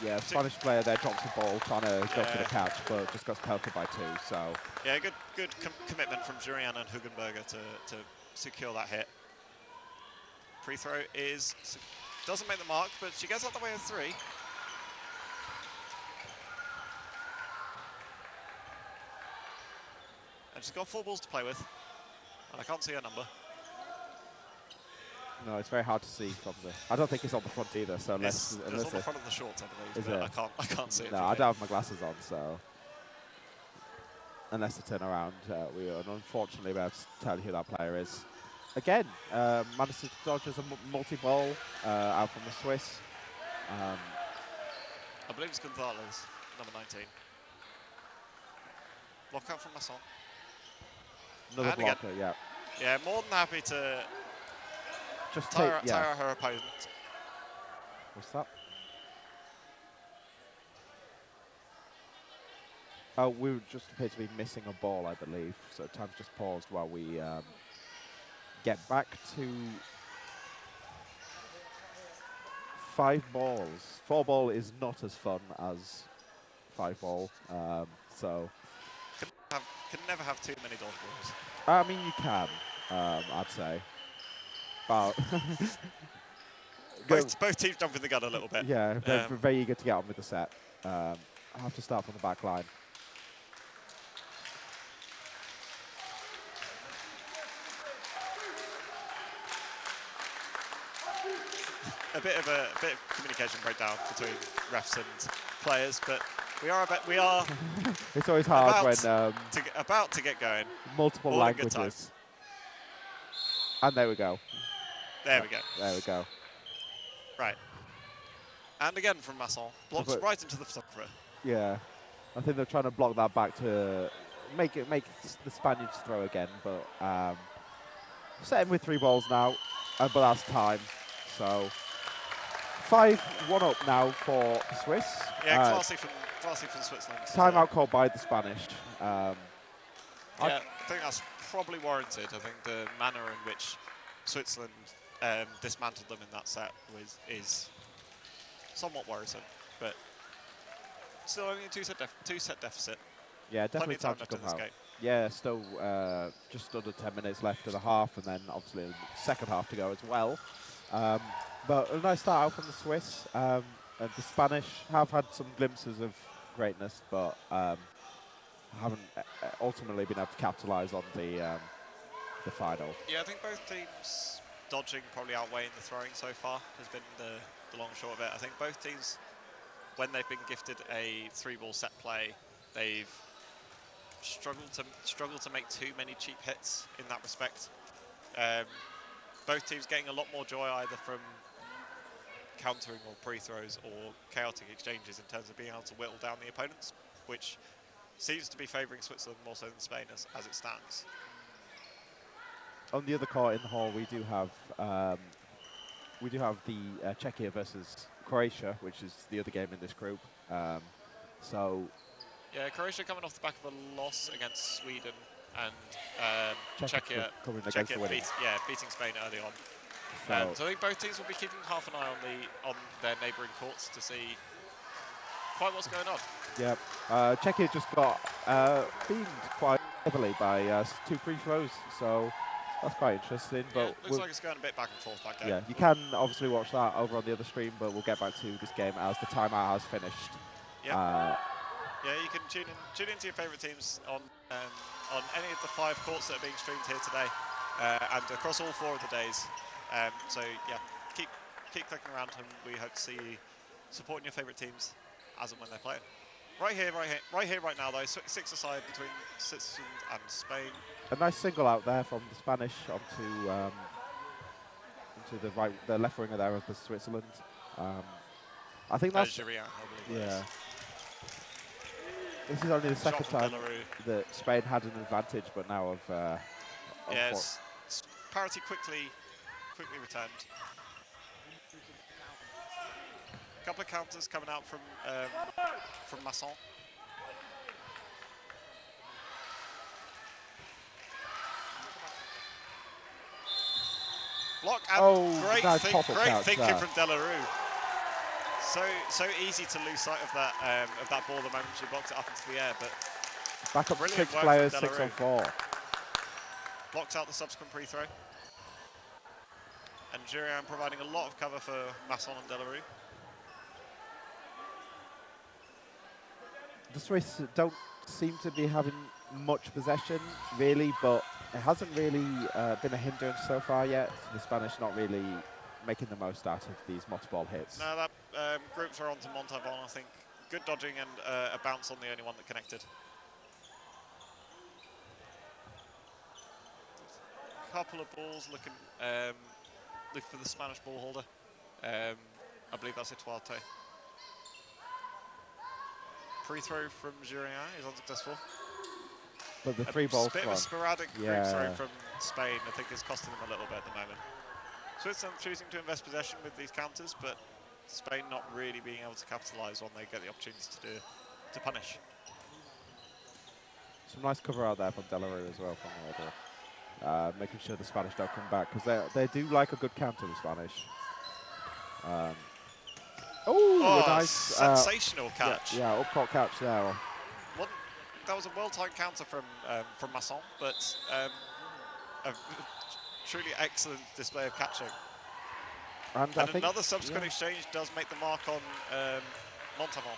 Yeah, Spanish player there drops the ball, trying to go for the catch, but just got pelted by 2. So
yeah, good commitment from Jurien and Hugenberger to secure that hit. Free throw doesn't make the mark, but she gets out the way of 3. And she's got 4 balls to play with, and I can't see her number.
no, it's very hard to see from the. I don't think it's on the front either. So
It's on the front of the shorts, I believe. But I can't see it.
No, I don't have my glasses on, so unless they turn around, we are unfortunately about to tell you who that player is. Again, managed to dodge as a multi-ball out from the Swiss.
I believe it's Gonzalez, number 19. Block out from Masson.
Another
And
blocker,
again.
yeah.
Yeah, more than happy to
Just
tire out her opponent.
What's that? Oh, we would just appear to be missing a ball, I believe. So time's just paused while we get back to 5 balls. 4 ball is not as fun as 5 ball. So
Can never have too many dodgeballs.
I mean, you can. I'd say. But
both teams jumping the gun a little bit.
yeah, they're very eager to get on with the set. I have to start from the back line.
A bit of communication breakdown between refs and players, but we are
It's always hard when
about to get going.
Multiple
All in good
languages. And there we go.
There we go.
There we go.
Right. And again from Masson, blocks right into the photographer.
Yeah, I think they're trying to block that back to make the Spaniards throw again, but setting with 3 balls now, but that's time. So 5-1 up now for the Swiss.
Yeah, classy from Switzerland.
Timeout called by the Spanish.
Yeah, I think that's probably warranted. I think the manner in which Switzerland dismantled them in that set is somewhat worrisome, but still only a two-set deficit.
Yeah, definitely
time
time to
left in
come
this
out.
game.
Yeah, still just under 10 minutes left of the half, and then obviously the second half to go as well. But a nice start out from the Swiss. And the Spanish have had some glimpses of greatness, but haven't ultimately been able to capitalise on the final.
Yeah, I think both teams dodging probably outweighing the throwing so far has been the long and short of it. I think both teams, when they've been gifted a 3-ball set play, they've struggled to make too many cheap hits in that respect. Both teams getting a lot more joy either from countering or pre-throws or chaotic exchanges in terms of being able to whittle down the opponents, which seems to be favouring Switzerland more so than Spain as it stands.
On the other court in the hall, we do have the Czechia versus Croatia, which is the other game in this group. So
yeah, Croatia coming off the back of a loss against Sweden, and Czechia beating Spain early on. So I think both teams will be keeping half an eye on their neighbouring courts to see quite what's going on.
Yeah, Czechia just got beamed quite heavily by 2 free throws, so that's quite interesting.
Yeah,
but
looks like it's going a bit back and forth that game.
Yeah, you can obviously watch that over on the other stream, but we'll get back to this game as the timeout has finished.
Yeah, you can tune into your favourite teams on any of the 5 courts that are being streamed here today, and across all 4 of the days. So yeah, keep clicking around, and we hope to see you supporting your favourite teams as and when they're playing. Right here, right now though, 6 aside between Switzerland and Spain.
A nice single out there from the Spanish onto the left winger there of the Switzerland. I think that's yeah. This is only the second time that Spain had an advantage, but now
yes, parity quickly returned. A couple of counters coming out from Masson. Block and great thinking from Delarue. So easy to lose sight of that ball the moment she blocks it up into the air, but
back up 6 players, 6 on 4.
Blocks out the subsequent pre-throw. And Jurian providing a lot of cover for Masson and Delarue.
The Swiss don't seem to be having much possession, really, but it hasn't really been a hindrance so far yet. The Spanish not really making the most out of these multi-ball hits.
No, that groups are on to Montavon, I think. Good dodging and a bounce on the only one that connected. Couple of balls looking for the Spanish ball holder. I believe that's Ituarte. Pre-throw from Jurian is unsuccessful.
But the 3 balls
bit of a sporadic pre-throw from Spain, I think, is costing them a little bit at the moment. Switzerland choosing to invest possession with these counters, but Spain not really being able to capitalise when they get the opportunities to punish.
Some nice cover out there from Delarue as well from making sure the Spanish don't come back because they do like a good counter, the Spanish. A nice
sensational catch.
Yeah, up-court catch there.
That was a well-timed counter from Masson, but a truly excellent display of catching.
And
another subsequent exchange does make the mark on Montavon.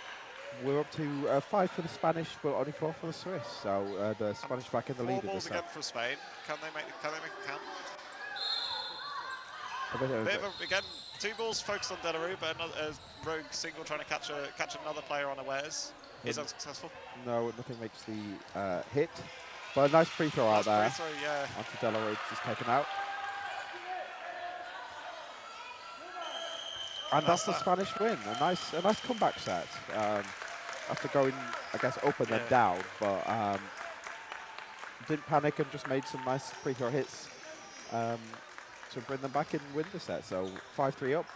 We're up to 5 for the Spanish, but only 4 for the Swiss. So the Spanish back in the lead.
4 balls again for Spain. Can they make it count? Again, 2 balls focused on Delarue, but another rogue single trying to catch another player unawares is unsuccessful.
No, nothing makes the hit. But a nice free throw out there.
Free throw, yeah.
Onto Delarue, just taken out. And that's the Spanish win. A nice comeback set. After going, I guess, up and then down, but didn't panic and just made some nice free throw hits to bring them back and win the set. So 5-3 up.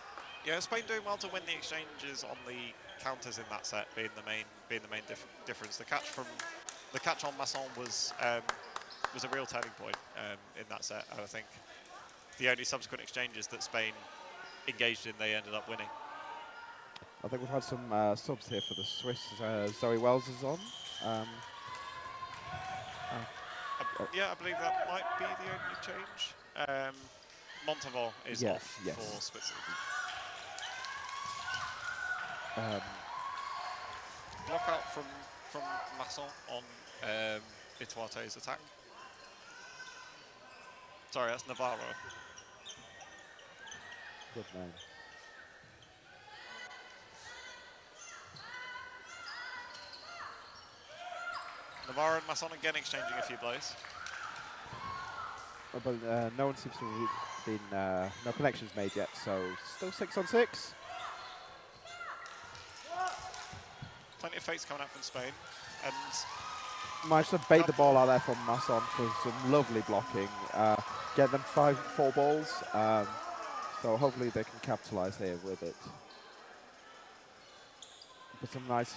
Yeah, Spain doing well to win the exchanges on the counters in that set, being the main difference. The catch on Masson was a real turning point in that set. I think the only subsequent exchanges that Spain engaged in, they ended up winning.
I think we've had some subs here for the Swiss. Zoe Wells is on.
Yeah, I believe that might be the only change. Montavon is off for Switzerland. Block out from Masson on Ituate's attack. Sorry, that's Navarro.
Good name.
Navarro and Masson again exchanging a few blows.
But no one seems to have been, no connections made yet, so still 6 on 6.
Plenty of fakes coming out from Spain. And
managed to bait the ball out there from Masson for some lovely blocking. Get them 4 balls. So hopefully they can capitalise here with it. But some nice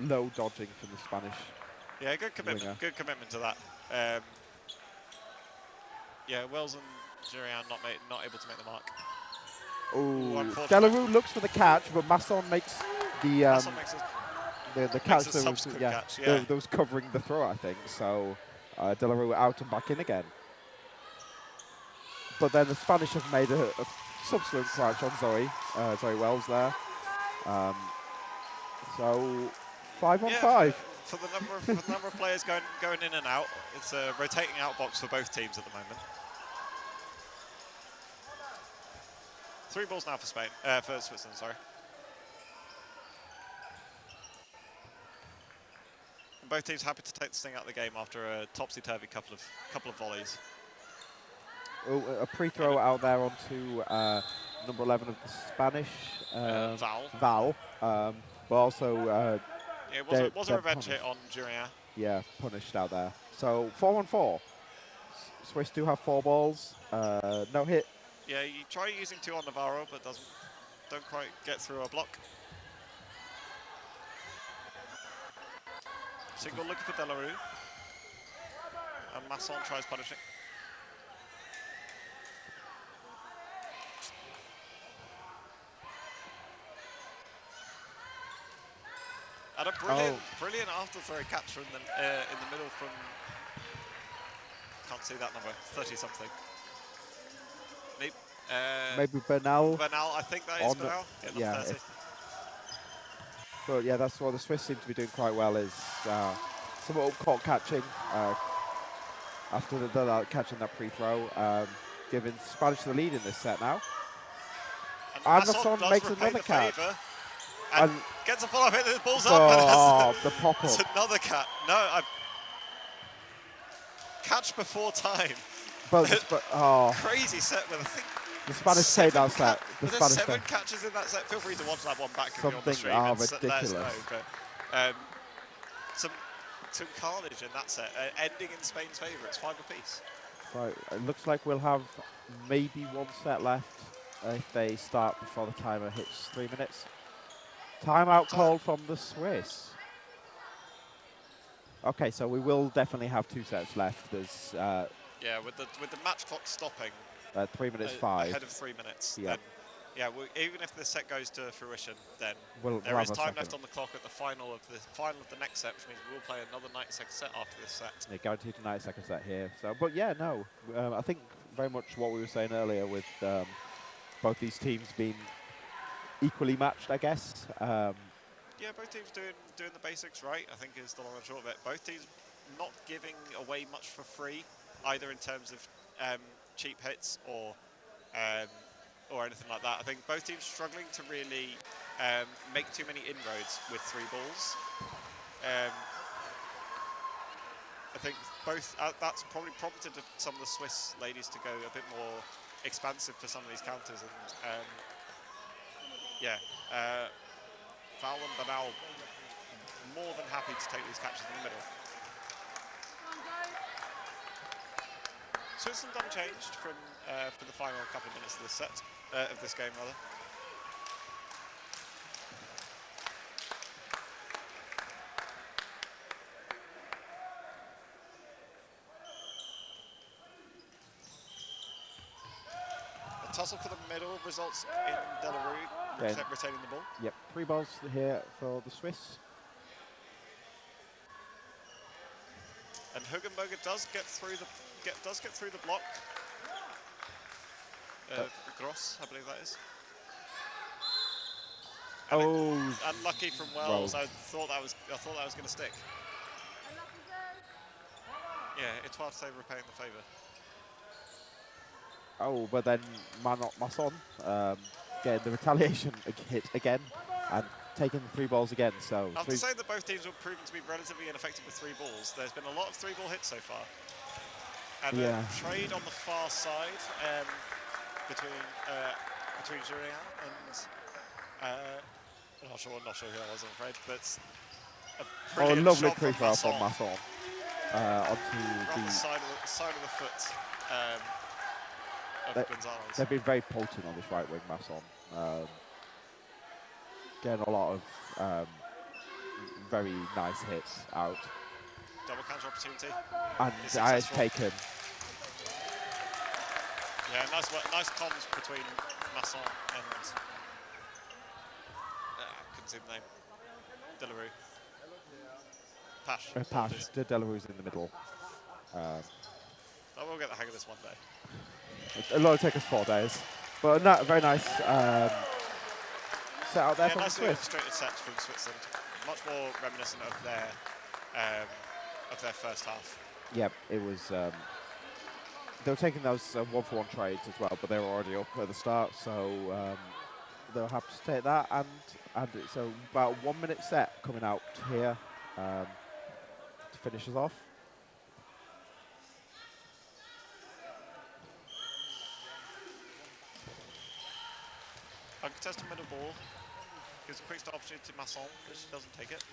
low dodging from the Spanish.
Yeah, good commitment.
Winger.
Good commitment to that. Yeah, Wells and Jurian not able to make the mark.
Oh, Delarue looks for the catch, but Masson makes the catch that was
catch,
that was covering the throw, I think. So Delarue out and back in again. But then the Spanish have made a subsequent catch on Zoe Wells there. So 5 on 5.
For the number of players going in and out, it's a rotating outbox for both teams at the moment. 3 balls now for Spain, for Switzerland, sorry. And both teams happy to take the sting out of the game after a topsy-turvy couple of volleys.
Oh, a pre-throw out there onto number 11 of the Spanish, Val. But also
it was a revenge hit on Jurian.
Yeah, punished out there. So 4 on 4. Swiss do have 4 balls. No hit.
Yeah, you try using 2 on Navarro, but don't quite get through a block. Single looking for Delarue. And Masson tries punishing. And a brilliant after throw catch from them in the middle from, can't see that number, 30 something.
Maybe Bernal.
Bernal, I think that is Bernal.
Yeah. But yeah, that's what the Swiss seem to be doing quite well is some up-court catching after catching that pre-throw, giving Spanish the lead in this set now.
And
Masson makes another catch.
And gets a follow-up hit, the ball's up.
Oh, the pop-up.
That's another catch. No, catch before time. Crazy set with, I think,
the Spanish saved our set.
There's 7 catches in that set. Feel free to watch that one back if you're on the stream.
Ridiculous.
Let us know, but, some carnage in that set, ending in Spain's favour. It's 5 apiece.
Right, it looks like we'll have maybe 1 set left if they start before the timer hits 3 minutes. Timeout call from the Swiss. Okay, so we will definitely have 2 sets left. There's
Yeah, with the match clock stopping
3 minutes 5.
ahead of 3 minutes,
Yep.
then yeah, even if the set goes to fruition, then
We'll
there
have
is
a
time
second.
left on the clock at the final of the next set, which means we'll play another 90-second set after this set.
Yeah, guaranteed a 90-second set here. So, but yeah, no, I think very much what we were saying earlier with both these teams being equally matched, I guess.
Yeah, both teams doing the basics right, I think, is the long and short of it. Both teams not giving away much for free, either in terms of cheap hits or anything like that. I think both teams struggling to really make too many inroads with 3 balls. I think both that's probably prompted some of the Swiss ladies to go a bit more expansive for some of these counters, and yeah, Val and Banal more than happy to take these catches in the middle. Switzerland unchanged from for the final couple of minutes of this set, of this game rather. A tussle for the middle results in Delarue retaining the ball.
Yep, 3 balls here for the Swiss.
And Hugenberger does get through the block. Gross, I believe that is. And unlucky from Wells. I thought that was going to stick. Yeah, Etoile repaying the favour.
Oh, but then Masson getting the retaliation hit again and taking the 3 balls again. So
after saying that both teams were proven to be relatively ineffective with 3 balls, there's been a lot of 3-ball hits so far. And a trade on the far side between Julien and I'm not sure who that was, I'm afraid, but a brilliant
lovely
shot
free
from
throw from
Masson
onto
on the side of the foot of Gonzalez.
They've been very potent on this right wing, Masson. Getting a lot of very nice hits out.
Double counter opportunity.
And it's taken.
Yeah, nice comms between Masson and I couldn't see the name. Delarue. Pash.
Pash. Delarue's in the middle.
I will get the hang of this one day.
It'll take us 4 days. But no, very nice set out there from
nicely
Swiss.
orchestrated sets from Switzerland. Much more reminiscent of their first half.
Yep, it was. They were taking those 1-for-1 trades as well, but they were already up at the start, so they'll have to take that. And so about 1 minute set coming out here to finish us off.
Uncontested middle ball. Gives a quick start opportunity to Masson, but she doesn't take it.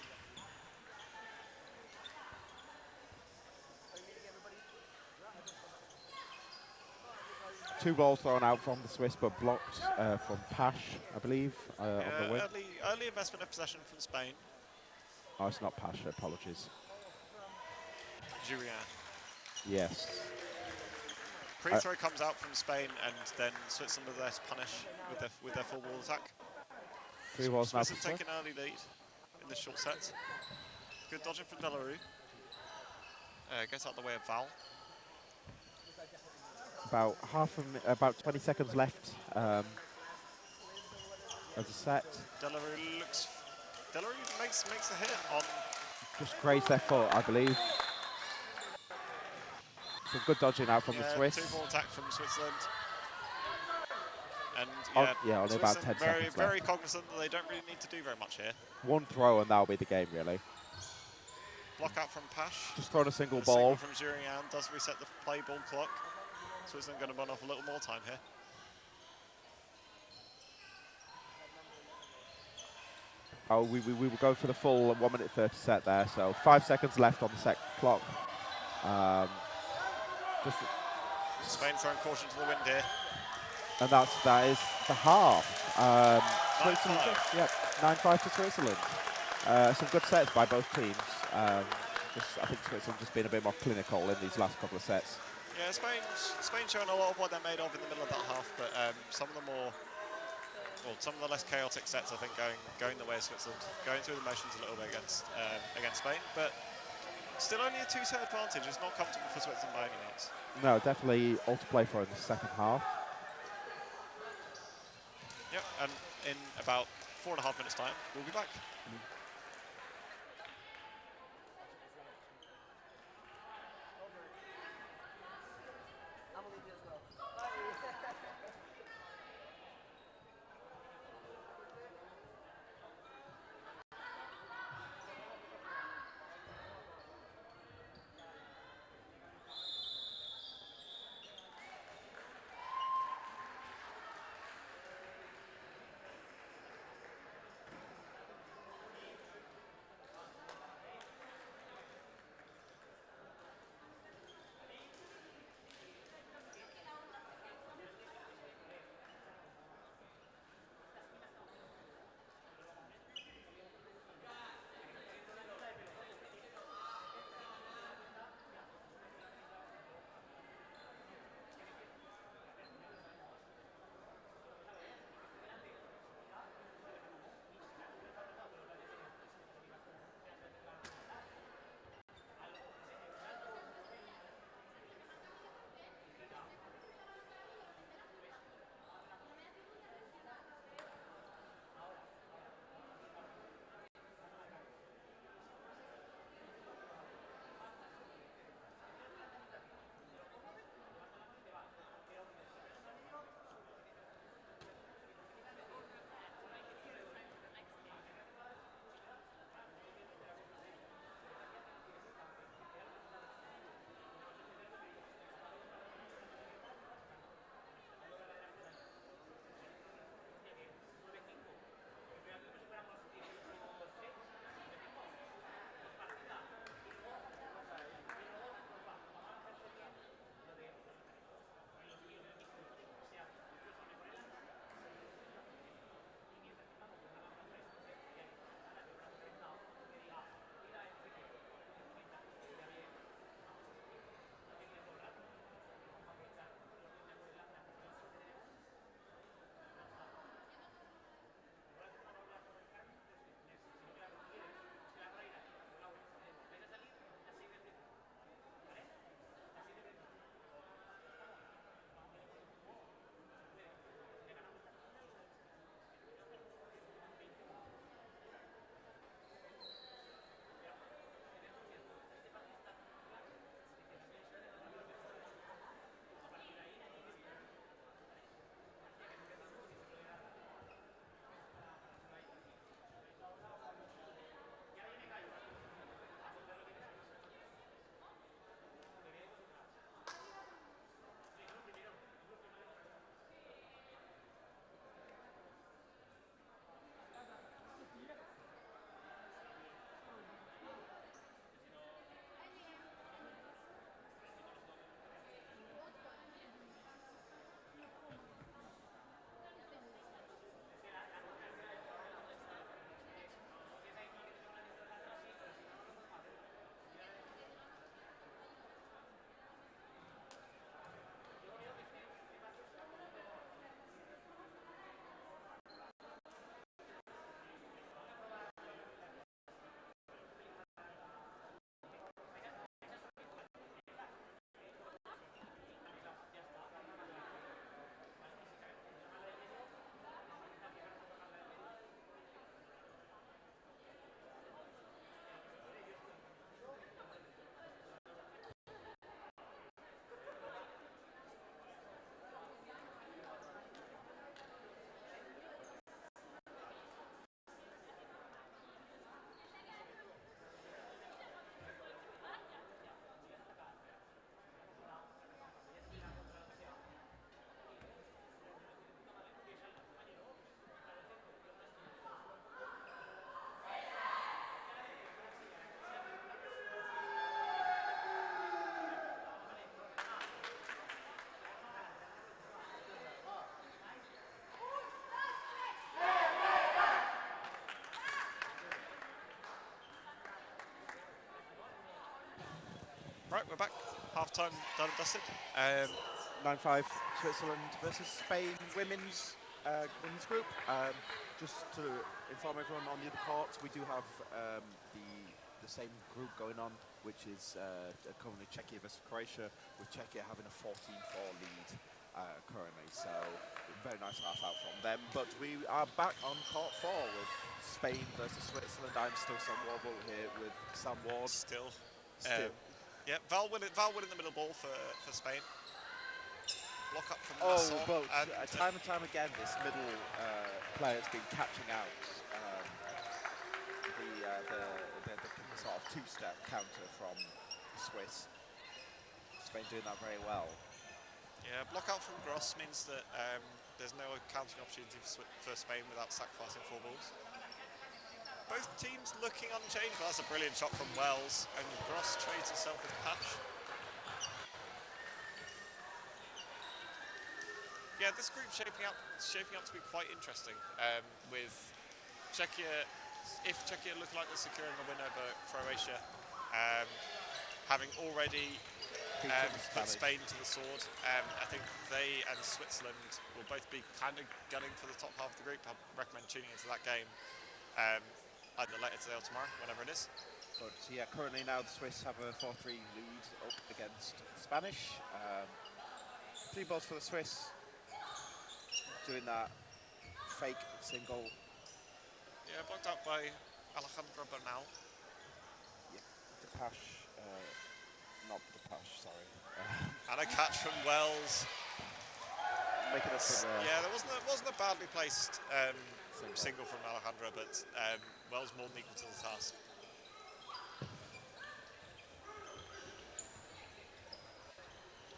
Two balls thrown out from the Swiss, but blocked from Pash, I believe, on the wing.
Early investment of possession from Spain.
Oh, it's not Pash, apologies.
Julien.
Yes.
Pre-throw comes out from Spain, and then Switzerland are there to punish with their full ball attack.
3 balls now.
Switzerland take an early lead in this short set. Good dodging from Delarue. Gets out the way of Val.
About 20 seconds left of the set.
Delarue makes a hit on.
Just grazed their foot, I believe. Some good dodging out from the Swiss.
2-ball attack from Switzerland. And
only about 10 seconds left.
Very cognizant that they don't really need to do very much here.
One throw and that'll be the game, really.
Block out from Pash.
Just throwing a single
A
ball.
single from Jurian does reset the play ball clock. Switzerland going to run off a little more time here.
Oh, we will go for the full 1 minute 30 set there. So 5 seconds left on the set clock.
Spain throwing caution to the wind here.
And that is the half.
9-5.
Yeah, 9-5 to Switzerland. Some good sets by both teams. I think Switzerland just been a bit more clinical in these last couple of sets.
Yeah, Spain's showing a lot of what they're made of in the middle of that half, but some of the less chaotic sets, I think, going the way of Switzerland, going through the motions a little bit against Spain, but still only a 2-set advantage. It's not comfortable for Switzerland by any means.
No, definitely all to play for in the second half.
Yep, and in about 4.5 minutes' time, we'll be back. Right, we're back. Half time done and dusted.
9-5 Switzerland versus Spain women's group. Just to inform everyone on the other courts, we do have the same group going on, which is currently Czechia versus Croatia, with Czechia having a 14-4 lead currently. So very nice half out from them. But we are back on court 4 with Spain versus Switzerland. I'm still Sam Warble here with Sam Ward.
Still.
Yeah,
Val winning the middle ball for Spain. Block up from
Oh,
Masson,
but
and
time and time again, this middle player's been catching out the sort of two-step counter from the Swiss. Spain doing that very well.
yeah, block out from Gross means that there's no countering opportunity for Spain without sacrificing 4 balls. Both teams looking unchanged, but that's a brilliant shot from Wells, and Gross trades himself with Patch. Yeah, this group's shaping up to be quite interesting. With Czechia, if Czechia look like they're securing a win over Croatia, having already put Spain to the sword, I think they and Switzerland will both be kind of gunning for the top half of the group. I recommend tuning into that game either later today or tomorrow, whenever it is.
But yeah, currently now the Swiss have a 4-3 lead up against the Spanish. 3 balls for the Swiss. Doing that fake single.
Yeah, blocked out by Alejandro Bernal.
Yeah, Depache, not Depache, sorry.
And a catch from Wells.
Making up for the
yeah, there wasn't a badly placed single from Alejandro, but Wells more than equal to the task.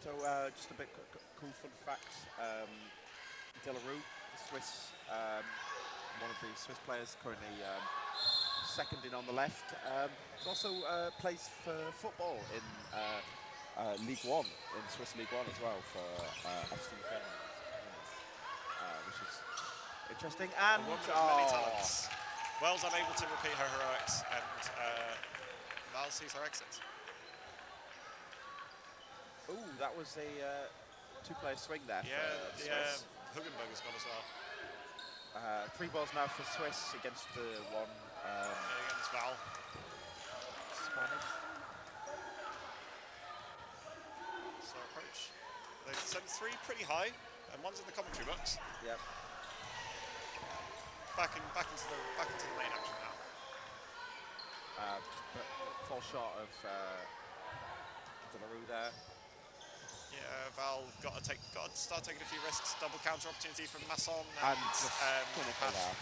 So just a bit cool fun fact. Delarue, the Swiss, one of the Swiss players currently seconding on the left. He also plays for football in League One, in Swiss League One as well for FC Köln, which is interesting. And
A woman with many talents. Wells unable to repeat her heroics, and Val sees her exit.
ooh, that was a 2-player swing there.
Yeah,
for Swiss.
Hugenberg has gone as well.
3 balls now for Swiss against the one
Against Val.
Spanish.
So approach. They sent 3 pretty high, and one's in the commentary box.
Yep.
Back into the main action now.
Fall short of Delarue there.
Yeah, Val got to start taking a few risks. Double counter opportunity from Masson
And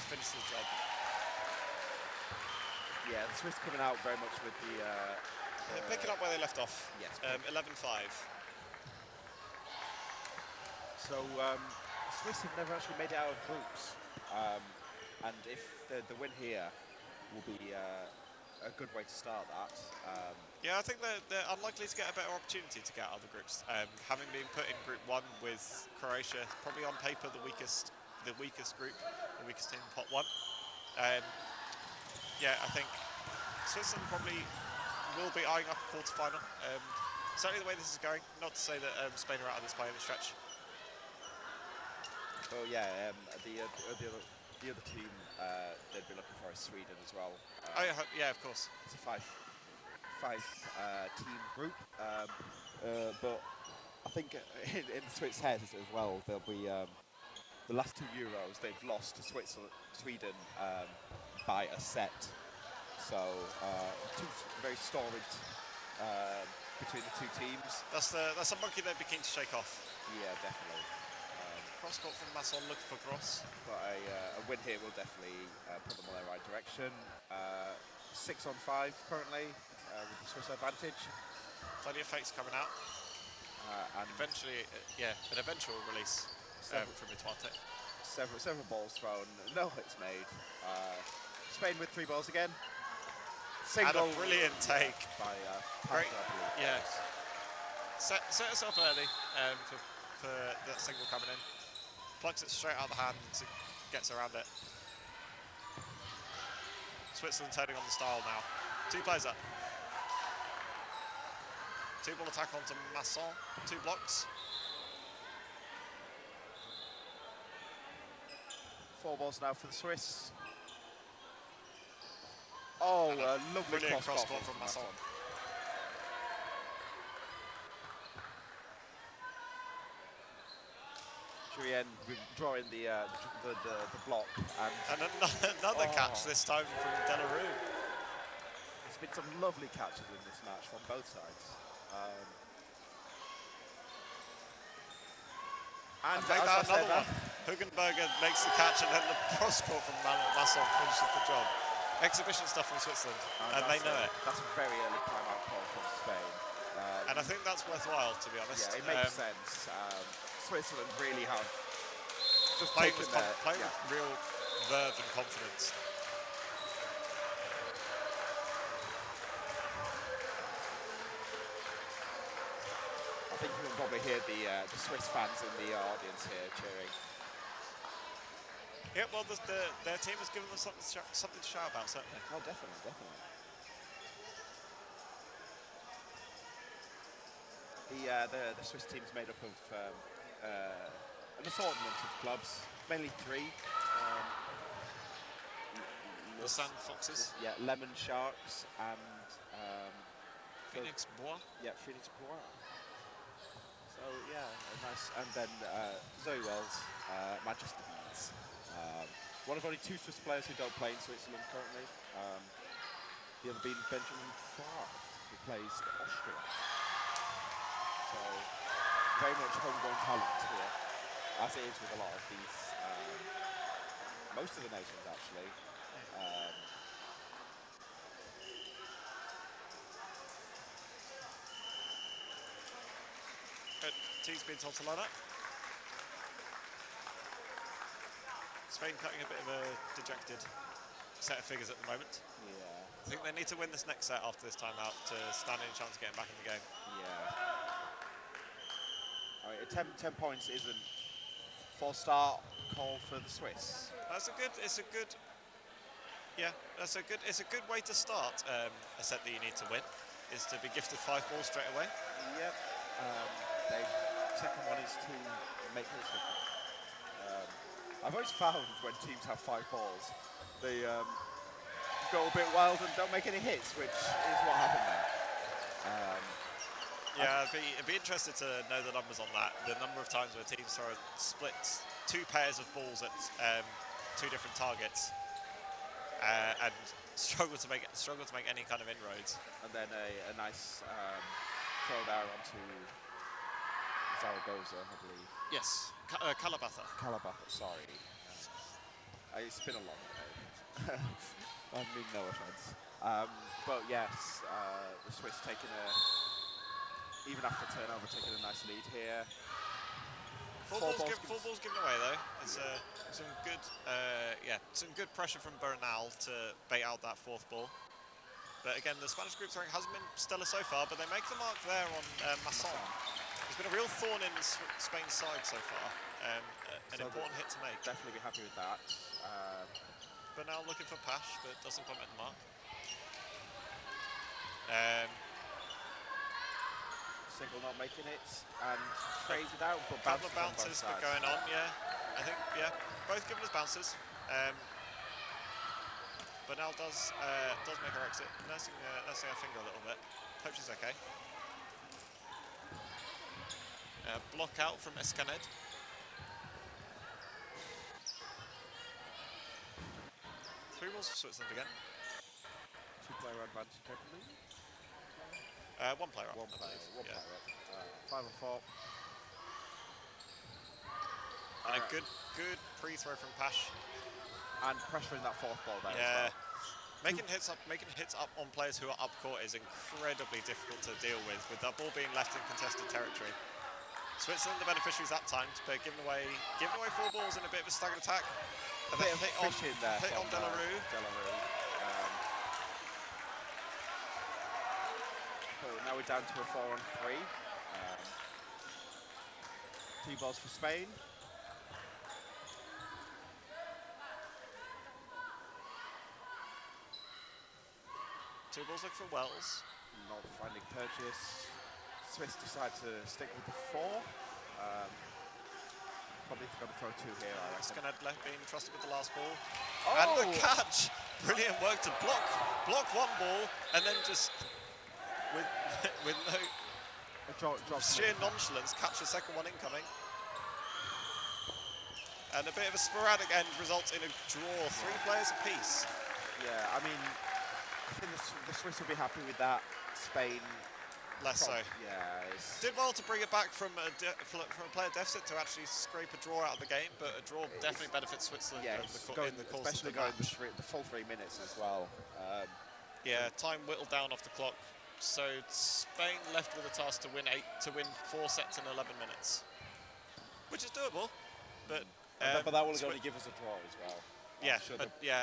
finishes the job.
Yeah, the Swiss coming out very much with the
picking up where they left off.
Yes.
11-5.
So the Swiss have never actually made it out of groups, and if the win here will be a good way to start that.
Yeah, I think they're unlikely to get a better opportunity to get out of the groups. Having been put in Group 1 with Croatia, probably on paper the weakest group, the weakest team in Pot 1. Yeah, I think Switzerland probably will be eyeing up a quarter-final. Certainly the way this is going, not to say that Spain are out of this by any stretch.
Oh yeah, the other team they'd be looking for is Sweden as well.
Yeah, of course.
It's a five team group, but I think in the Swiss heads as well, they'll be the last 2 Euros they've lost to Sweden by a set. So 2 very storied between the 2 teams.
That's a monkey they'd be keen to shake off.
Yeah, definitely.
Cross court from Masson looking for Gross.
But a win here will definitely put them on their right direction. 6-on-5 currently with the Swiss advantage.
Plenty of fakes coming out.
And
eventually, an eventual release from Ituarte.
Several balls thrown, no hits made. Spain with 3 balls again. Single.
And a brilliant take.
By
Great.
Pastor,
Yeah. Set herself early for that single coming in. Plucks it straight out of the hand and gets around it. Switzerland turning on the style now. 2 players up. Two-ball attack onto Masson. 2 blocks.
4 balls now for the Swiss. Oh, lovely
Brilliant
cross
court
from
from Masson.
Julien drawing the block.
And another catch, this time from Delarue.
There's been some lovely catches in this match from both sides.
And make that another one. Hugenberger makes the catch, and then the cross court from Masson finishes the job. Exhibition stuff from Switzerland, and they know it.
That's a very early timeout call from Spain.
And I think that's worthwhile, to be honest.
Yeah, it makes sense. Switzerland really have just
playing
taken
with real verve and confidence.
I think you can probably hear the Swiss fans in the audience here cheering.
Yeah, well, their team has given them something to shout about, certainly.
Oh, definitely. The Swiss team's made up of an assortment of clubs, mainly 3.
The Sand Foxes.
Yeah, Lemon Sharks and
Phoenix Bois.
Yeah, Phoenix Bois. So yeah, nice. And then Zoe Wells, Manchester Bees. One of only 2 Swiss players who don't play in Switzerland currently. The other being Benjamin Favre, who plays Austria. So very much homegrown talent here, as it is with a lot of these, most of the nations actually.
Team's been told to line up. Spain cutting a bit of a dejected set of figures at the moment.
Yeah.
I think they need to win this next set after this timeout to stand any chance of getting back in the game.
Yeah. All right, 10 points isn't 4-star call for the Swiss.
That's a good way to start a set that you need to win, is to be gifted 5 balls straight away.
Yep. Second one is to make hits with them. I've always found when teams have 5 balls, they go a bit wild and don't make any hits, which is what happened there.
Yeah, I'd be interested to know the numbers on that. The number of times where teams throw split 2 pairs of balls at 2 different targets and struggle to make any kind of inroads.
And then a nice throw there onto Zaragoza, I believe.
Yes, Calabatha.
Calabatha, sorry. It's been a long day. I mean, no offence. But yes, the Swiss taking even after turnover, taking a nice lead here.
Full ball's given away though. It's some good pressure from Bernal to bait out that 4th ball. But again, the Spanish group throwing hasn't been stellar so far, but they make the mark there on Masson. It's been a real thorn in Spain's side so far. An important hit to make.
Definitely be happy with that.
Bernal looking for Pash, but doesn't quite make the mark.
Single not making it, and traded out, but
couple of bounces going on, yeah. I think, both giving us bounces. Bernal does make her exit, nursing her finger a little bit. Hope she's okay. Block out from Escaned. Three balls for Switzerland again.
2-player advantage, I believe.
1 player up.
One player up. 5 and 4.
And a good pre-throw from Pash.
And pressuring that 4th ball there
Yeah.
as well.
Making hits up on players who are up court is incredibly difficult to deal with that ball being left in contested territory. Switzerland, the beneficiaries that time, but giving away 4 balls in a bit of a staggered attack.
A bit of fish in there.
Hit on Delarue.
So now we're down to a 4 on 3. 2 balls for Spain.
Two balls look for Wells.
Not finding purchase. Swiss decide to stick with the 4. Probably going to throw 2 here, I reckon.
Skinhead being trusted with the last ball.
Oh!
And the catch! Brilliant work to block one ball and then just with with no sheer nonchalance catch the second one incoming. And a bit of a sporadic end results in a draw, 3 players apiece.
Yeah, I mean, I think the Swiss will be happy with that. Spain
less so.
Yeah,
did well to bring it back from a player deficit to actually scrape a draw out of the game, but a draw definitely benefits Switzerland in the course
especially
of the
going
match.
the full 3 minutes as well.
Yeah, time whittled down off the clock, so Spain left with a task to win 4 sets in 11 minutes, which is doable, but
that will only give us a draw as well.
Yeah,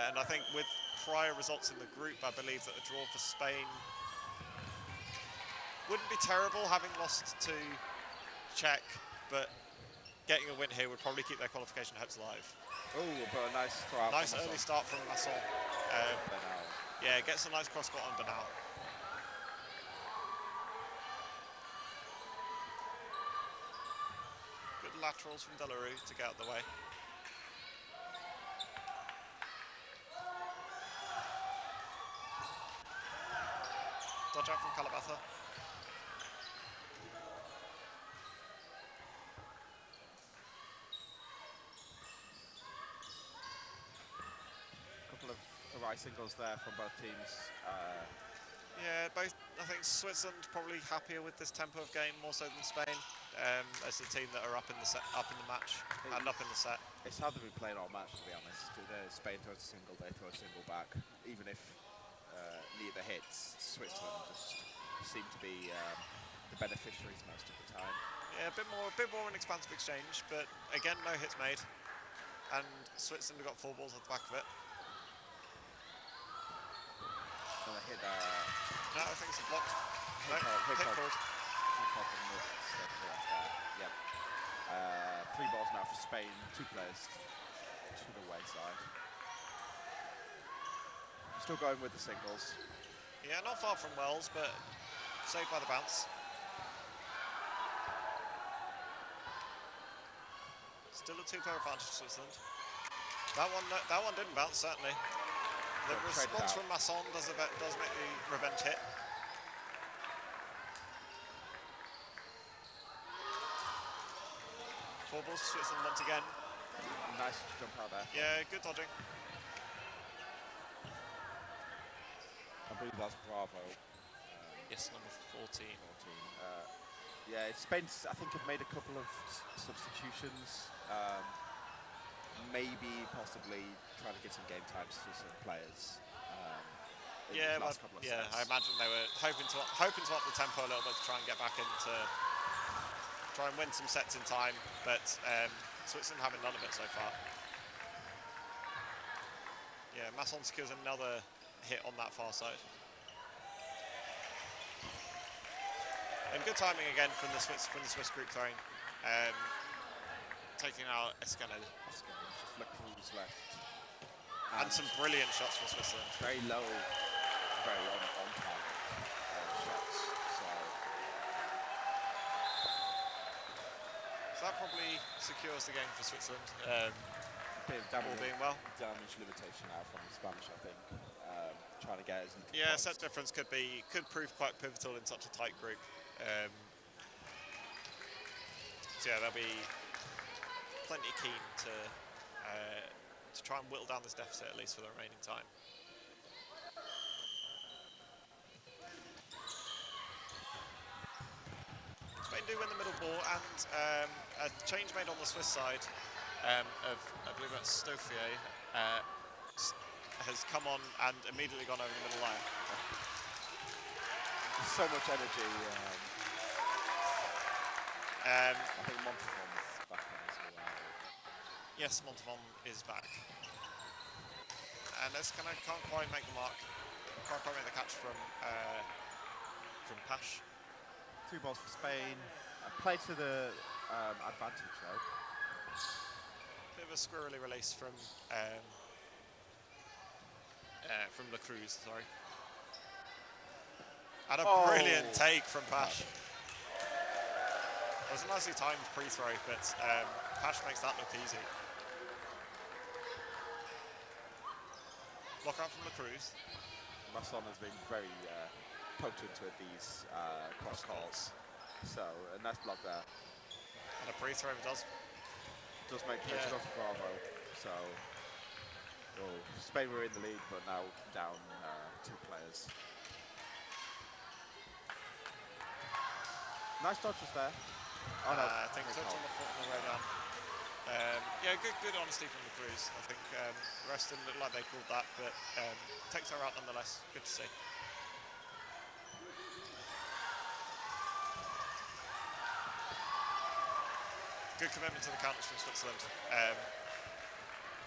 and I think with prior results in the group, I believe that a draw for Spain wouldn't be terrible, having lost to Czech, but getting a win here would probably keep their qualification hopes alive.
Oh, but a nice throw out.
Nice early start from Masson. Yeah, gets a nice cross court on Bernal. Good laterals from Delarue to get out of the way. Dodge out from Calabatha.
Couple of right singles there from both teams.
Yeah, both. I think Switzerland probably happier with this tempo of game more so than Spain, as the team that are up in the match and up in the set.
It's how they've been playing all match, to be honest. Spain throws a single, they throw a single back. Even if neither hits, Switzerland just seem to be the beneficiaries most of the time.
Yeah, a bit more an expansive exchange, but again, no hits made, and Switzerland have got 4 balls off the back of it.
Hit
no, I think it's a block.
Hit called. Yep. 3 balls now for Spain, 2 players to the wayside. Still going with the singles.
Yeah, not far from Wells, but saved by the bounce. Still a 2-player advantage for Switzerland. That one didn't bounce, certainly. The response from Masson does make the revenge hit. Four balls for Switzerland once again.
Nice jump out there.
Yeah, good dodging.
I believe that's Bravo.
Yes, number 14.
Yeah, Spain, I think, have made a couple of substitutions. Maybe, possibly, trying to get some game times for some players.
Yeah, I imagine they were hoping to up the tempo a little bit to try and get back into, try and win some sets in time, but Switzerland having none of it so far. Yeah, Masson secures another hit on that far side. And good timing again from the Swiss group throwing, taking out Escanel.
Lacroix left.
And some brilliant shots from Switzerland.
Very low, very on target shots.
So that probably secures the game for Switzerland.
Bit of damage,
all being well.
Damage limitation out from the Spanish, I think. Trying to get us into
yeah, set difference could prove quite pivotal in such a tight group. So yeah, they'll be plenty keen to try and whittle down this deficit at least for the remaining time. Spain do win the middle ball, and a change made on the Swiss side of, I believe that's Stoffier, has come on and immediately gone over the middle line.
So much energy. I think Montavon's back on as well.
Yes, Montavon is back. And this can't quite make the mark. Can't quite make the catch from Pash.
2 balls for Spain. Play to the advantage though.
Bit of a squirrely release from Lacroix, sorry. And a brilliant take from Pash. It was a nicely timed pre-throw, but Pash makes that look easy. Block out from the Cruz.
Masson has been very potent with these cross calls. So, a nice block there.
And a pre-throw does
Make pressure off Bravo. So, Spain were in the lead, but now down 2 players. Nice dodges there. Oh, no,
I think touch on the foot on the way down. Yeah, good honesty from the Cruz. I think the rest didn't look like they called that, but takes her out nonetheless. Good to see. Good commitment to the counters from Switzerland.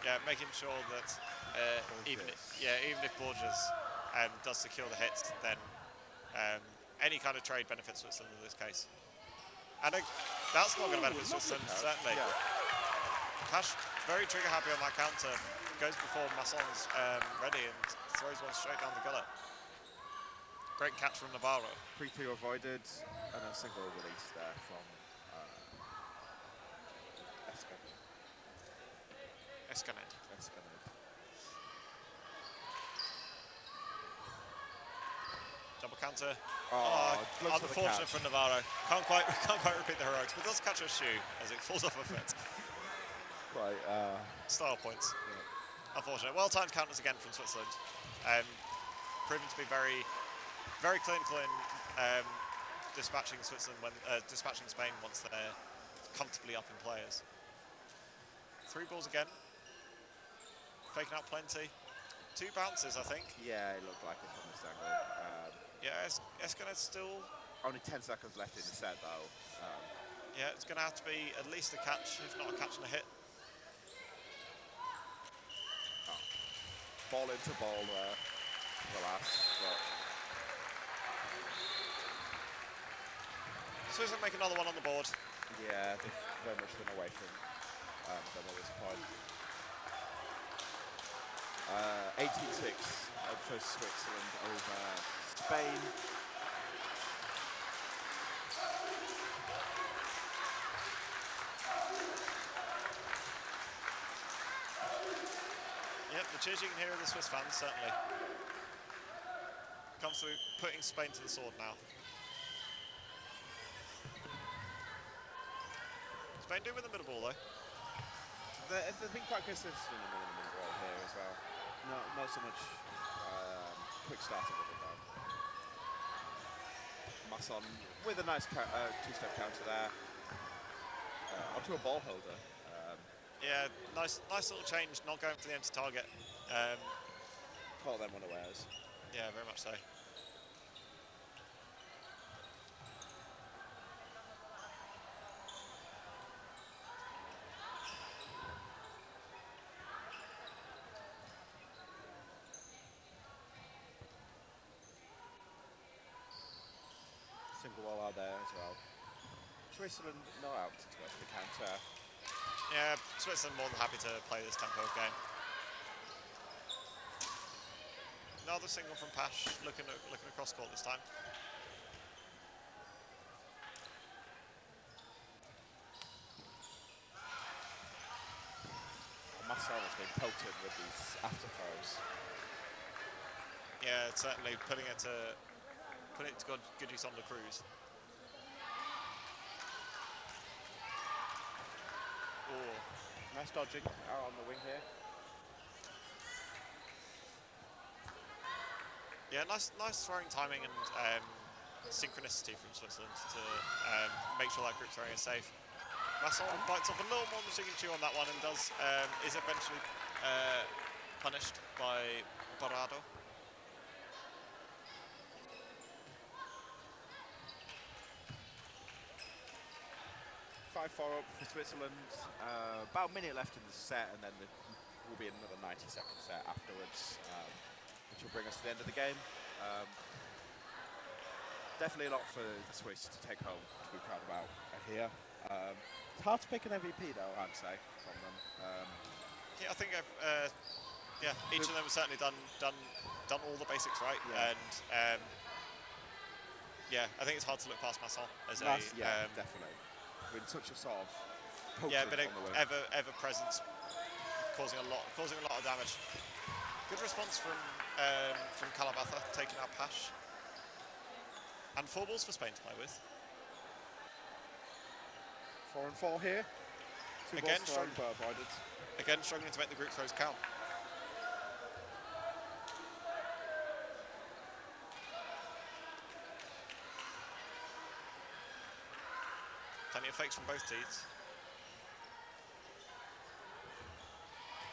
Yeah, making sure that even if Borges does secure the hits, then any kind of trade benefits Switzerland in this case. And that's not going to benefit Switzerland, certainly. Yeah. Pash very trigger happy on that counter. Goes before Masson's ready and throws one straight down the gullet. Great catch from Navarro.
Pre-3 avoided, and a single release there from
Escanet. Double counter. Unfortunate for Navarro. Can't quite repeat the heroics, but does catch her shoe as it falls off her foot.
Right.
Style points. Yeah. Unfortunate. Well-timed counters again from Switzerland. Proven to be very, very clinical in dispatching Spain once they're comfortably up in players. 3 balls again. Faking out plenty. 2 bounces, I think.
Yeah, it looked like it from this angle.
Yeah, Escanet's still...
Only 10 seconds left in the set, though.
Yeah, it's going to have to be at least a catch, if not a catch and a hit.
Ball into ball there. The last.
Switzerland make another one on the board.
Yeah, they've very much been away from them at this point. 18-6 for Switzerland over Spain.
Yep, the cheers you can hear of the Swiss fans, certainly. Comes through putting Spain to the sword now. Spain do win the middle ball, though.
They've been quite consistent in the middle ball here as well. Not so much quick starting with it, though. Masson with a nice 2-step counter there. Onto a ball holder.
Yeah, nice little change, not going for the empty target.
Call them unawares.
Yeah, very much so.
Single wall out there as well. Switzerland no out to go for the counter.
Yeah, Switzerland more than happy to play this tempo of game. Another single from Pash, looking across court this time.
Masson has been potent with these after throws.
Yeah, certainly putting it to good use on the Cruz.
Oh, nice dodging out on the wing here.
Yeah, nice throwing timing and synchronicity from Switzerland to make sure that group throwing is safe. Masson bites off a little more than she can chew on that one and is eventually punished by Barado.
5-4 up for Switzerland. About a minute left in the set, and then there will be another 90-second set afterwards, which will bring us to the end of the game. Definitely a lot for the Swiss to take home, to be proud about here. It's hard to pick an MVP, though, I'd say, from them.
Yeah, I think each of them has certainly done all the basics right,
yeah.
And yeah, I think it's hard to look past Masson as
definitely. been such a sort of
Yeah,
potent
but
on the wing.
ever presence, causing a lot of damage. Good response from Kalabatha, taking out Pash. And 4 balls for Spain to play with.
4 and 4 here. 2
Again,
balls thrown, but avoided.
Again, struggling to make the group throws count. Plenty of fakes from both teams.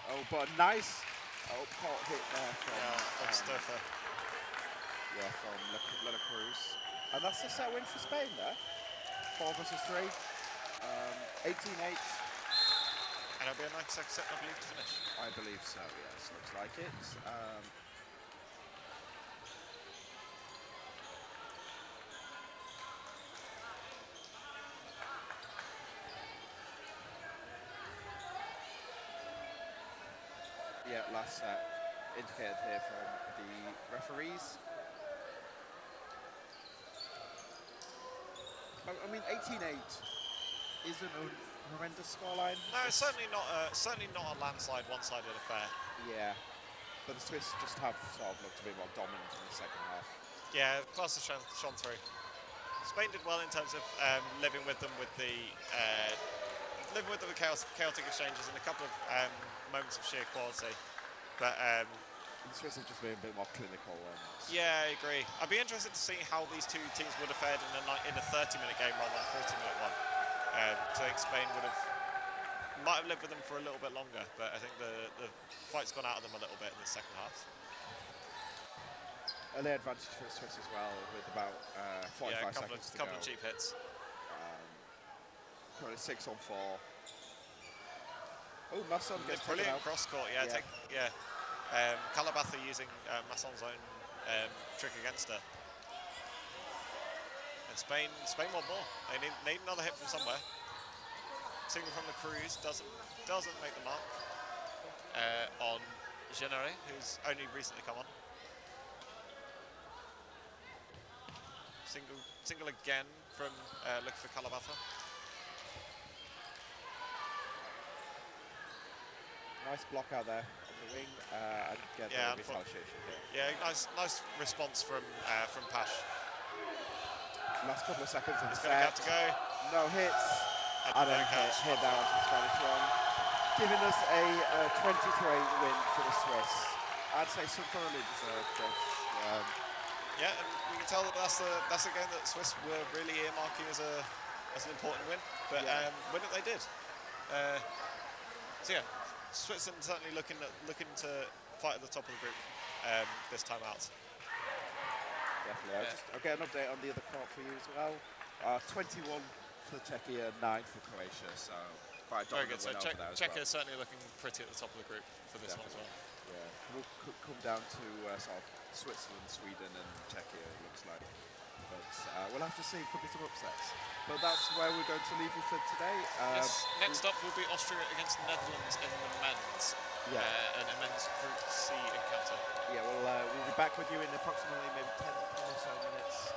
Oh, but a nice caught hit there from
Stoffer.
Yeah, from Lena Cruz. And that's the set win for Spain there. 4 versus 3. 18-8.
And it'll be a nice set, I believe, to finish.
I believe so, yes. Looks like it. Yeah, last set indicated here from the referees. I mean, 18-8 isn't a horrendous scoreline.
No, it's certainly not a landslide, one-sided affair.
Yeah, but the Swiss just have sort of looked a bit more dominant in the second half.
Yeah, class has shone through. Spain did well in terms of living with them with the chaotic exchanges and a couple of moments of sheer quality. But
the Swiss have just been a bit more clinical.
Yeah, I agree. I'd be interested to see how these two teams would have fared in a 30-minute game rather than a 40-minute one. So I think Spain might have lived with them for a little bit longer, but I think the fight's gone out of them a little bit in the second half.
Early advantage for the Swiss as well, with about 45 seconds to go.
Couple of cheap hits.
Currently 6 on 4. Oh, Masson gets
brilliant cross court. Yeah. Kalabatha using Masson's own trick against her. And Spain want more. They need another hit from somewhere. Single from the Cruz doesn't make the mark on Genere, who's only recently come on. Single again from look for Kalabatha.
Nice block out there on the wing and get the retaliation here.
Yeah, nice response from Pash.
Last couple of seconds of the
set. He's going to have to go.
No hits. And then hit down to the Spanish one. Giving us a 20-8 win for the Swiss. I'd say some thoroughly deserved.
Yeah, and we can tell that that's a game that Swiss were really earmarking as an important win. But win it they did. So yeah, Switzerland certainly looking to fight at the top of the group this time out.
Definitely. I'll get an update on the other court for you as well. 21 for Czechia, 9 for Croatia. So quite a
very good. So Czechia
is
certainly looking pretty at the top of the group for this one as well.
Yeah, we'll come down to sort of Switzerland, Sweden, and Czechia. It looks like. But we'll have to see. Could be some upsets. But that's where we're going to leave you for today.
Yes. Next up will be Austria against the Netherlands in the men's.
Yeah.
And a men's Group C encounter.
Yeah. We'll be back with you in approximately maybe 10 or so minutes.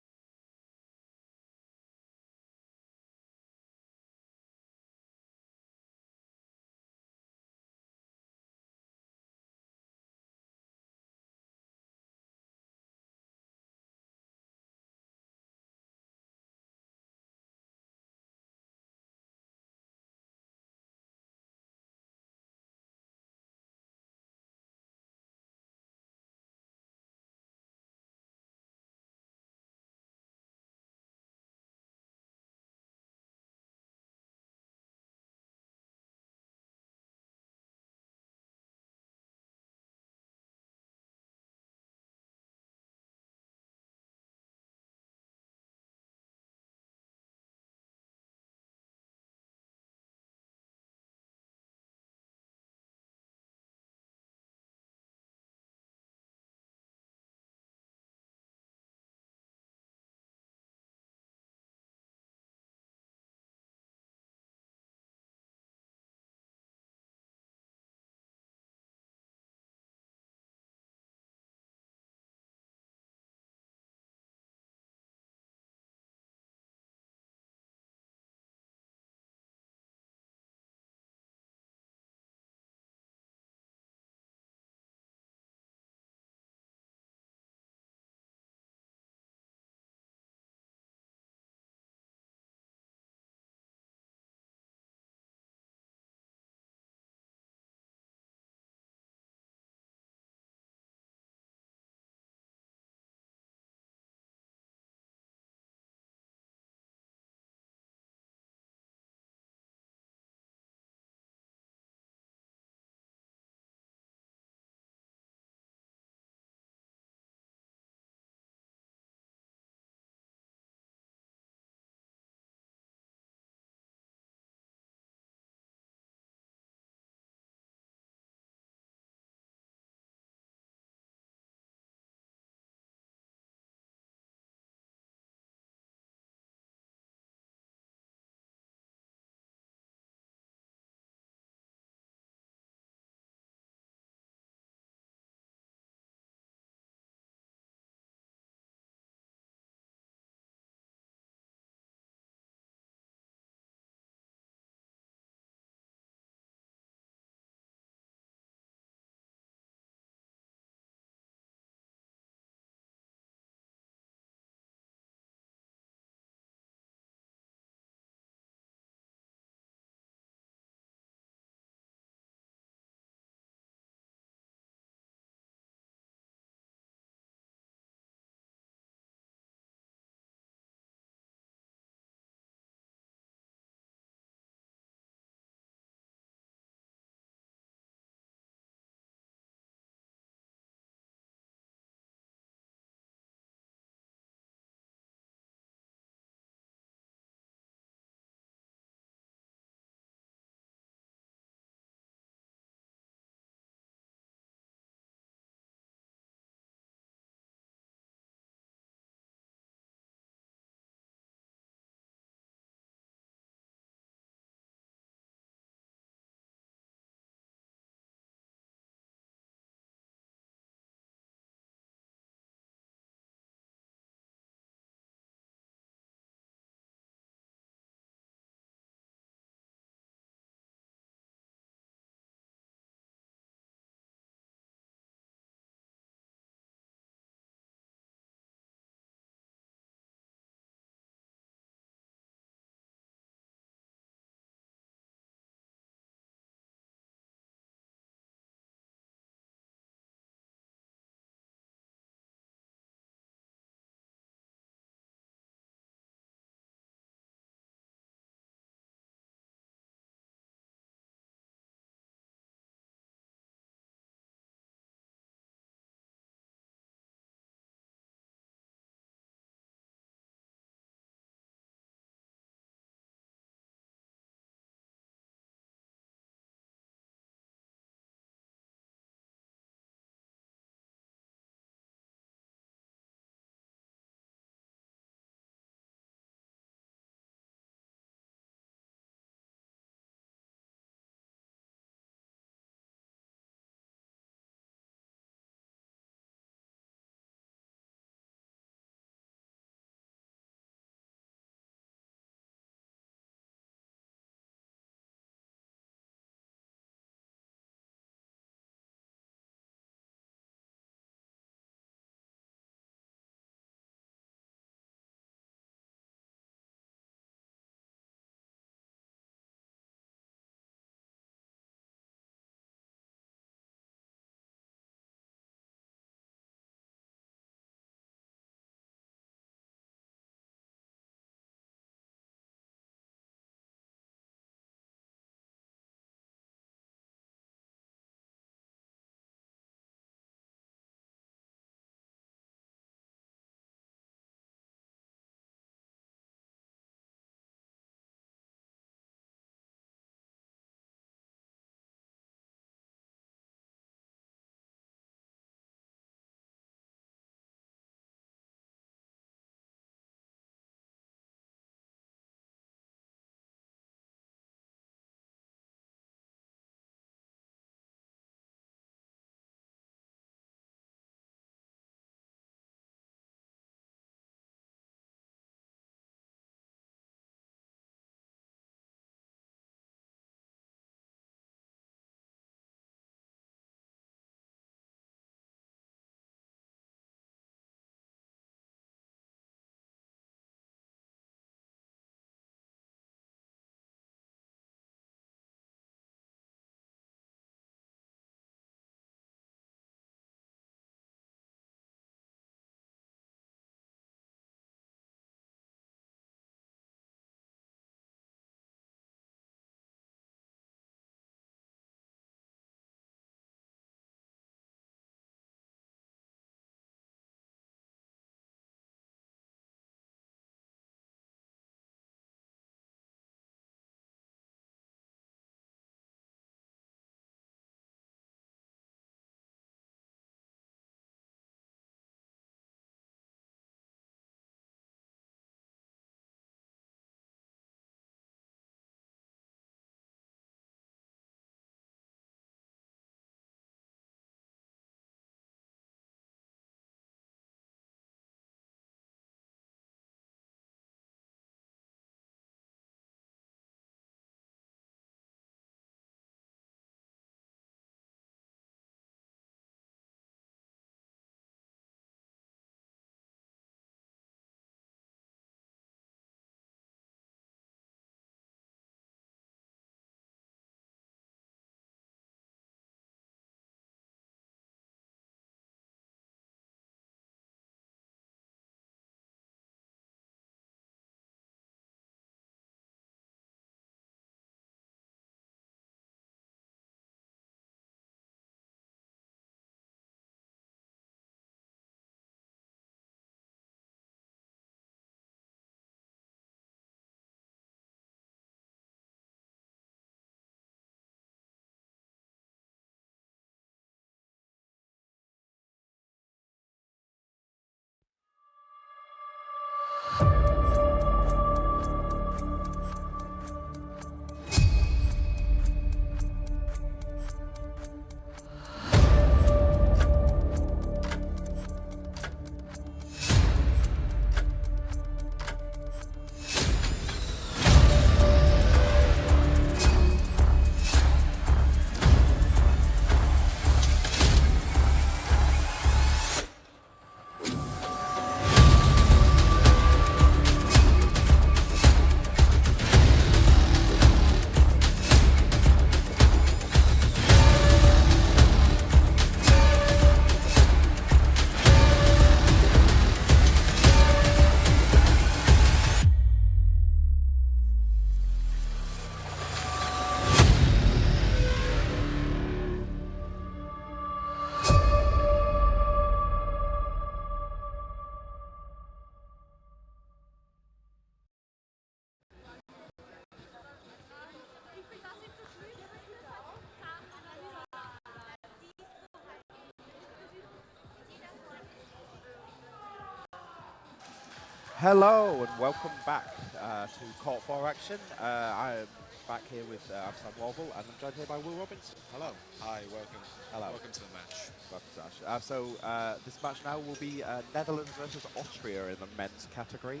Hello and welcome back to Court 4 action. I am back here with Amsterdam Warble and I'm joined here by Will Robinson. Hello.
Hi, welcome.
Hello.
Welcome to the match.
Welcome to the match. This match now will be Netherlands versus Austria in the men's category.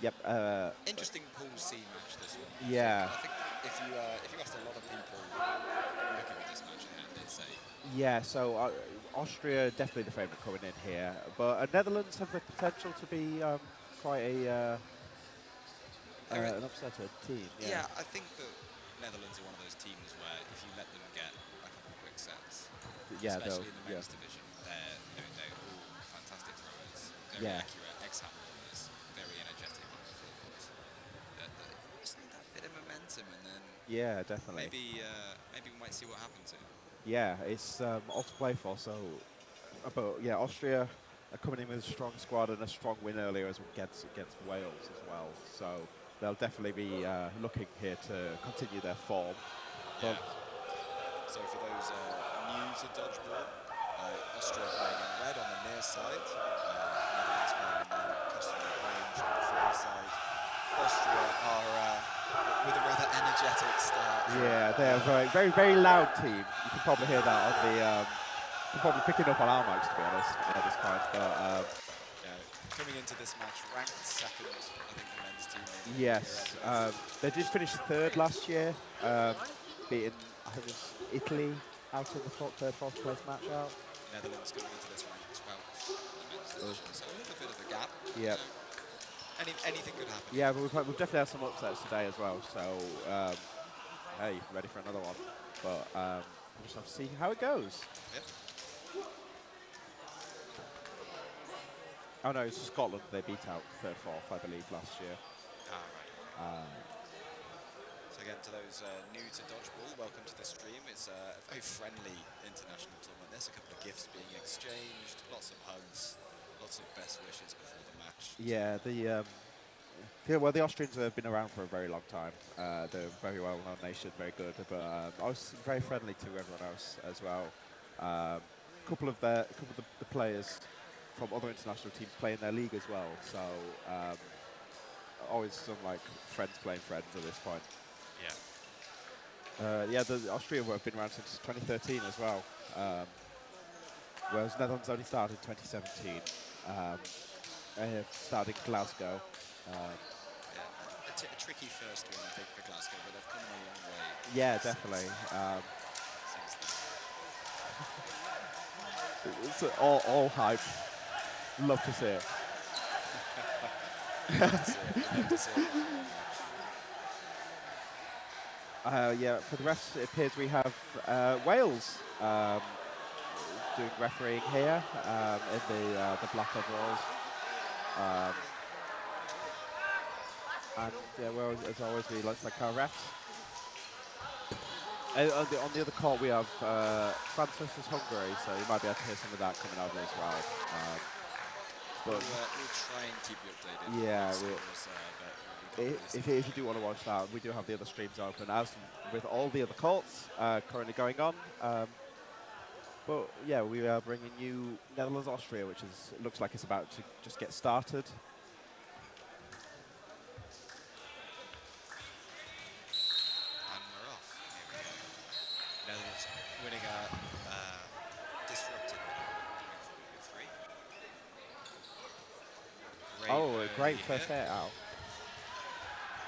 Yep.
Interesting Pool C match, this one.
Yeah.
I think if you asked a lot of people looking at this match ahead, they'd say.
Yeah, so Austria definitely the favourite coming in here, but Netherlands have the potential to be quite an upsetter team.
Yeah, I think that Netherlands are one of those teams where if you let them get a couple of quick sets, especially in the men's division, they're all fantastic throwers, very accurate, ex-handballers, very energetic on the court. They just need that bit of momentum, and then
definitely.
Maybe we might see what happens here.
Yeah, it's all to play for. So, but yeah, Austria are coming in with a strong squad and a strong win earlier against Wales as well. So they'll definitely be looking here to continue their form.
Yeah. So for those new to Dodgeball, Austria playing in red on the near side, Netherlands playing in their customary orange on the far side. Austria are with a rather energetic start.
Yeah, they're a very, very, very loud team. You can probably hear that on the. You can probably pick it up on our mics, to be honest, at this point. But
coming into this match, ranked second, I think the men's team.
Yes, they did finish third last year, beating I think it was Italy out in the third, fourth place match out.
Netherlands coming into this ranked 12th in the men's division, so a little bit of a gap.
Yeah.
Anything could happen.
Yeah, but we've definitely had some upsets today as well. So, hey, ready for another one. But we'll just have to see how it goes.
Yep.
Oh no, it's Scotland. They beat out third, fourth, I believe, last year.
Right. So again, to those new to Dodgeball, welcome to the stream. It's a very friendly international tournament. There's a couple of gifts being exchanged, lots of hugs, lots of best wishes before the match.
Yeah, the Austrians have been around for a very long time. They're a very well-known nation, very good. But I was very friendly to everyone else as well. A couple of the players from other international teams play in their league as well. So always some like friends playing friends at this point.
Yeah.
The Austria have been around since 2013 as well. Whereas Netherlands only started in 2017. Started in Glasgow.
A tricky first one, I think, for Glasgow, but they've come a long way.
Yeah, definitely. It's all hype. Love to see it.
Love to see it.
Yeah, for the rest, it appears we have Wales doing refereeing here in the black overalls. And well, as always, we like our refs. On the other court, we have France versus Hungary, so you might be able to hear some of that coming over as well.
But we'll try and keep you updated.
Yeah, if you do want to watch that, we do have the other streams open, as with all the other courts currently going on. But yeah, we are bringing you Netherlands-Austria, which looks like it's about to just get started.
Netherlands winning a disrupted three.
Great first hit out.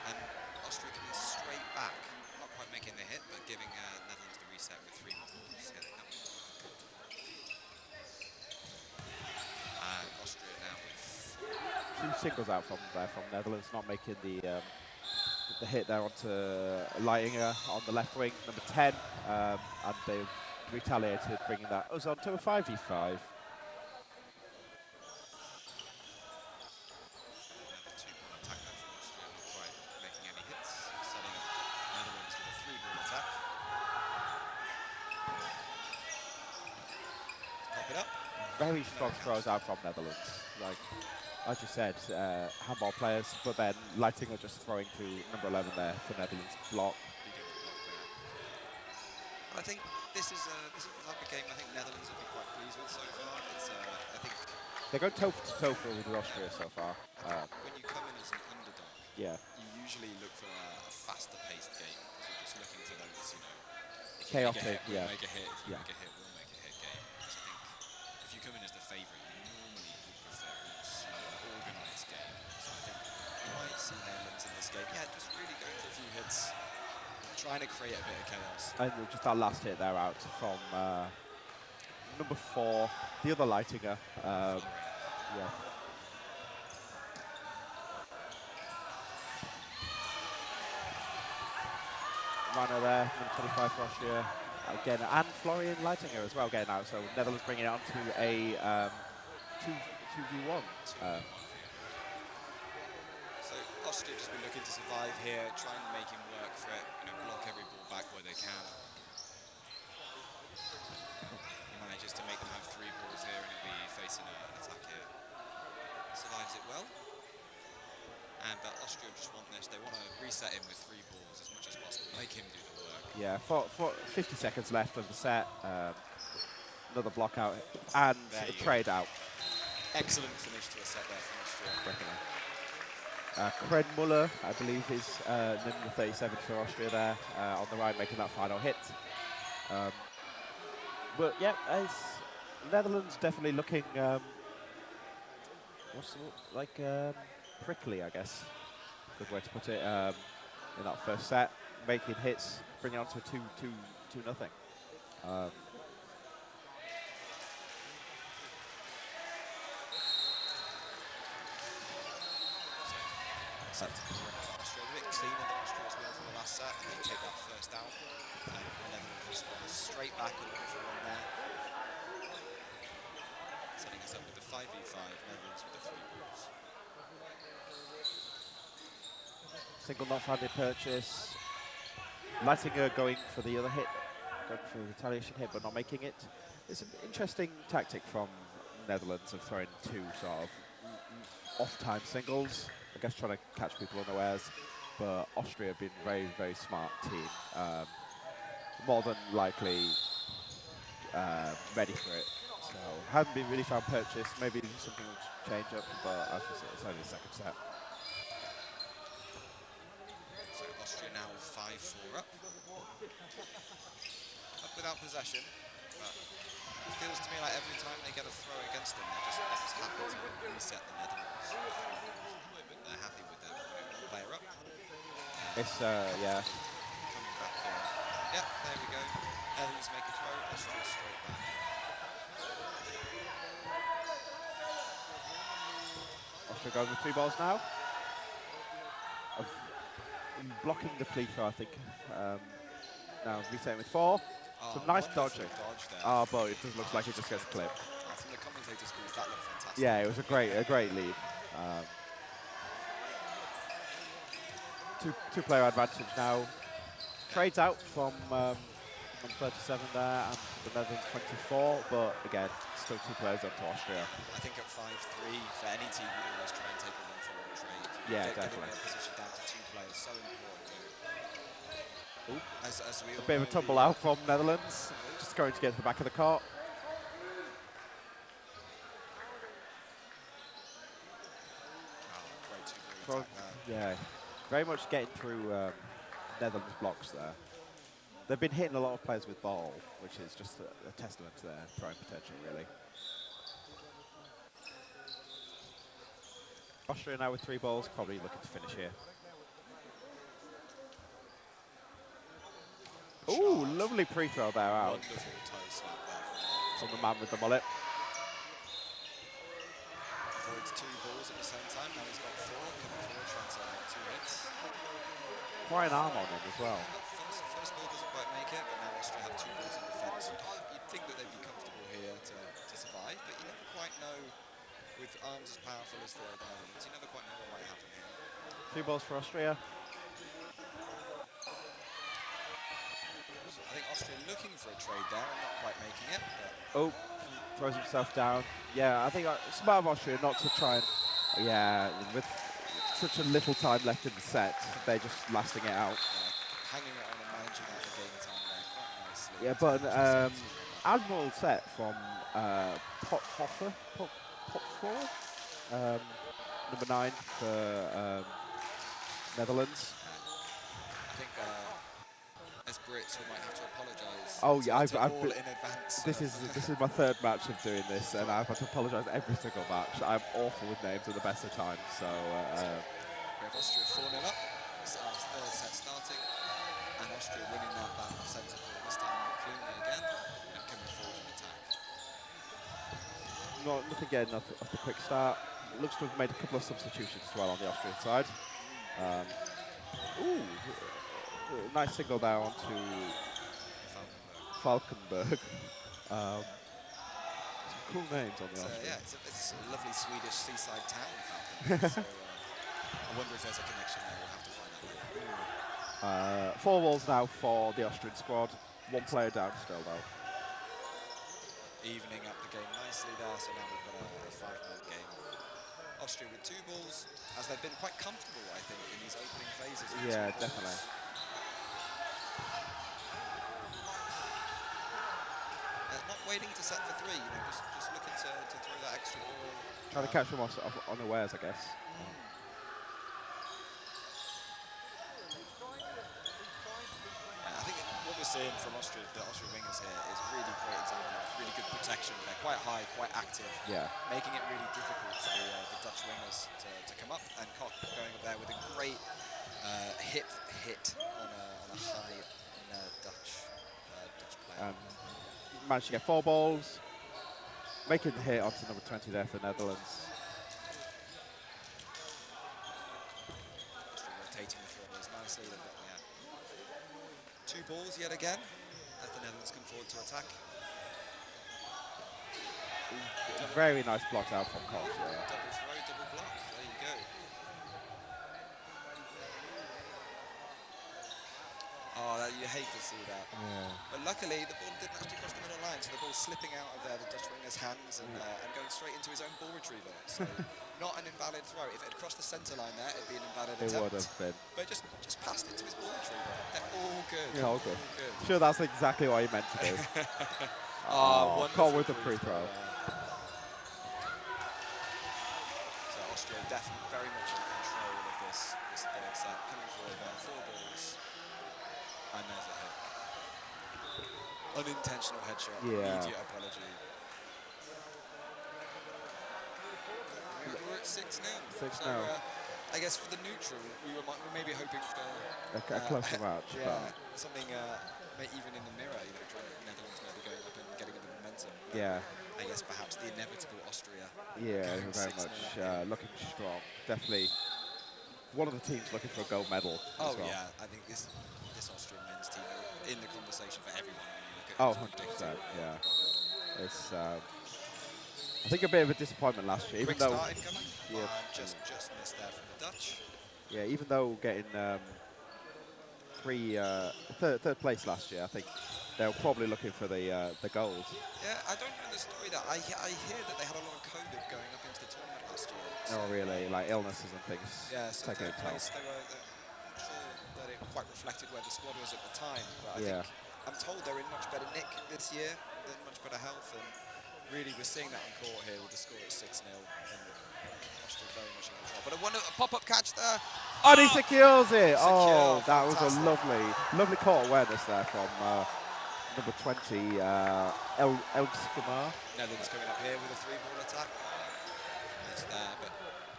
And Austria coming straight back, not quite making the hit, but giving Netherlands the reset with 3 more balls. Here they come. And Austria now with
2 singles out from Netherlands, not making the hit there onto Leitinger on the left wing, number 10, and they've retaliated, bringing that us on to a 5v5. Very strong throws out from Netherlands. Like you said, handball players, but then Leitinger just throwing to number 11 there for Netherlands block.
I think this is the type of game I think Netherlands will be quite pleased with so far. It's I think
They go toe to toe with Austria so far.
I think when you come in as an underdog,
Yeah.
you usually look for a faster paced game because you're just looking for those, you know, if you make a
Chaotic,
hit, we'll
yeah.
make a hit. If you
Yeah.
make a hit, we'll make a hit game. Whereas I think if you come in as the favourite, you normally would prefer a more slower, organised game. So I think you might see Netherlands in this game, yeah, just really going for a few hits, trying to create a bit of chaos.
And just that last hit there out from number 4, the other Leitinger. Yeah. Runner there, number 25 for Austria. Again, and Florian Leitinger as well getting out. So Netherlands bringing it on to a 2v1.
So Austria just been looking to survive here, trying to make him work for it, you know, block every ball back where they can. He manages to make them have 3 balls here and he'll be facing an attack here. Survives it well. And Austria just want this. They want to reset him with 3 balls as much as possible, make him do the work.
Yeah, for 50 seconds left of the set. Another block out and a trade out.
Excellent finish to a set there from Austria.
Kren Muller, I believe, is number 37 for Austria there on the right, making that final hit. But yeah, Netherlands definitely looking prickly, I guess. Good way to put it. In that first set, making hits, bringing it on to a 2-0.
Set for Austria, a bit cleaner than Austria's win from the last set. They take that first out. Netherlands responds straight back at 1-for-1 there. Setting us up with the 5v5, Netherlands with the 3 balls.
Single not-founded purchase. Leitinger going for the other hit, going for the retaliation hit, but not making it. It's an interesting tactic from Netherlands of throwing 2 sort of off-time singles. I guess trying to catch people unawares. But Austria have been a very, very smart team. More than likely ready for it. So haven't been really found purchase. Maybe something will change up, but as I said, it's only the second set.
So Austria now 5-4 up. Up without possession. But it feels to me like every time they get a throw against them, they're just happy to reset the Netherlands. They're happy with their player up.
It's yeah.
Coming back here. Yeah, there we go. Netherlands make a throw, Austria straight back.
Austria going with 3 balls now. Blocking the plea throw, I think. Now resetting with 4. Some nice dodging.
Dodge there.
But it just looks like it just gets clipped.
From the commentator's booth, that looked fantastic.
Yeah, it was a great lead. Two-player advantage now. Trades out from 37 there and the Netherlands 24, but again, still 2 players up to Austria.
I think at 5-3, for any team, you always try and take a 1-for-1 trade.
Yeah,
Getting
definitely.
their position down to 2 players, so important. As we
A bit of a tumble out from Netherlands, just going to get to the back of the court.
Great
yeah, very much getting through Netherlands blocks there. They've been hitting a lot of players with ball, which is just a testament to their throwing potential, really. Austria now with 3 balls, probably looking to finish here. Ooh, lovely pre-throw there out.
Wonderful toe slap there
from the man with the mullet.
Avoids 2 balls at the same time. Now he's got 4. Coming forward, trying to make 2 hits.
Quite an arm on him as well.
First ball doesn't quite make it, but now Austria have 2 balls in defence. You'd think that they'd be comfortable here to survive, but you never quite know. With arms as powerful as the Netherlands, you never quite know what might happen here.
2 balls for Austria.
I think Austria looking for a trade there and not quite making it.
Oh, throws himself down. Yeah, I think smart of Austria not to try and... Yeah, with such a little time left in the set, they're just lasting it out.
Yeah, hanging it on and managing out the game time there quite nicely.
Yeah, but admirable set from pot 4. Number 9 for Netherlands.
I think as Brits we might have to apologise
Oh
to,
yeah,
to all in advance.
this is my third match of doing this, and I've had to apologise every single match. I'm awful with names at the best of times, so.
We have Austria 4-0 up. It's our third set starting, and Austria winning that centre ball this time cleanly again and coming forward in attack.
Nothing getting off the quick start. Looks to have made a couple of substitutions as well on the Austrian side. Nice single there onto Falkenberg. Some cool names on the Austrian.
Yeah, it's a lovely Swedish seaside town, Falkenberg. So I wonder if there's a connection there. We'll have to find out.
4 balls now for the Austrian squad. 1 player down still though.
Evening up the game nicely there, so now we've got a 5-man game. Austria with 2 balls, as they've been quite comfortable, I think, in these opening phases.
Yeah, definitely.
Not waiting to set for 3, just looking to throw that extra ball.
Trying to catch them unawares, I guess.
I think what we're seeing from Austria, the Austrian wingers here, is really great example of really good protection. They're quite high, quite active, making it really difficult for the Dutch wingers to come up. And Koch going up there with a great hit on a high Dutch player.
Managed to get 4 balls, making the hit onto number 20 there for the Netherlands.
Austria rotating the throwers nicely. They've got 2 balls yet again as the Netherlands come forward to attack.
Very nice block out from Koch.
Double throw, double block. There you go. Oh, you hate to see that.
Yeah.
But luckily, the ball didn't actually cross the middle line, so the ball's slipping out of the Dutch winger's hands and going straight into his own ball retriever. So not an invalid throw. If it had crossed the centre line there, it'd be an invalid attempt.
It would have been.
But just passed it to his ball retriever. They're all good.
Yeah, all good.
All good.
Sure, that's exactly what he meant to do. Koch with the free throw.
So Austria definitely very much in control of this third set. Coming forward now, 4 balls. And there's a hit. Unintentional headshot.
Yeah.
Immediate apology. We're at 6-0.
6-0.
So, I guess for the neutral, we were maybe hoping for
a closer match.
Yeah, something even in the mirror. Netherlands maybe going up and getting a bit of momentum.
Yeah.
I guess perhaps the inevitable Austria.
Yeah, very much looking strong. Definitely one of the teams looking for a gold medal.
Oh
as well.
yeah, I think this Austrian men's team are in the conversation for everyone when you look at
100%. Yeah, it's I think a bit of a disappointment last year, even
Quick
though
start incoming. Just missed there from the Dutch.
Yeah, even though getting third place last year, I think they were probably looking for the gold.
Yeah, I don't know the story that I hear that they had a lot of COVID going up into the tournament last year. So
Oh, really? Like illnesses and things.
yeah, so
taking
third
a toll.
place, I'm not sure that it quite reflected where the squad was at the time, but I think I'm told they're in much better nick this year, they're in much better health, and really we're seeing that on court here with the score at 6-0. Austria very much in control. But a pop-up catch there.
And he secures it!
Secure,
that was a
fantastic.
lovely court awareness there from number 20, Elgskimar.
Netherlands coming up here with a 3-ball attack. Nice there, but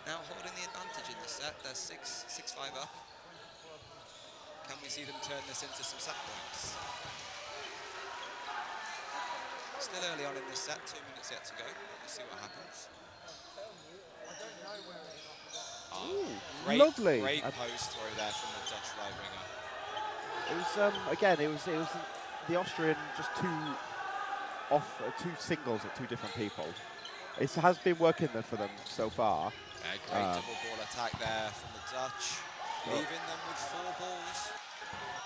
now holding the advantage in this set. They're 6-5 up. Can we see them turn this into some set points? Still early on in this set, 2 minutes yet to go. We'll see what happens.
Lovely.
Great post throw there from the Dutch right winger.
It was the Austrian just two singles at 2 different people. It has been working there for them so far.
Yeah, great double ball attack there from the Dutch, leaving them with 4 balls.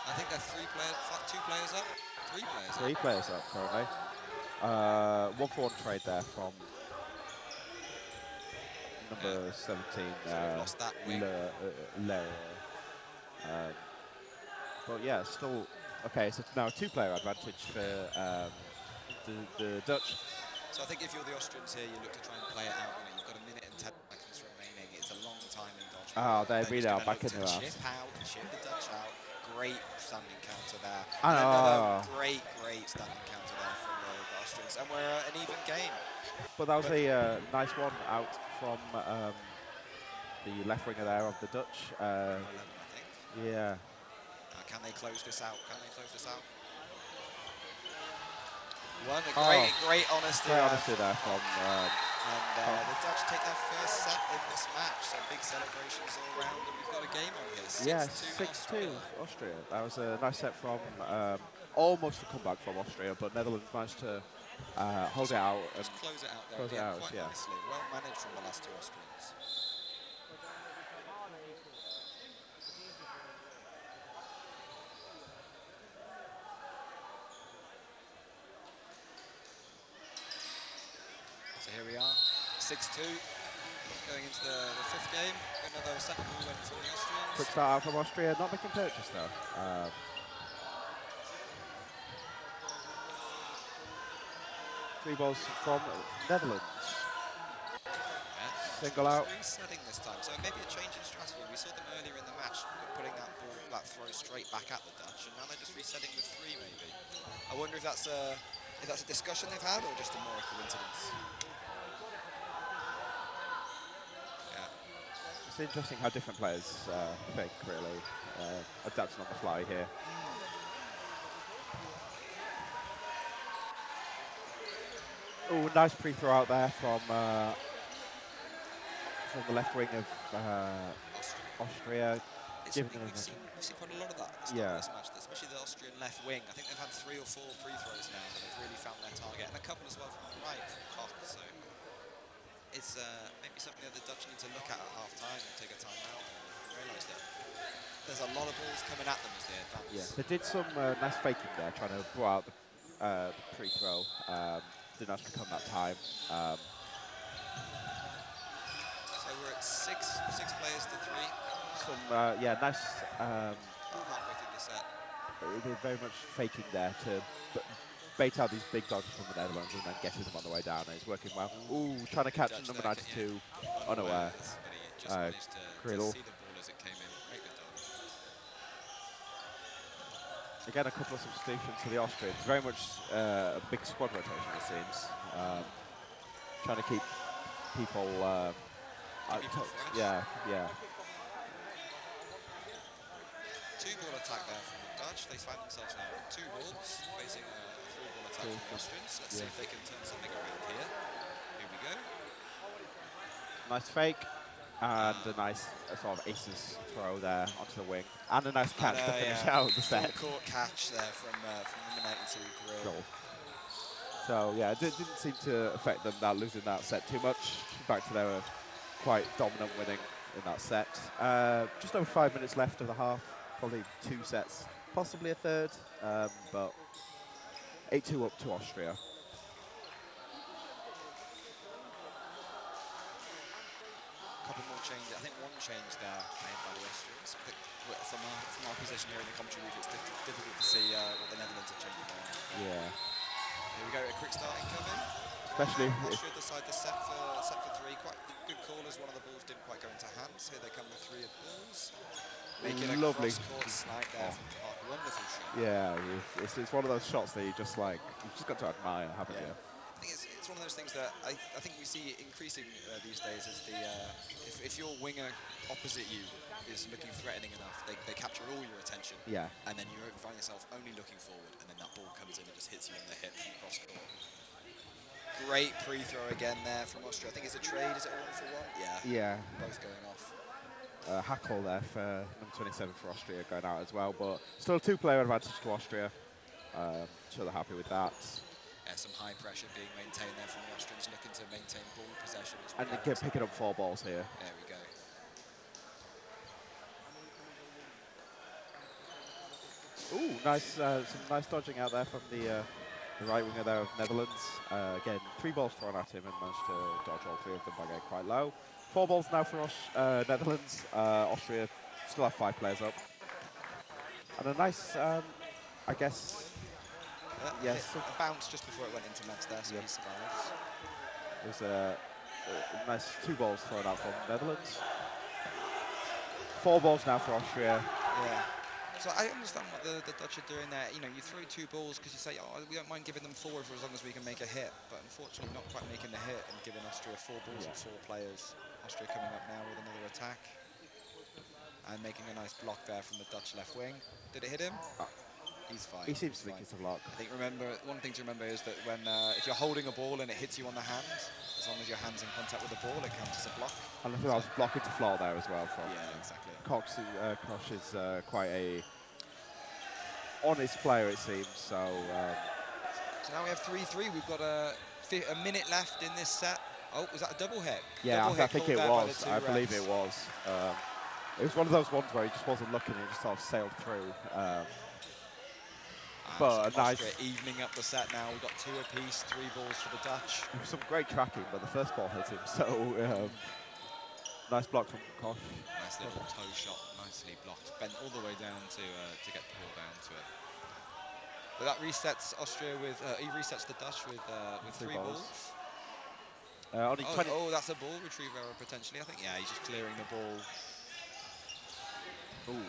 I think they're 2 players up. 3 players up.
3 players up currently. 1-for-1 trade there from number 17.
Lost that wing.
But yeah, still okay. So now a 2-player advantage for the Dutch.
So I think if you're the Austrians here, you look to try and play it out. You know, you've got a minute and 10 seconds remaining. It's a long time in dodgeball.
Oh, they
They're
really
just
are
going to
back
look
in
to
their
chip
ass.
out, chip the Dutch out. Great standing counter there.
I
And another
know.
great standing counter there from the Austrians. And we're an even game.
But that was a nice one out from the left winger there of the Dutch.
11, I think.
Yeah.
Can they close this out? Can they close this out? One, a great honesty.
Great honesty there from.
And the Dutch take their first set in this match, so big celebrations all round, and we've got a game on here.
6-2 Austria. That was a nice set from almost a comeback from Austria, but Netherlands managed to hold it out and
close it out there.
Close it out,
quite nicely. Well managed from the last two Austrians. So here we are, 6-2, going into the fifth game. Another second ball win from the Austrians.
quick start out from Austria, not making purchase though. Three balls from Netherlands. Single out.
Resetting this time, so maybe a change in strategy. We saw them earlier in the match putting that ball, that throw straight back at the Dutch, and now they're just resetting with three maybe. I wonder if that's a discussion they've had or just a more coincidence. Yeah.
It's interesting how different players think, really, adapting on the fly here. Oh, nice pre-throw out there from the left wing of Austria.
We've seen quite a lot of that at the start of this match, especially the Austrian left wing. I think they've had 3 or 4 free throws now that have really found their target, and a couple as well from the right from Koch. So it's maybe something that the Dutch need to look at half-time and take a time out and realise that there's a lot of balls coming at them as they advance.
Yeah, they did some nice faking there, trying to blow out the pre-throw. Didn't actually come that time.
So we're at six players to 3.
Nice.
Halfway through the set.
They're very much faking there to bait out these big dogs from the Netherlands and then getting them on the way down. And it's working well. Ooh, trying to catch number 92, unaware.
But he just managed to see the ball as it came in. Make the dodge.
Again, a couple of substitutions for the Austrians. Very much a big squad rotation, it seems. Trying to keep people. Yeah.
2-ball attack there from the Dutch. They find themselves now with 2 balls, facing a 3-ball attack from the Austrians. Let's see if they can turn something around here. Here we go.
Nice fake. And a nice sort of aces throw there onto the wing. And a nice catch to finish out the set.
Full-court catch there from number 92, Grill.
So, yeah, it didn't seem to affect them that losing that set too much. Back to their quite dominant winning in that set. Just over 5 minutes left of the half. Probably 2 sets, possibly a third. But 8-2 up to Austria.
Couple more changes. I think one change there made by the Austrians. I think from our position here in the commentary booth, it's difficult to see what the Netherlands are changing there.
Yeah.
Here we go, a quick start incoming.
Especially
Austria decide the set for 3. Quite good call as one of the balls didn't quite go into hands. Here they come with 3 of balls. Making a
lovely
cross-court slide there from Park. Wonderful shot.
Yeah, it's one of those shots that you've just got to admire, haven't you?
I think it's one of those things that I think we see increasing these days as if your winger opposite you is looking threatening enough, they capture all your attention.
Yeah.
And then you find yourself only looking forward, and then that ball comes in and just hits you in the hip from cross court. Great pre-throw again there from Austria. I think it's a trade. Is it a 1-for-1? Yeah.
Yeah.
Both going off.
Hackle there for number 27 for Austria going out as well, but still a 2-player advantage to Austria. Sure they're happy with that.
Yeah, some high pressure being maintained there from the Austrians, looking to maintain ball possession as well.
And they keep picking up 4 balls here.
There we go.
Ooh, nice, some nice dodging out there from the right winger there of Netherlands. Again, 3 balls thrown at him and managed to dodge all 3 of them by getting quite low. 4 balls now for Netherlands. Austria still have 5 players up. And a nice, I guess, Yes.
A bounce just before it went into nets there, so he survives.
There's a nice 2 balls thrown out from Netherlands. 4 balls now for Austria.
Yeah. So I understand what the Dutch are doing there. You know, you throw 2 balls because you say, oh, we don't mind giving them 4 for as long as we can make a hit. But unfortunately, not quite making the hit and giving Austria 4 balls and 4 players. Austria coming up now with another attack. And making a nice block there from the Dutch left wing. Did it hit him? He's fine.
He seems to think it's a block.
I think one thing to remember is that when if you're holding a ball and it hits you on the hand, as long as your hand's in contact with the ball, it counts as a block.
And I think I was blocking to floor there as well. From
exactly.
Koch is quite a honest player, it seems. So
now we have 3-3. We've got a minute left in this set. Oh, was that a double hit?
Yeah,
double
I think it was. I believe
refs.
it was. It was one of those ones where he just wasn't looking and it just sort of sailed through. But a nice...
evening up the set now. We've got 2 apiece, 3 balls for the Dutch.
Some great tracking, but the first ball hit him. So nice block from Koch.
Nice little toe shot, nicely blocked. Bent all the way down to get the ball down to it. But that resets Austria with... he resets the Dutch with 3 balls.
Only 20
that's a ball retrieve error potentially. I think, yeah, he's just clearing the ball.
Ooh,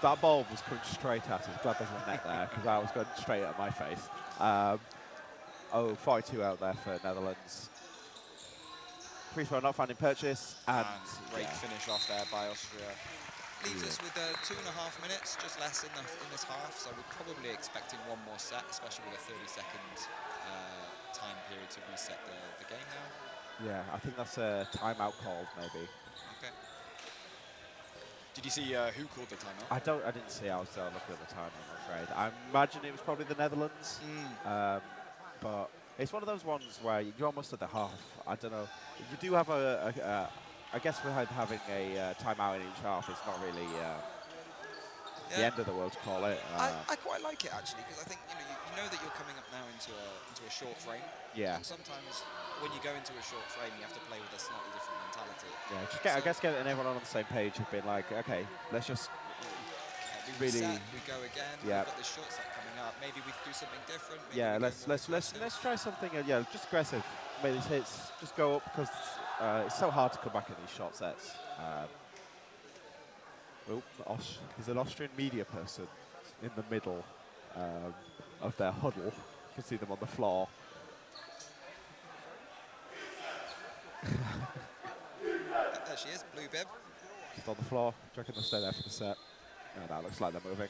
that ball was coming straight at us. Glad there's a net there because I was going straight at my face. 42 out there for Netherlands. Free throw not finding purchase. And
great finish off there by Austria. Leaves us with 2.5 minutes, just less in this half. So we're probably expecting one more set, especially with a 30-second time period to reset the game now.
Yeah, I think that's a timeout called maybe.
Okay. Did you see who called the timeout?
I didn't see. I was looking at the time, I'm afraid. I imagine it was probably the Netherlands. But it's one of those ones where you're almost at the half. I don't know. You do have I guess we're having a timeout in each half. It's not really the end of the world to call it.
I quite like it actually because I think you know that you're coming up now into a short frame.
Yeah.
And sometimes when you go into a short frame, you have to play with a slightly different mentality.
Yeah. I guess getting everyone on the same page has been like, okay, let's just
we go again.
Yeah.
We've got this short set coming up. Maybe we do something different.
Maybe let's try something. Just aggressive. Make these hits. Just go up because it's so hard to come back in these short sets. There's an Austrian media person in the middle of their huddle. You can see them on the floor.
There she is, blue bib.
Just on the floor. Do you reckon they'll stay there for the set? No, that looks like they're moving.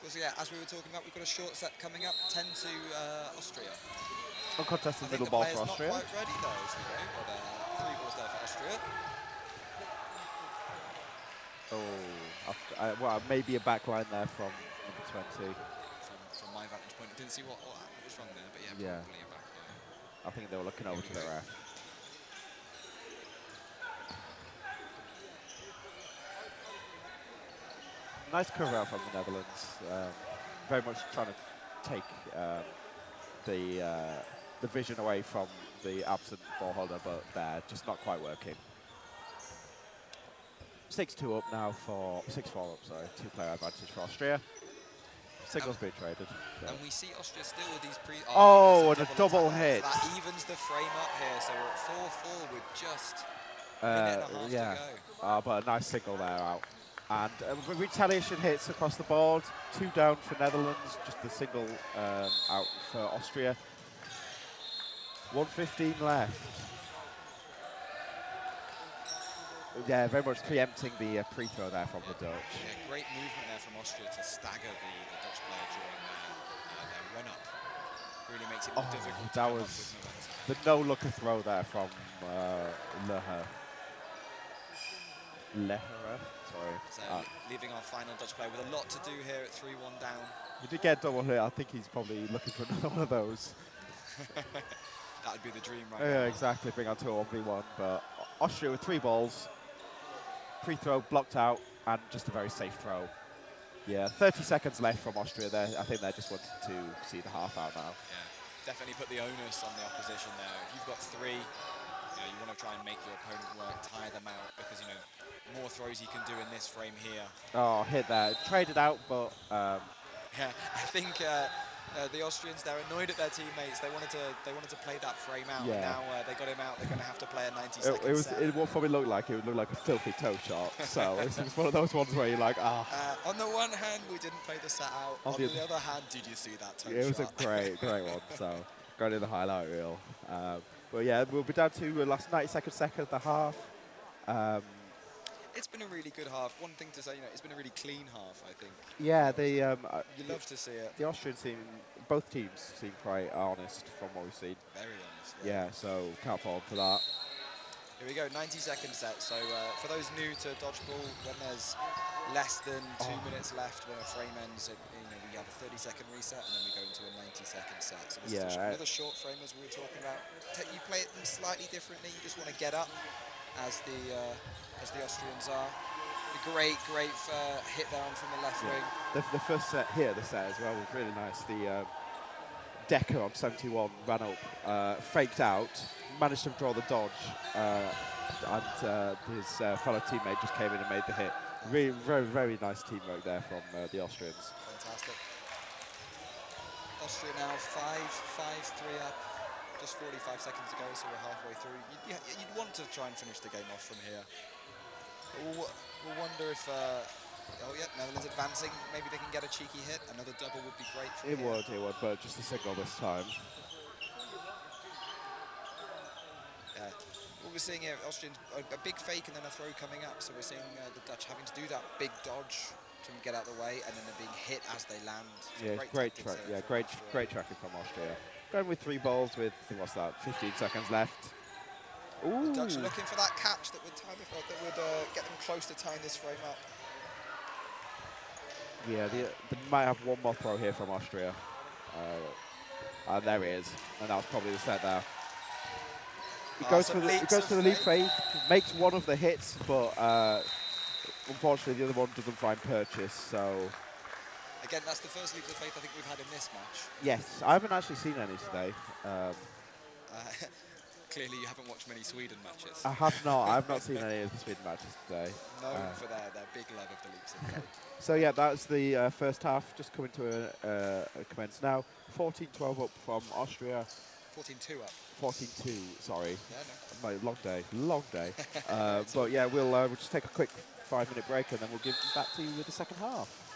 So yeah, as we were talking about, we've got a short set coming up, 10 to Austria.
Uncontested middle ball for Austria.
Not quite ready though, is he? But 3 balls there for Austria.
Well, maybe a back line there from number 20.
From my vantage point, I didn't see what was wrong there, but yeah, probably a back line.
I think they were looking over to the ref. Nice cover out from the Netherlands. Very much trying to take the vision away from the absent ball holder, but they're just not quite working. 6-2 up now for 6-4 up. Sorry, 2-player advantage for Austria. Signals being traded. So.
And we see Austria still with these
and a double hit.
So that evens the frame up here. So we're at 4-4 with just a minute and a half to go.
But a nice signal there out. And retaliation hits across the board. 2 down for Netherlands. Just a single out for Austria. 1:15 left. Yeah, very much preempting the pre-throw there from the Dutch.
Yeah, great movement there from Austria to stagger the Dutch player during their run-up. Really makes it more difficult.
That was the no-looker throw there from Lehrer. Sorry.
So leaving our final Dutch player with a lot to do here at 3-1 down.
We did get a double hit. I think he's probably looking for another one of those.
That would be the dream right now.
Yeah, exactly. Bring on to a 1v1. But Austria with 3 balls. Free throw blocked out and just a very safe throw. Yeah, 30 seconds left from Austria there. I think they just wanted to see the half out now.
Yeah, definitely put the onus on the opposition there. If you've got 3, you want to try and make your opponent work, tire them out, because, more throws he can do in this frame here.
Oh, hit there. Traded out, but
Yeah, I think the Austrians, they're annoyed at their teammates. They wanted to play that frame out, and now they got him out. They're going to have to play a 90-second set.
It what probably looked like it would look like a filthy toe shot. So it was one of those ones where you're like,
On the one hand, we didn't play the set out. On the other hand, did you see that toe shot?
It was a great one. So going in the highlight reel. But yeah, we'll be down to the last 90-second second of the half.
It's been a really good half. One thing to say, it's been a really clean half, I think.
Yeah,
you love to see it.
The Austrian team, both teams seem quite honest from what we've seen.
Very honest.
Yeah, so can't fault for that.
Here we go, 90-second set. So for those new to Dodgeball, when there's less than 2 minutes left when a frame ends, we have a 30-second reset, and then we go into a 90-second set. So this is another short frame, as we were talking about. You play it slightly differently. You just want to get up, as the Austrians are. The great hit down from the left wing.
The first set here, the set as well, was really nice. The Decker on 71 ran up, faked out, managed to draw the dodge, and his fellow teammate just came in and made the hit. Really, very, very nice teamwork there from the Austrians.
Fantastic. Austria now 5-3 up. Just 45 seconds to go, so we're halfway through. You'd want to try and finish the game off from here. We'll wonder if... Netherlands advancing. Maybe they can get a cheeky hit. Another double would be great for
It would, but just a signal this time.
Yeah. What we're seeing here, Austrians, a big fake and then a throw coming up. So we're seeing the Dutch having to do that big dodge to get out of the way, and then they're being hit as they land. So
great tracking from Austria. Going with 3 balls with, what's that, 15 seconds left. Ooh.
The Dutch looking for that catch that would get them close to tying this frame up.
Yeah, they might have one more throw here from Austria. And there he is. And that was probably the set there. He goes for the leap fake, makes one of the hits, but unfortunately the other one doesn't find purchase, so...
Again, that's the first leap of faith I think we've had in this match.
Yes, I haven't actually seen any today.
Clearly you haven't watched many Sweden matches.
I have not. I have not seen any of the Sweden matches today.
Known for their big love of the leaps of faith.
So yeah, that's the first half, just coming to a commence now. 14-12 up from Austria.
14-2 up.
14-2, sorry.
Yeah, no.
Long day. But yeah, we'll just take a quick 5-minute break and then we'll give back to you with the second half.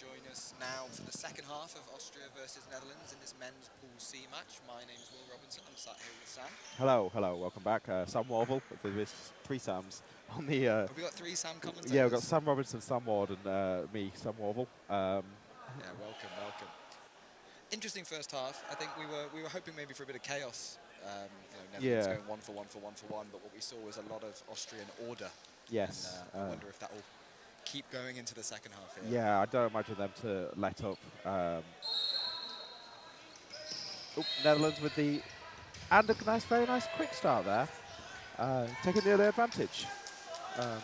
join us now for the second half of Austria versus Netherlands in this men's Pool C match. My name is Will Robinson. I'm sat here with Sam.
Hello, hello, welcome back. Sam Warble. There's three Sams on the.
Have we got three Sam commentators?
Yeah, we've got Sam Robinson, Sam Ward, and me, Sam Warble.
Yeah, welcome, welcome. Interesting first half. I think we were hoping maybe for a bit of chaos. Netherlands going 1 for 1 for 1 for 1, but what we saw was a lot of Austrian order.
Yes.
And I wonder if that will keep going into the second half here.
Yeah, I don't imagine them to let up. Netherlands with the and a nice, very nice quick start there, taking the early advantage. I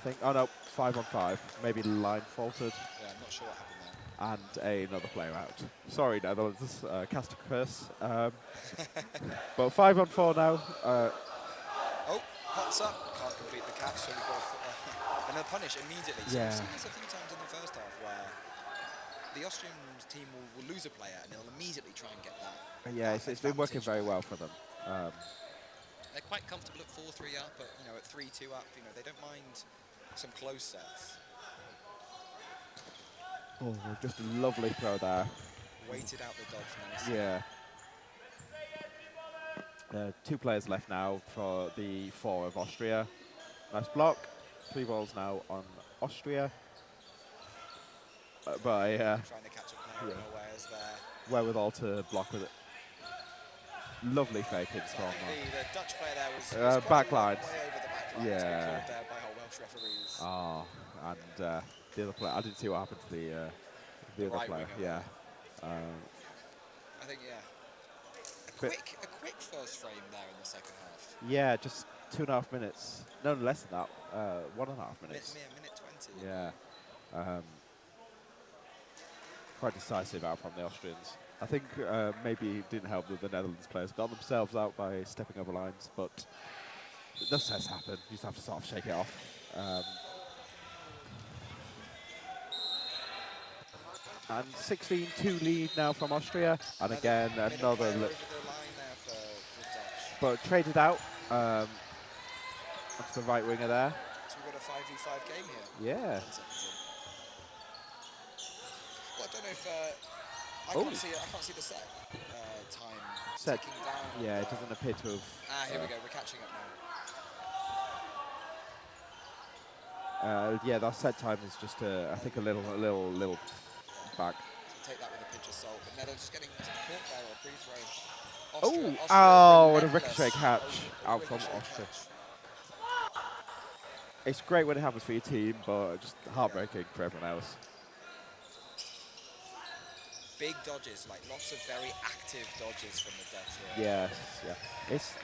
think. Oh no, 5 on 5. Maybe the line faltered.
Yeah, I'm not sure what happened there.
And another player out. Sorry, Netherlands, cast a curse. But 5 on 4 now.
Oh, pops up. Can't complete the catch, so we've got and they'll punish immediately. So
Yeah.
we've seen this a few times in the first half where the Austrian team will lose a player and they'll immediately try and get that.
Yeah, it's been working very well for them.
They're quite comfortable at 4-3 up, but at 3-2 up, they don't mind some close sets.
Oh, just a lovely throw there.
Waited out the dodge, nice.
Yeah. 2 players left now for the 4 of Austria. Nice block. 3 balls now on Austria. But
trying to catch a player unawares there.
Wherewithal to block with it. Lovely fake in from
the Dutch player there was
back
way
line.
over the back line.
Yeah.
It's been called there by our Welsh referees.
Oh, and the other player. I didn't see what happened to the other
right
player.
winger.
Yeah.
I think a quick first frame there in the second half.
Yeah, just 2.5 minutes. No, less than that. 1.5 minutes.
Minute 20.
Yeah. Quite decisive out from the Austrians. I think maybe it didn't help that the Netherlands players got themselves out by stepping over lines, but this has happened. You just have to sort of shake it off. And 16-2 lead now from Austria, and again another.
Over the line there for Dutch.
But traded out. That's the right winger there.
So we've got a 5v5 game here.
Yeah.
Well, I don't know if I can't see the set time
Set.
ticking down.
Yeah, it doesn't appear to have.
Here we go. We're catching up now.
Yeah, that set time is just I think a little back.
So take that with a pinch of salt. But Netherlands just getting caught there or free throw.
What a ricochet catch out from Austria. It's great when it happens for your team, but just heartbreaking for everyone else.
Big dodges, like lots of very active dodges from the Dutch here.
Yes, yeah. It's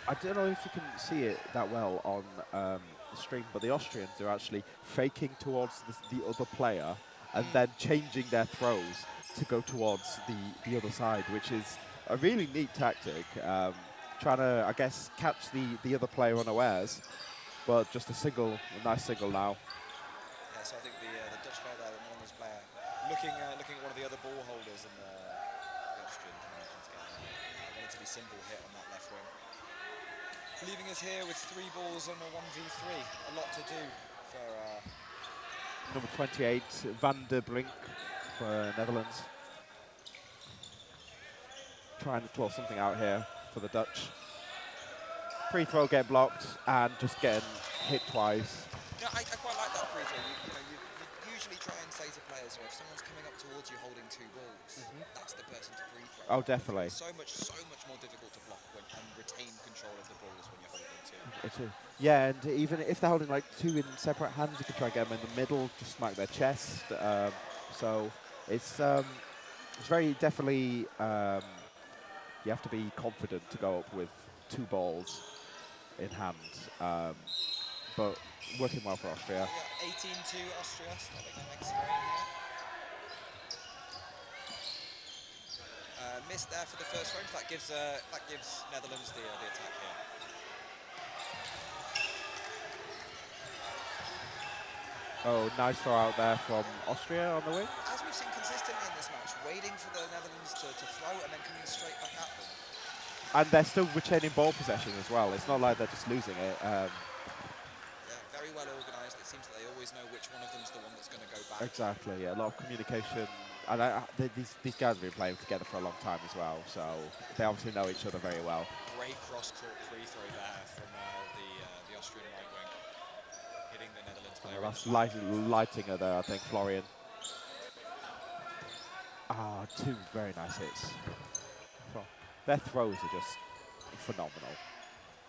I don't know if you can see it that well on the stream, but the Austrians are actually faking towards the other player and then changing their throws to go towards the other side, which is a really neat tactic. Trying to, I guess, catch the other player unawares, but just a nice single now.
Yeah, so I think the Dutch player there, the Netherlands player, looking at one of the other ball holders in the Austrian managing to get a relatively simple hit on that left wing. Leaving us here with 3 balls on a 1v3. A lot to do for
Number 28, Van der Brink for Netherlands. Trying to claw something out here for the Dutch. Free throw getting blocked and just getting hit twice.
Yeah, I quite like that free throw. You usually try and say to players, if someone's coming up towards you holding 2 balls, that's the person to free throw.
Oh, definitely.
It's so much more difficult to block and retain control of the balls when you're holding 2.
Yeah, and even if they're holding like 2 in separate hands, you can try and get them in the middle, just smack their chest. So it's very definitely, you have to be confident to go up with 2 balls in hand. But working well for Austria.
18-2 Austria, starting the next frame here. Missed there for the first frame, so that gives Netherlands the attack here.
Oh, nice throw out there from Austria on the wing.
As we've seen consistently in this match, waiting for the Netherlands to throw and then coming straight back at them.
And they're still retaining ball possession as well. It's not like they're just losing it.
Yeah, very well organised. It seems that they always always know which one of them's the one that's going to go back.
Exactly, yeah, a lot of communication. And these guys have been playing together for a long time as well, so they obviously know each other very well.
Great cross-court free throw there from the Austrian right wing, hitting the Netherlands player.
That's lighting her there, I think, Florian. Ah, two very nice hits. Their throws are just phenomenal.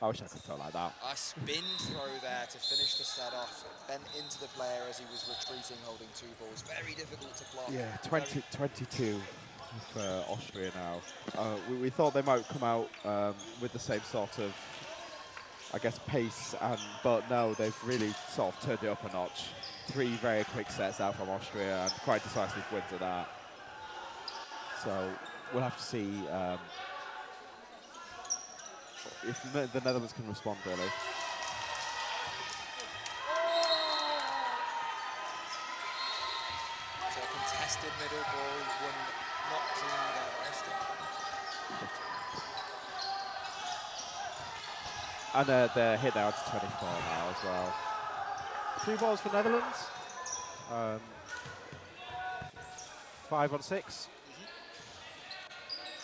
I wish I could throw like that.
A spin throw there to finish the set off. Bent into the player as he was retreating, holding two balls. Very difficult to block.
Yeah, 22 for Austria now. We thought they might come out with the same sort of, I guess, pace, but no, they've really sort of turned it up a notch. 3 very quick sets out from Austria and quite decisive wins at that. So we'll have to see if the Netherlands can respond, really.
So a contested middle ball, one not clean there by Austria.
And they're hit out to 24 now as well. 3 balls for Netherlands. 5 on 6.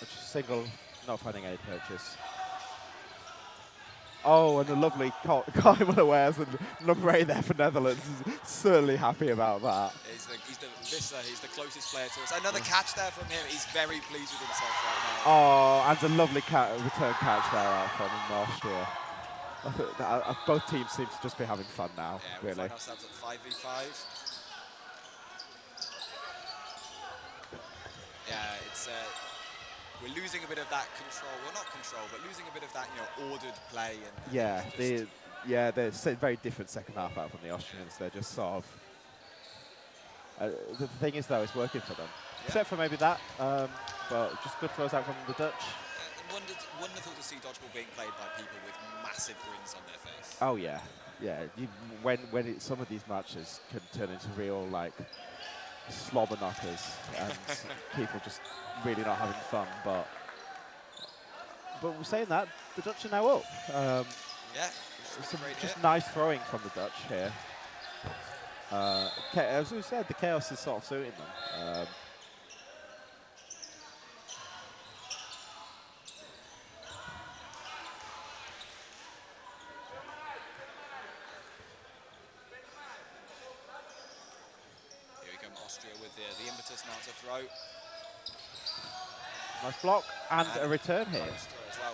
Which is single, not finding any purchase. Oh, and a lovely climb unawares, and number 8 there for Netherlands is certainly happy about that.
He's the closest player to us. Another catch there from him. He's very pleased with himself right now.
Oh, and a lovely return catch there out from Austria. I think both teams seem to just be having fun now,
yeah, we
really.
find ourselves at 5v5. Yeah, it's we're losing a bit of that control. Well, not control, but losing a bit of that, ordered play. And
yeah, they're very different second half out from the Austrians. They're just sort of. The thing is, though, it's working for them, except for maybe that. But just good throws out from the Dutch.
Wonderful to see dodgeball being played by people with massive grins on their face.
Oh yeah. When some of these matches can turn into real slobber knockers and people just really not having fun, but we're saying that the Dutch are now up. Just nice throwing from the Dutch here. As we said, the chaos is sort of suiting them.
Austria with the impetus now to throw.
Nice block and a return here.
As well.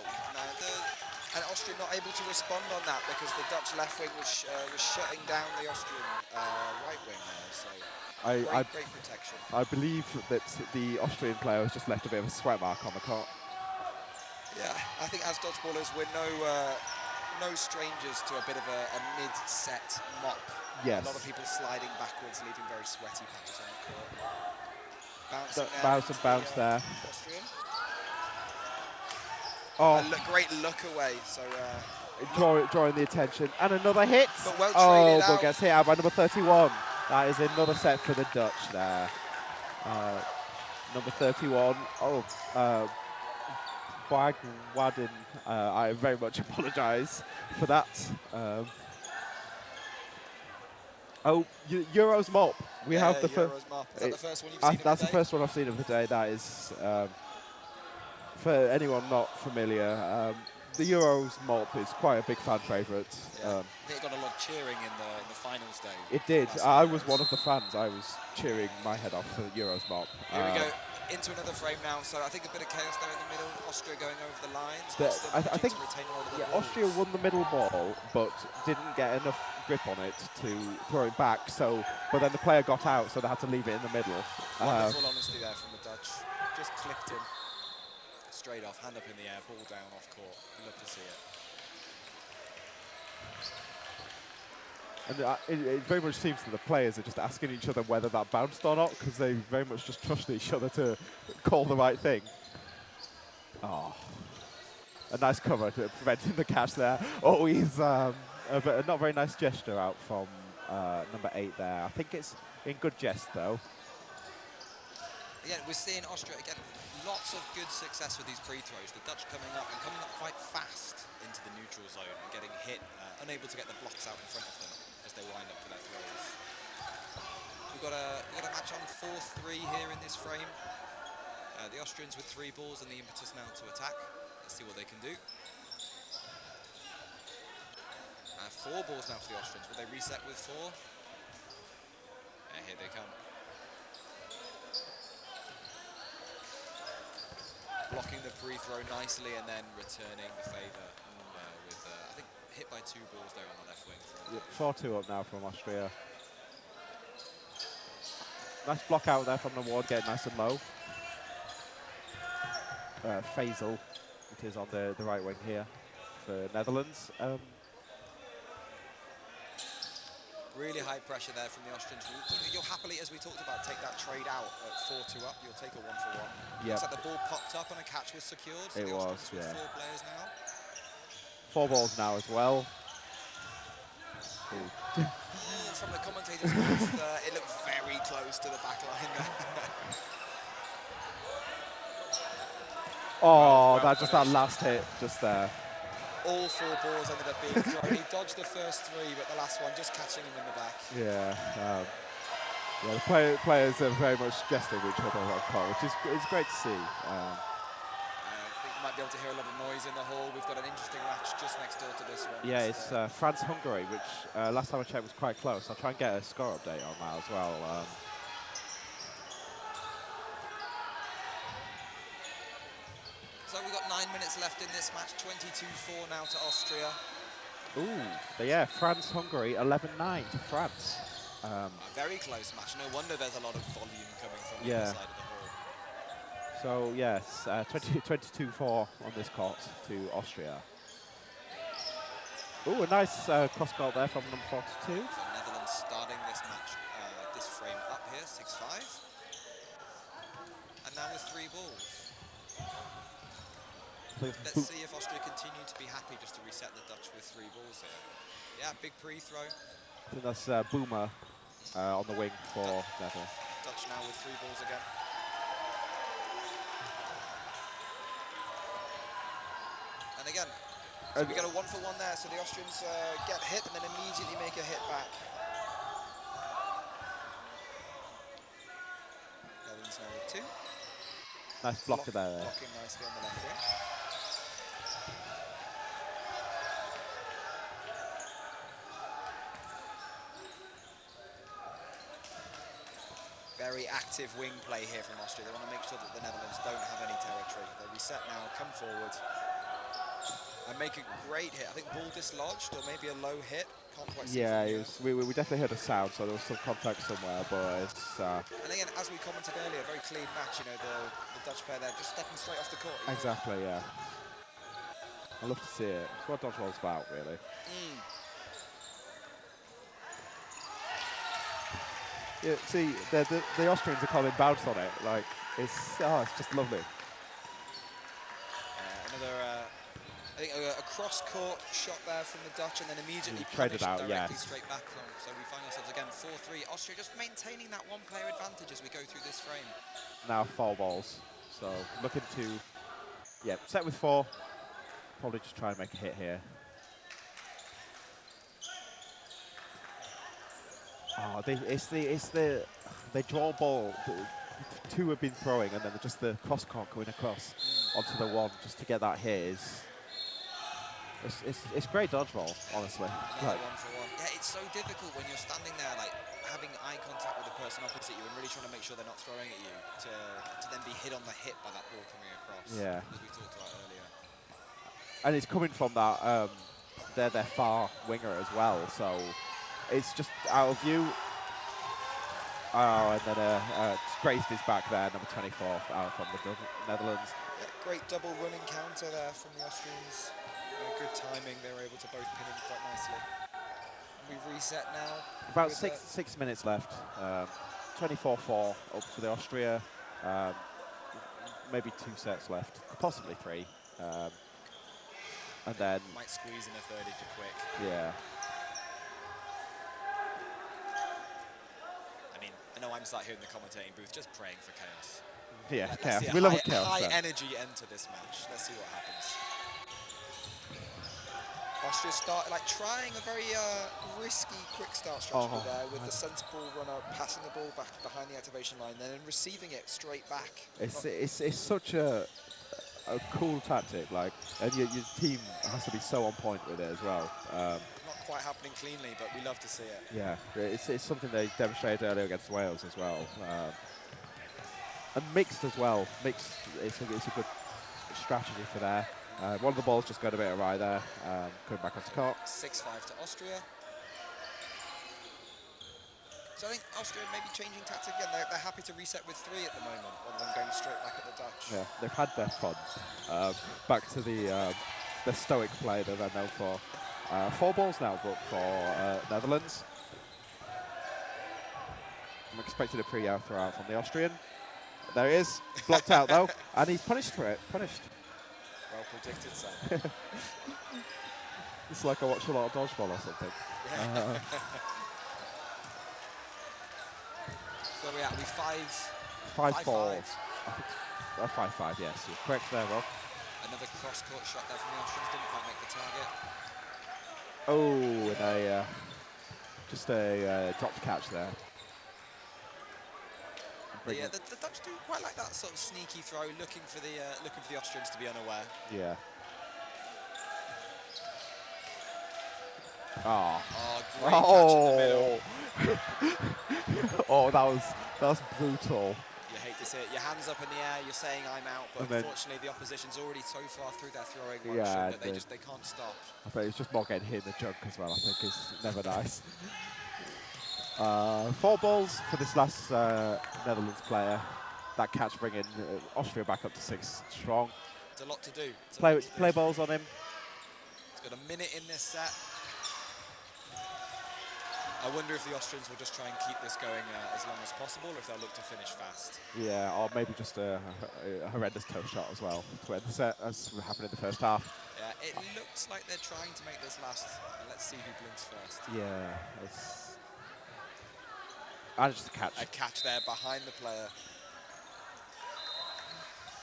And Austria not able to respond on that because the Dutch left wing was shutting down the Austrian right wing there. So great protection.
I believe that the Austrian player has just left a bit of a sweat mark on the court.
Yeah, I think as dodgeballers we're no strangers to a bit of a mid-set mop.
Yes.
A lot of people sliding backwards, leaving very sweaty patches on the court.
Bounce there.
Austrian.
Oh,
great look away. So
drawing the attention, and another hit.
But well traded
but gets hit out by number 31. That is another set for the Dutch there. Number 31. Wadin. I very much apologise for that. Euros mop. We have the
Euros mop. Is that the first one you've seen?
That's the first one I've seen of the day. That is, for anyone not familiar, the Euros mop is quite a big fan favourite.
Yeah. I think it got a lot of cheering in the finals day.
It did. I was one of the fans. I was cheering my head off for the Euros mop.
Here we go. Into another frame now, so I think a bit of chaos there in the middle. Austria going over the lines.
I think Austria won the middle ball, but didn't get enough grip on it to throw it back. But then the player got out, so they had to leave it in the middle.
Wonderful honesty there from the Dutch. Just clipped him straight off, hand up in the air, ball down off court. You love to see it.
And it very much seems that the players are just asking each other whether that bounced or not, because they very much just trust each other to call the right thing. Oh, a nice cover to preventing the catch there. Always a not very nice gesture out from number 8 there. I think it's in good jest though.
Again, we're seeing Austria again. Lots of good success with these pre-throws. The Dutch coming up quite fast into the neutral zone and getting hit, unable to get the blocks out in front of them as they wind up for their throws. We've got a match on 4-3 here in this frame. The Austrians with 3 balls and the impetus now to attack. Let's see what they can do. 4 balls now for the Austrians. Will they reset with 4? Here they come. Blocking the free throw nicely and then returning the favour with, I think, hit by 2 balls there on the left wing.
Yep, 4-2 up now from Austria. Nice block out there from the ward, getting nice and low. Faisal, it is on the right wing here for Netherlands.
Really high pressure there from the Austrians. You'll happily, as we talked about, take that trade out at 4-2 up. You'll take a 1-for-1.
Yep.
Looks like the ball popped up and a catch was secured. So
it
the
was,
Austrians with 4 players now.
4 balls now as well.
From the commentator's booth, it looked very close to the back line there.
Oh, that last hit just there.
All 4 balls ended up being thrown. He dodged the first 3, but the last one just catching him in the back.
Yeah, the players are very much jesting with each other on court, which is great to see.
I think you might be able to hear a lot of noise in the hall. We've got an interesting match just next door to this one.
Yeah, it's France-Hungary, which last time I checked was quite close. I'll try and get a score update on that as well.
So we've got 9 minutes left in this match, 22-4 now to Austria.
But yeah, France-Hungary, 11-9 to France.
A very close match. No wonder there's a lot of volume coming from the other side of the hall.
So yes, 22-4 on this court to Austria. A nice cross-court there from number 42.
So Netherlands starting this match, this frame up here, 6-5. And now with 3 balls. Let's see if Austria continue to be happy just to reset the Dutch with 3 balls here. Yeah, big pre-throw.
I think that's Boomer on the wing for Netherlands.
Dutch now with 3 balls again. And again, so we get a 1-for-1 there. So the Austrians get hit and then immediately make a hit back. Netherlands now with 2.
Nice blocker there.
Blocking nicely on the left wing. Very active wing play here from Austria. They want to make sure that the Netherlands don't have any territory. They reset now, come forward, and make a great hit. I think ball dislodged, or maybe a low hit. Can't quite see.
Yeah, we definitely heard a sound, so there was some contact somewhere, but it's...
And again, as we commented earlier, very clean match. You know, the Dutch pair there just stepping straight off the court.
Exactly, yeah. I love to see it. It's what dodgeball's about, really. Yeah, see, the Austrians are calling bounce on it. Like, it's just lovely.
I think a cross-court shot there from the Dutch, and then immediately
traded
punished
out,
directly straight back from. So we find ourselves again 4-3. Austria just maintaining that 1-player advantage as we go through this frame.
Now 4 balls. So looking to, set with 4. Probably just try and make a hit here. Oh, they draw ball. 2 have been throwing, and then just the cross court going across onto the 1 just to get that hit is. It's great dodgeball, honestly.
Another 1-for-1. Yeah, it's so difficult when you're standing there, like having eye contact with the person opposite you, and really trying to make sure they're not throwing at you, to then be hit on the hip by that ball coming across.
Yeah.
As we talked about earlier.
And it's coming from that their far winger as well, so it's just out of view. Oh, and then grazed his back there, number 24 out from the Netherlands.
Yeah, great double running counter there from the Austrians. Good timing, they were able to both pin him quite nicely. And we've reset now.
About 6 minutes left. 24-4 up for the Austria. Maybe 2 sets left, possibly 3. And then
might squeeze in a third if you're quick.
Yeah.
I mean, I know I'm sat here in the commentating booth just praying for chaos.
Yeah,
chaos.
We love a chaos.
High energy end to this match. Let's see what happens. Austria start trying a very risky quick start strategy there with the sensible runner passing the ball back behind the activation line, then receiving it straight back.
It's such a cool tactic, and your team has to be so on point with it as well.
Not quite happening cleanly, but we love to see it.
Yeah, it's something they demonstrated earlier against Wales as well, and mixed as well. Mixed, it's a good strategy for there. One of the balls just got a bit awry there, coming back onto court.
6-5 to Austria. So I think Austria may be changing tactic again. They're happy to reset with 3 at the moment, rather than going straight back at the Dutch.
Yeah, they've had their fun. Back to the stoic play that they're known for. 4 balls now, but for Netherlands. I'm expecting a pre-out throughout from the Austrian. There he is, blocked out though, and he's punished for it. Punished.
Well predicted, Sam.
It's like I watch a lot of Dodgeball or something.
Yeah. So we're 5-4.
5-5, yes. You're correct there, Rob.
Another cross-court shot there from the Austrians, didn't quite make the target.
Oh, and just a dropped catch there.
Yeah, the Dutch do quite like that sort of sneaky throw, looking for the Austrians to be unaware.
Yeah. Oh,
great catch in the middle.
Oh, that was brutal.
You hate to see it. Your hands up in the air, you're saying I'm out, but unfortunately the opposition's already so far through their throwing motion that they can't stop.
I think it's just more getting hit in the junk as well. I think is never nice. 4 balls for this last Netherlands player. That catch bringing Austria back up to 6 strong.
It's a lot to do.
Play balls on him.
He's got a minute in this set. I wonder if the Austrians will just try and keep this going as long as possible, or if they'll look to finish fast.
Yeah, or maybe just a horrendous toe shot as well to end the set, as happened in the first half.
Yeah, it looks like they're trying to make this last. Let's see who blinks first.
Yeah, it's... And just a catch.
A catch there behind the player.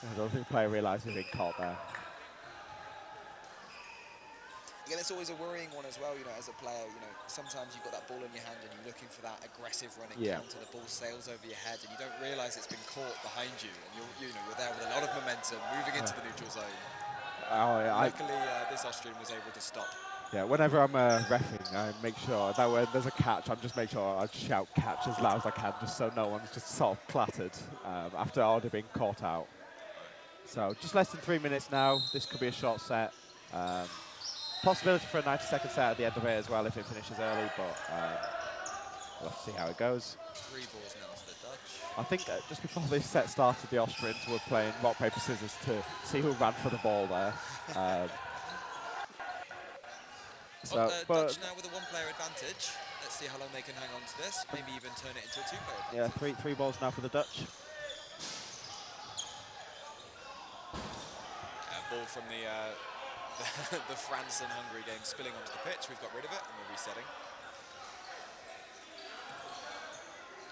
I don't think the player realised he'd been caught there.
Again, it's always a worrying one as well, as a player, sometimes you've got that ball in your hand and you're looking for that aggressive running counter, the ball sails over your head and you don't realise it's been caught behind you and you're there with a lot of momentum moving into the neutral zone. Luckily, this Austrian was able to stop.
Yeah, whenever I'm reffing, I make sure that when there's a catch, I just make sure I shout catch as loud as I can, just so no one's just sort of clattered after already being caught out. So just less than 3 minutes now. This could be a short set. Possibility for a 90-second set at the end of it as well if it finishes early, but we'll have to see how it goes.
3 balls now to the Dutch.
I think just before this set started, the Austrians were playing rock, paper, scissors to see who ran for the ball there.
Dutch now with a 1-player advantage. Let's see how long they can hang on to this. Maybe even turn it into a 2-player advantage.
Yeah, three balls now for the Dutch.
Ball from the France and Hungary game spilling onto the pitch. We've got rid of it and we're resetting.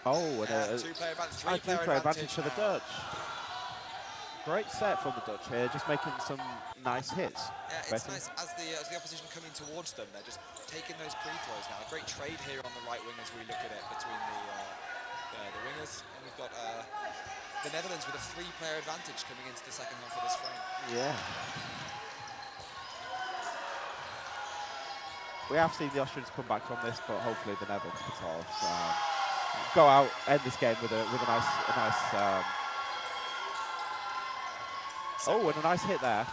Oh, and
2-player advantage,
3-player advantage for the Dutch. Great set from the Dutch here, just making some nice hits.
Yeah, it's nice as the opposition coming towards them. They're just taking those pre-throws now. A great trade here on the right wing as we look at it between the wingers. And we've got the Netherlands with a 3-player advantage coming into the second half of this frame.
Yeah. We have seen the Austrians come back from this, but hopefully the Netherlands can sort of go out, end this game with a nice. Oh, and a nice hit there.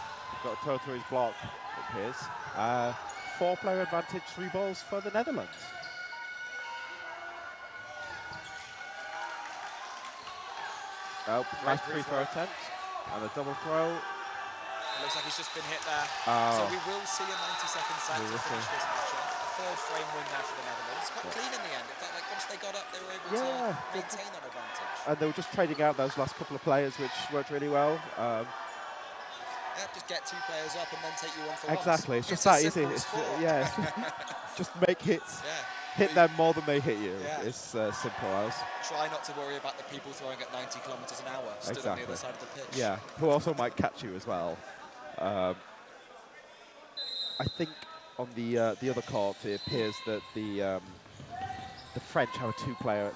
Got to throw through his block. It appears. 4-player advantage, 3 balls for the Netherlands. Oh, nice free throw attempt and a double throw.
It looks like he's just been hit there. So we will see a 90-second set to finish this match off. A 3rd frame win there for the Netherlands. Quite clean in the end. It felt like once they got up, they were able to maintain that advantage.
And they were just trading out those last couple of players, which worked really well.
Yeah, just get 2 players up and then take you 1 for
exactly.
once.
It's just that easy. Just make hits.
Yeah.
Hit them more than they hit you.
Yeah.
It's simple as.
Try not to worry about the people throwing at 90 kilometres an hour stood on the other side of the pitch.
Yeah, who also might catch you as well. I think on the other court, it appears that the French have a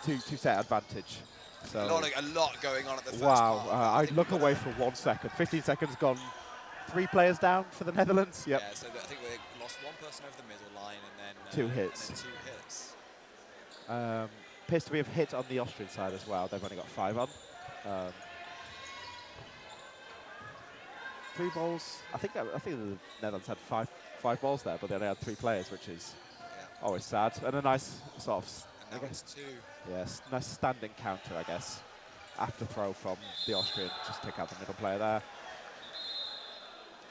two set advantage. So
a lot going on at the first
wow,
part.
I'd look away for 1 second. 15 seconds gone. 3 players down for the Netherlands. Yep.
Yeah, so I think we lost one person over the middle line and then
2 hits.
And then 2 hits.
Appears to be a hit on the Austrian side as well. They've only got 5 on. 3 balls. I think the Netherlands had five balls there, but they only had 3 players, which is always sad. And a nice sort of,
and now it's 2.
Yes, nice standing counter, I guess. After throw from the Austrian, just take out the middle player there.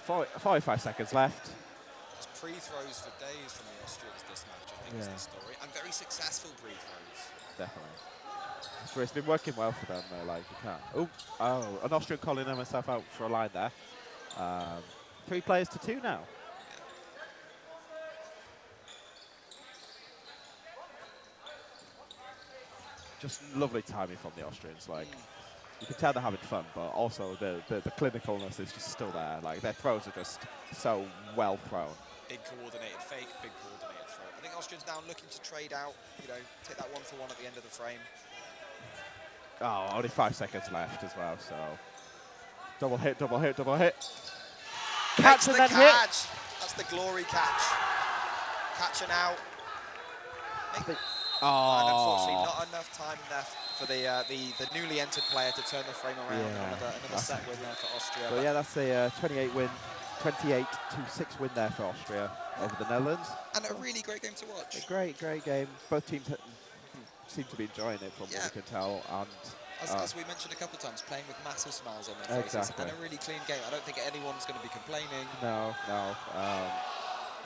45 seconds left.
Just pre-throws for days from the Austrians this match, I think is the story. And very successful pre-throws.
Definitely. So it's been working well for them, though, like you can't. Oh, an Austrian calling himself out for a line there. 3 players to 2 now. Just lovely timing from the Austrians. Like, you can tell they're having fun, but also the clinicalness is just still there. Like, their throws are just so well thrown.
Big coordinated fake, big coordinated throw. I think Austrians now looking to trade out, take that 1-for-1 at the end of the frame.
Oh, only 5 seconds left as well, so. Double hit, double hit, double hit. Catch and then hit.
That's the glory catch. Catching out.
Oh.
And unfortunately, not enough time left for the newly entered player to turn the frame around.
Yeah.
Another set win there for Austria.
But yeah, that's a 28-6 win there for Austria over the Netherlands.
And a really great game to watch.
A great game. Both teams seem to be enjoying it from what we can tell. And
as we mentioned a couple of times, playing with massive smiles on their faces.
Exactly.
And a really clean game. I don't think anyone's going to be complaining.
No.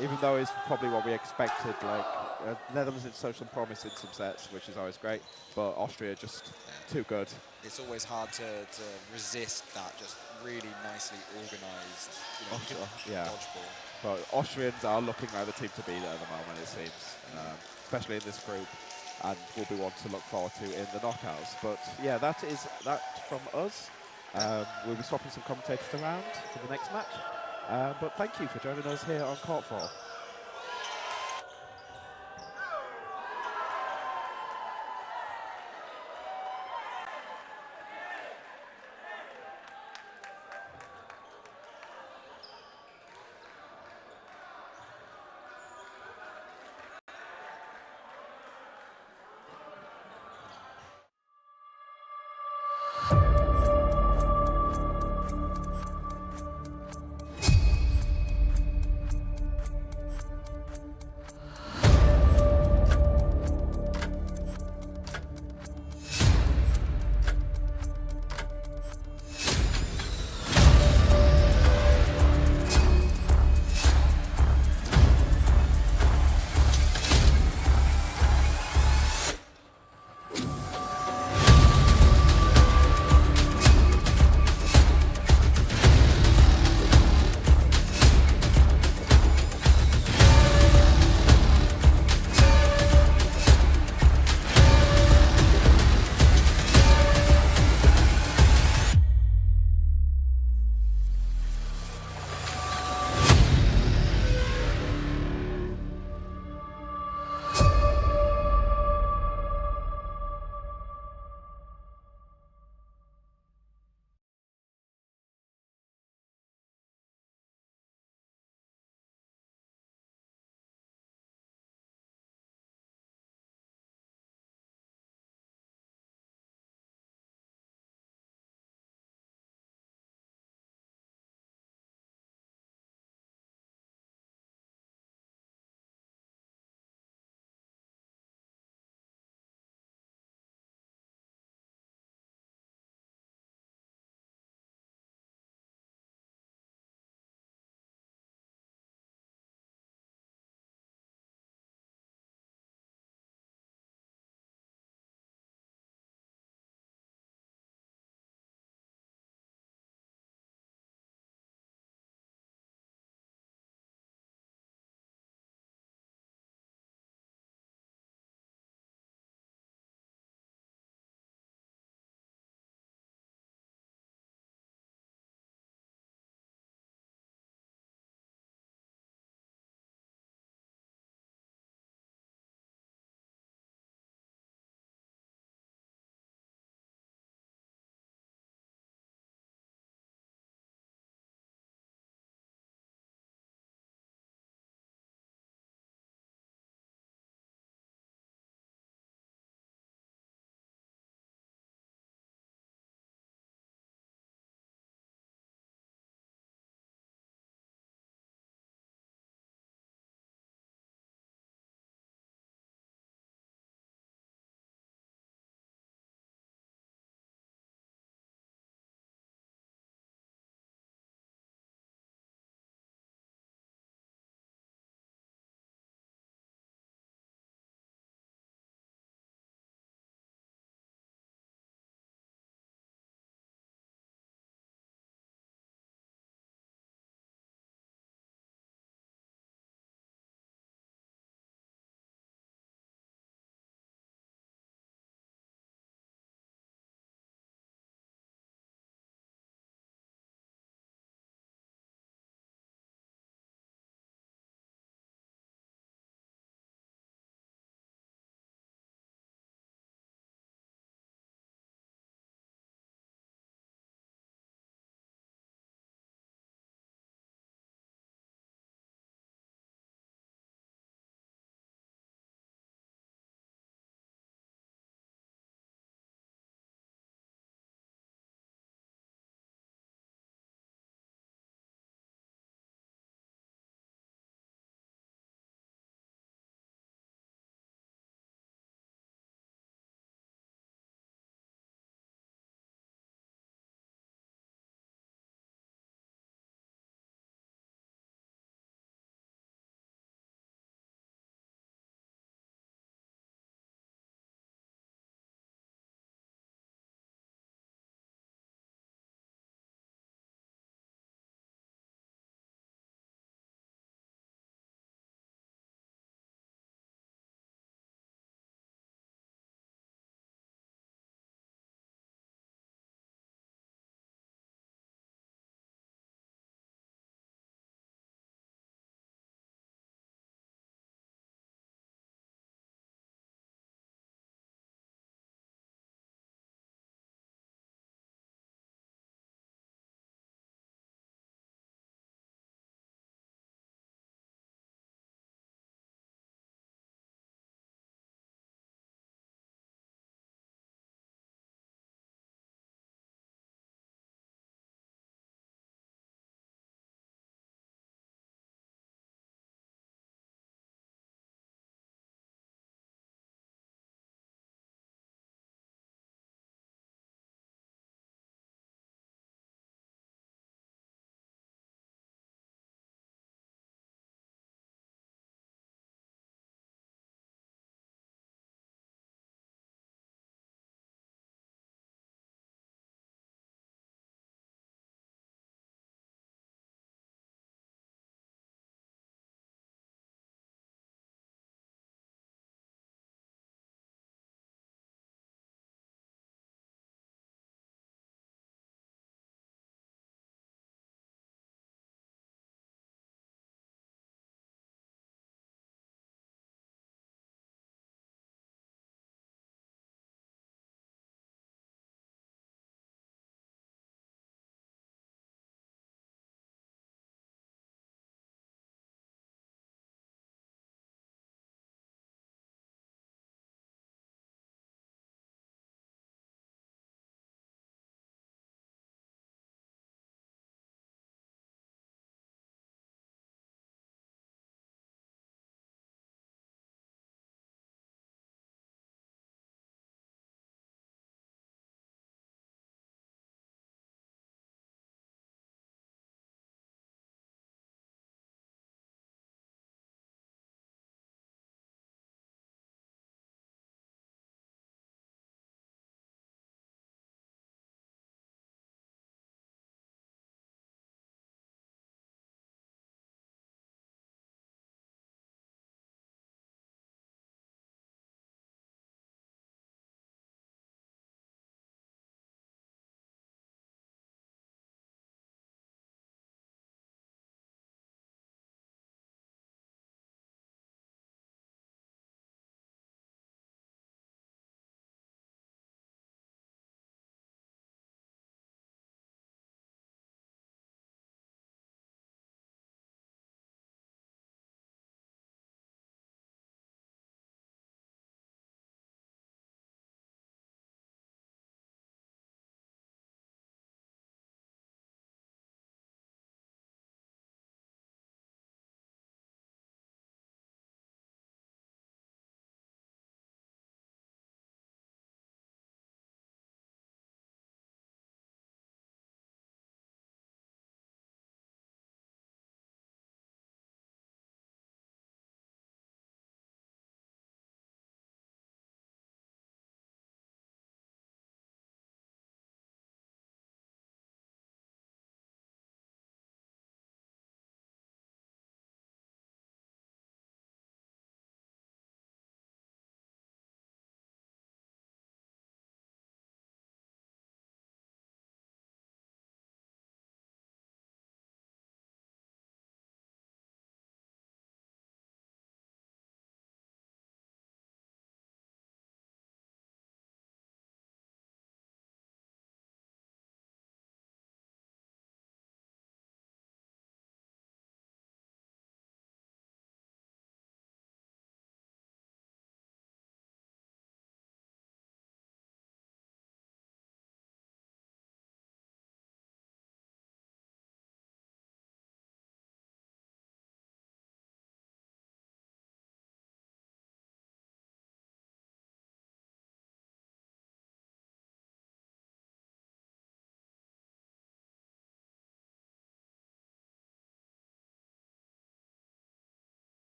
Even though it's probably what we expected, like Netherlands did show some promise in some sets, which is always great, but Austria just too good.
It's always hard to resist that just really nicely organised dodgeball.
But Austrians are looking like the team to beat at the moment, it seems, especially in this group, and will be one to look forward to in the knockouts. But yeah, that is that from us. We'll be swapping some commentators around for the next match. But thank you for joining us here on Court 4.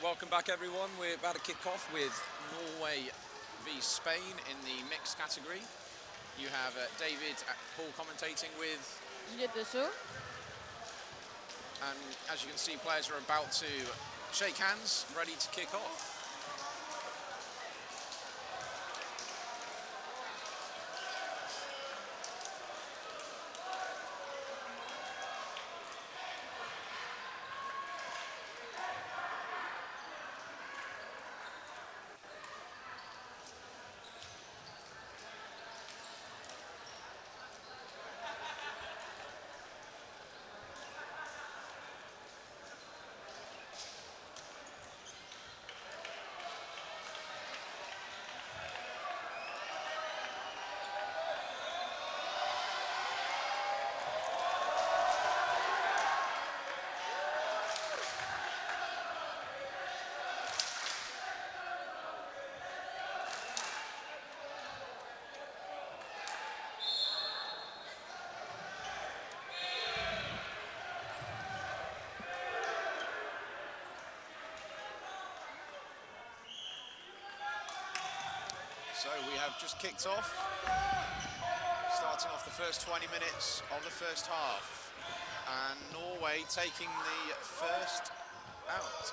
Welcome back, everyone. We're about to kick off with Norway v Spain in the mixed category. You have David Paul commentating with
Juliette Deschaux.
And as you can see, players are about to shake hands, ready to kick off. So we have just kicked off, starting off the first 20 minutes of the first half, and Norway taking the first out.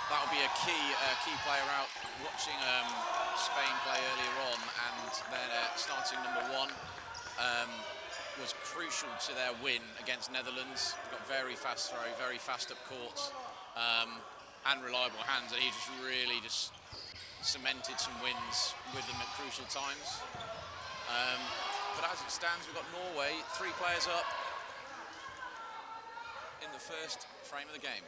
That'll be a key player out. Watching Spain play earlier on, and then starting number one was crucial to their win against Netherlands. Got very fast throw, very fast up court. And reliable hands, and he just really cemented some wins with them at crucial times. But as it stands, we've got Norway, 3 players up in the first frame of the game.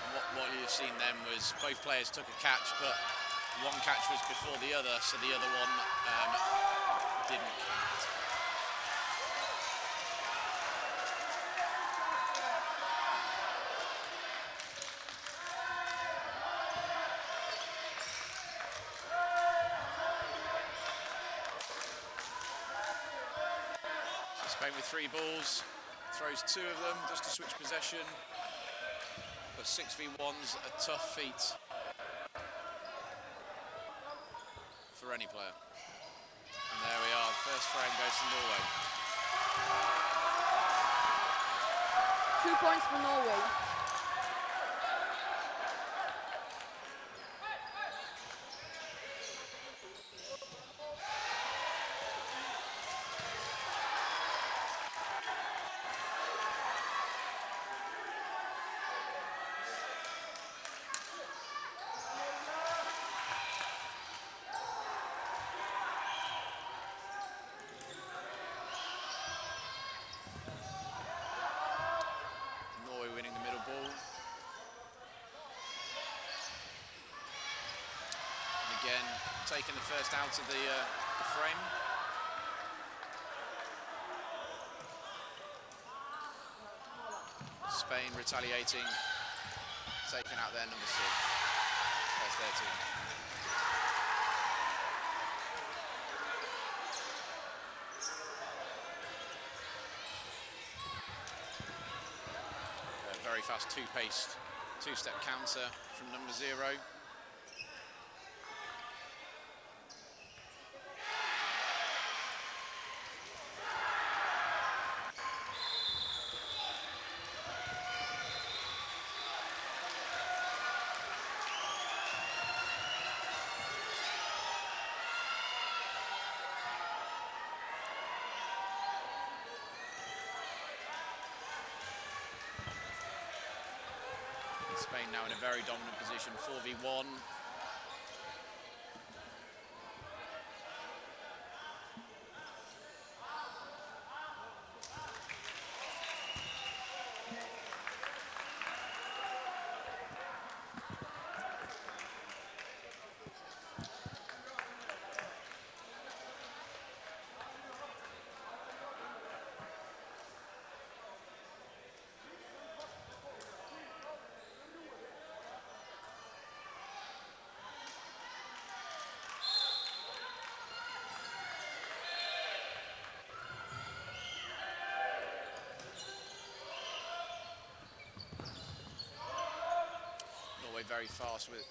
And what you've seen then was both players took a catch, but one catch was before the other, so the other one didn't count. So Spain with 3 balls, throws 2 of them just to switch possession. But 6v1's a tough feat for any player. And there we are, the first frame goes to Norway.
2 points for Norway.
Again, taking the first out of the frame. Spain retaliating, taking out their number 6. That's their team. A very fast two-paced, 2-step counter from number 0. Spain now in a very dominant position, 4v1. very fast with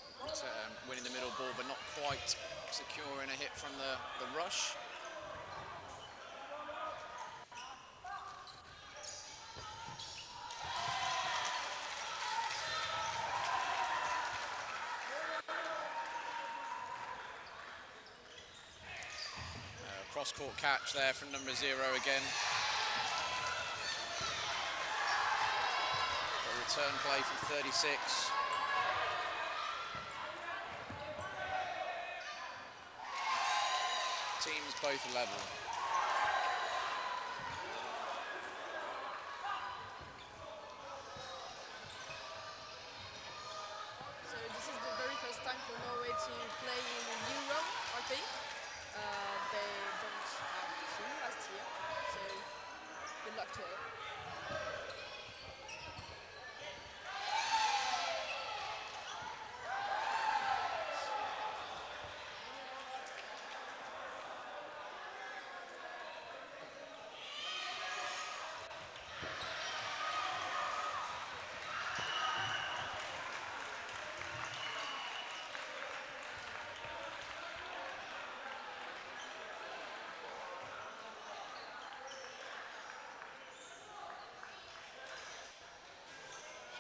winning the middle ball, but not quite securing a hit from the rush. Cross-court catch there from number 0 again. A return play from 36. Teams both level.
So this is the very first time for Norway to play in Euro, I think. They don't have two last year, so good luck to all.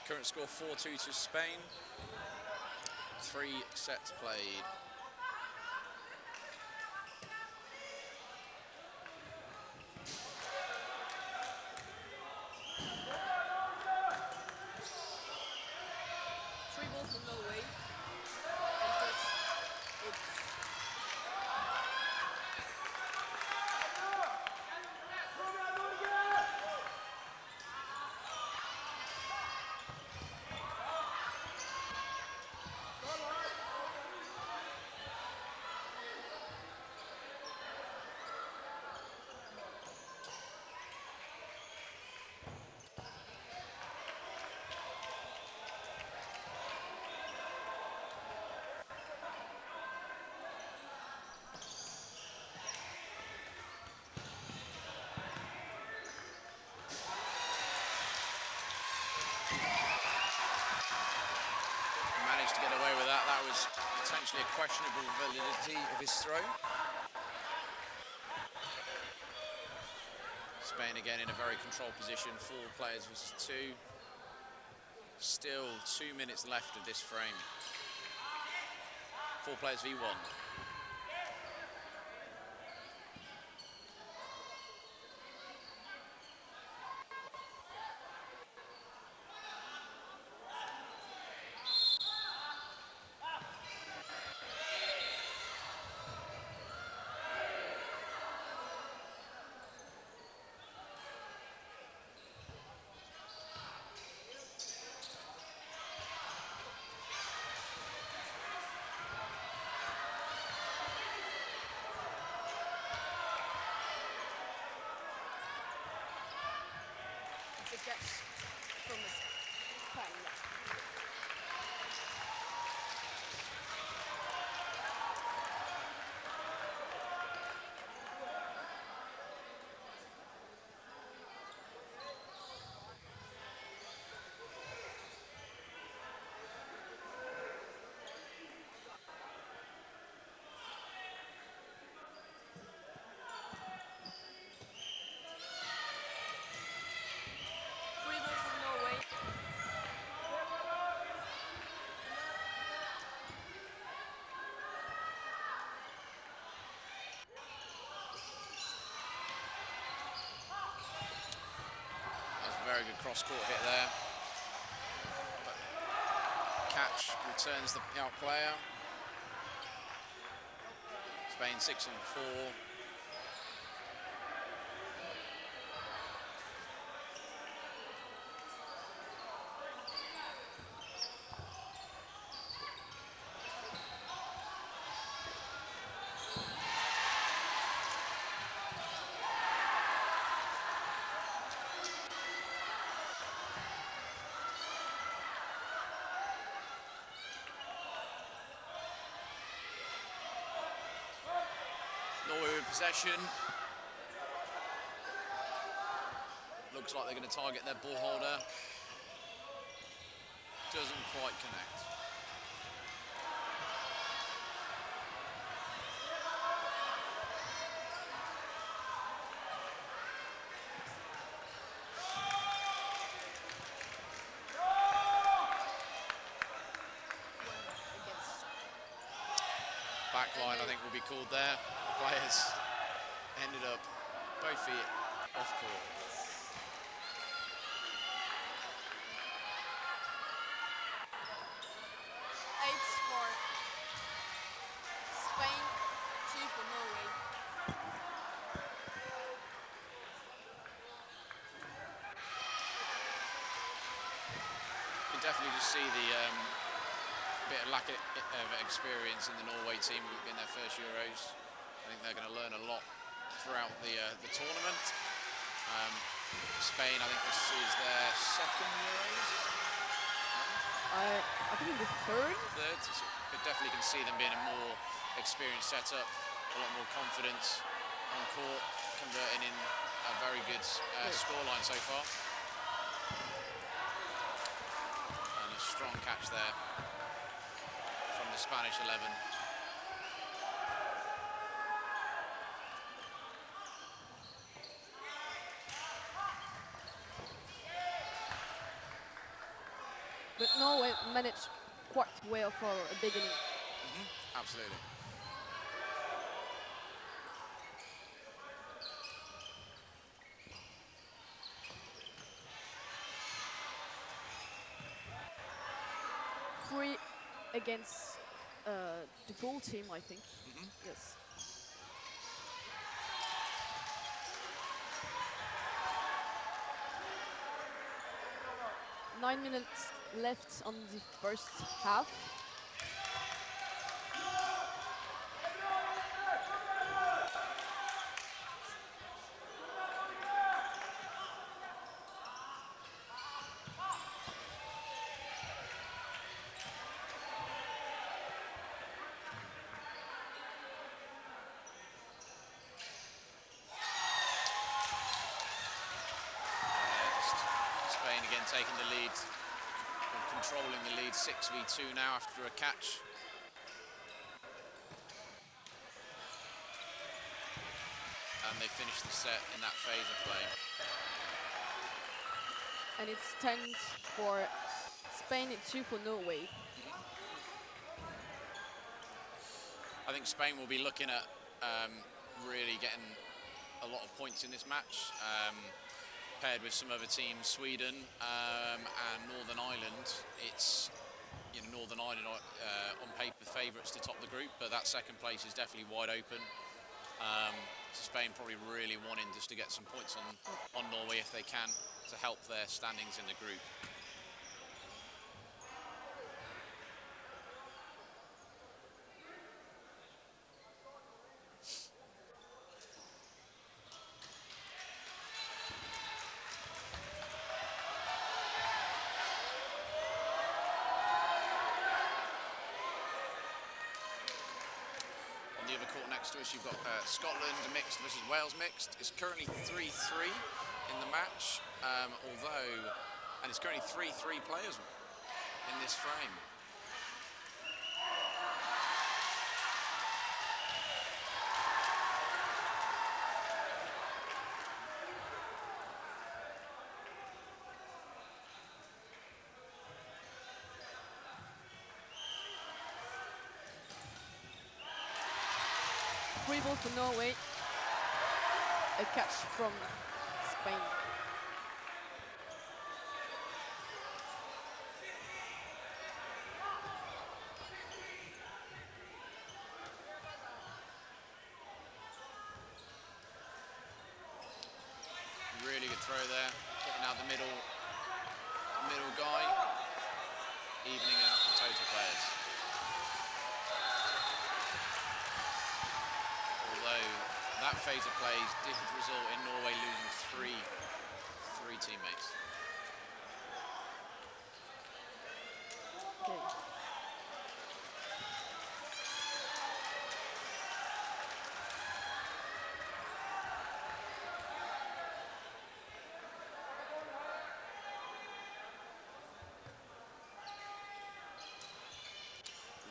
Current score 4-2 to Spain. 3 sets played.
Three balls for Norway. And first, it's
Managed to get away with that. That was potentially a questionable validity of his throw. Spain again in a very controlled position, 4 players versus 2. Still 2 minutes left of this frame. 4 players v1.
a catch from Spain. Free ball for Norway.
That's a very good cross-court hit there. But catch returns the out player. Spain 6 and 4. Norway with possession. Looks like they're going to target their ball holder. Doesn't quite connect. back line, I think, will be called there. Players ended up both feet off court.
For Spain, 2 for Norway.
You can definitely just see the bit of lack of experience in the Norway team in their first Euros. I think they're going to learn a lot throughout the tournament. Spain, I think this is their second Euros.
I think the third.
But definitely can see them being a more experienced setup, a lot more confidence on court, converting in a very good scoreline so far. And a strong catch there from the Spanish 11.
But Norway managed quite well for a beginning.
Absolutely.
Three against the full team, I think. Yes. Nine minutes left on the first half.
Spain again taking the lead, controlling the lead 6v2 now after a catch. And they finish the set in that phase of play.
And it's 10 for Spain and 2 for Norway.
I think Spain will be looking at really getting a lot of points in this match. Paired with some other teams, Sweden and Northern Ireland. It's Northern Ireland on paper favourites to top the group, but that second place is definitely wide open. Spain probably really wanting just to get some points on Norway if they can to help their standings in the group. On the other court next to us, you've got Scotland mixed versus Wales mixed. It's currently 3-3 in the match, and it's currently 3-3 players in this frame.
Free ball for Norway. A catch from Spain.
Really good throw there, getting out the middle guy, evening out the total players. Although that phase of plays did result in Norway losing three teammates.
Okay.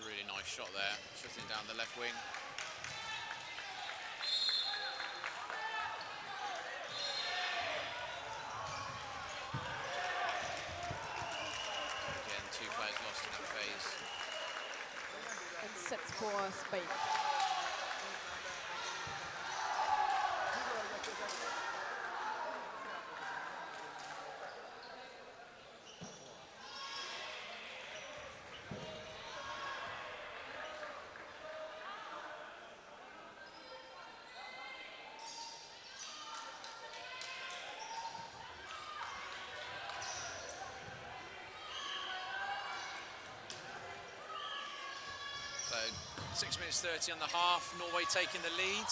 Really nice shot there, shooting down the left wing. Again, 2 players lost in that phase.
And sets for Spain.
So 6 minutes 30 on the half, Norway taking the lead.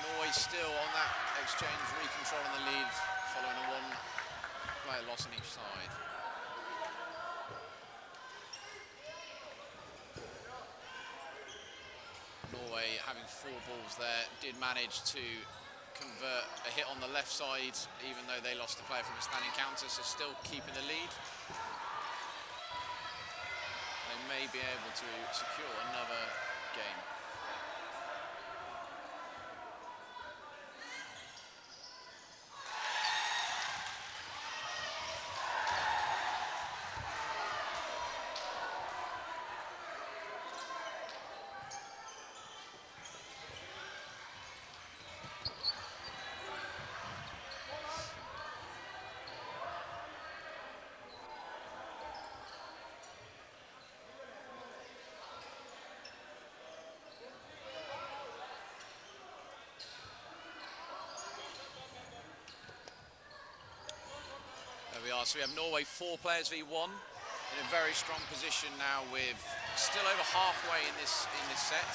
Norway still on that exchange, recontrolling the lead following a one-player loss on each side. Norway having 4 balls there, did manage to convert a hit on the left side, even though they lost a player from a standing counter, so still keeping the lead. They may be able to secure another game. There we are, so we have Norway 4 players v 1 in a very strong position now, with still over halfway in this set,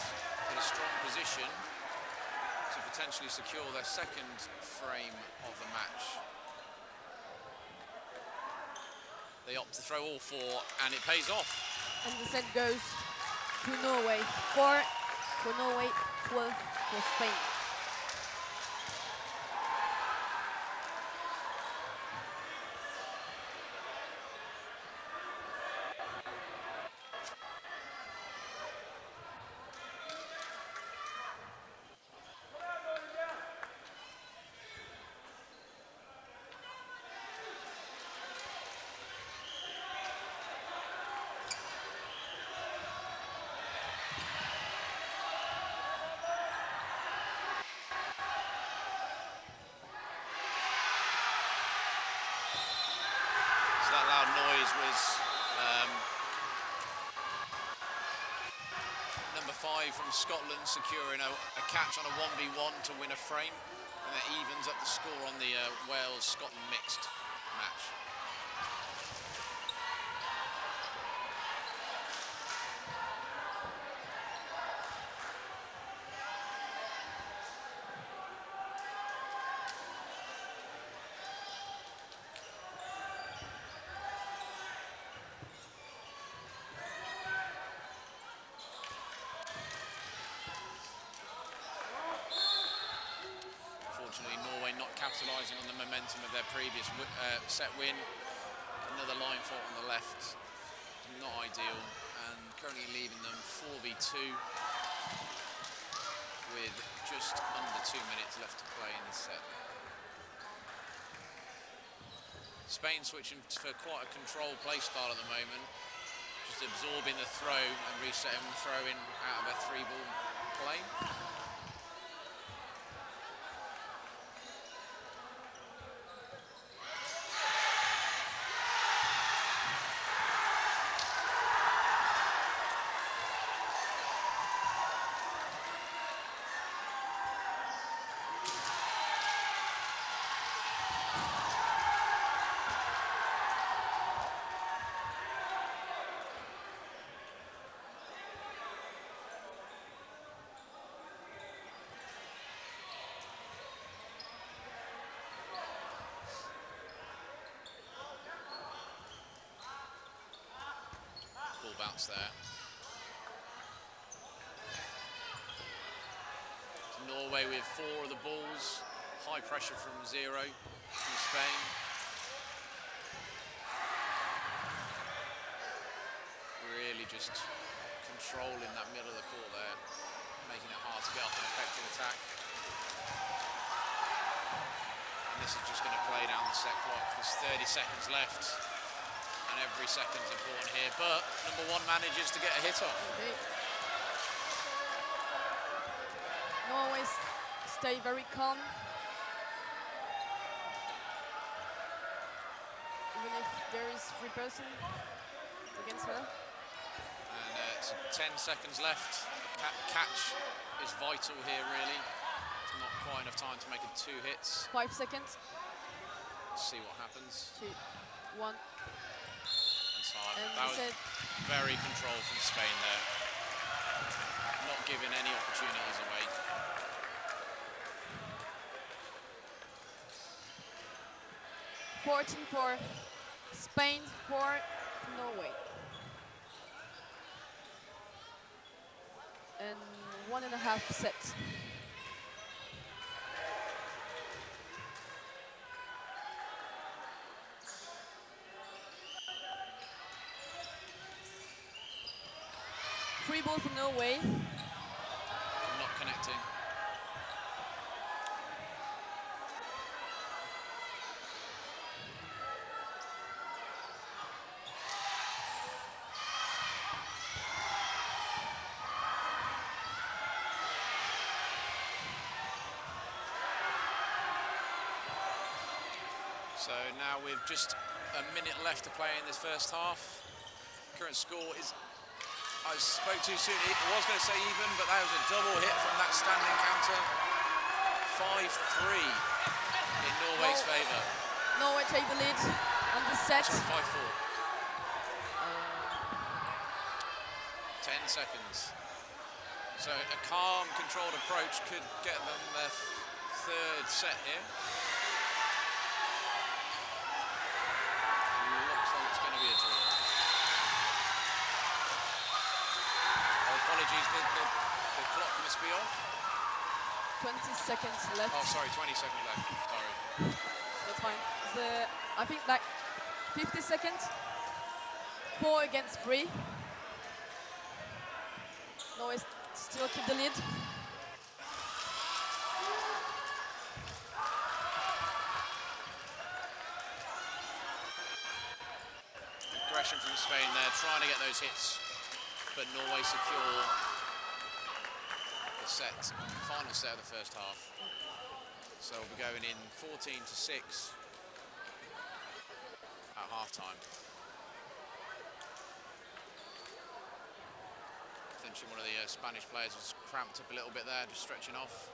in a strong position to potentially secure their second frame of the match. They opt to throw all 4 and it pays off.
And the set goes to Norway. 4 for Norway, 12 for Spain.
That loud noise was number 5 from Scotland securing a catch on a 1v1 to win a frame, and that evens up the score on the Wales-Scotland mixed match. Unfortunately, Norway not capitalising on the momentum of their previous set win. Another line fault on the left, not ideal, and currently leaving them 4v2 with just under 2 minutes left to play in this set. Spain switching for quite a controlled play style at the moment, just absorbing the throw and resetting the throw in out of a 3-ball play. Bounce there. So Norway with 4 of the balls, high pressure from 0 from Spain. Really just controlling that middle of the court there, making it hard to get off an effective attack. And this is just going to play down the set clock. There's 30 seconds left, and every second's important here. But number one manages to get a hit off.
Okay. Norway stay very calm. Even if there is 3% against her.
And it's 10 seconds left. The catch is vital here, really. It's not quite enough time to make it 2 hits.
5 seconds.
Let's see what happens.
2, 1.
And time.
And
That was very controlled from Spain there. Not giving any opportunities away.
$14 for Spain, for Norway. And 1.5 sets. Free ball for Norway.
Not connecting. So now with just a minute left to play in this first half. Current score is, I spoke too soon, I was going to say even, but that was a double hit from that standing counter. 5-3 in Norway's favour.
Norway take the lead on the set.
Sorry, 5-4. 10 seconds. So a calm, controlled approach could get them their third set here. It's going to be a draw. Oh, apologies, the clock must be off.
20 seconds left.
Oh, sorry, 20 seconds left. Sorry.
That's fine. I think like 50 seconds. 4 against 3. Norway still keep the lead.
Aggression from Spain there, trying to get those hits, but Norway secure the set, final set of the first half. So we'll be going in 14-6 at half-time. Potentially one of the Spanish players was cramped up a little bit there, just stretching off.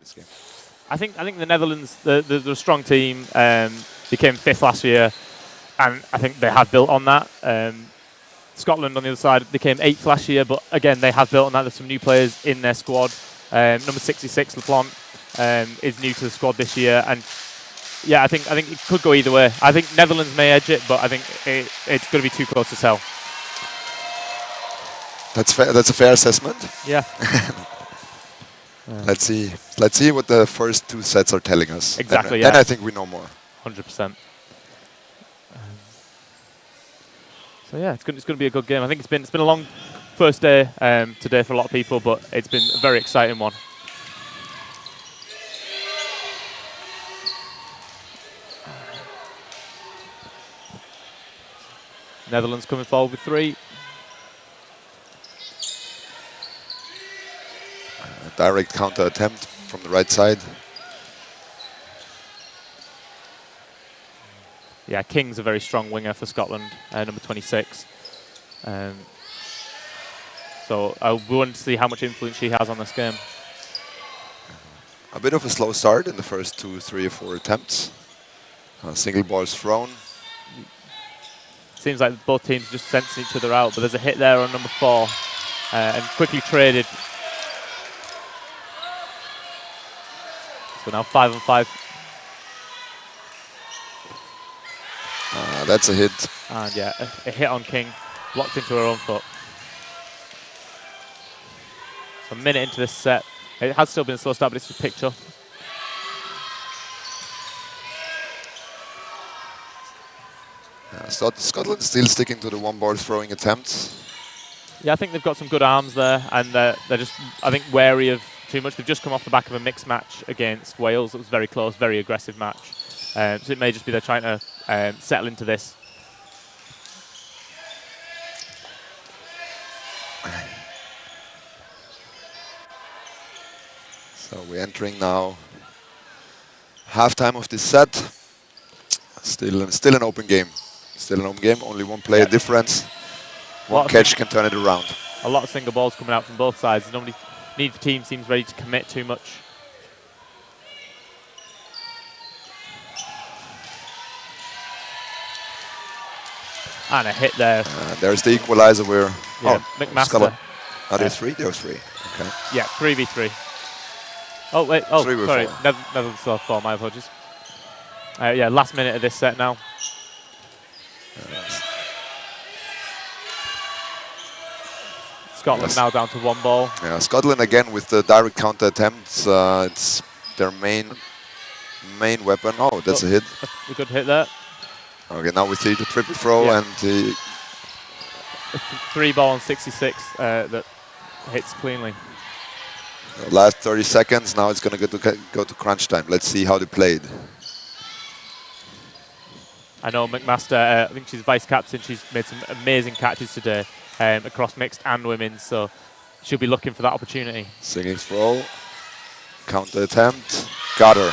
this game?
I think the Netherlands, they're a strong team. They came 5th last year, and I think they have built on that. Scotland on the other side, they came 8th last year, but again, they have built on that. There's some new players in their squad. Number 66, LaPlante, is new to the squad this year, and yeah, I think it could go either way. I think Netherlands may edge it, but I think it's going to be too close to tell.
That's fair. That's a fair assessment.
Yeah.
Let's see what the first 2 sets are telling us.
Exactly.
Then I think we know more.
100%. So yeah, it's going to be a good game. I think it's been a long first day today for a lot of people, but it's been a very exciting one. Netherlands coming forward with 3.
Direct counter attempt from the right side.
Yeah, King's a very strong winger for Scotland, number 26. So I want to see how much influence she has on this game.
A bit of a slow start in the first 2, 3, or 4 attempts. Single balls thrown.
Seems like both teams just sensing each other out, but there's a hit there on number 4, and quickly traded. So now 5 on 5.
That's a hit.
And yeah, a hit on King, blocked into her own foot. So a minute into this set. It has still been a slow start, but it's just picked up.
Scotland still sticking to the 1-ball throwing attempts.
Yeah, I think they've got some good arms there, and they're just, I think, wary of too much. They've just come off the back of a mixed match against Wales. It was very close, very aggressive match. So it may just be they're trying to settle into this.
So we're entering now halftime of this set. Still an open game. Still an open game, only 1 player difference. 1 catch can turn it around.
A lot of single balls coming out from both sides. Nobody, neither team seems ready to commit too much. And a hit there.
There's the equalizer where
McMaster.
Are there 3? There are 3. Okay.
Yeah, 3v3. Oh wait, oh
3v4.
sorry, Netherlands still have 4, my apologies. Yeah, last minute of this set now. Scotland now down to 1 ball.
Yeah, Scotland again with the direct counter attempts. It's their main weapon. Oh, that's a hit.
A good hit there.
Okay, now we see the triple throw and the
3 ball on 66 that hits cleanly.
Last 30 seconds. Now it's going to go to crunch time. Let's see how they played.
I know McMaster, I think she's vice captain. She's made some amazing catches today across mixed and women's, so she'll be looking for that opportunity.
Single throw, counter attempt, got her.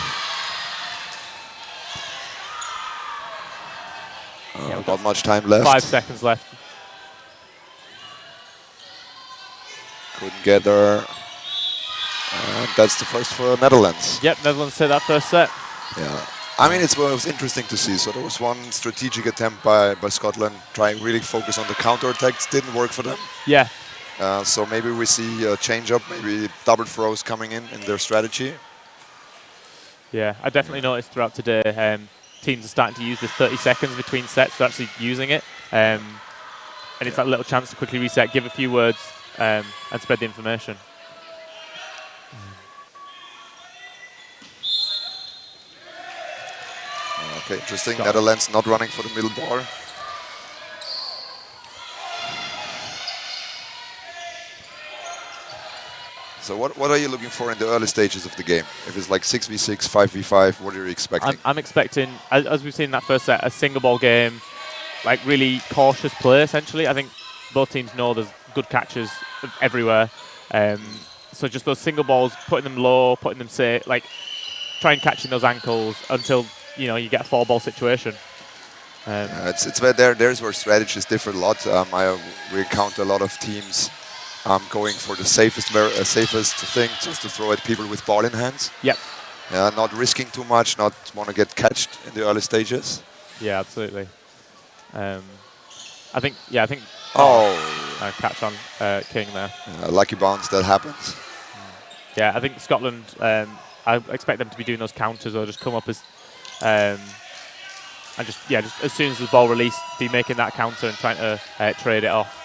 Not much time left.
5 seconds left.
Couldn't get her. And that's the first for Netherlands.
Yep, Netherlands take that first set.
Yeah. I mean, it was interesting to see. So there was 1 strategic attempt by Scotland, trying really focus on the counter-attacks. Didn't work for them.
Yeah.
So maybe we see a change-up, maybe double throws coming in their strategy.
Yeah, I definitely noticed throughout today, teams are starting to use this 30 seconds between sets. They're actually using it. And it's that little chance to quickly reset, give a few words, and spread the information.
Okay, interesting. Netherlands not running for the middle bar. So what are you looking for in the early stages of the game? If it's like 6v6, 5v5, what are you expecting?
I'm expecting, as we've seen in that first set, a single ball game, like really cautious play, essentially. I think both teams know there's good catches everywhere. So just those single balls, putting them low, putting them safe, like trying catching those ankles until you get a 4-ball situation.
It's where there's where strategies differ a lot. We encounter a lot of teams going for the safest thing, just to throw at people with ball in hands.
Yep.
Yeah, not risking too much, not want to get catched in the early stages.
Yeah, absolutely. I think. Yeah, I think. Catch on King there.
Lucky bounce, that happens.
Yeah, I think Scotland. I expect them to be doing those counters or just come up as, and just as soon as the ball released, be making that counter and trying to trade it off.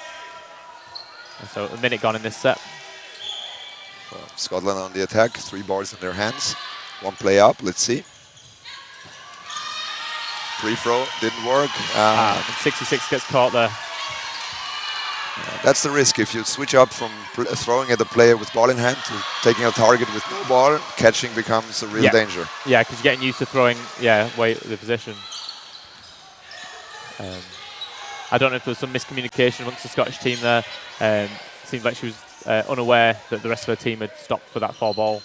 And so a minute gone in this set.
Scotland on the attack, 3 balls in their hands. 1 play up, let's see. Free throw, didn't work.
66 gets caught there.
That's the risk. If you switch up from throwing at a player with ball in hand to taking a target with no ball, catching becomes a real danger.
Yeah, because you're getting used to throwing, away the position. I don't know if there was some miscommunication amongst the Scottish team there. Seemed like she was unaware that the rest of her team had stopped for that 4 ball.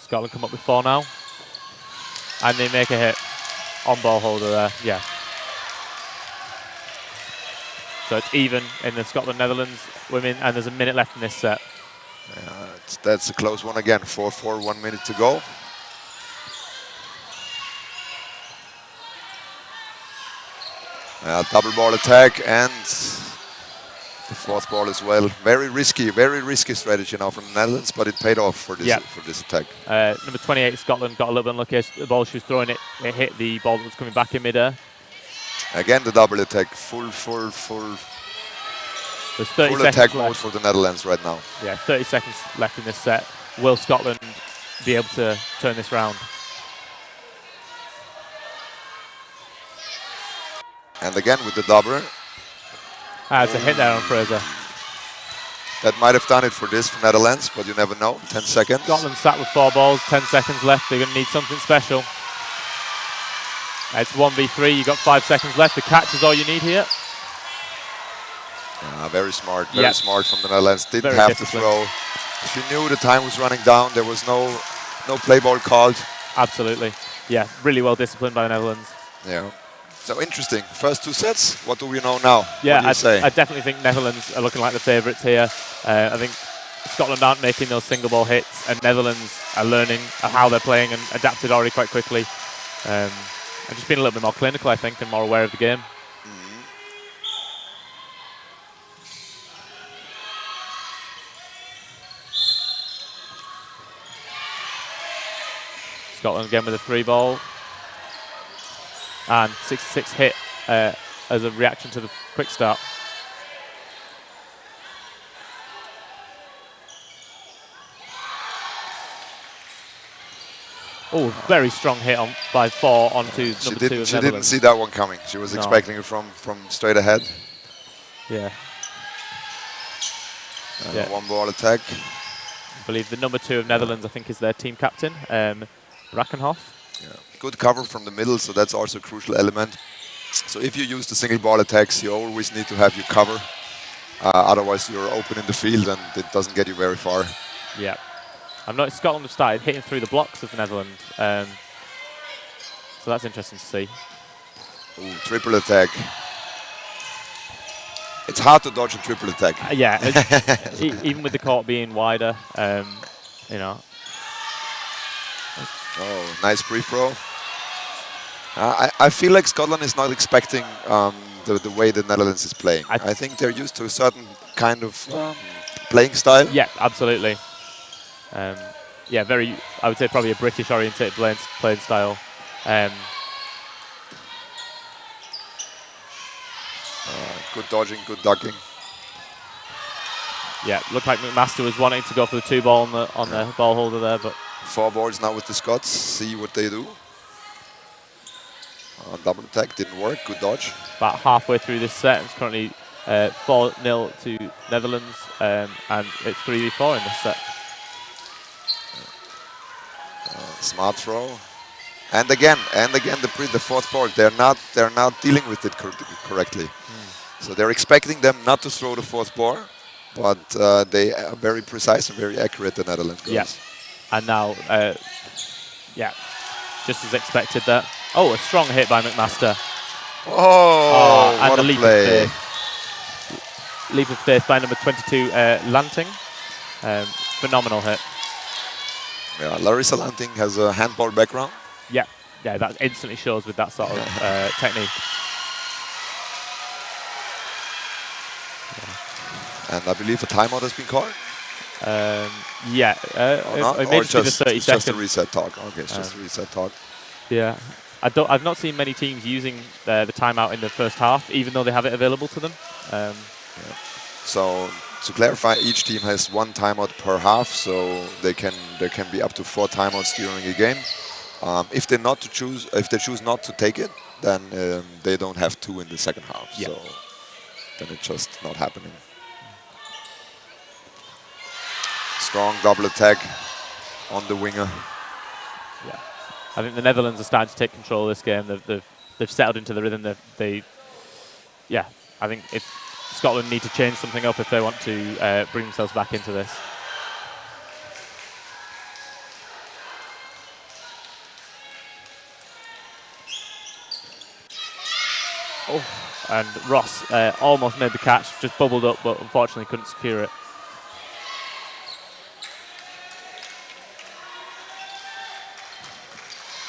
Scotland come up with 4 now. And they make a hit on ball holder there, yeah. So it's even in the Scotland-Netherlands women, and there's a minute left in this set.
That's a close one again, 4-4, 1 minute to go. Double ball attack and the 4th ball as well. Very risky strategy now from the Netherlands, but it paid off for this attack.
Number 28, Scotland, got a little bit unlucky. The ball she was throwing, it hit the ball that was coming back in midair.
Again, the double attack, full
There's 30
full
seconds
attack
left.
mode for the Netherlands right now.
Yeah, 30 seconds left in this set. Will Scotland be able to turn this round?
And again with the double.
It's a hit there on Fraser.
That might have done it for Netherlands, but you never know. 10 seconds.
Scotland sat with 4 balls, 10 seconds left. They're going to need something special. It's 1v3. You've got 5 seconds left. The catch is all you need here.
Very smart. Very smart from the Netherlands. Didn't have to throw. She knew the time was running down. There was no play ball called.
Absolutely. Yeah, really well disciplined by the Netherlands.
Yeah. So interesting. First 2 sets. What do we know now?
Yeah,
what do you say?
I definitely think Netherlands are looking like the favourites here. I think Scotland aren't making those single ball hits, and Netherlands are learning how they're playing and adapted already quite quickly. And just being a little bit more clinical, I think, and more aware of the game. Scotland again with a 3 ball. And 66 hit as a reaction to the quick start. Oh, very strong hit by 4 onto number 2 of Netherlands.
She didn't see that one coming. She was expecting it from straight ahead.
Yeah.
1 ball attack.
I believe the number 2 of Netherlands, I think, is their team captain, Brackenhoff.
Yeah. Good cover from the middle, so that's also a crucial element. So if you use the single ball attacks, you always need to have your cover. Otherwise, you're open in the field and it doesn't get you very far.
Yeah. I've noticed Scotland have started hitting through the blocks of the Netherlands. So that's interesting to see.
Ooh, triple attack. It's hard to dodge a triple attack.
Yeah, even with the court being wider, you know.
Oh, nice free throw. I feel like Scotland is not expecting the way the Netherlands is playing. I think they're used to a certain kind of playing style.
Yeah, absolutely. Yeah, I would say probably a British-oriented playing style.
Good dodging, good ducking.
Yeah, looked like McMaster was wanting to go for the 2 ball on the ball holder there, but
4 balls now with the Scots. See what they do. Double attack didn't work. Good dodge.
About halfway through this set, it's currently 4-0 to Netherlands, and it's 3v4 in this set.
Smart throw, and again the 4th ball. They're not dealing with it correctly. So they're expecting them not to throw the 4th ball, but they are very precise and very accurate. The Netherlands girls.
Yeah, and now just as expected there. Oh, a strong hit by McMaster.
Oh,
and
what
the
a
leap
play.
of faith. Leap of faith by number 22, Lanting. Phenomenal hit.
Yeah, Larissa Lanting has a handball background.
Yeah, that instantly shows with that sort of technique.
And I believe a timeout has been called.
Yeah, it may just be the 30
it's just a
seconds.
reset talk. Okay, it's just a reset talk.
Yeah, I've not seen many teams using the timeout in the first half, even though they have it available to them.
Yeah. So to clarify, each team has 1 timeout per half, so there can be up to 4 timeouts during a game. If they choose not to take it, then they don't have 2 in the second half.
Yeah.
So then it's just not happening. Strong double attack on the winger.
Yeah, I think the Netherlands are starting to take control of this game. They've settled into the rhythm. I think if Scotland need to change something up if they want to bring themselves back into this. Oh, and Ross almost made the catch, just bubbled up, but unfortunately couldn't secure it.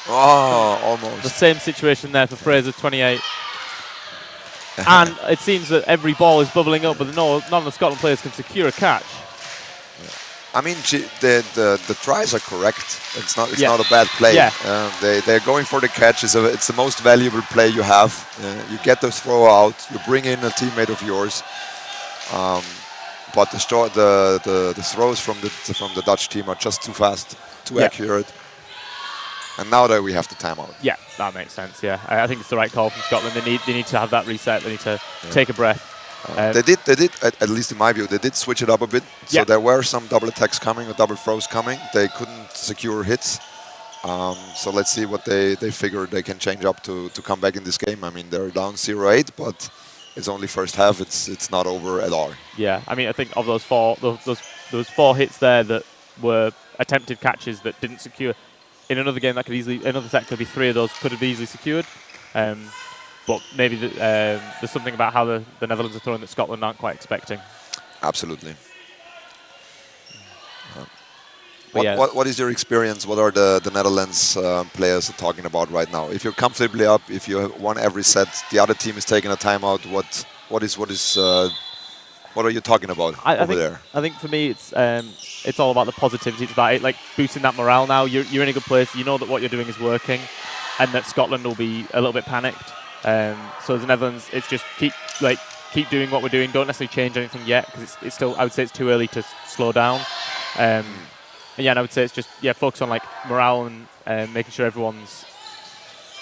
Oh, almost.
The same situation there for Fraser, 28. And it seems that every ball is bubbling up, but none of the Scotland players can secure a catch.
Yeah. I mean, the tries are correct. It's not a bad play.
Yeah.
They're going for the catch. It's the most valuable play you have. You get the throw out. You bring in a teammate of yours. But the throws from the Dutch team are just too fast, too accurate. And now that we have the timeout.
Yeah, that makes sense. Yeah, I think it's the right call from Scotland. They need to have that reset. They need to take a breath.
They did. At least in my view, they did switch it up a bit. So there were some double attacks coming or double throws coming. They couldn't secure hits. So let's see what they figure they can change up to come back in this game. I mean, they're down 0-8, but it's only first half. It's not over at all.
Yeah, I mean, I think of those 4 hits there that were attempted catches that didn't secure. In another game, another set could be 3 of those could have easily secured. But maybe there's something about how the Netherlands are throwing that Scotland aren't quite expecting.
Absolutely.
Yeah.
What is your experience? What are the Netherlands players talking about right now? If you're comfortably up, if you have won every set, the other team is taking a timeout. What are you talking about over there?
I think for me, it's all about the positivity. It's about like boosting that morale. Now you're in a good place. You know that what you're doing is working, and that Scotland will be a little bit panicked. So as the Netherlands, it's just keep doing what we're doing. Don't necessarily change anything yet because it's still. I would say it's too early to slow down. And I would say it's just focus on like morale and making sure everyone's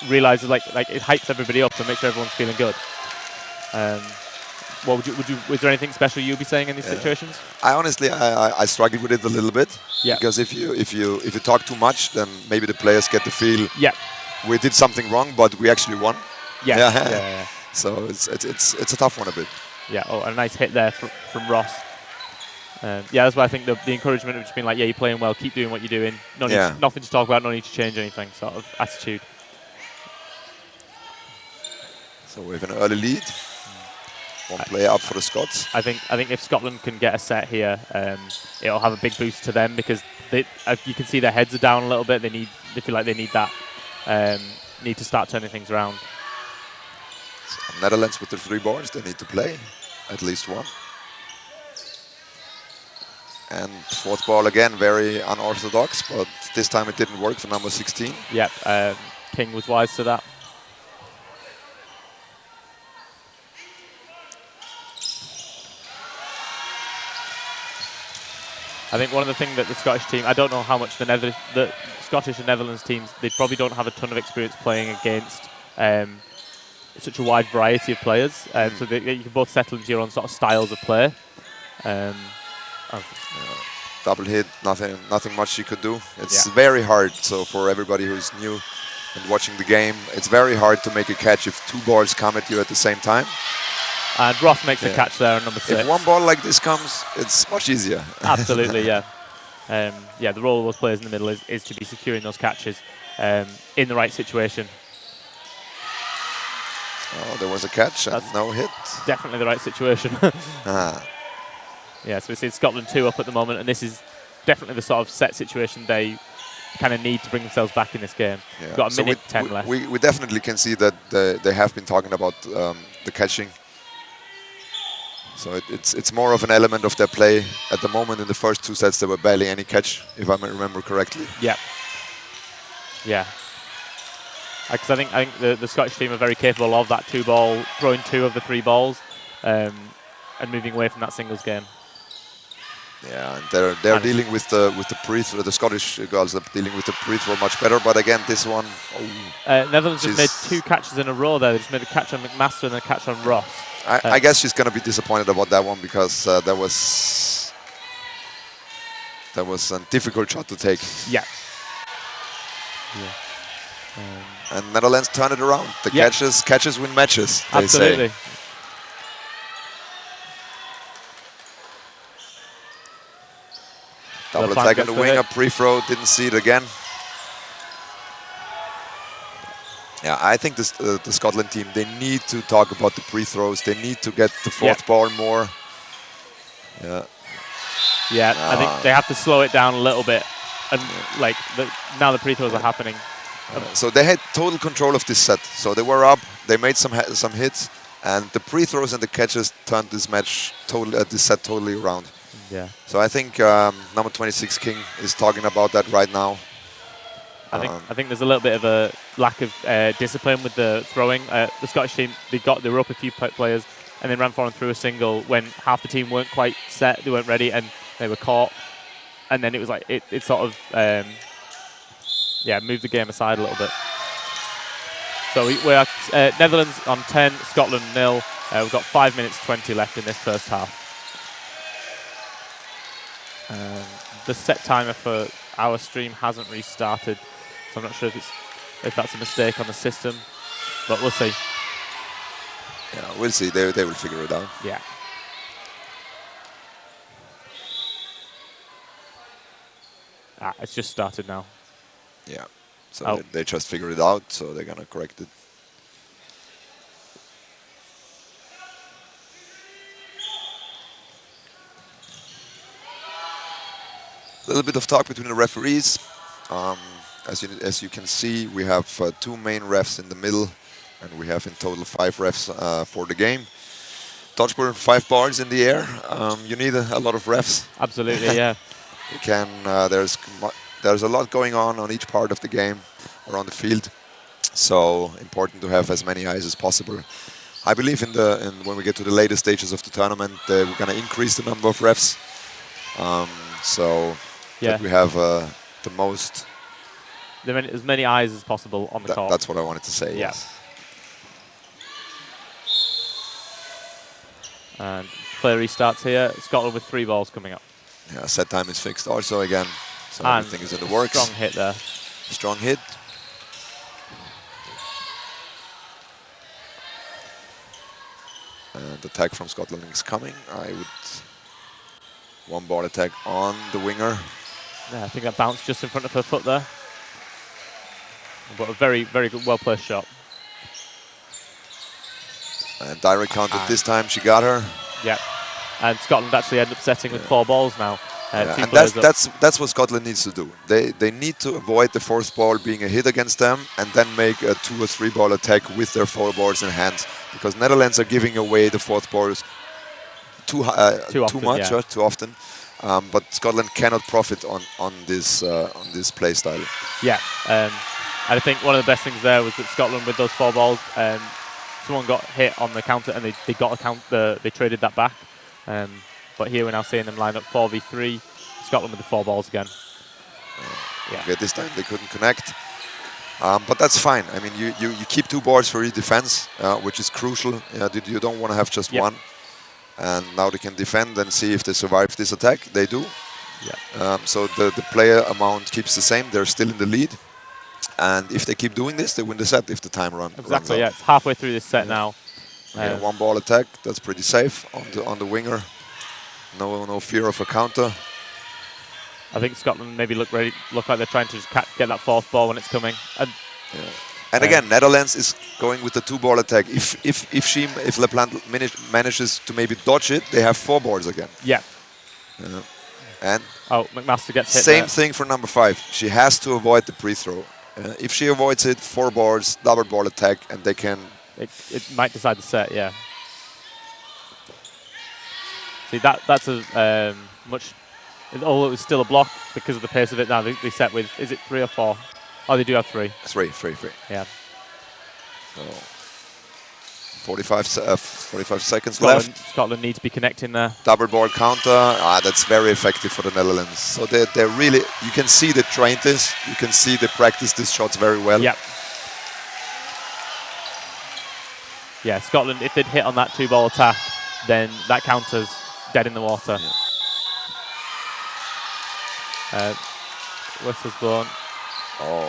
realizes like it hypes everybody up and make sure everyone's feeling good. What was there anything special you'd be saying in these situations?
I honestly I struggle with it a little bit.
Yeah.
Because if you talk too much, then maybe the players get the feel.
Yeah.
We did something wrong, but we actually won.
Yeah. Yeah.
So it's a tough one a bit.
Yeah. Oh, a nice hit there from Ross. That's why I think the encouragement of just being like, you're playing well, keep doing what you're doing. Nothing to talk about, no need to change anything, sort of attitude.
So we have an early lead. 1 player up for the Scots.
I think if Scotland can get a set here, it'll have a big boost to them because you can see their heads are down a little bit. They feel like they need that, need to start turning things around.
So Netherlands with the 3 boards, they need to play at least 1. And 4th ball again, very unorthodox, but this time it didn't work for number 16.
Yep, King was wise to that. I think one of the things that the Scottish team, I don't know how much the Scottish and Netherlands teams, they probably don't have a ton of experience playing against such a wide variety of players. So you can both settle into your own sort of styles of play.
Double hit, nothing much you could do. It's very hard. So for everybody who's new and watching the game, it's very hard to make a catch if 2 balls come at you at the same time.
And Ross makes a catch there on number 6.
If 1 ball like this comes, it's much easier.
Absolutely, yeah. The role of those players in the middle is to be securing those catches. in the right situation.
Oh, there was a catch and no hit.
Definitely the right situation. Yeah, so we see Scotland 2 up at the moment, and this is definitely the sort of set situation they kind of need to bring themselves back in this game.
Yeah.
Got a
So
minute 10 left.
We definitely can see that they have been talking about the catching. So it's more of an element of their play. At the moment, in the first 2 sets, there were barely any catch, if I remember correctly.
Yeah. Yeah. Because I think the Scottish team are very capable of that 2-ball, throwing 2 of the 3 balls, and moving away from that singles game.
Yeah, and they're dealing with the pre-throw. The Scottish girls are dealing with the pre-throw much better. But again, this one,
Netherlands just made 2 catches in a row there. They just made a catch on McMaster and a catch on Ross.
I guess she's going to be disappointed about that one because that was a difficult shot to take.
Yeah.
And Netherlands turn it around. The catches win matches, they
Absolutely.
say. Double attack on the wing, a pre-throw, didn't see it again. Yeah, I think the Scotland team, they need to talk about the pre-throws. They need to get the 4th ball more. Yeah.
Yeah, I think they have to slow it down a little bit. And like now the pre-throws are happening.
So they had total control of this set. So they were up, they made some hits, and the pre-throws and the catches turned this set totally around.
Yeah.
So I think number 26 King is talking about that right now.
I think there's a little bit of a lack of discipline with the throwing. The Scottish team, they were up a few players and then ran for and threw a single when half the team weren't quite set, they weren't ready, and they were caught. And then it was like it sort of moved the game aside a little bit. So we are Netherlands on 10, Scotland 0. We've got 5 minutes 20 left in this first half. The set timer for our stream hasn't restarted, so I'm not sure if that's a mistake on the system, but we'll see.
Yeah, we'll see. They will figure it out.
Yeah. It's just started now.
Yeah. So they just figured it out, so they're gonna correct it. A little bit of talk between the referees. As you can see, we have 2 main refs in the middle, and we have in total 5 refs for the game. Dodgeball, 5 balls in the air. You need a lot of refs.
Absolutely, yeah.
You can. There's a lot going on each part of the game around the field, so important to have as many eyes as possible. I believe when we get to the later stages of the tournament, we're going to increase the number of refs. So that we have the most...
as many eyes as possible on the court.
That's what I wanted to say, yes.
And play restarts here. Scotland with 3 balls coming up.
Yeah, set time is fixed also again. So everything is in the works.
Strong hit there.
Strong hit. And the attack from Scotland is coming. 1 ball attack on the winger.
Yeah, I think that bounced just in front of her foot there. But a very, very good, well-placed shot.
And direct counted this time, she got her.
Yeah, and Scotland actually end up setting with 4 balls now.
And that's what Scotland needs to do. They need to avoid the 4th ball being a hit against them, and then make a 2 or 3 ball attack with their 4 balls in hand. Because Netherlands are giving away the 4th balls too often. But Scotland cannot profit on this play style.
Yeah, and I think one of the best things there was that Scotland with those 4 balls, someone got hit on the counter and they got they traded that back. But here we're now seeing them line up 4v3. Scotland with the 4 balls again.
Okay, this time they couldn't connect. But that's fine. I mean, you keep 2 balls for your defense, which is crucial. You don't want to have just 1. And now they can defend and see if they survive this attack. They do.
Yeah.
So the player amount keeps the same. They're still in the lead. And if they keep doing this, they win the set if the time runs out.
Exactly, yeah. It's halfway through this set now.
1 ball attack. That's pretty safe on the winger. No fear of a counter.
I think Scotland maybe look like they're trying to just get that fourth ball when it's coming.
And again, Netherlands is going with the 2-ball attack. If LaPlante manages to maybe dodge it, they have 4 balls again.
Yeah.
And
McMaster gets hit.
Same thing for number 5. She has to avoid the pre-throw. If she avoids it, 4 balls, double ball attack, and they can.
It might decide the set. Yeah. See that's a much. Although it was still a block because of the pace of it. Now they set with, is it 3 or 4? Oh, they do have 3.
3.
Yeah.
So 45 seconds left.
Scotland need to be connecting there.
Double ball counter. That's very effective for the Netherlands. So they're really, you can see they trained this. You can see they practiced these shots very well.
Yep. Yeah, Scotland, if they'd hit on that 2-ball attack, then that counter's dead in the water. Whistle's blown.
Oh,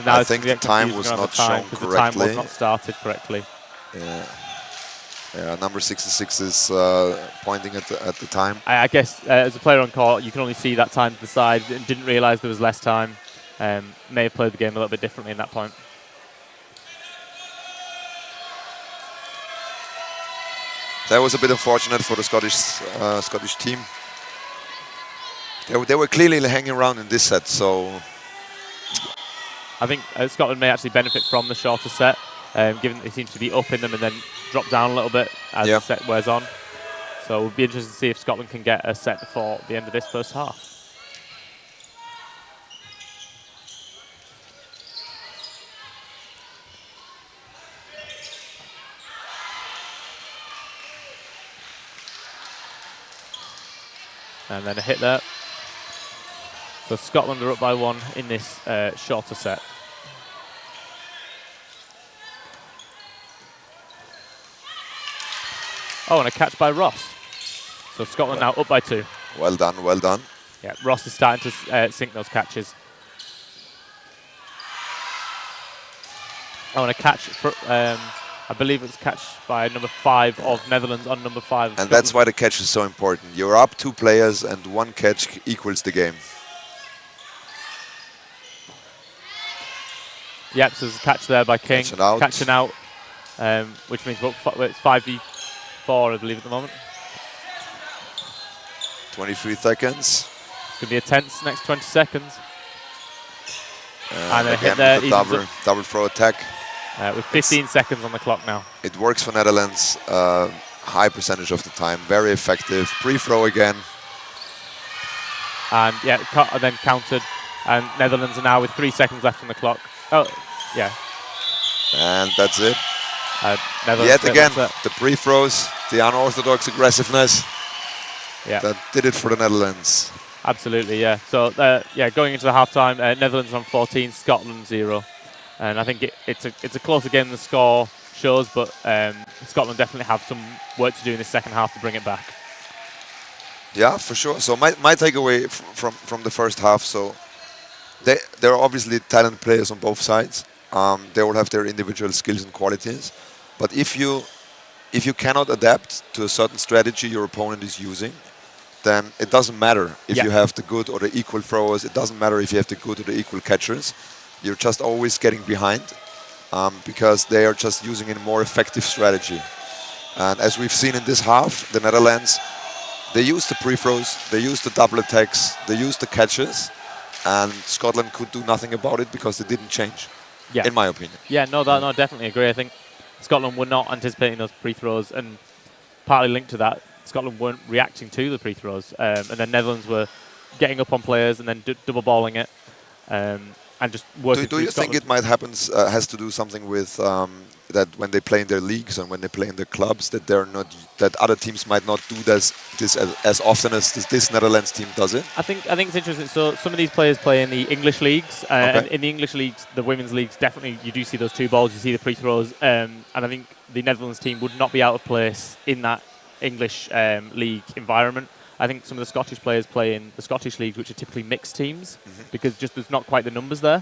I think the time was not shown correctly.
The time was not started correctly.
Yeah, number 66 is pointing at the time.
I guess as a player on court, you can only see that time to the side and didn't realise there was less time. May have played the game a little bit differently in that point.
That was a bit unfortunate for the Scottish team. They were clearly hanging around in this set, so
I think Scotland may actually benefit from the shorter set, given that they seem to be up in them and then drop down a little bit as the set wears on. So it would be interesting to see if Scotland can get a set before the end of this first half. And then a hit there. So Scotland are up by 1 in this shorter set. Oh, and a catch by Ross. So Scotland now up by 2.
Well done, well done.
Yeah, Ross is starting to sink those catches. Oh, and a catch for, I believe it's catch by number 5 of Netherlands on number 5 of
And
Scotland.
that's why the catch is so important. You're up 2 players and 1 catch equals the game.
Yep, so there's a catch there by King. Catching out, which means it's 5v4, I believe, at the moment.
23 seconds.
It's going to be a tense next 20 seconds.
And again, with the double throw attack.
With 15 seconds on the clock now.
It works for Netherlands. High percentage of the time. Very effective. Pre-throw again.
And yeah, then countered. And Netherlands are now with 3 seconds left on the clock. Oh, yeah.
And that's it.
Yet
again, the pre-throws, the unorthodox aggressiveness.
Yeah.
That did it for the Netherlands.
Absolutely, yeah. So, going into the halftime, Netherlands on 14, Scotland 0. And I think it's a closer game than the score shows, but Scotland definitely have some work to do in the second half to bring it back.
Yeah, for sure. So my takeaway from the first half, so there are obviously talented players on both sides. They all have their individual skills and qualities. But if you cannot adapt to a certain strategy your opponent is using, then it doesn't matter if you have the good or the equal throwers. It doesn't matter if you have the good or the equal catchers. You're just always getting behind because they are just using a more effective strategy. And as we've seen in this half, the Netherlands, they used the pre-throws, they used the double attacks, they used the catches, and Scotland could do nothing about it because they didn't change, in my opinion.
Yeah, no, definitely agree. I think Scotland were not anticipating those pre-throws, and partly linked to that, Scotland weren't reacting to the pre-throws, and then Netherlands were getting up on players and then double balling it, and just working.
Do you think it might happen? Has to do something with that when they play in their leagues and when they play in their clubs, that that other teams might not do this as often as this Netherlands team does it?
I think it's interesting. So some of these players play in the English leagues, and in the English leagues, the women's leagues, definitely you do see those 2 balls, you see the pre-throws, and I think the Netherlands team would not be out of place in that English league environment. I think some of the Scottish players play in the Scottish leagues, which are typically mixed teams, because just there's not quite the numbers there.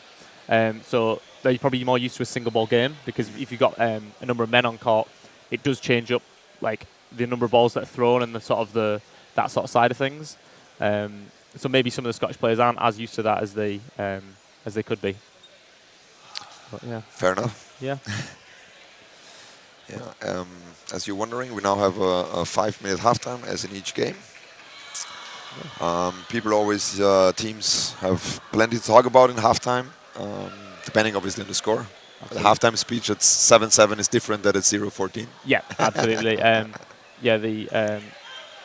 So they're probably more used to a single ball game, because if you've got a number of men on court, it does change up like the number of balls that are thrown and that sort of side of things. so maybe some of the Scottish players aren't as used to that as they could be. But yeah.
Fair enough.
Yeah.
Yeah. As you're wondering, we now have a 5-minute halftime as in each game. People always, teams have plenty to talk about in halftime, depending obviously on the score. The halftime speech at 7-7 is different than at 0-14.
Yeah, absolutely. The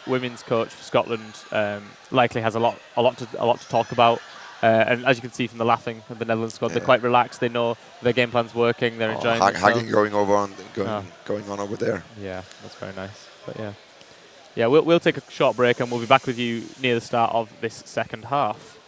women's coach for Scotland likely has a lot to talk about. And as you can see from the laughing of the Netherlands squad, they're quite relaxed. They know their game plan's working. They're enjoying themselves.
Hugging going on over there.
Yeah, that's very nice. But yeah, we'll take a short break and we'll be back with you near the start of this second half.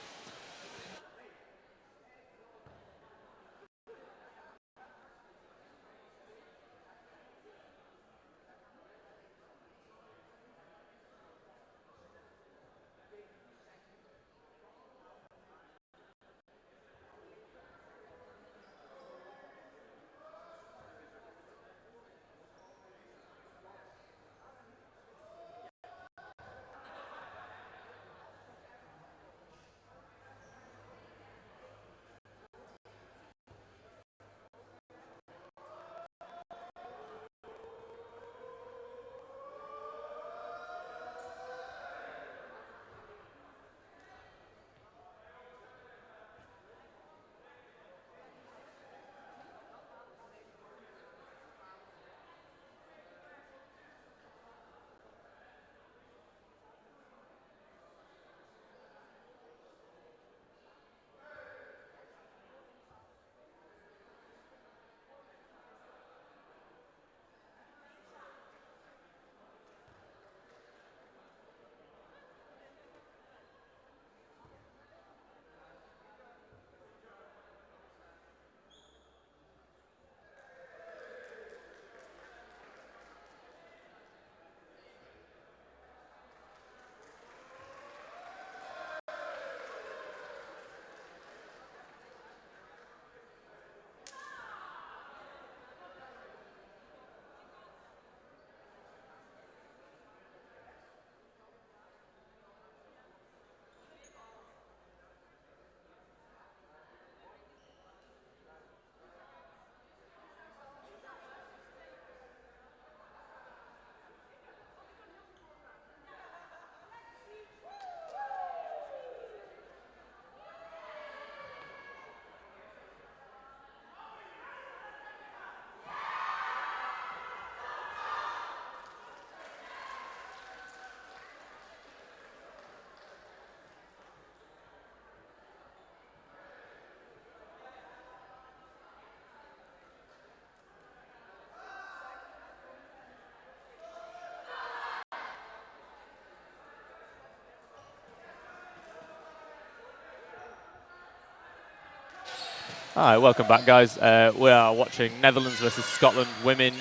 All right, welcome back, guys. We are watching Netherlands versus Scotland women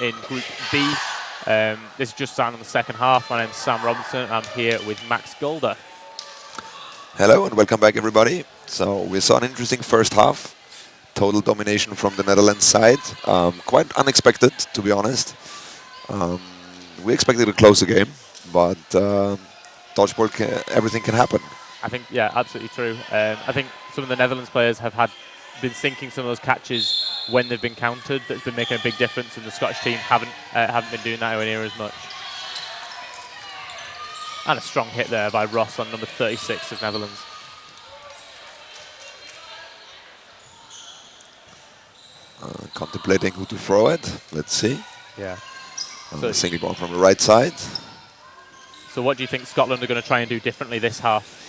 in Group B. This is just starting on the second half. My name's Sam Robinson. I'm here with Max Golder.
Hello and welcome back, everybody. So we saw an interesting first half. Total domination from the Netherlands side. Quite unexpected, to be honest. We expected a closer game, but dodgeball, everything can happen.
I think, yeah, absolutely true. I think some of the Netherlands players have been sinking some of those catches when they've been countered. That's been making a big difference, and the Scottish team haven't been doing that anywhere near as much. And a strong hit there by Ross on number 36 of Netherlands.
Contemplating who to throw it. Let's see.
Yeah.
So single ball from the right side.
So what do you think Scotland are going to try and do differently this half?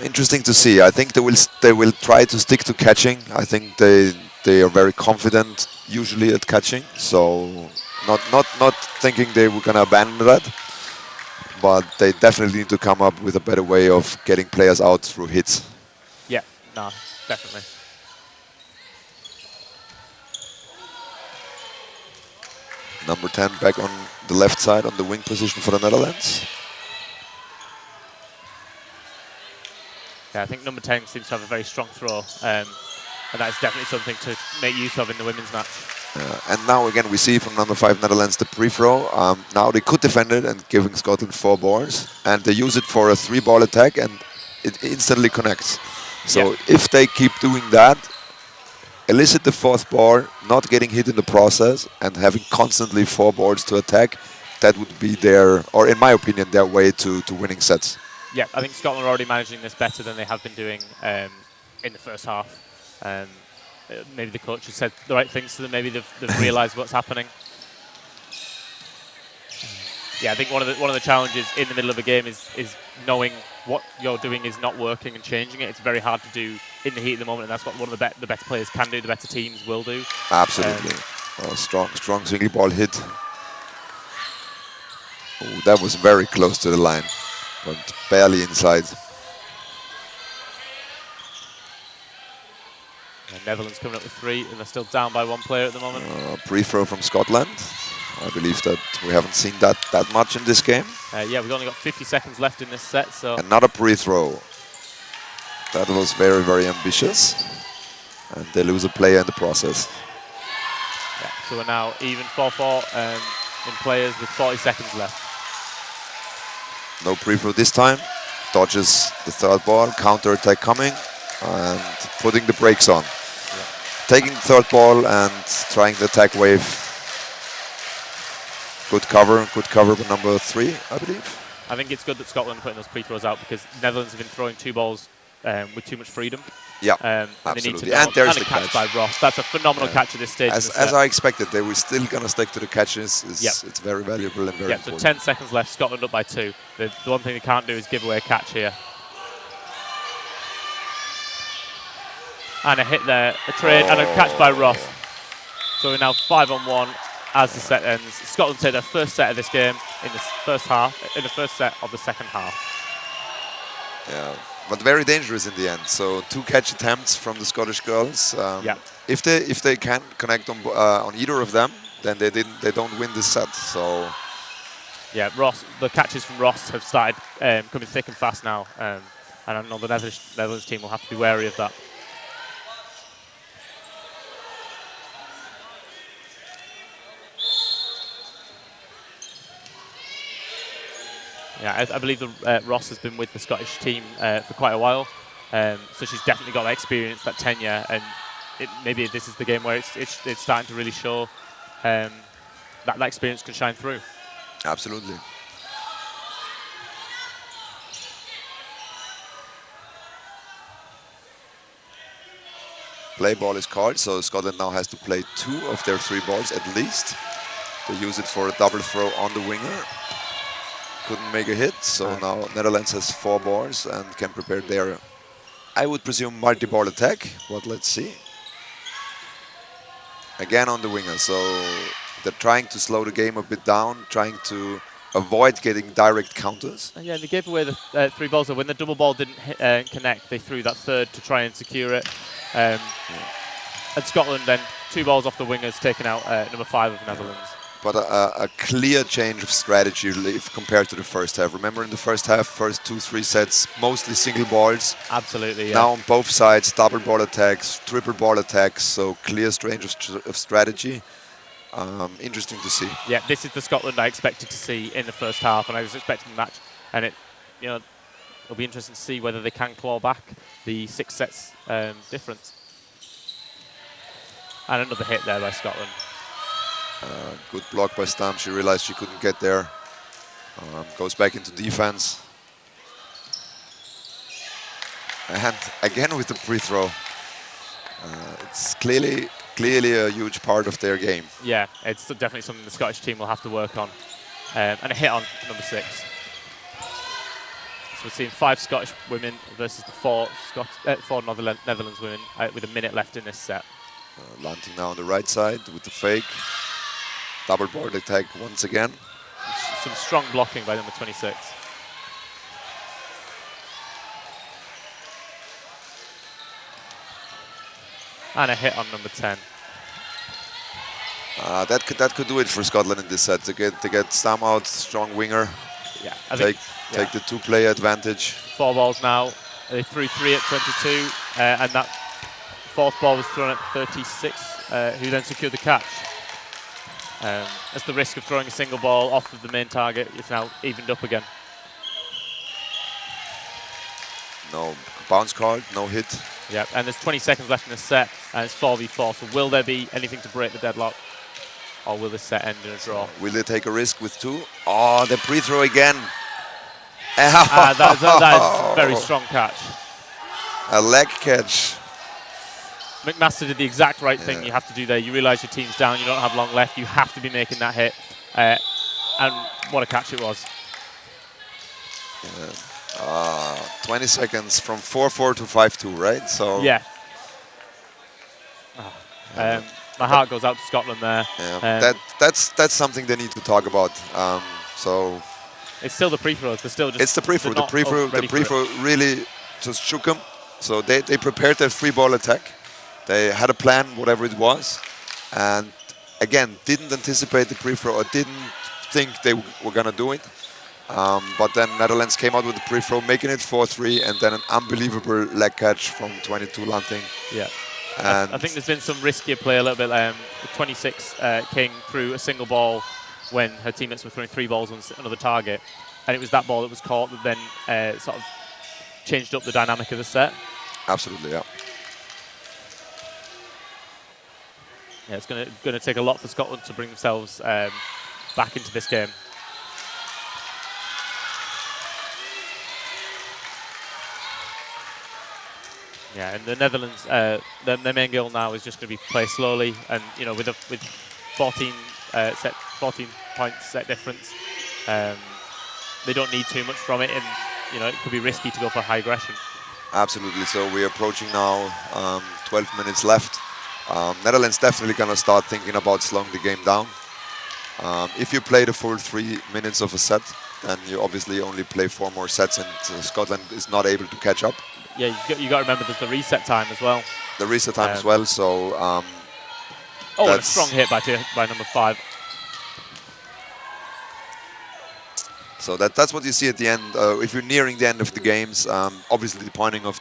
Interesting to see. I think they will try to stick to catching. I think they are very confident usually at catching. So not thinking they were going to abandon that. But they definitely need to come up with a better way of getting players out through hits.
Yeah, no, definitely.
Number 10 back on the left side on the wing position for the Netherlands.
Yeah, I think number 10 seems to have a very strong throw, and that's definitely something to make use of in the women's match.
And now again we see from number 5 Netherlands the pre-throw. Now they could defend it and giving Scotland 4 balls, and they use it for a 3-ball attack, and it instantly connects. So if they keep doing that, elicit the 4th ball, not getting hit in the process, and having constantly 4 balls to attack, that would be their, or in my opinion, their way to winning sets.
Yeah, I think Scotland are already managing this better than they have been doing in the first half. Maybe the coach has said the right things to them. Maybe they've realised what's happening. Yeah, I think one of the challenges in the middle of a game is knowing what you're doing is not working and changing it. It's very hard to do in the heat of the moment, and that's what one of the better players can do. The better teams will do.
Absolutely. Strong single ball hit. Ooh, that was very close to the line, but barely inside.
And Netherlands coming up with 3, and they're still down by 1 player at the moment.
Pre-throw from Scotland. I believe that we haven't seen that much in this game.
Yeah, we've only got 50 seconds left in this set, so...
Another pre-throw. That was very, very ambitious. And they lose a player in the process.
Yeah, so we're now even 4-4 in players with 40 seconds left.
No pre-throw this time. Dodges the 3rd ball, counter-attack coming, and putting the brakes on.
Yeah.
Taking the 3rd ball and trying the attack wave. Good cover by number 3, I believe.
I think it's good that Scotland are putting those pre-throws out because Netherlands have been throwing 2 balls with too much freedom.
Yeah,
absolutely. They need to
and there's the
catch by Ross. That's a phenomenal catch at this stage.
As I expected, they were still going to stick to the catches. It's very valuable and very important.
So 10 seconds left, Scotland up by 2. The one thing they can't do is give away a catch here. And a hit there, a trade, and a catch by Ross. So we're now 5-on-1 as the set ends. Scotland take their first set of this game in the first set of the second half.
Yeah, but very dangerous in the end. So 2 catch attempts from the Scottish girls. If they can connect on either of them, then they don't win this set. So
yeah, the catches from Ross have started coming thick and fast now, and I know the Netherlands team will have to be wary of that. Yeah, I believe Ross has been with the Scottish team for quite a while, so she's definitely got that experience, that tenure, and maybe this is the game where it's starting to really show that experience can shine through.
Absolutely. Play ball is called, so Scotland now has to play 2 of their 3 balls at least. They use it for a double throw on the winger. Couldn't make a hit, so now Netherlands has 4 balls and can prepare their, I would presume, multi-ball attack, but let's see. Again on the winger, so they're trying to slow the game a bit down, trying to avoid getting direct counters.
And yeah, they gave away the 3 balls, so when the double ball didn't connect, they threw that 3rd to try and secure it. And Scotland then 2 balls off the wingers, taking out number 5 of Netherlands.
But a clear change of strategy if compared to the first half. Remember in the first half, first 2-3 sets, mostly single balls.
Absolutely, yeah.
Now on both sides, double ball attacks, triple ball attacks, so clear change of strategy. Interesting to see.
Yeah, this is the Scotland I expected to see in the first half, and I was expecting the match. And it'll be interesting to see whether they can claw back the 6 sets difference. And another hit there by Scotland.
Good block by Stam. She realized she couldn't get there. Goes back into defense. And again with the pre-throw. It's clearly a huge part of their game.
Yeah, it's definitely something the Scottish team will have to work on. And a hit on number 6. So we're seeing 5 Scottish women versus the 4 Netherlands women with a minute left in this set.
Landing now on the right side with the fake. Double board attack once again.
Some strong blocking by number 26. And a hit on number 10.
That could do it for Scotland in this set. To get Stam out, strong winger.
Yeah,
take the 2-player advantage.
4 balls now. They threw 3 at 22, and that 4th ball was thrown at 36, who then secured the catch. That's the risk of throwing a single ball off of the main target. It's now evened up again.
No bounce card, no hit.
Yeah, and there's 20 seconds left in the set, and it's 4v4. So will there be anything to break the deadlock, or will this set end in a draw?
Will they take a risk with 2? Oh, the pre-throw again.
That is a very strong catch.
A leg catch.
McMaster did the exact right thing you have to do there. You realise your team's down, you don't have long left, you have to be making that hit. And what a catch it was.
20 seconds from 4-4 to 5-2, right? So
yeah. My heart goes out to Scotland there.
Yeah, that's something they need to talk about. So
it's still the pre-throws. They're still just.
It's the pre-throw. The pre-throw really just shook them. So they prepared their free ball attack. They had a plan, whatever it was, and again didn't anticipate the pre-throw or didn't think they were gonna do it. But then Netherlands came out with the pre-throw, making it 4-3, and then an unbelievable leg catch from 22 Lanting.
Yeah. And I think there's been some riskier play a little bit. 26 King threw a single ball when her teammates were throwing 3 balls on another target, and it was that ball that was caught that then sort of changed up the dynamic of the set.
Absolutely, yeah.
Yeah, it's going to take a lot for Scotland to bring themselves back into this game. Yeah, and the Netherlands, their main goal now is just going to be play slowly, and with 14 points set difference, they don't need too much from it, and it could be risky to go for high aggression.
Absolutely. So we're approaching now 12 minutes left. Netherlands definitely going to start thinking about slowing the game down. If you play the full 3 minutes of a set, then you obviously only play 4 more sets, and Scotland is not able to catch up.
Yeah, you got to remember there's the reset time as well.
The reset time as well. So.
And a strong hit by number 5.
So that's what you see at the end. If you're nearing the end of the games, obviously depending on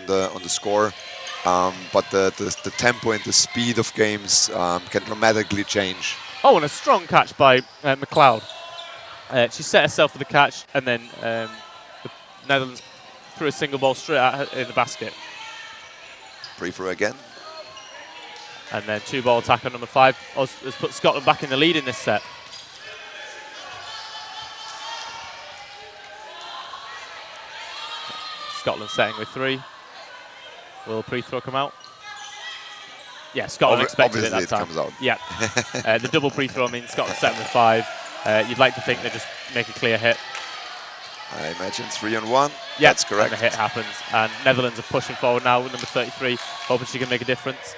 the score, but the tempo and the speed of games can dramatically change.
Oh, and a strong catch by McLeod. She set herself for the catch, and then the Netherlands threw a single ball straight at her in the basket.
Free-throw again.
And then 2-ball attack on number 5 has put Scotland back in the lead in this set. Scotland setting with 3. Will the pre-throw come out? Yeah, Scotland expected it that time.
Comes out.
Yeah. The double pre-throw means Scotland setting with 5. You'd like to think they just make a clear hit.
I imagine 3-on-1.
Yeah,
that's correct.
And the hit happens. And Netherlands are pushing forward now with number 33, hoping she can make a difference.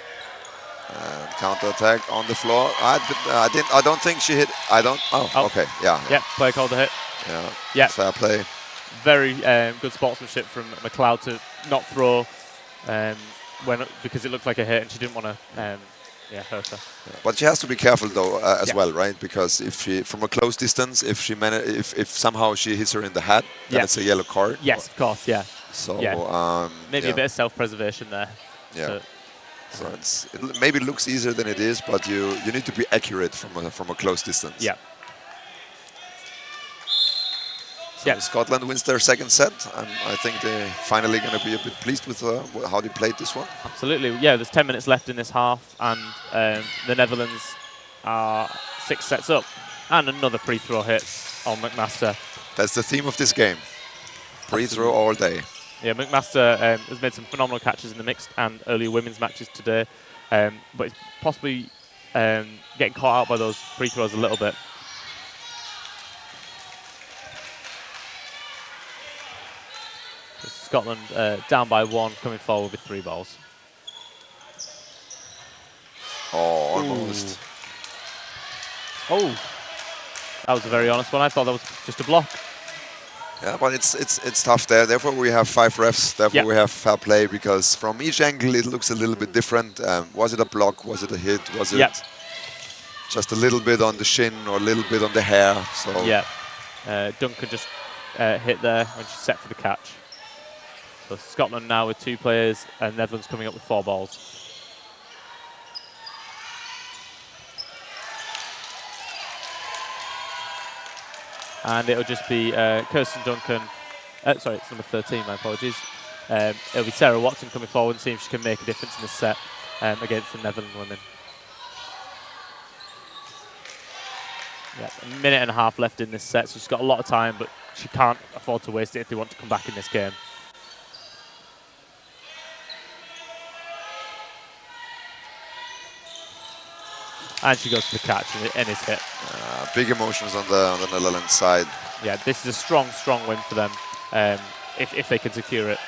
Counter attack on the floor. I don't think she hit. Okay. Yeah.
Yeah. Player called the hit.
Yeah.
Yeah.
Fair play.
Very good sportsmanship from McLeod to not throw because it looked like a hit, and she didn't want to hurt her.
Yeah. But she has to be careful though as well, right? Because if she, from a close distance, if somehow she hits her in the head, then it's a yellow card.
Yes, of course. Yeah.
So
maybe a bit of self-preservation there.
Yeah. So it maybe looks easier than it is, but you need to be accurate from a close distance.
Yeah.
So Scotland wins their second set, and I think they're finally going to be a bit pleased with how they played this one.
Absolutely. Yeah, there's 10 minutes left in this half, and the Netherlands are 6 sets up. And another pre-throw hit on McMaster.
That's the theme of this game. Pre-throw all day.
Yeah, McMaster has made some phenomenal catches in the mixed and earlier women's matches today, but it's possibly getting caught out by those free throws a little bit. So Scotland down by 1, coming forward with 3 balls.
Oh, almost.
Ooh. Oh, that was a very honest one. I thought that was just a block.
Yeah, but it's tough there. Therefore, we have 5 refs. Therefore, we have fair play, because from each angle it looks a little bit different. Was it a block? Was it a hit? Was it just a little bit on the shin or a little bit on the hair? So
Duncan just hit there when she set for the catch. So Scotland now with 2 players, and Netherlands coming up with 4 balls. And it'll just be Kirsten Duncan. Sorry, it's number 13, my apologies. It'll be Sarah Watson coming forward and seeing if she can make a difference in this set against the Netherlands women. Yeah, a minute and a half left in this set, so she's got a lot of time, but she can't afford to waste it if they want to come back in this game. And she goes for the catch and is hit.
Big emotions on the Netherlands side.
Yeah, this is a strong, strong win for them if they can secure it.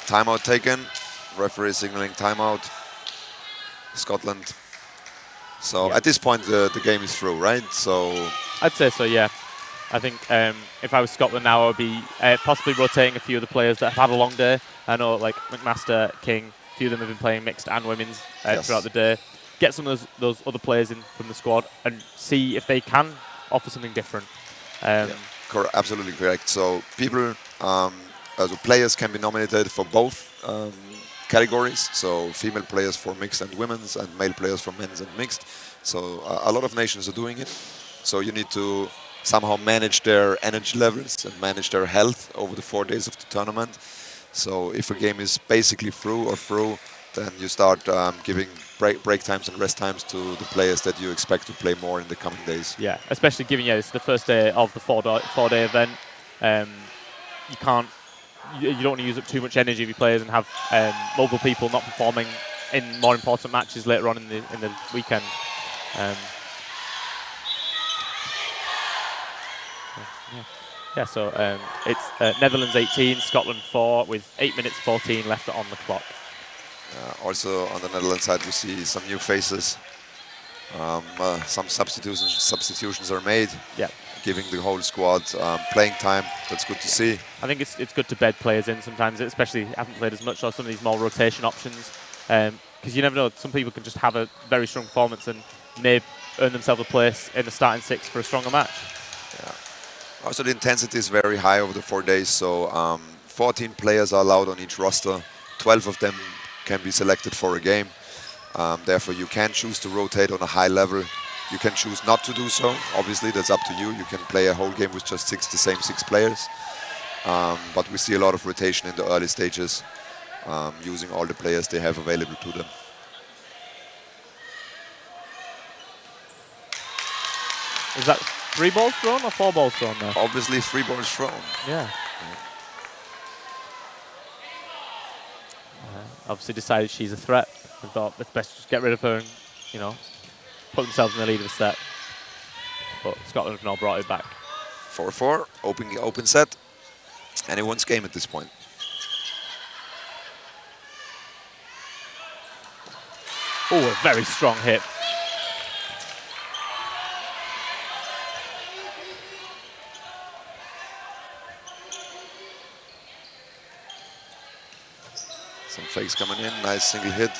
Timeout taken. Referee signaling timeout. Scotland. So at this point, the game is through, right? So
I'd say so, yeah. I think if I was Scotland now, I would be possibly rotating a few of the players that have had a long day. I know, like McMaster, King, a few of them have been playing mixed and women's throughout the day. Get some of those other players in from the squad and see if they can offer something different.
Absolutely correct. So people, as players, can be nominated for both categories. So female players for mixed and women's, and male players for men's and mixed. So a lot of nations are doing it. So you need to somehow manage their energy levels and manage their health over the 4 days of the tournament. So if a game is basically through, then you start giving break times and rest times to the players that you expect to play more in the coming days.
Yeah, especially given it's the first day of the four-day event. You don't want to use up too much energy of your players and have multiple people not performing in more important matches later on in the weekend. So it's Netherlands 18, Scotland 4 with 8 minutes 14 left on the clock.
Also on the Netherlands side, we see some new faces. Some substitutions are made.
Yeah.
Giving the whole squad playing time. That's good to see.
I think it's good to bed players in sometimes, especially haven't played as much, or some of these more rotation options. Because you never know, some people can just have a very strong performance and may earn themselves a place in the starting six for a stronger match.
Yeah. Also, the intensity is very high over the 4 days, so 14 players are allowed on each roster. 12 of them can be selected for a game. Therefore, you can choose to rotate on a high level. You can choose not to do so. Obviously, that's up to you. You can play a whole game with just the same six players. But we see a lot of rotation in the early stages, using all the players they have available to them.
Is that 3 balls thrown or 4 balls thrown there?
Obviously, 3 balls thrown.
Yeah. Obviously decided she's a threat and thought it's best to just get rid of her and, put themselves in the lead of the set. But Scotland have now brought it back.
4-4, open set. Anyone's game at this point.
Oh, a very strong hit.
Some fakes coming in, nice single hit.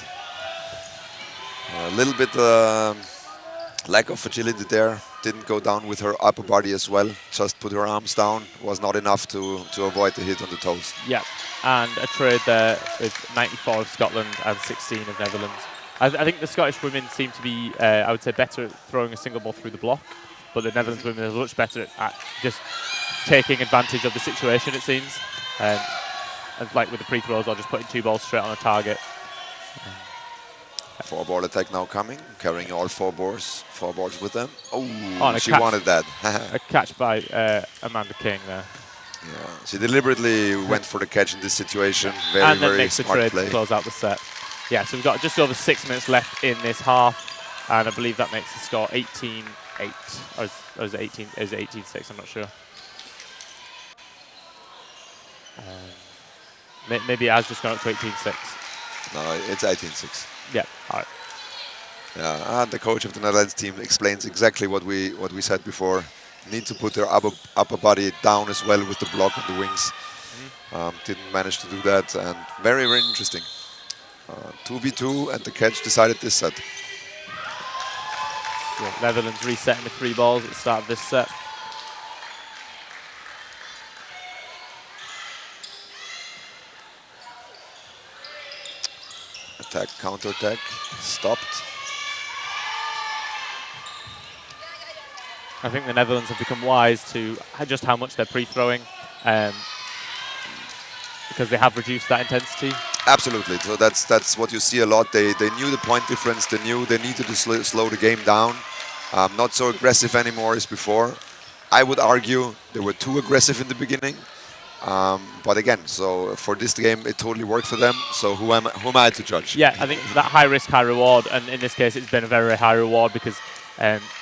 A little bit lack of agility there. Didn't go down with her upper body as well. Just put her arms down. Was not enough to avoid the hit on the toes.
Yeah, and a trade there with 94 of Scotland and 16 of Netherlands. I think the Scottish women seem to be, I would say, better at throwing a single ball through the block, but the Netherlands women are much better at just taking advantage of the situation, it seems. And like with the free throws, or just putting 2 balls straight on a target.
4-ball attack now coming, carrying all 4 balls with them.
Oh,
she wanted that.
A catch by Amanda King there.
Yeah, she deliberately went for the catch in this situation. Very,
and then
very
makes the
smart
trade
play.
to close out the set. Yeah, so we've got just over 6 minutes left in this half, and I believe that makes the score 18-8, or is it 18? Is it 18-6? I'm not sure. Maybe it has just gone up to 18-6.
No, it's 18-6.
Yeah, all right.
Yeah, and the coach of the Netherlands team explains exactly what we said before. Need to put their upper body down as well with the block on the wings. Didn't manage to do that, and very, very interesting. 2v2, and the catch decided this set.
So Netherlands resetting with 3 balls at the start of this set.
Attack, counter attack, stopped.
I think the Netherlands have become wise to just how much they're pre-throwing, because they have reduced that intensity.
Absolutely. So that's what you see a lot. They knew the point difference. They knew they needed to slow the game down. Not so aggressive anymore as before. I would argue they were too aggressive in the beginning. But again, so for this game, it totally worked for them. So who am I to judge?
Yeah, I think that high risk, high reward, and in this case, it's been a very, very high reward because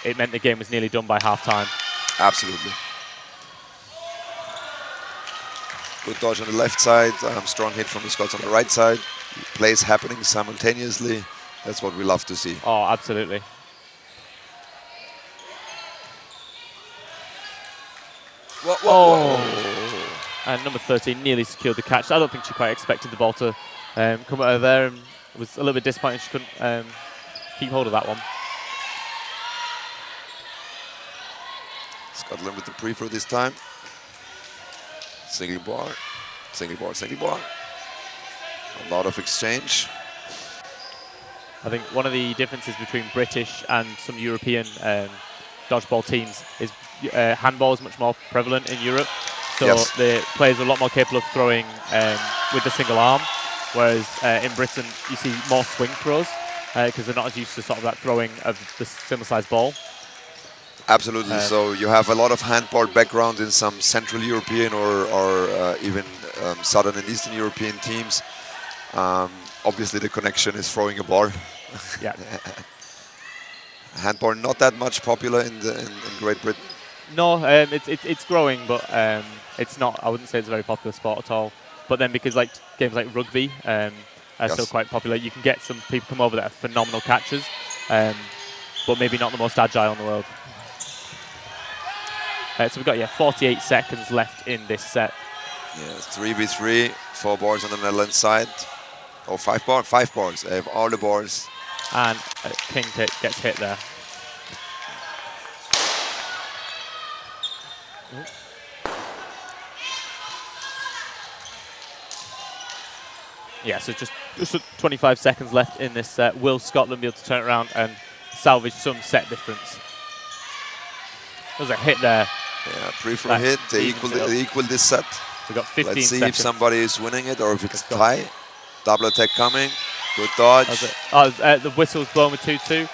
it meant the game was nearly done by half time.
Absolutely. Good dodge on the left side, strong hit from the Scots on the right side. Plays happening simultaneously. That's what we love to see.
Oh, absolutely.
Whoa.
And number 13 nearly secured the catch. I don't think she quite expected the ball to come out of there, and was a little bit disappointed she couldn't keep hold of that one.
Scotland with the pre-throw this time. Single bar, single bar, single bar. A lot of exchange.
I think one of the differences between British and some European dodgeball teams is handball is much more prevalent in Europe. So
yes.
The players are a lot more capable of throwing with the single arm, whereas in Britain you see more swing throws because they're not as used to sort of that throwing of the similar sized ball.
Absolutely. So you have a lot of handball background in some Central European or even Southern and Eastern European teams. Obviously, the connection is throwing a ball.
Yeah.
Handball not that much popular in Great Britain.
No, it's growing, but it's not. I wouldn't say it's a very popular sport at all. But then because like games like rugby are still quite popular, you can get some people come over that are phenomenal catchers, but maybe not the most agile in the world. So we've got 48 seconds left in this set.
Yeah, 3v3, 4 bars on the Netherlands side. Oh, 5 bars? 5 bars. They have all the bars.
And King gets hit there. Yeah, so just 25 seconds left in this set. Will Scotland be able to turn it around and salvage some set difference? There's a hit there.
Yeah, pre-throw hit. They equal this set.
We've got 15
Let's see
seconds.
if somebody is winning it or if it's tie. Double attack coming. Good dodge.
The whistle's blown with 2-2.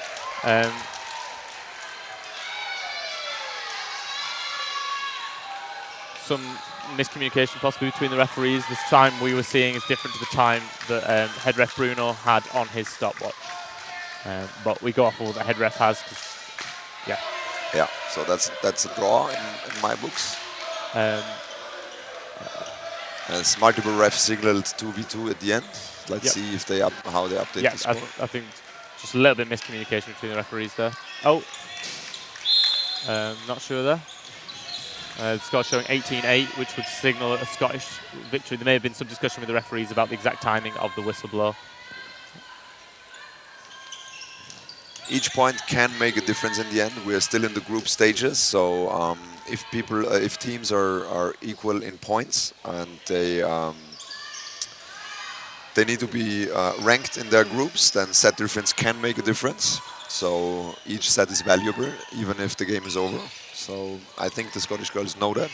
Some miscommunication possibly between the referees. This time we were seeing is different to the time that head ref Bruno had on his stopwatch. But we go off of what the head ref has. Yeah.
Yeah, so that's a draw in my books. As multiple refs signaled 2v2 at the end. Let's see if how they update the score.
I think just a little bit miscommunication between the referees there. Oh, not sure there. The score showing 18-8, which would signal a Scottish victory. There may have been some discussion with the referees about the exact timing of the whistle blow.
Each point can make a difference in the end. We are still in the group stages, so if teams are equal in points and they need to be ranked in their groups, then set difference can make a difference. So each set is valuable, even if the game is over. So I think the Scottish girls know that.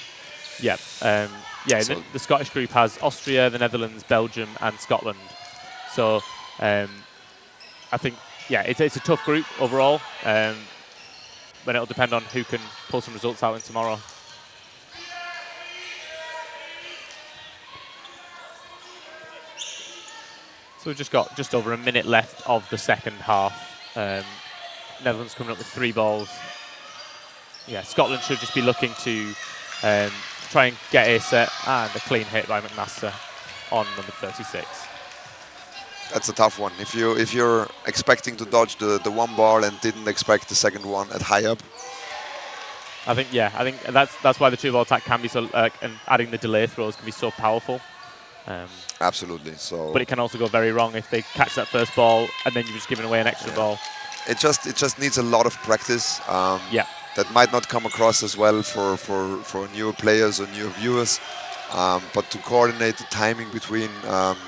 Yeah, so the Scottish group has Austria, the Netherlands, Belgium, and Scotland. So I think. Yeah, it's a tough group overall, but it'll depend on who can pull some results out in tomorrow. So we've just got just over a minute left of the second half. Netherlands coming up with 3 balls. Yeah, Scotland should just be looking to try and get a set, and a clean hit by McMaster on number 36.
That's a tough one. If you're expecting to dodge the 1 bar and didn't expect the second one at high up.
I think that's why the 2-ball attack can be so, and adding the delay throws can be so powerful.
Absolutely. So.
But it can also go very wrong if they catch that first ball and then you've just given away an extra ball.
It just needs a lot of practice. That might not come across as well for newer players or newer viewers. But to coordinate the timing between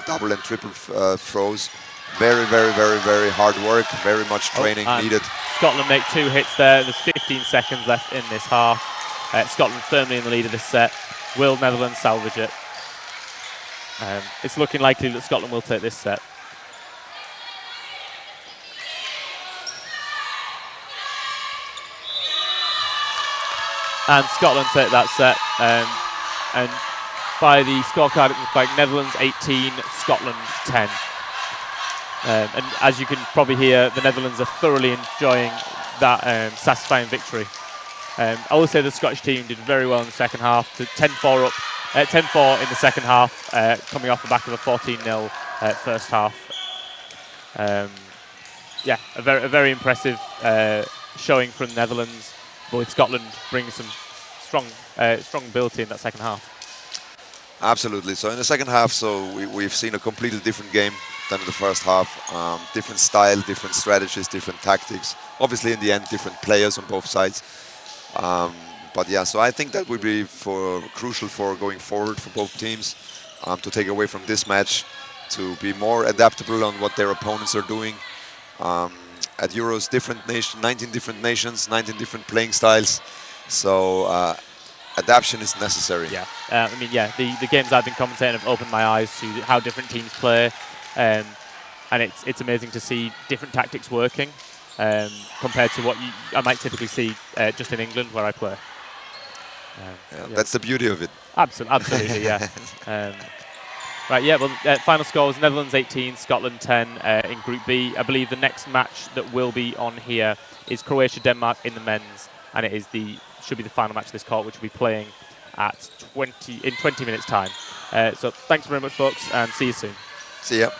double and triple throws Very, very, very, very hard work. Very much training needed.
Scotland make 2 hits there. There's 15 seconds left in this half. Scotland firmly in the lead of this set. Will Netherlands salvage it? It's looking likely that Scotland will take this set. And Scotland take that set. And by the scorecard, it looks like Netherlands 18, Scotland 10. And as you can probably hear, the Netherlands are thoroughly enjoying that satisfying victory. I will say the Scottish team did very well in the second half, to 10-4 up, 10-4 in the second half, coming off the back of a 14-0 first half. Yeah, a very impressive showing from the Netherlands, but with Scotland bringing some strong ability in that second half.
Absolutely. So in the second half, we've seen a completely different game than in the first half. Different style, different strategies, different tactics. Obviously, in the end, different players on both sides. But yeah, so I think that would be crucial for going forward for both teams to take away from this match, to be more adaptable on what their opponents are doing. At Euros, 19 different nations, 19 different playing styles. So adaptation is necessary.
Yeah, I mean, yeah, the games I've been commentating have opened my eyes to how different teams play, and it's amazing to see different tactics working compared to what I might typically see just in England where I play.
Yeah. That's the beauty of it.
Absolutely, yeah. Right, yeah, well, final score was Netherlands 18, Scotland 10 in Group B. I believe the next match that will be on here is Croatia-Denmark in the men's, and it should be the final match of this court, which will be playing at 20 minutes' time. So thanks very much, folks, and see you soon.
See ya.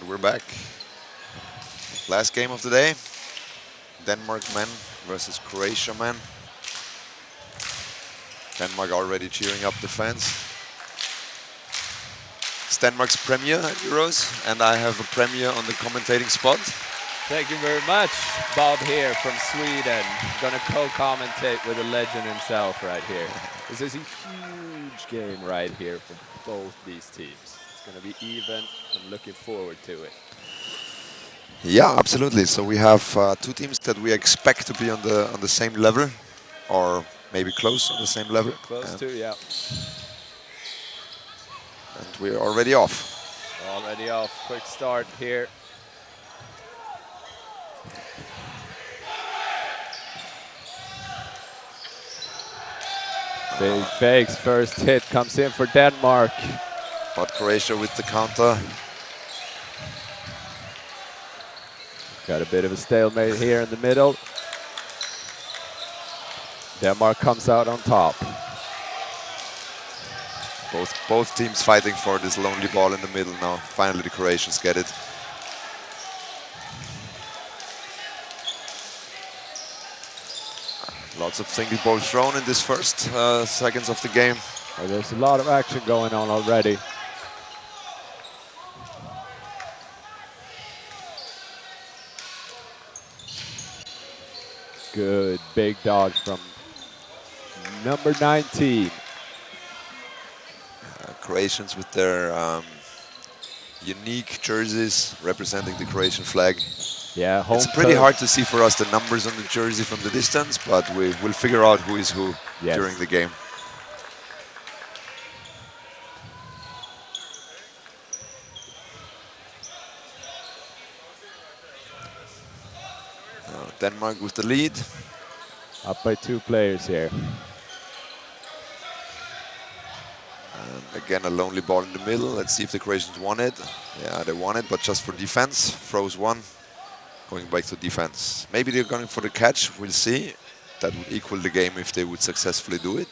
we're back. Last game of the day. Denmark men versus Croatia men. Denmark already cheering up the fans. It's Denmark's premiere at Euros, and I have a premiere on the commentating spot.
Thank you very much. Bob here from Sweden. Gonna co-commentate with the legend himself right here. This is a huge game right here for both these teams. It's gonna be even. I'm looking forward to it.
Yeah, absolutely. So we have two teams that we expect to be on the same level, or maybe close on the same level.
Close to, yeah.
And we're already off.
Already off. Quick start here. Big fakes. First hit comes in for Denmark.
But Croatia with the counter.
Got a bit of a stalemate here in the middle. Denmark comes out on top.
Both teams fighting for this lonely ball in the middle now. Finally the Croatians get it. Lots of single balls thrown in this first seconds of the game.
Well, there's a lot of action going on already. Good big dodge from number 19.
Croatians with their unique jerseys representing the Croatian flag.
Yeah,
it's pretty hard to see for us the numbers on the jersey from the distance, but we will figure out who is who during the game. Denmark with the lead.
Up by 2 players here.
And again, a lonely ball in the middle. Let's see if the Croatians won it. Yeah, they won it, but just for defense. Froze one, going back to defense. Maybe they're going for the catch. We'll see. That would equal the game if they would successfully do it.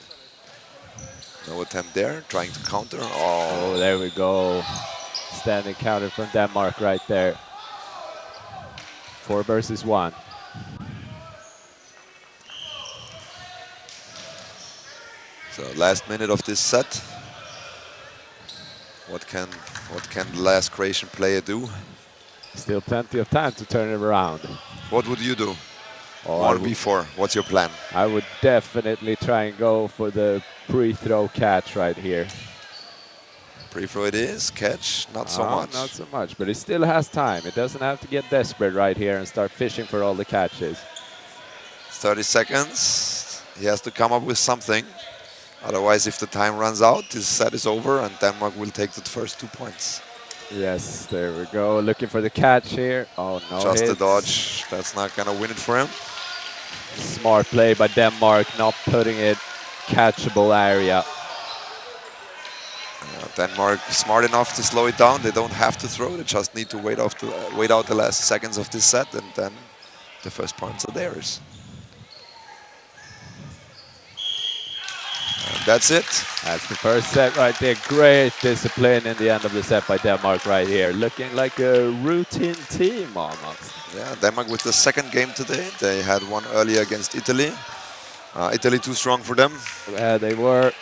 No attempt there, trying to counter.
Oh, there we go. Standing counter from Denmark right there. 4 versus 1.
So last minute of this set. What can the last Croatian player do?
Still plenty of time to turn it around.
What would you do?
Oh,
1v4. What's your plan?
I would definitely try and go for the pre-throw catch right here.
Pre-throw it is. Catch, not so much.
Not so much, but it still has time. It doesn't have to get desperate right here and start fishing for all the catches.
30 seconds. He has to come up with something. Otherwise, if the time runs out, this set is over and Denmark will take the first 2 points.
Yes, there we go. Looking for the catch here. Oh, no
Just
hits.
a dodge. That's not going to win it for him.
Smart play by Denmark, not putting it catchable area.
Denmark smart enough to slow it down. They don't have to throw. They just need to wait out the last seconds of this set, and then the first points are theirs. And that's it.
That's the first set right there. Great discipline in the end of the set by Denmark right here. Looking like a routine team almost.
Yeah, Denmark with the second game today. They had one earlier against Italy. Italy too strong for them.
Yeah, they were.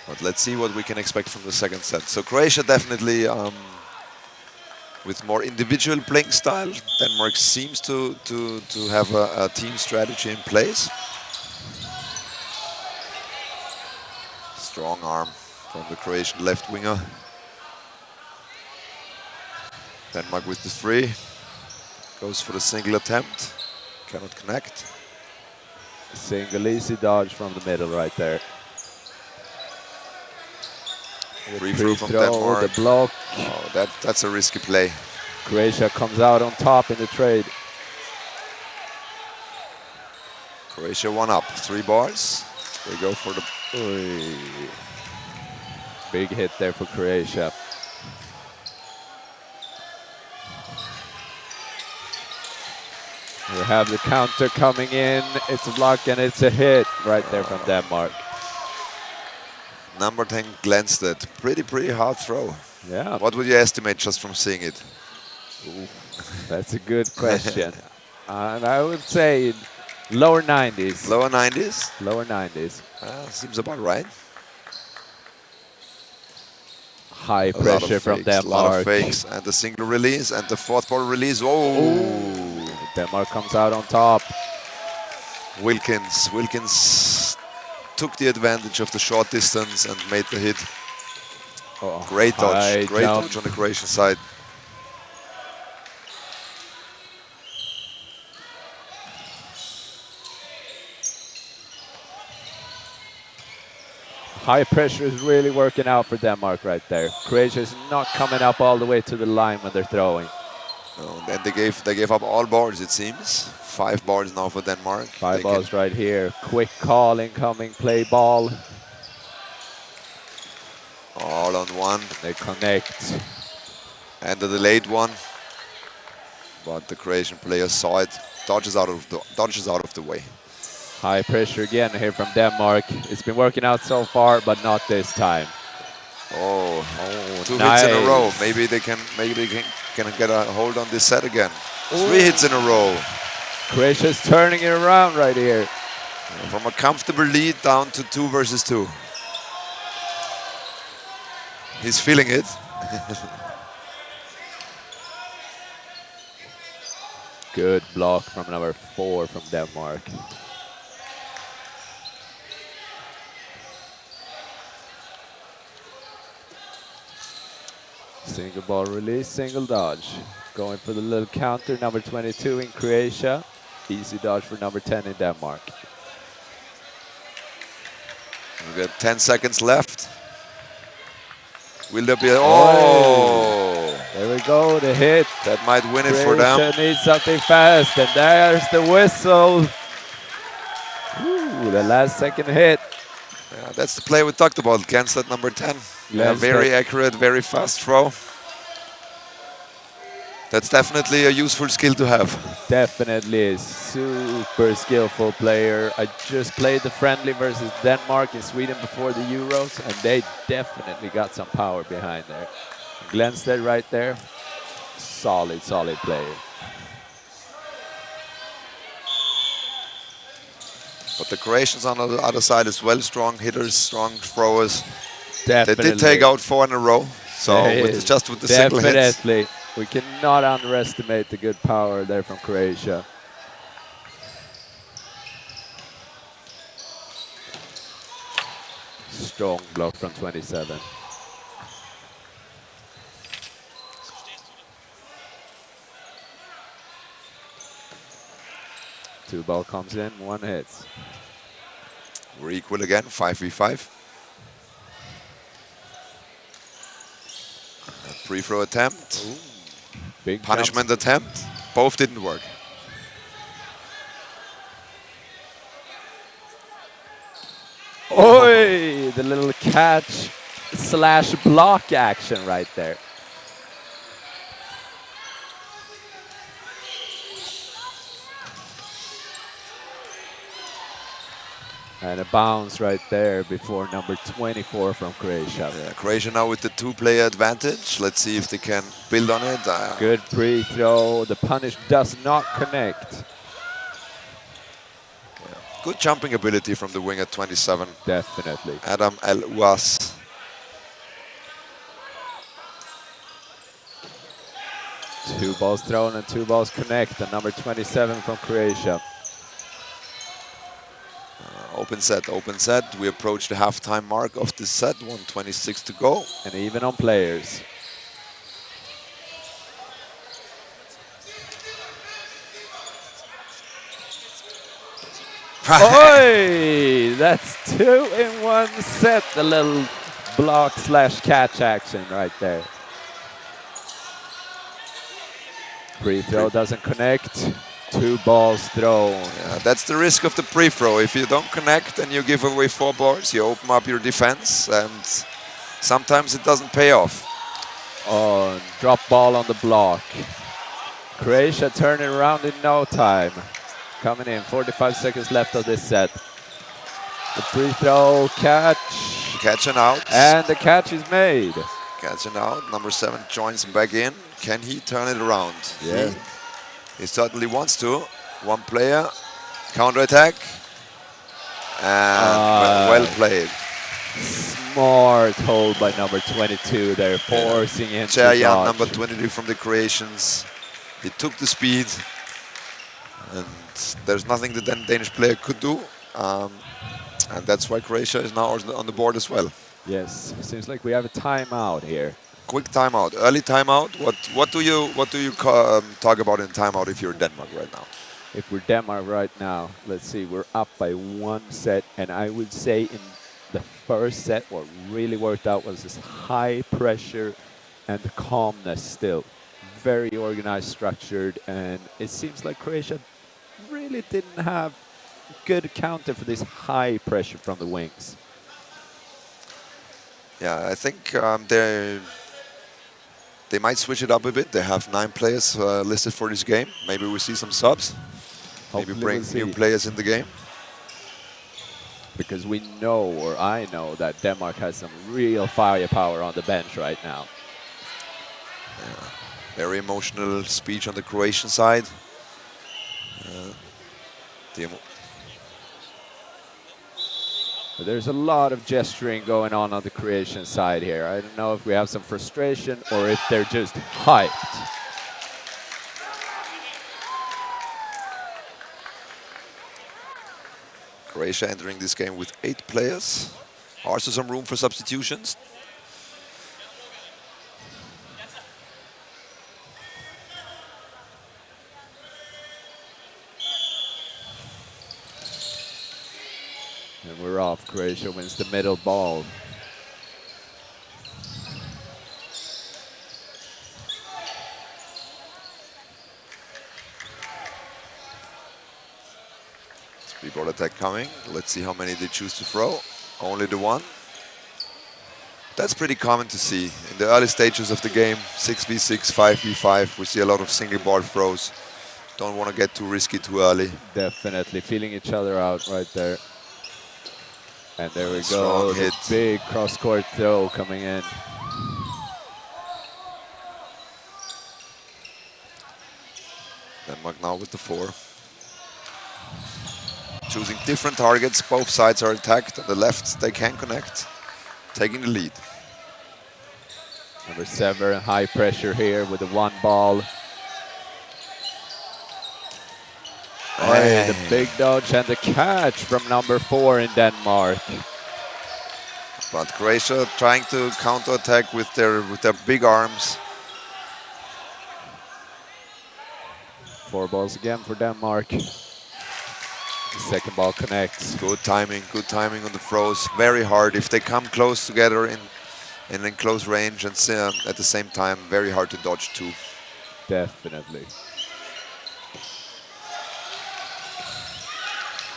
But let's see what we can expect from the second set. So Croatia definitely with more individual playing style. Denmark seems to have a team strategy in place. Strong arm from the Croatian left winger. Denmark with the 3. Goes for the single attempt. Cannot connect.
Single easy dodge from the middle right there.
Free throw from Denmark.
The block.
Oh, that's a risky play.
Croatia comes out on top in the trade.
Croatia 1 up, 3 bars. They go for the...
Oy. Big hit there for Croatia. We have the counter coming in. It's a block and it's a hit right there from Denmark.
Number 10 glanced it. Pretty hard throw.
Yeah.
What would you estimate just from seeing it?
Ooh, that's a good question. And I would say lower 90s.
Lower 90s?
Lower 90s.
Seems about right.
High pressure from Denmark.
A lot of fakes and the single release and the fourth ball release. Oh!
Denmark comes out on top.
Wilkins took the advantage of the short distance and made the hit.
Oh,
great dodge. Great dodge on the Croatian side.
High pressure is really working out for Denmark right there. Croatia is not coming up all the way to the line when they're throwing.
Oh, then they gave up all boards, it seems. 5 boards now for Denmark.
5 balls right here. Quick call incoming, play ball.
All on one.
They connect.
And the delayed one. But the Croatian player saw it. Dodges out of the way.
High pressure again here from Denmark. It's been working out so far, but not this time.
Oh, 2
nice.
hits in a row. Maybe they can get a hold on this set again. 3 hits in a row.
Croatia's turning it around right here.
From a comfortable lead down to 2 versus 2. He's feeling it.
Good block from number 4 from Denmark. Single ball release, single dodge. Going for the little counter, number 22 in Croatia. Easy dodge for number 10 in Denmark.
We've got 10 seconds left. Will there be a... Oh!
There we go, the hit.
That might win it for them.
Croatia needs something fast, and there's the whistle. Ooh, the last second hit.
Yeah, that's the play we talked about. Against that number 10. Yeah, very accurate, very fast throw. That's definitely a useful skill to have.
Definitely a super skillful player. I just played the friendly versus Denmark in Sweden before the Euros, and they definitely got some power behind there. Glenstead right there. Solid player.
But the Croatians on the other side as well, strong hitters, strong throwers.
Definitely.
They did take out 4 in a row, so just with the single hits.
Definitely. We cannot underestimate the good power there from Croatia. Strong block from 27. Two ball comes in, 1 hits.
We're equal again, 5v5. Free throw attempt.
Ooh. Big
punishment attempt. Both didn't work.
Oi! The little catch / block action right there. And a bounce right there before number 24 from Croatia.
Yeah, Croatia now with the 2-player advantage. Let's see if they can build on it.
Good pre-throw. The punish does not connect.
Yeah. Good jumping ability from the wing at 27.
Definitely.
Adam El-Ouas.
Two balls thrown and 2 balls connect. And number 27 from Croatia.
Open set. We approach the halftime mark of this set, 1:26 to go.
And even on players. Oi! That's 2 in 1 set. The little block / catch action right there. Free throw doesn't connect. 2 balls thrown.
Yeah, that's the risk of the pre-throw. If you don't connect and you give away 4 boards, you open up your defense, and sometimes it doesn't pay off.
Oh, drop ball on the block. Croatia turning around in no time. Coming in, 45 seconds left of this set. The free throw catch.
Catch and out.
And the catch is made.
Catch and out. Number 7 joins back in. Can he turn it around?
Yeah.
He certainly wants to. One player. Counter attack. And well played.
Smart hold by number 22 there, forcing him to
Chayan,
dodge.
number 22 from the Croatians. He took the speed. And there's nothing the Danish player could do. And that's why Croatia is now on the board as well.
Yes, seems like we have a timeout here.
Quick timeout, early timeout. What do you talk about in timeout if you're Denmark right now?
If we're Denmark right now, let's see, we're up by 1 set, and I would say in the first set, what really worked out was this high pressure and the calmness still. Very organized, structured, and it seems like Croatia really didn't have good counter for this high pressure from the wings.
Yeah, I think they might switch it up a bit. They have 9 players listed for this game. Maybe we see some subs.
Hopefully
maybe bring
we'll
new players in the game.
Because we know, or I know, that Denmark has some real firepower on the bench right now.
Yeah. Very emotional speech on the Croatian side.
But there's a lot of gesturing going on the Croatian side here. I don't know if we have some frustration or if they're just hyped.
Croatia entering this game with 8 players. Also some room for substitutions.
And we're off. Croatia wins the middle ball.
Speedball attack coming. Let's see how many they choose to throw. Only the 1. That's pretty common to see. In the early stages of the game, 6v6, 5v5, we see a lot of single ball throws. Don't want to get too risky too early.
Definitely feeling each other out right there. And there we
Strong
go,
hit.
the big cross-court throw coming in.
Denmark now with the 4. Choosing different targets, both sides are attacked. On the left, they can connect, taking the lead.
Number 7, high pressure here with the 1 ball. Hey, the big dodge and the catch from number 4 in Denmark.
But Croatia trying to counter-attack with their big arms.
4 balls again for Denmark. The second ball connects.
Good timing on the throws. Very hard if they come close together in close range, and at the same time very hard to dodge too.
Definitely.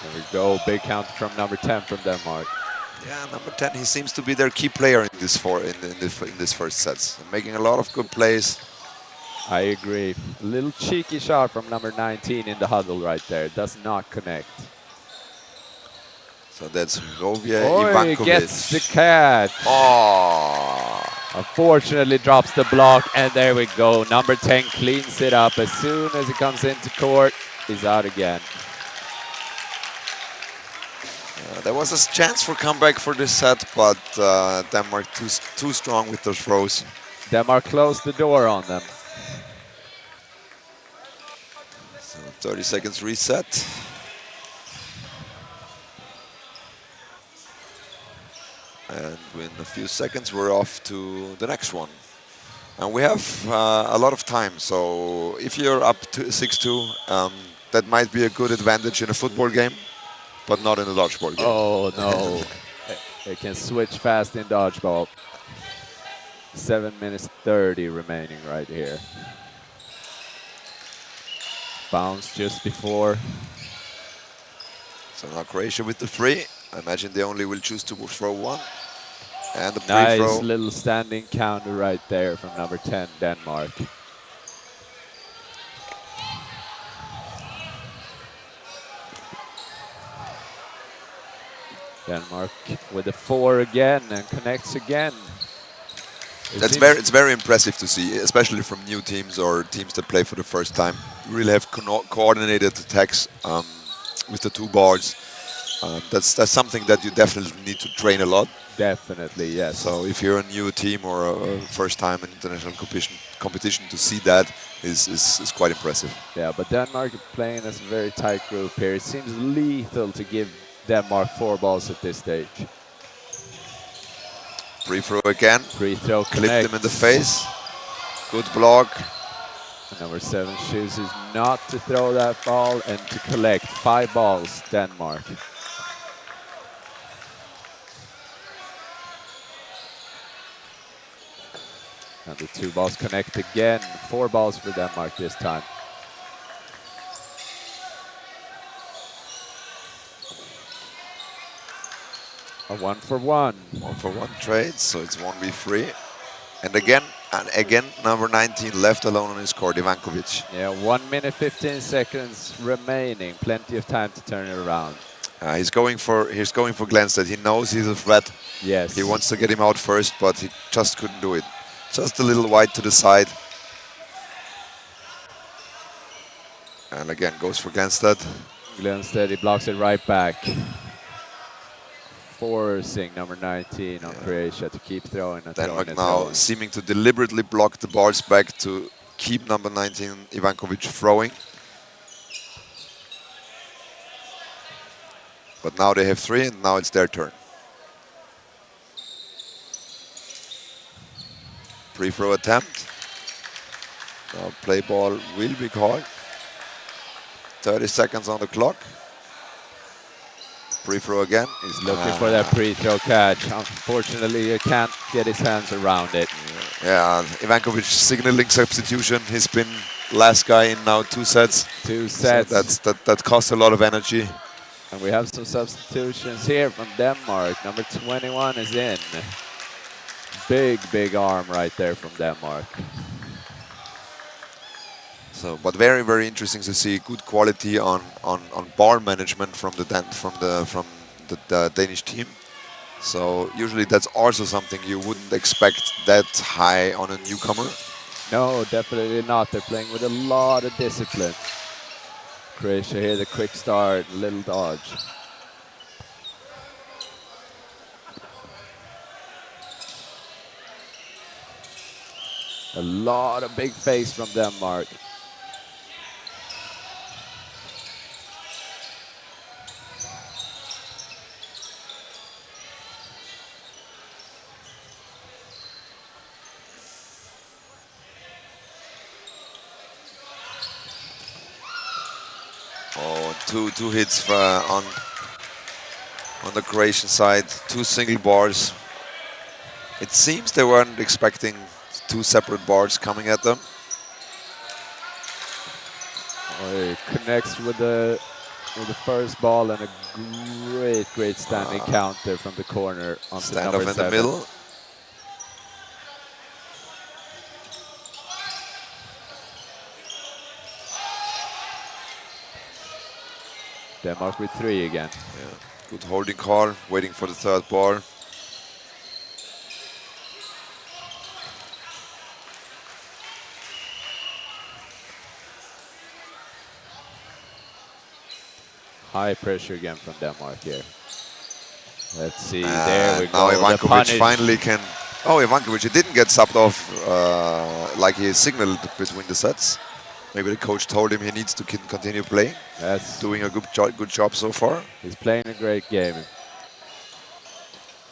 There we go, big count from number 10 from Denmark.
Yeah, number 10, he seems to be their key player in this first set. Making a lot of good plays.
I agree. A little cheeky shot from number 19 in the huddle right there. Does not connect.
So that's Rovje Ivankovic.
Gets the catch.
Oh.
Unfortunately drops the block, and there we go. Number 10 cleans it up. As soon as it comes into court, he's out again.
There was a chance for comeback for this set, but Denmark too strong with their throws.
Denmark closed the door on them.
So 30 seconds reset. And in a few seconds, we're off to the next one. And we have a lot of time, so if you're up to 6-2, that might be a good advantage in a football game, but not in a dodgeball game.
Oh, no. They can switch fast in dodgeball. 7 minutes 30 remaining right here. Bounce just before.
So now Croatia with the 3. I imagine they only will choose to throw 1. And the pre-throw.
Nice little standing counter right there from number 10, Denmark. Denmark with the 4 again and connects again.
It's very impressive to see, especially from new teams or teams that play for the first time. Really have coordinated attacks with the 2 boards. That's something that you definitely need to train a lot.
Definitely, yes.
So if you're a new team or a first time in international competition to see that is quite impressive.
Yeah, but Denmark playing as a very tight group here. It seems lethal to give Denmark 4 balls at this stage.
Free throw again.
Free throw
Clipped him in the face. Good block.
And number 7 chooses not to throw that ball and to collect 5 balls, Denmark. And the 2 balls connect again. 4 balls for Denmark this time. A 1-for-1.
1-for-1 trade, so it's 1v3. And again, number 19 left alone on his court, Ivankovic.
Yeah, 1 minute 15 seconds remaining. Plenty of time to turn it around.
He's going for Glenstead. He knows he's a threat.
Yes.
He wants to get him out first, but he just couldn't do it. Just a little wide to the side. And again, goes for Glenstead.
Glenstead, he blocks it right back. Forcing number 19 on Croatia to keep throwing and throwing
Denmark
and
now
throwing.
seeming to deliberately block the bars back to keep number 19 Ivankovic throwing. But now they have 3 and now it's their turn. Free throw attempt. Now play ball will be called. 30 seconds on the clock. Free throw again.
He's looking for that free throw catch. Unfortunately, he can't get his hands around it.
Yeah, Ivankovic signaling substitution. He's been last guy in now 2 sets.
2 sets.
So that costs a lot of energy.
And we have some substitutions here from Denmark. Number 21 is in. Big arm right there from Denmark.
So, but very, very interesting to see good quality on bar management from the Danish team. So usually that's also something you wouldn't expect that high on a newcomer.
No, definitely not. They're playing with a lot of discipline. Croatia here, the quick start, little dodge. A lot of big face from Denmark.
Oh, two hits on the Croatian side, 2 single bars. It seems they weren't expecting 2 separate bars coming at them.
Oh, he connects with the first ball and a great standing counter from the corner onto number 7.
Standoff in the middle.
Denmark with 3 again.
Yeah. Good holding call, waiting for the 3rd ball.
High pressure again from Denmark here. Let's see, there we go.
Now Ivankovic finally can... Oh, Ivankovic, he didn't get subbed off like he signaled between the sets. Maybe the coach told him he needs to continue playing.
That's
doing a good job so far.
He's playing a great game.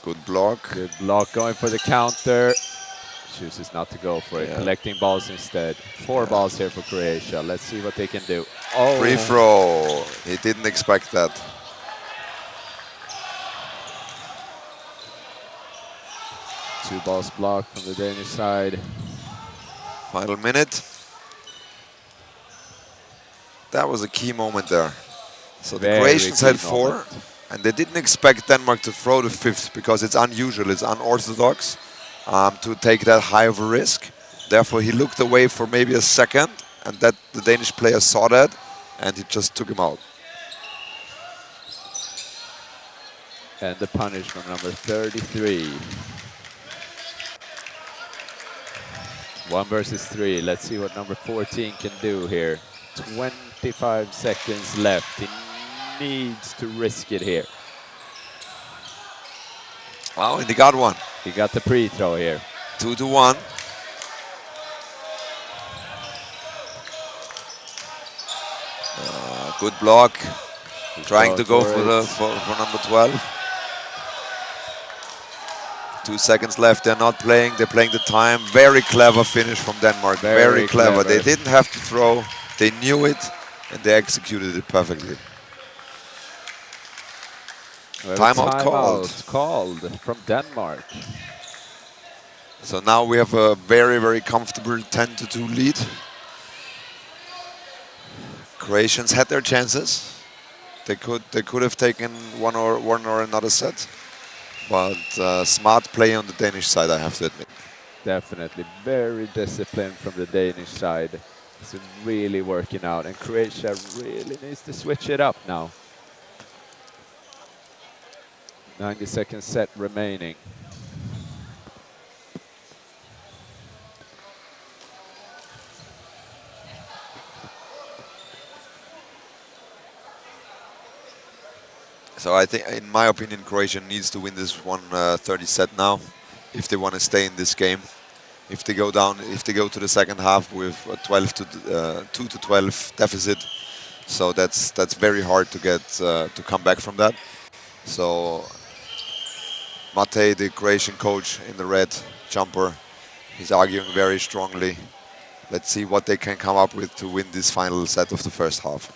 Good block.
Good block, going for the counter. Chooses not to go for it, collecting balls instead. 4 balls here for Croatia. Let's see what they can do. Oh,
free throw. He didn't expect that.
Two balls blocked from the Danish side.
Final minute. That was a key moment there. So the Croatians had 4, and they didn't expect Denmark to throw the 5th because it's unusual, it's unorthodox to take that high of a risk. Therefore, he looked away for maybe a second, and that the Danish player saw that, and he just took him out.
And the punish from number 33. 1 versus 3. Let's see what number 14 can do here. 25 seconds left. He needs to risk it here.
Oh, and he got one.
He got the pre-throw here.
2-1. Good block. Trying to go for number 12. 2 seconds left. They're not playing. They're playing the time. Very clever finish from Denmark. Very clever. They didn't have to throw. They knew it, and they executed it perfectly. Timeout
called from Denmark.
So now we have a very, very comfortable 10-2 lead. Croatians had their chances. They could have taken one or another set, but smart play on the Danish side, I have to admit.
Definitely very disciplined from the Danish side. It's really working out, and Croatia really needs to switch it up now. 90-second set remaining.
So I think, in my opinion, Croatia needs to win this 130 set now if they want to stay in this game. If they go down, if they go to the second half with a 2-12 deficit, so that's very hard to get to come back from that. So Matej, the Croatian coach in the red jumper, he's arguing very strongly. Let's see what they can come up with to win this final set of the first half.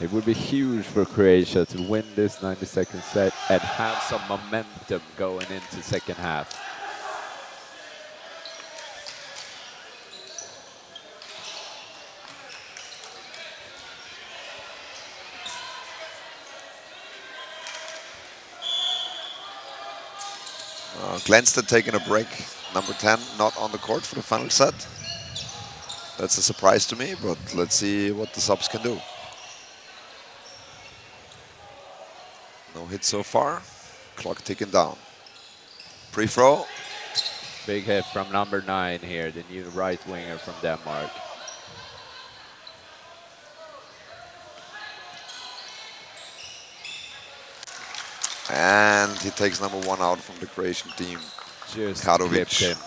It would be huge for Croatia to win this 90-second set and have some momentum going into second half.
Glenstead taking a break. Number 10 not on the court for the final set. That's a surprise to me, but let's see what the subs can do. No hit so far. Clock ticking down. Pre-throw.
Big hit from number 9 here, the new right winger from Denmark.
And he takes number 1 out from the Croatian team.
Just
Kadovic.
clipped him.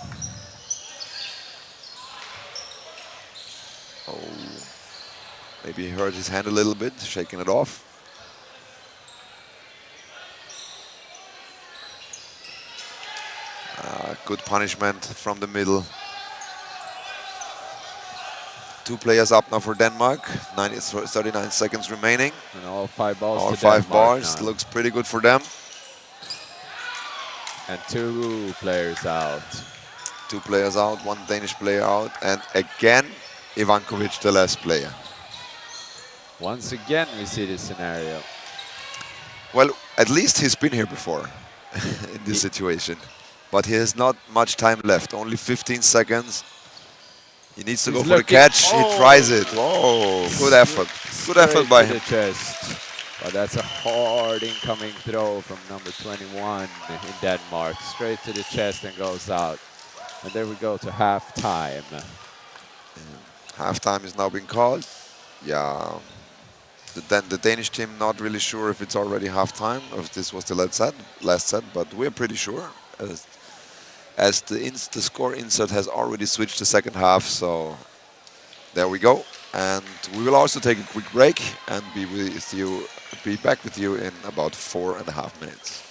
Oh, maybe he hurt his hand a little bit, shaking it off. Good punishment from the middle. 2 players up now for Denmark. 39 seconds remaining.
And all 5 balls
all
to
5
Denmark
bars.
now.
Looks pretty good for them.
And 2 players out.
2 players out, 1 Danish player out. And again, Ivankovic, the last player.
Once again, we see this scenario.
Well, at least he's been here before in this situation. But he has not much time left, only 15 seconds. He needs to go for the catch.
Oh.
He tries it. Whoa, good effort. Good effort by him.
The chest. But that's a hard incoming throw from number 21 in Denmark. Straight to the chest and goes out. And there we go to halftime.
Halftime is now being called. Yeah. The Danish team not really sure if it's already halftime or if this was the last set, but we're pretty sure. As the score insert has already switched to second half, so there we go. And we will also take a quick break and be back with you in about 4.5 minutes.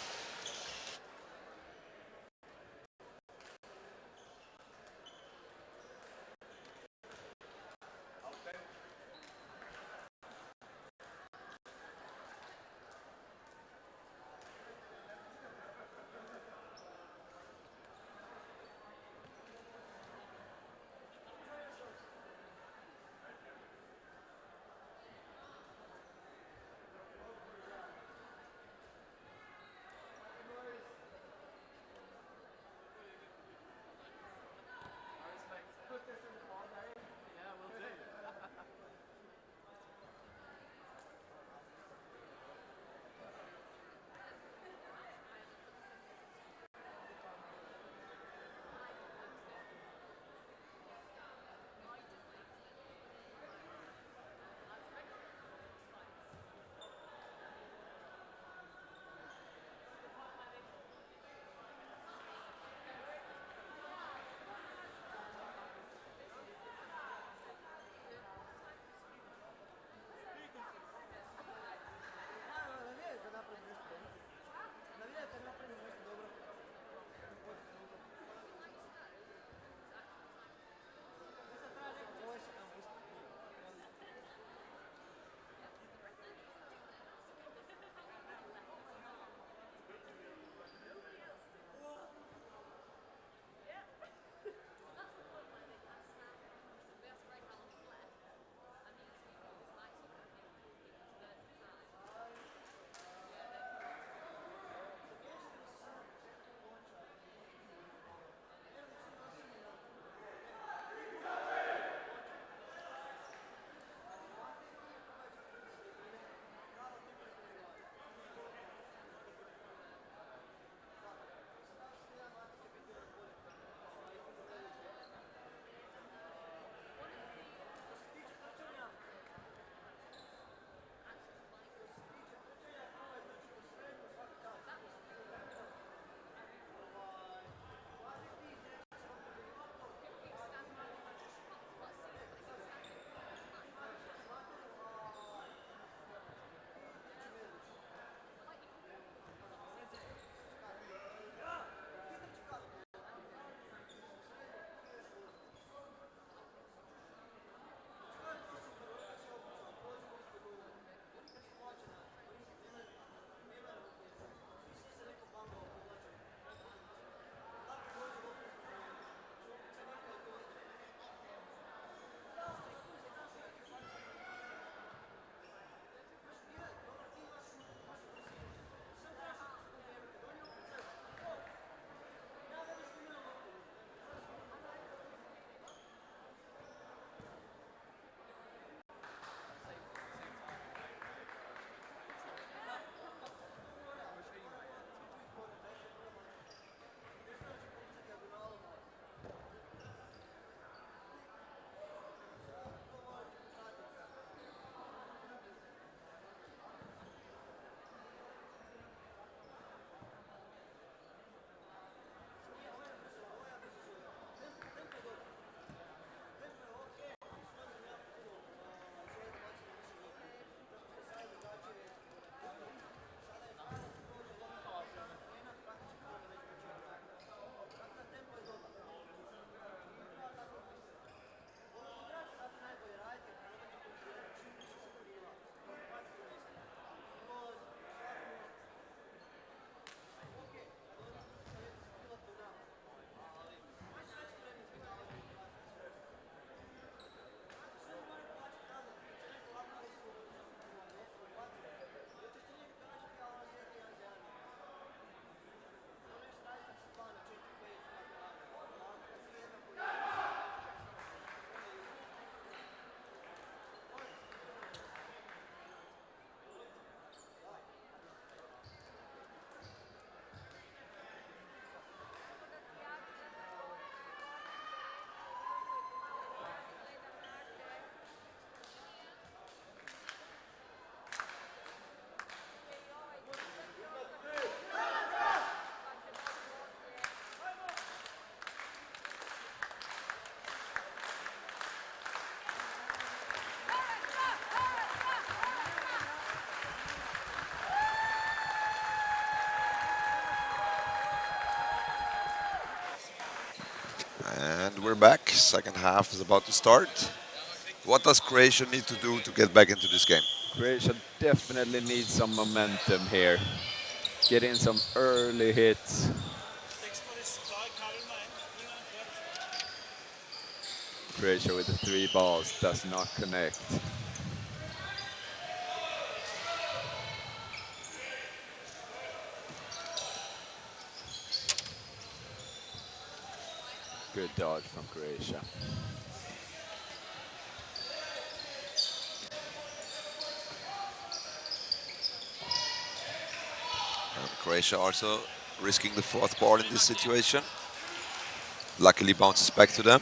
And we're back. Second half is about to start. What does Croatia need to do to get back into this game?
Croatia definitely needs some momentum here. Get in some early hits. Croatia with the 3 balls does not connect. Good dodge from Croatia.
And Croatia also risking the 4th ball in this situation. Luckily bounces back to them.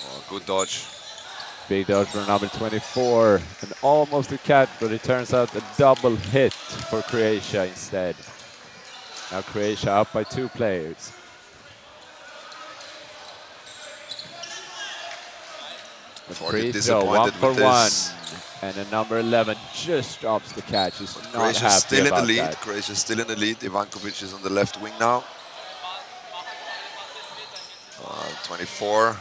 Oh, good dodge.
Big dodge for number 24. And almost a catch, but it turns out a double hit for Croatia instead. Now Croatia up by 2 players. Free throw, 1 for 1. And a number 11 just drops the catch. He's not
Croatia's
happy
still in the
about
lead.
that.
Croatia's still in the lead. Ivankovic is on the left wing now. 24.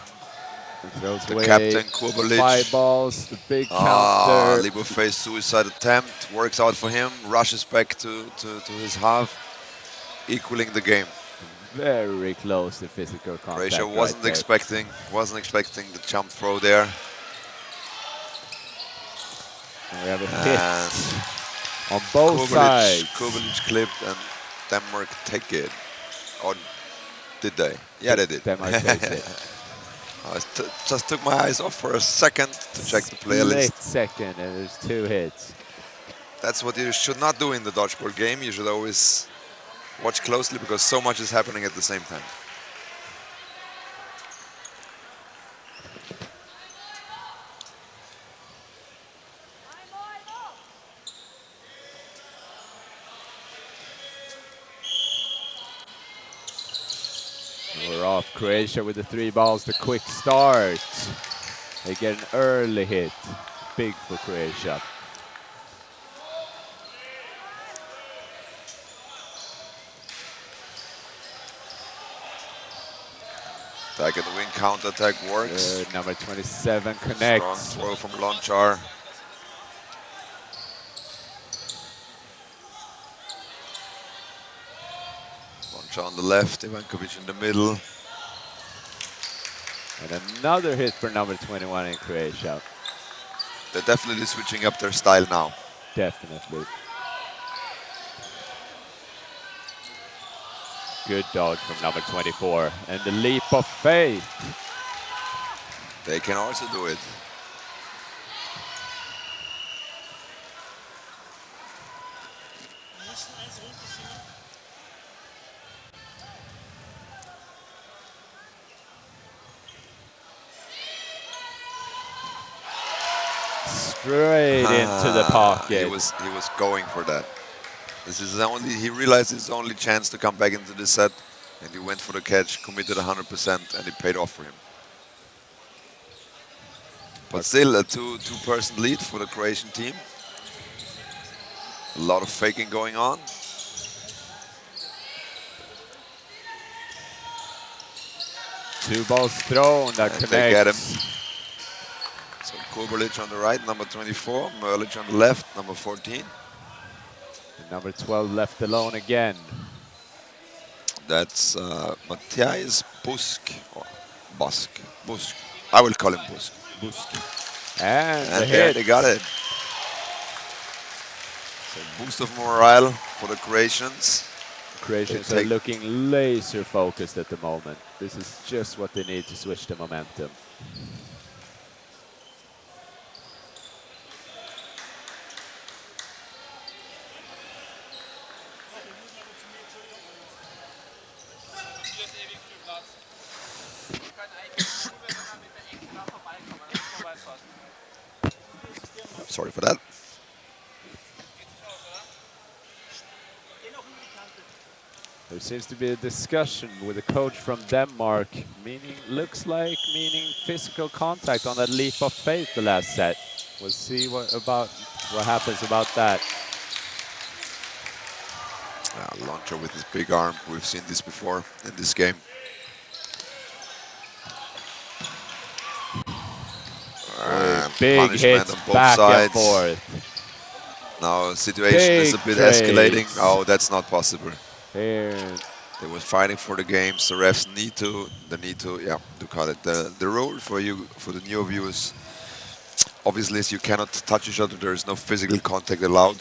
Throws
the
away
captain, Kurbalic.
5 balls, the big counter.
Libo face suicide attempt. Works out for him. Rushes back to his half. Equaling the game.
Very close to physical contact.
Croatia wasn't expecting the jump throw there.
And we have a hit on both sides.
Kurbalic clipped and Denmark take it. Or did they? Yeah, they did.
Denmark takes it.
I just took my eyes off for a second to check the playlist.
Split second, and there's 2 hits.
That's what you should not do in the dodgeball game. You should always watch closely because so much is happening at the same time.
We're off. Croatia with the 3 balls, the quick start. They get an early hit. Big for Croatia.
Attack at the wing, counter attack works.
Good. Number 27 connects.
Strong throw from Lonchar. Lonchar on the left, Ivankovic in the middle.
And another hit for number 21 in Croatia.
They're definitely switching up their style now.
Definitely. Good dodge from number 24. And the leap of faith.
They can also do it.
Straight into the pocket.
He was going for that. This is he realized his only chance to come back into the set, and he went for the catch, committed 100%, and it paid off for him. But still a two-person lead for the Croatian team. A lot of faking going on.
Two balls thrown that connects.
They get him. So Kurbalic on the right, number 24. Merlic on the left, number 14.
And number 12 left alone again.
That's Matthijs Busk. Or Busk. Busk. I will call him Busk.
Busk. And the
there
hit.
they got it. So boost of morale for the Croatians.
Croatians are looking laser focused at the moment. This is just what they need to switch the momentum.
Sorry for that.
They're seems to be a discussion with the coach from Denmark, meaning physical contact on that leap of faith the last set. We'll see what happens about that.
Launcher with his big arm. We've seen this before in this game.
Big hits
on both
back
sides.
and forth.
Now situation is a bit escalating. Oh, that's not possible. Here. They were fighting for the games. The refs need to call it. The rule for the new viewers, obviously, is you cannot touch each other. There is no physical contact allowed.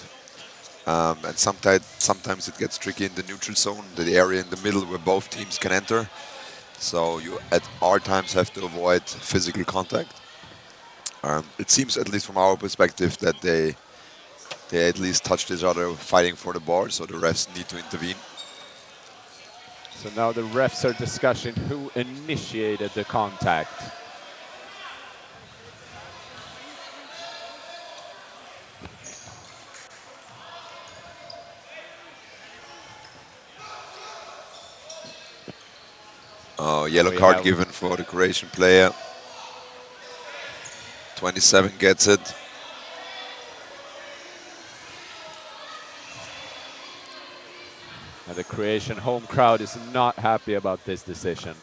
And sometimes it gets tricky in the neutral zone, the area in the middle where both teams can enter. So you at all times have to avoid physical contact. It seems, at least from our perspective, that they at least touched each other fighting for the ball, so the refs need to intervene.
So now the refs are discussing who initiated the contact.
Oh, yellow card given for the Croatian player. 27 gets it.
And the Croatian home crowd is not happy about this decision.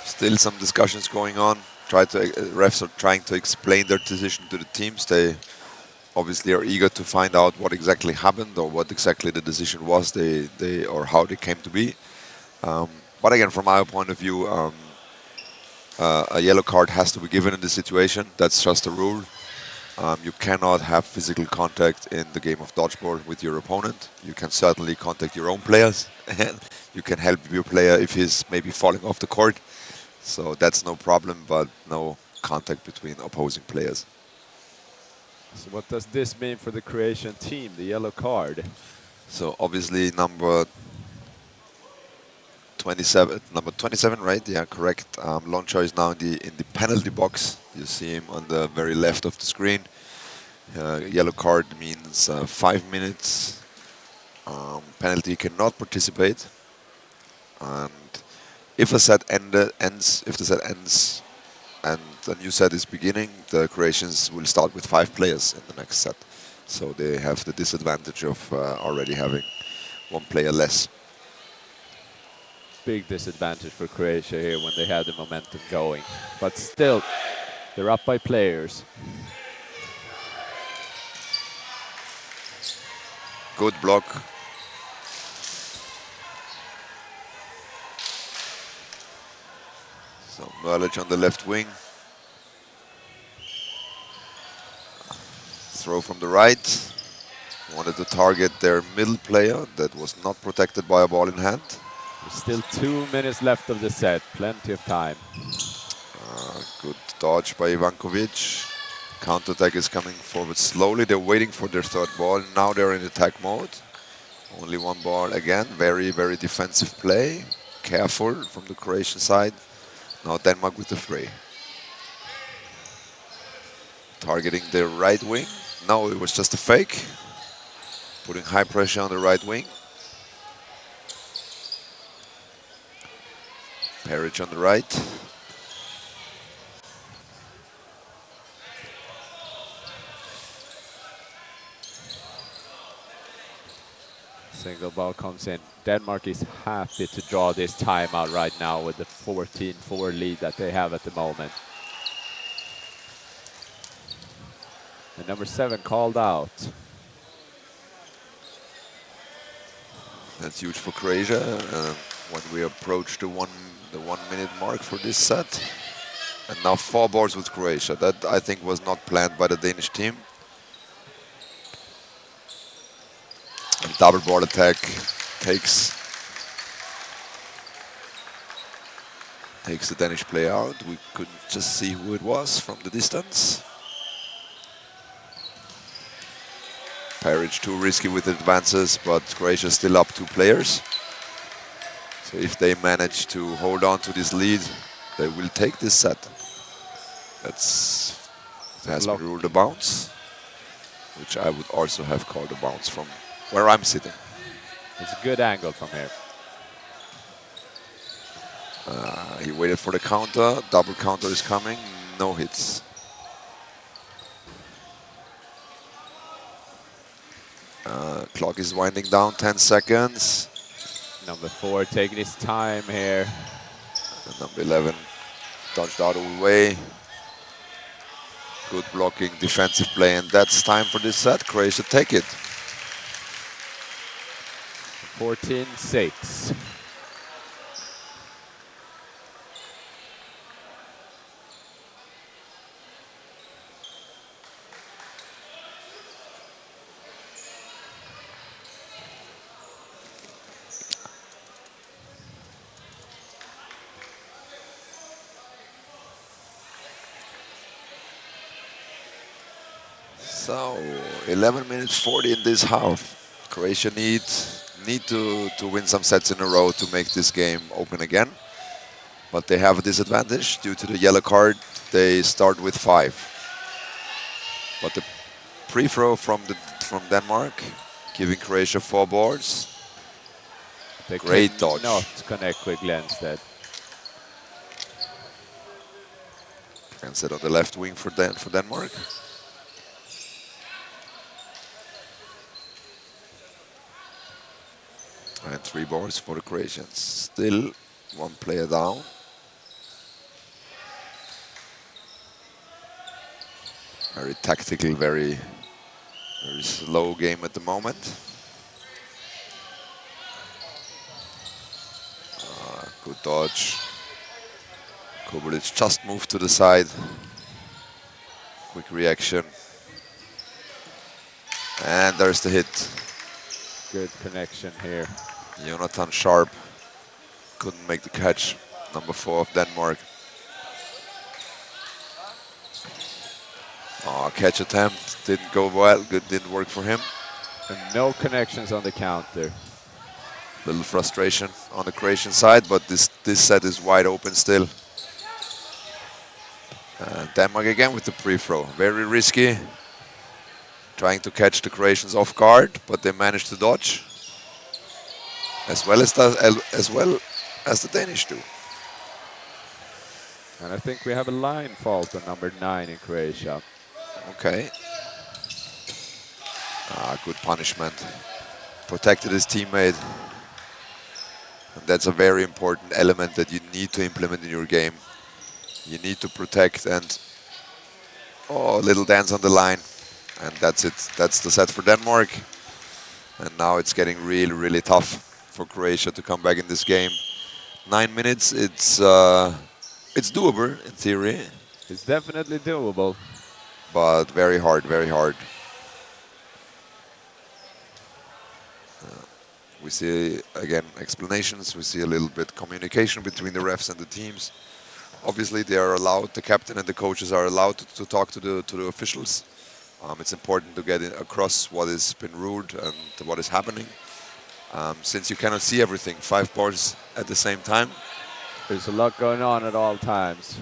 Still some discussions going on. Refs are trying to explain their decision to the teams. They obviously are eager to find out what exactly happened or what exactly the decision was or how they came to be. But again, from our point of view, a yellow card has to be given in this situation. That's just a rule. You cannot have physical contact in the game of dodgeball with your opponent. You can certainly contact your own players, and you can help your player if he's maybe falling off the court. So that's no problem, but no contact between opposing players.
So what does this mean for the Croatian team, the yellow card?
So obviously number 27, right? Yeah, correct. Loncho is now in the penalty box. You see him on the very left of the screen. Yellow card means 5 minutes. Penalty cannot participate. And if a set ends and a new set is beginning, the Croatians will start with 5 players in the next set. So they have the disadvantage of already having 1 player less.
Big disadvantage for Croatia here when they had the momentum going. But still, they're up by players.
Good block. So Merlich on the left wing. Throw from the right. Wanted to target their middle player that was not protected by a ball in hand.
There's still 2 minutes left of the set. Plenty of time.
Good dodge by Ivankovic. Counter-attack is coming forward slowly. They're waiting for their third ball. Now they're in attack mode. Only 1 ball again. Very, very defensive play. Careful from the Croatian side. Now Denmark with the 3. Targeting the right wing. No, it was just a fake. Putting high pressure on the right wing. Peric on the right.
Single ball comes in. Denmark is happy to draw this timeout right now with the 14-4 lead that they have at the moment. And number 7 called out.
That's huge for Croatia when we approach the 1 minute mark for this set. And now 4 balls with Croatia. That, I think, was not planned by the Danish team. And double ball attack takes the Danish player out. We couldn't just see who it was from the distance. Peric too risky with advances, but Croatia still up 2 players. So if they manage to hold on to this lead, They will take this set. It has been ruled a bounce, which I would also have called a bounce from where I'm sitting.
It's a good angle from here.
He waited for the counter. Double counter is coming. No hits. Clock is winding down. 10 seconds.
Number 4 taking his time here.
And number 11 dodged out of the way. Good blocking, defensive play, and that's time for this set. Croatia take it.
14-6.
So 11 minutes 40 in this half. Croatia need to win some sets in a row to make this game open again. But they have a disadvantage due to the yellow card. They start with 5. But the pre-throw from Denmark, giving Croatia 4 boards.
They
Great dodge.
Not connect quickly instead.
And set on the left wing for Denmark. And 3 boards for the Croatians. Still 1 player down. Very tactical, very slow game at the moment. Good dodge. Kubulic just moved to the side. Quick reaction. And there's the hit.
Good connection here.
Jonathan Sharp couldn't make the catch. Number 4 of Denmark. Catch attempt didn't go well. Good, didn't work for him.
And no connections on the counter.
Little frustration on the Croatian side, but this set is wide open still. Denmark again with the pre-throw. Very risky. Trying to catch the Croatians off guard, but they managed to dodge. As well as the Danish do.
And I think we have a line fault on number 9 in Croatia.
Okay. Good punishment. Protected his teammate. And that's a very important element that you need to implement in your game. You need to protect and a little dance on the line. And that's it. That's the set for Denmark. And now it's getting really, really tough for Croatia to come back in this game. 9 minutes, it's doable in theory.
It's definitely doable.
But very hard, very hard. We see, again, explanations. We see a little bit communication between the refs and the teams. Obviously, they are allowed, the captain and the coaches are allowed to talk to the officials. It's important to get across what has been ruled and what is happening. Since you cannot see everything, 5 boards at the same time.
There's a lot going on at all times.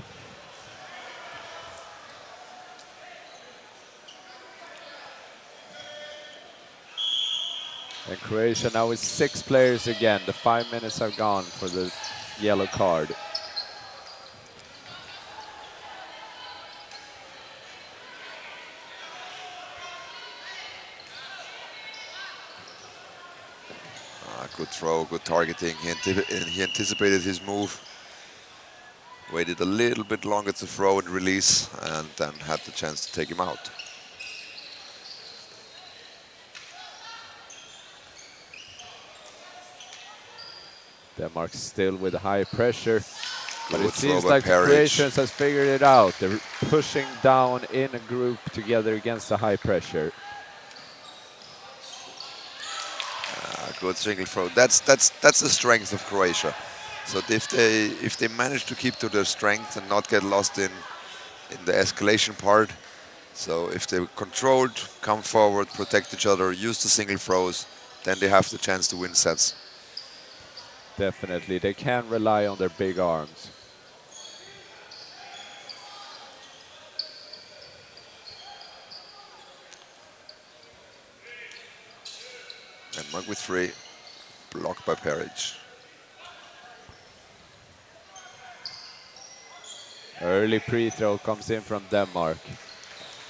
And Croatia now with 6 players again. The 5 minutes have gone for the yellow card.
Good throw, good targeting. He anticipated his move. Waited a little bit longer to throw and release, and then had the chance to take him out.
Denmark still with high pressure. But
Good
it seems
throw by
like the
Peric.
Croatians has figured it out. They're pushing down in a group together against the high pressure.
Good single throw. That's the strength of Croatia. So if they manage to keep to their strength and not get lost in the escalation part, so if they controlled, come forward, protect each other, use the single throws, then they have the chance to win sets.
Definitely, they can rely on their big arms.
Denmark with 3. Blocked by Peric.
Early pre-throw comes in from Denmark.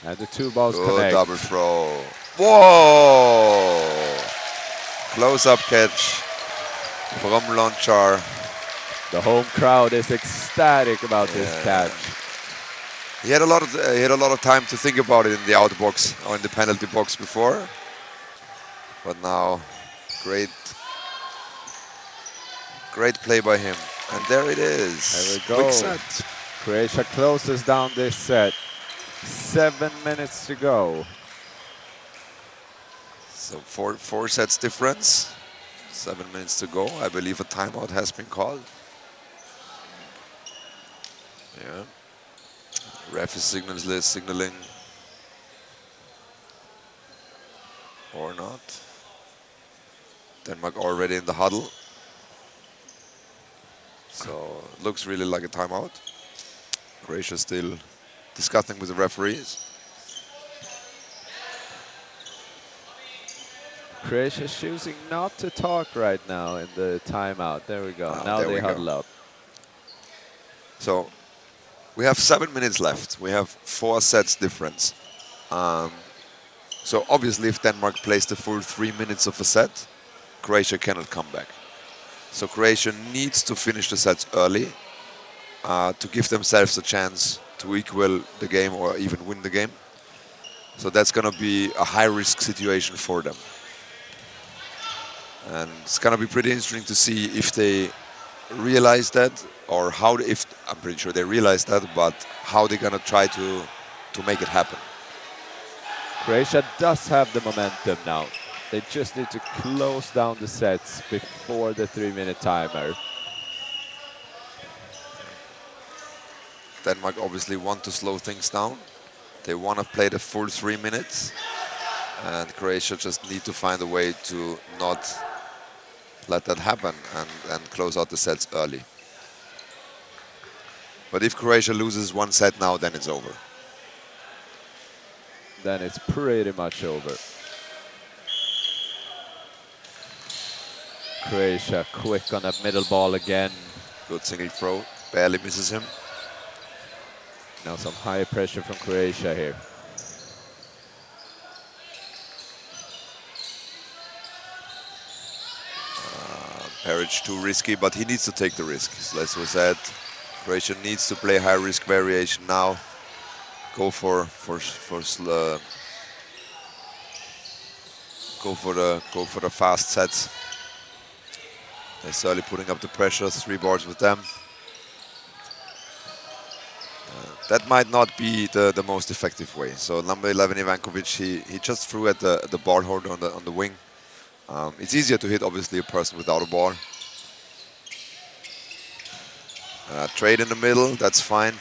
And the 2 balls
Good
connect.
double throw. Whoa! Close-up catch from Lonchar.
The home crowd is ecstatic about this catch.
He had a lot of time to think about it in the out box or in the penalty box before. But now, great play by him. And there it is.
There we go.
Quick set.
Croatia closes down this set. 7 minutes to go.
So four sets difference. 7 minutes to go. I believe a timeout has been called. Yeah. Ref is signaling. Or not. Denmark already in the huddle. So looks really like a timeout. Croatia still discussing with the referees.
Croatia choosing not to talk right now in the timeout. There we go. Now they huddle up.
So we have 7 minutes left. We have 4 sets difference. So obviously if Denmark plays the full 3 minutes of a set, Croatia cannot come back. So Croatia needs to finish the sets early to give themselves a chance to equal the game or even win the game. So that's going to be a high-risk situation for them. And it's going to be pretty interesting to see if they realize that, or how, if I'm pretty sure they realize that, but how they're going to try to make it happen.
Croatia does have the momentum now. They just need to close down the sets before the 3-minute timer.
Denmark obviously want to slow things down. They want to play the full 3 minutes. And Croatia just need to find a way to not let that happen and close out the sets early. But if Croatia loses 1 set now, then it's over.
Then it's pretty much over. Croatia quick on that middle ball again.
Good single throw, barely misses him.
Now some high pressure from Croatia here.
Peric too risky, but he needs to take the risk. As we said, Croatia needs to play high risk variation now. Go for the fast sets. They're slowly putting up the pressure. 3 boards with them. That might not be the most effective way. So number 11 Ivankovic, he just threw at the ball holder on the wing. It's easier to hit obviously a person without a ball. Trade in the middle, that's fine.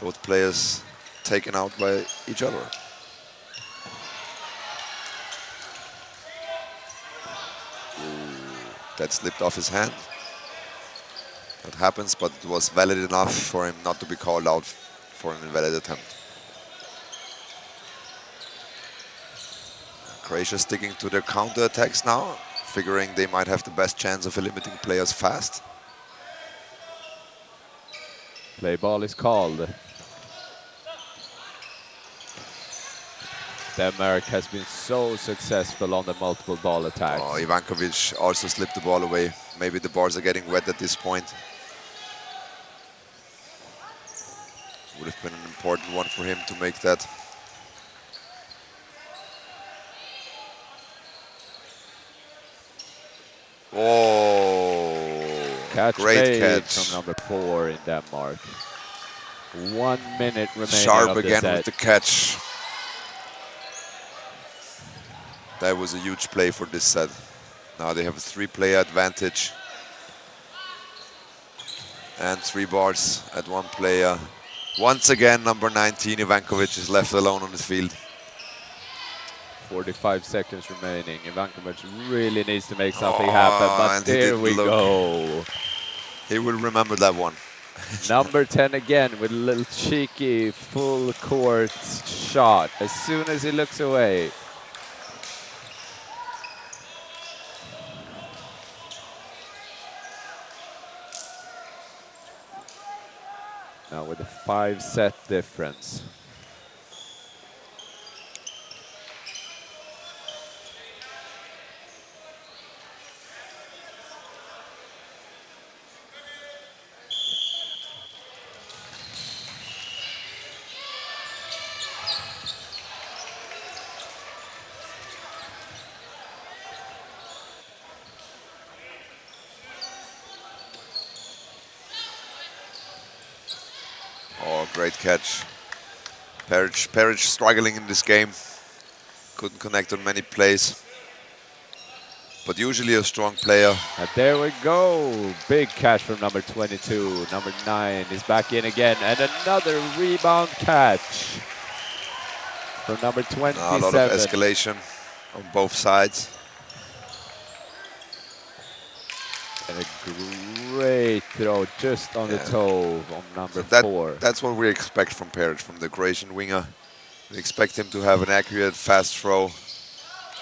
Both players taken out by each other. That slipped off his hand. That happens, but it was valid enough for him not to be called out for an invalid attempt. Croatia sticking to their counter-attacks now, figuring they might have the best chance of eliminating players fast.
Play ball is called. Denmark has been so successful on the multiple ball attacks.
Oh, Ivankovic also slipped the ball away. Maybe the bars are getting wet at this point. Would have been an important one for him to make that. Oh, great catch
from number 4 in Denmark. 1 minute remaining.
Sharp
of the
again
set.
with the catch. That was a huge play for this set. Now they have a 3-player advantage. And 3 bars at 1 player. Once again, number 19, Ivankovic, is left alone on the field.
45 seconds remaining. Ivankovic really needs to make something happen, but there we go.
He will remember that one.
Number 10 again with a little cheeky full court shot as soon as he looks away. Now with a 5-set difference.
Oh, great catch. Peric struggling in this game. Couldn't connect on many plays. But usually a strong player.
And there we go. Big catch from number 22. Number 9 is back in again. And another rebound catch from number 27.
A lot of escalation on both sides.
And a great throw just on the toe on number 4.
That's what we expect from Peric, from the Croatian winger. We expect him to have an accurate, fast throw.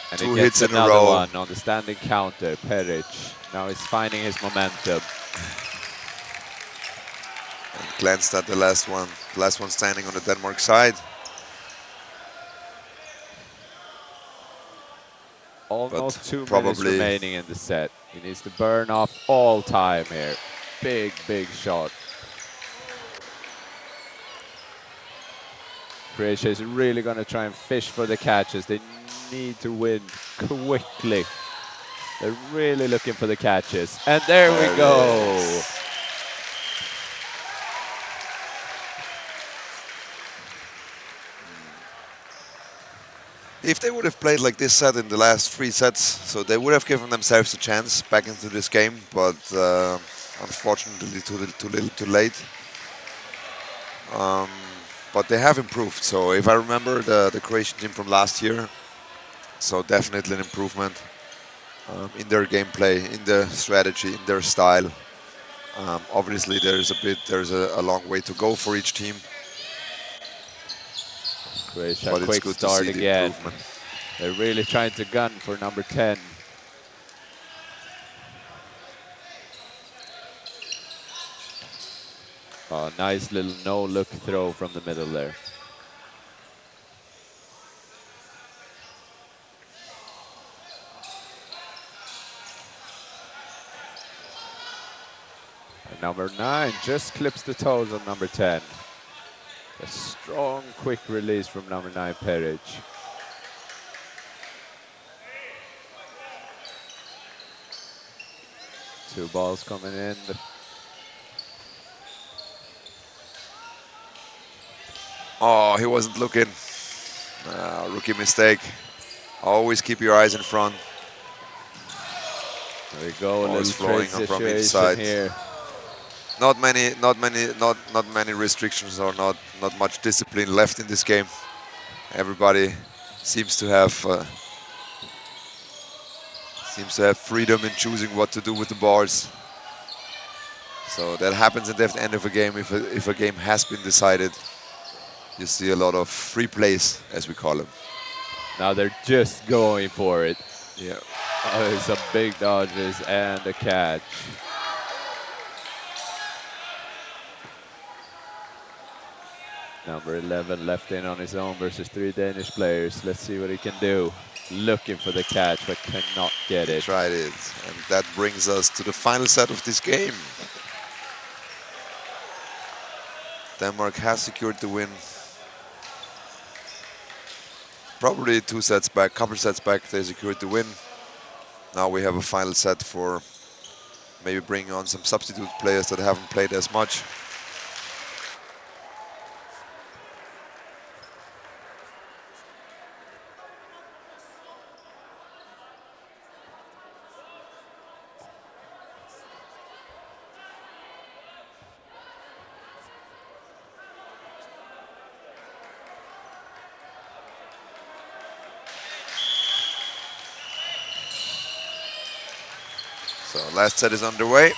And
2
he gets
hits in a
another
row.
one on the standing counter. Peric now he's finding his momentum.
And glanced at the last one. The last one standing on the Denmark side.
Almost 2 minutes remaining in the set. He needs to burn off all time here. Big, big shot. Croatia is really going to try and fish for the catches. They need to win quickly. They're really looking for the catches. And there we go.
If they would have played like this set in the last 3 sets, so they would have given themselves a chance back into this game, but unfortunately too little too late. But they have improved, so if I remember the Croatian team from last year, so definitely an improvement in their gameplay, in their strategy, in their style. Obviously there's a long way to go for each team.
Croatia,
but
quick
it's good to
start
see the
again.
improvement.
They're really trying to gun for number 10. Oh, nice little no-look throw from the middle there. And number 9 just clips the toes on number 10. A strong, quick release from number 9, Peric. Two balls coming in.
Oh, he wasn't looking. Rookie mistake. Always keep your eyes in front.
There we go.
Always
a little
flowing
trade
from
situation
inside.
here.
Not many restrictions or not much discipline left in this game. Everybody seems to have freedom in choosing what to do with the bars. So that happens at the end of a game. If a game has been decided, you see a lot of free plays, as we call them.
Now they're just going for it.
Yeah.
Oh, some big dodges and a catch. Number 11 left in on his own versus 3 Danish players. Let's see what he can do. Looking for the catch, but cannot get it.
Tried it, and that brings us to the final set of this game. Denmark has secured the win. Probably 2 sets back, couple sets back, they secured the win. Now we have a final set for maybe bringing on some substitute players that haven't played as much. So last set is underway.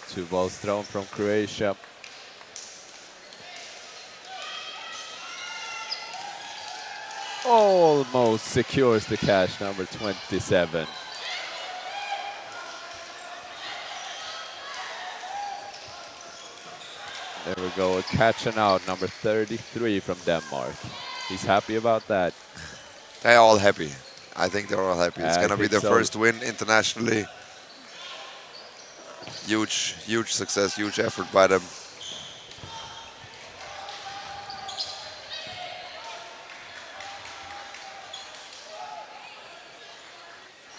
Two balls thrown from Croatia. almost secures the catch, number 27. There we go, a catch and out, number 33 from Denmark. He's happy about that.
They're all happy. I think they're all happy. It's
I
going to be
think
their
so.
first win internationally. Huge, huge success, huge effort by them.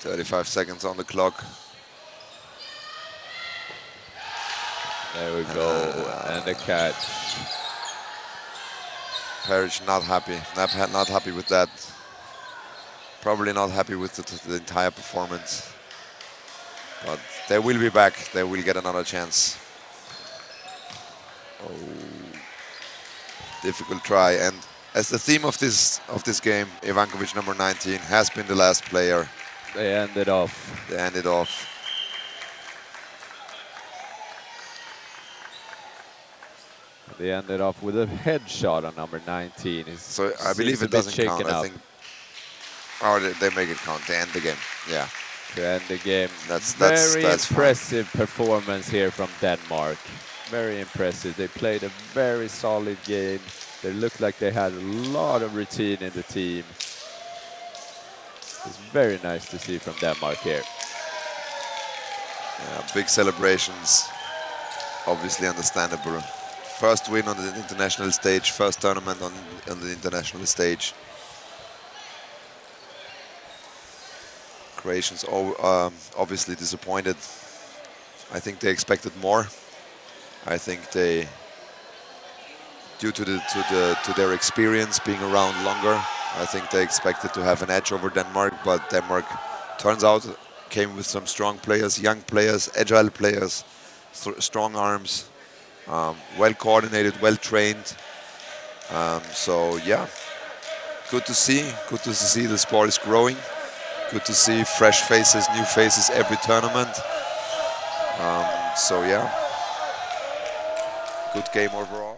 "35 seconds on the clock."
There we go, and the catch.
Parrish not happy, not happy with that. Probably not happy with the entire performance. But they will be back. They will get another chance. Oh, difficult try. And as the theme of this game, Ivankovic, number 19, has been the last player.
They ended off.
They ended off.
They ended off with a headshot on number 19.
So I believe it doesn't count. I think. Oh, they make it count. They end the game. Yeah.
To end the game.
That's
impressive performance here from Denmark. Very impressive. They played a very solid game. They looked like they had a lot of routine in the team. It's very nice to see from Denmark here.
Yeah, big celebrations. Obviously understandable. First win on the international stage, first tournament on the international stage. Croatians obviously disappointed. I think they expected more. I think they, due to their experience being around longer, I think they expected to have an edge over Denmark. But Denmark, turns out, came with some strong players, young players, agile players, strong arms, well coordinated, well trained. So yeah, good to see. Good to see the sport is growing. Good to see fresh faces, new faces every tournament. So yeah, good game overall.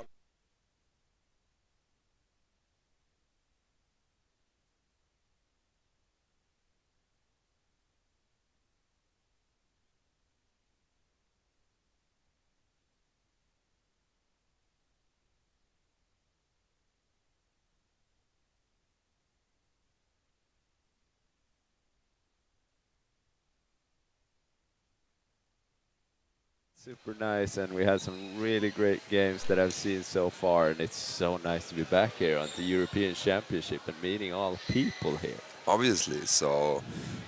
Super nice, and we had some really great games that I've seen so far, and it's so nice to be back here on the European Championship and meeting all people here.
Obviously, so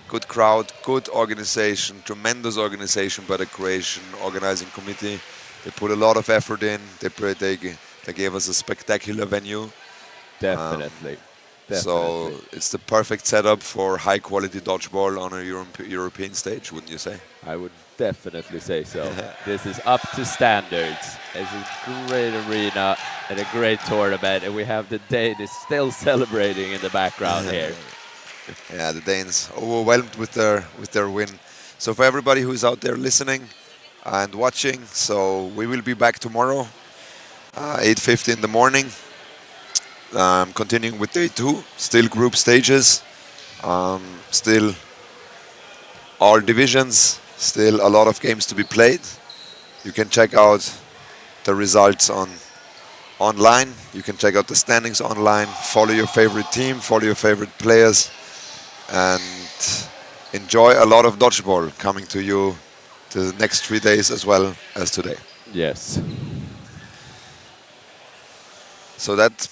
good crowd, good organization, tremendous organization by the Croatian organizing committee. They put a lot of effort in. They gave us a spectacular venue.
Definitely.
So it's the perfect setup for high quality dodgeball on a European stage, wouldn't you say?
I would definitely say so. This is up to standards. It's a great arena and a great tournament, and we have the Danes still celebrating in the background here.
Yeah, the Danes overwhelmed with their win. So for everybody who is out there listening and watching, so we will be back tomorrow, 8:50 in the morning. Continuing with day 2, still group stages, still all divisions, still a lot of games to be played. You can check out the results online. You can check out the standings online. Follow your favorite team, follow your favorite players, and enjoy a lot of dodgeball coming to you the next 3 days as well as today.
Yes.
So that